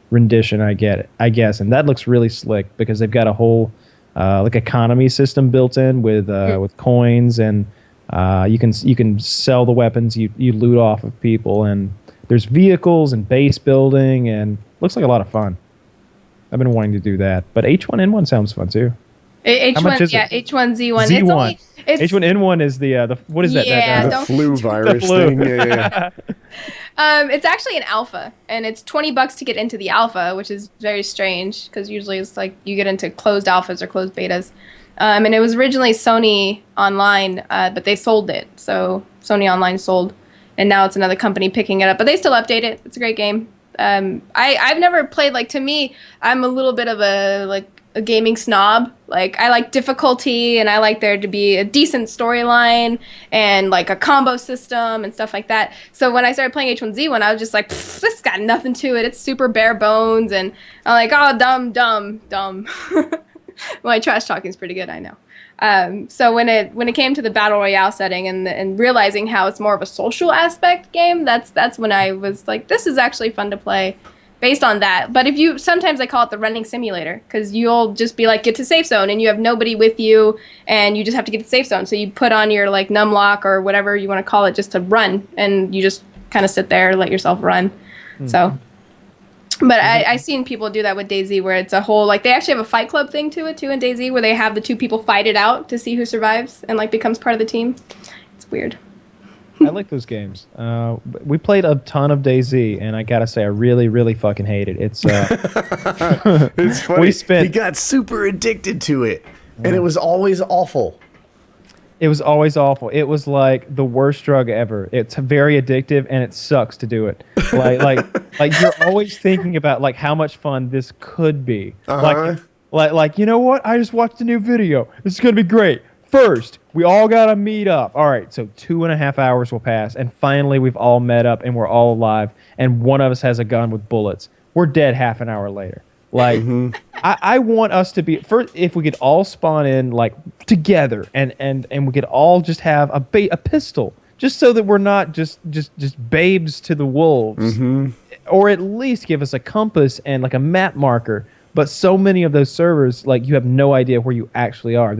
rendition I guess, and that looks really slick because they've got a whole... economy system built in with coins, and you can sell the weapons you loot off of people, and there's vehicles and base building, and looks like a lot of fun. I've been wanting to do that, but H1N1 sounds fun too. H1, How much is it? H1Z1. Z1. H1N1 is the what is that? The flu virus thing. Yeah. It's actually an alpha, and it's $20 to get into the alpha, which is very strange because usually it's like you get into closed alphas or closed betas. And it was originally Sony Online, but they sold it. So Sony Online sold, and now it's another company picking it up. But they still update it. It's a great game. I've never played, to me, I'm a little bit of a gaming snob. I like difficulty, and I like there to be a decent storyline and a combo system and stuff like that. So when I started playing H1Z1, I was just like, this got nothing to it. It's super bare bones, and I'm like, oh, dumb. My trash talking is pretty good, I know. So when it came to the battle royale setting and realizing how it's more of a social aspect game, that's when I was like, this is actually fun to play. Based on that. But sometimes I call it the running simulator, because you'll just be like, get to safe zone, and you have nobody with you, and you just have to get to safe zone. So you put on your num lock or whatever you want to call it just to run, and you just kind of sit there, let yourself run. So, but I seen people do that with DayZ, where it's a whole, they actually have a fight club thing to it too in DayZ, where they have the two people fight it out to see who survives and becomes part of the team. It's weird. I like those games. We played a ton of DayZ, and I gotta say, I really, really fucking hate it. It's it's funny. He got super addicted to it, and it was always awful. It was always awful. It was like the worst drug ever. It's very addictive, and it sucks to do it. Like you're always thinking about how much fun this could be. Like you know what? I just watched a new video. This is gonna be great. First, we all gotta meet up. All right, so 2.5 hours will pass, and finally we've all met up, and we're all alive, and one of us has a gun with bullets. We're dead half an hour later. I want us to be first. If we could all spawn in together, and we could all just have a pistol, just so that we're not just babes to the wolves, or at least give us a compass and a map marker. But so many of those servers, you have no idea where you actually are.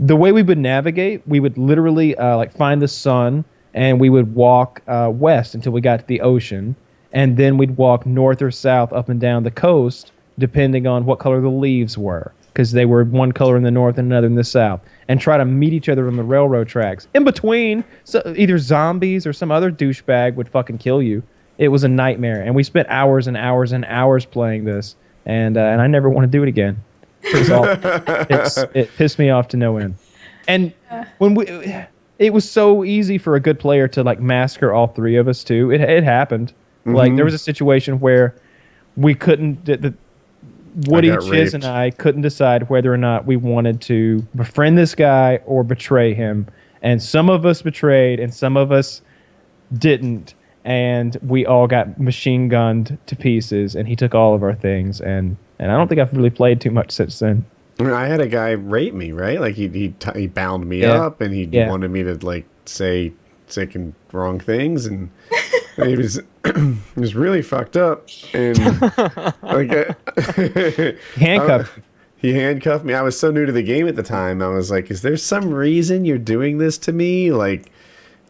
The way we would navigate, we would literally find the sun, and we would walk west until we got to the ocean, and then we'd walk north or south up and down the coast, depending on what color the leaves were, because they were one color in the north and another in the south, and try to meet each other on the railroad tracks. In between, so either zombies or some other douchebag would fucking kill you. It was a nightmare, and we spent hours and hours and hours playing this, and I never want to do it again. It pissed me off to no end. And it was so easy for a good player to massacre all three of us too. It happened. There was a situation where we couldn't. Woody, Chiz, and I couldn't decide whether or not we wanted to befriend this guy or betray him. And some of us betrayed, and some of us didn't. And we all got machine gunned to pieces. And he took all of our things. And I don't think I've really played too much since then. I had a guy rape me, right? He bound me up, and he wanted me to say sick and wrong things, and he was really fucked up, and handcuffed. He handcuffed me. I was so new to the game at the time. I was like, is there some reason you're doing this to me? Like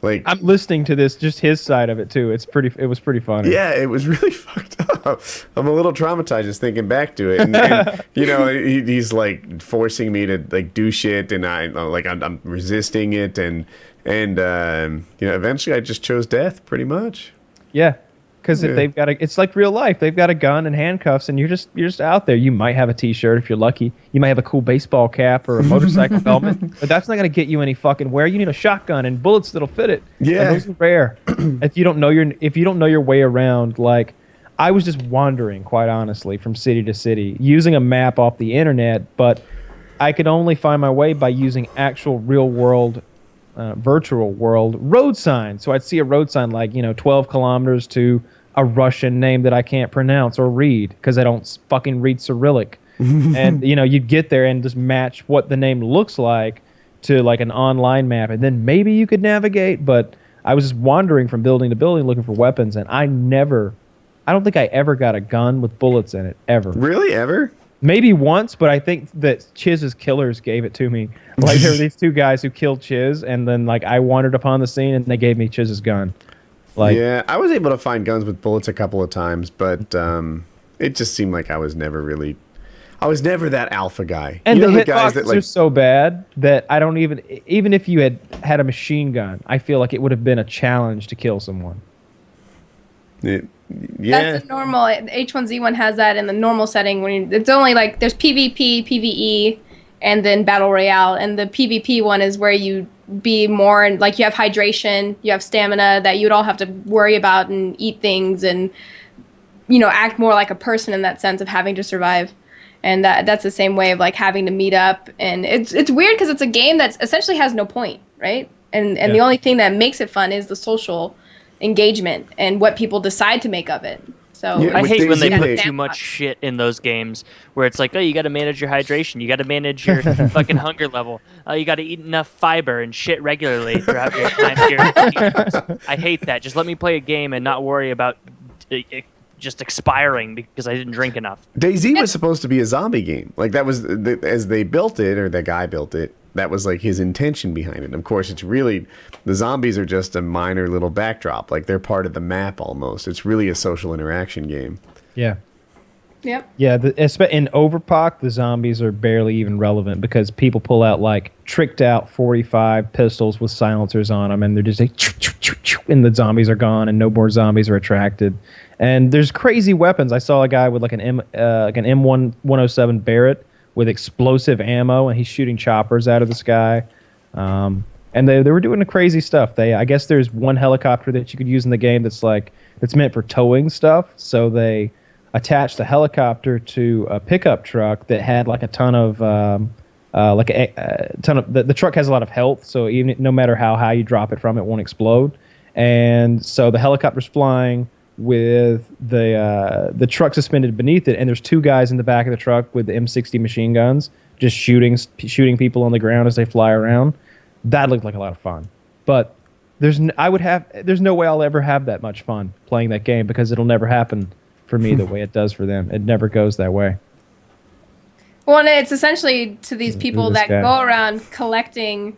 I'm listening to this, just his side of it too. It was pretty funny. yeah, it was really fucked up. I'm a little traumatized just thinking back to it. And you know, he's like forcing me to like do shit, and I'm resisting it, and you know, eventually I just chose death, pretty much. Yeah. Because if they've got it's like real life. They've got a gun and handcuffs, and you're just out there. You might have a T-shirt if you're lucky. You might have a cool baseball cap or a motorcycle helmet, but that's not going to get you any fucking where. You need a shotgun and bullets that'll fit it. Yeah, and those are rare. if you don't know your way around, like I was just wandering, quite honestly, from city to city using a map off the internet, but I could only find my way by using actual real world. Virtual world road signs. So I'd see a road sign like 12 kilometers to a Russian name that I can't pronounce or read because I don't fucking read Cyrillic. And you'd get there and just match what the name looks like to like an online map, and then maybe you could navigate. But I was just wandering from building to building looking for weapons, and I don't think I ever got a gun with bullets in it ever. Really, ever? Maybe once, but I think that Chiz's killers gave it to me. Like there were these two guys who killed Chiz, and then like I wandered upon the scene, and they gave me Chiz's gun. Like, yeah, I was able to find guns with bullets a couple of times, but it just seemed like I was never that alpha guy. And the hitboxes are so bad that I don't even if you had a machine gun, I feel like it would have been a challenge to kill someone. Yeah. That's the normal. H1Z1 has that in the normal setting when it's only like there's PvP, PvE, and then Battle Royale. And the PvP one is where you be more and like you have hydration, you have stamina that you'd all have to worry about and eat things and act more like a person in that sense of having to survive. And that's the same way of like having to meet up. And it's weird because it's a game that essentially has no point, right? And the only thing that makes it fun is the social engagement and what people decide to make of it. So I hate when they put too much shit in those games where it's like, oh, you got to manage your hydration, you got to manage your fucking hunger level, you got to eat enough fiber and shit regularly throughout your time here. I hate that. Just let me play a game and not worry about just expiring because I didn't drink enough. DayZ was supposed to be a zombie game. Like that was as they built it, or the guy built it. That was like his intention behind it. Of course, it's really the zombies are just a minor little backdrop. Like they're part of the map almost. It's really a social interaction game. Yeah. Yep. Yeah. In Overpoch, the zombies are barely even relevant because people pull out like tricked out 45 pistols with silencers on them, and they're just like, and the zombies are gone, and no more zombies are attracted. And there's crazy weapons. I saw a guy with like an M107 Barrett with explosive ammo, and he's shooting choppers out of the sky. And they were doing the crazy stuff. I guess there's one helicopter that you could use in the game that's meant for towing stuff. So they attached the helicopter to a pickup truck that had like a ton of the truck has a lot of health, so even no matter how high you drop it from, it won't explode. And so the helicopter's flying with the truck suspended beneath it, and there's two guys in the back of the truck with the M60 machine guns just shooting people on the ground as they fly around. That looked like a lot of fun. But there's no way I'll ever have that much fun playing that game because it'll never happen for me the way it does for them. It never goes that way. Well, and it's essentially to these people that go around collecting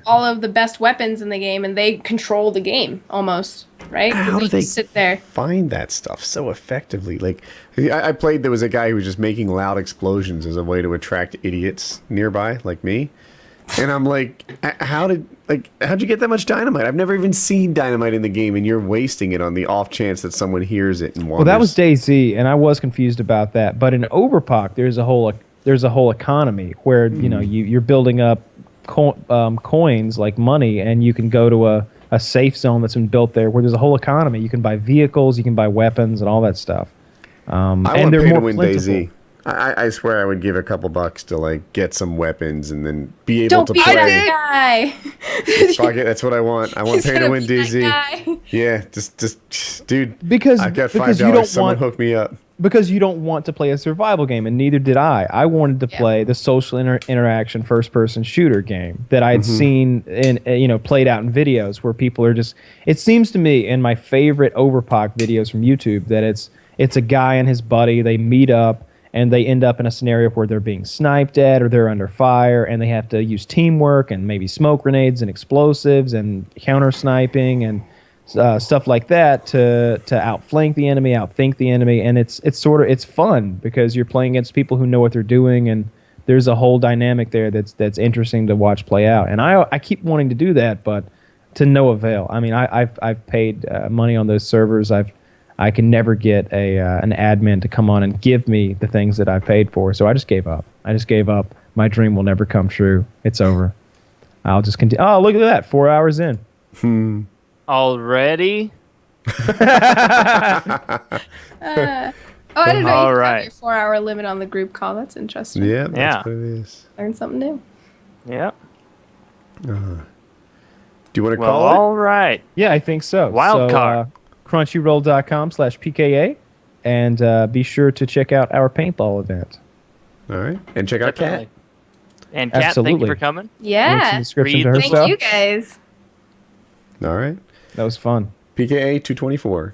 all of the best weapons in the game, and they control the game almost, right? How do they sit there find that stuff so effectively? Like, I played. There was a guy who was just making loud explosions as a way to attract idiots nearby, like me. And I'm like, how'd you get that much dynamite? I've never even seen dynamite in the game, and you're wasting it on the off chance that someone hears it and wanders. Well, that was DayZ, and I was confused about that. But in Overpoch, there's a whole economy where you're building up coins like money, and you can go to a safe zone that's been built there where there's a whole economy. You can buy vehicles, you can buy weapons, and all that stuff. I want to pay to win DayZ. I swear I would give a couple bucks to like get some weapons and then be able to play. Don't be that guy. Fuck it, that's what I want. I want pay to win DayZ. Yeah, just dude. Because I've got $5. Someone hook me up. Because you don't want to play a survival game, and neither did I. I wanted to play the social interaction first-person shooter game that I had seen in played out in videos where people are just. It seems to me in my favorite Overpoch videos from YouTube that it's a guy and his buddy. They meet up and they end up in a scenario where they're being sniped at or they're under fire, and they have to use teamwork and maybe smoke grenades and explosives and counter sniping and stuff like that to outflank the enemy, outthink the enemy, and it's fun because you're playing against people who know what they're doing, and there's a whole dynamic there that's interesting to watch play out. And I keep wanting to do that, but to no avail. I mean, I've paid money on those servers. I can never get an admin to come on and give me the things that I paid for, so I just gave up. My dream will never come true. It's over. I'll just continue. Oh, look at that! 4 hours in. Already? I didn't know All you right. have your 4-hour limit on the group call. That's interesting. Yeah, that's Yeah. what it is. Learn something new. Yeah. Do you want to Well, call it? all right. Yeah, I think so. Wild card. Crunchyroll.com/PKA, and be sure to check out our paintball event. All right. And check out Kat. Definitely. And Kat, thank you Absolutely. for coming. Links in Yeah. the description Read to her the Thank stuff. you guys. All right. That was fun. PKA 224.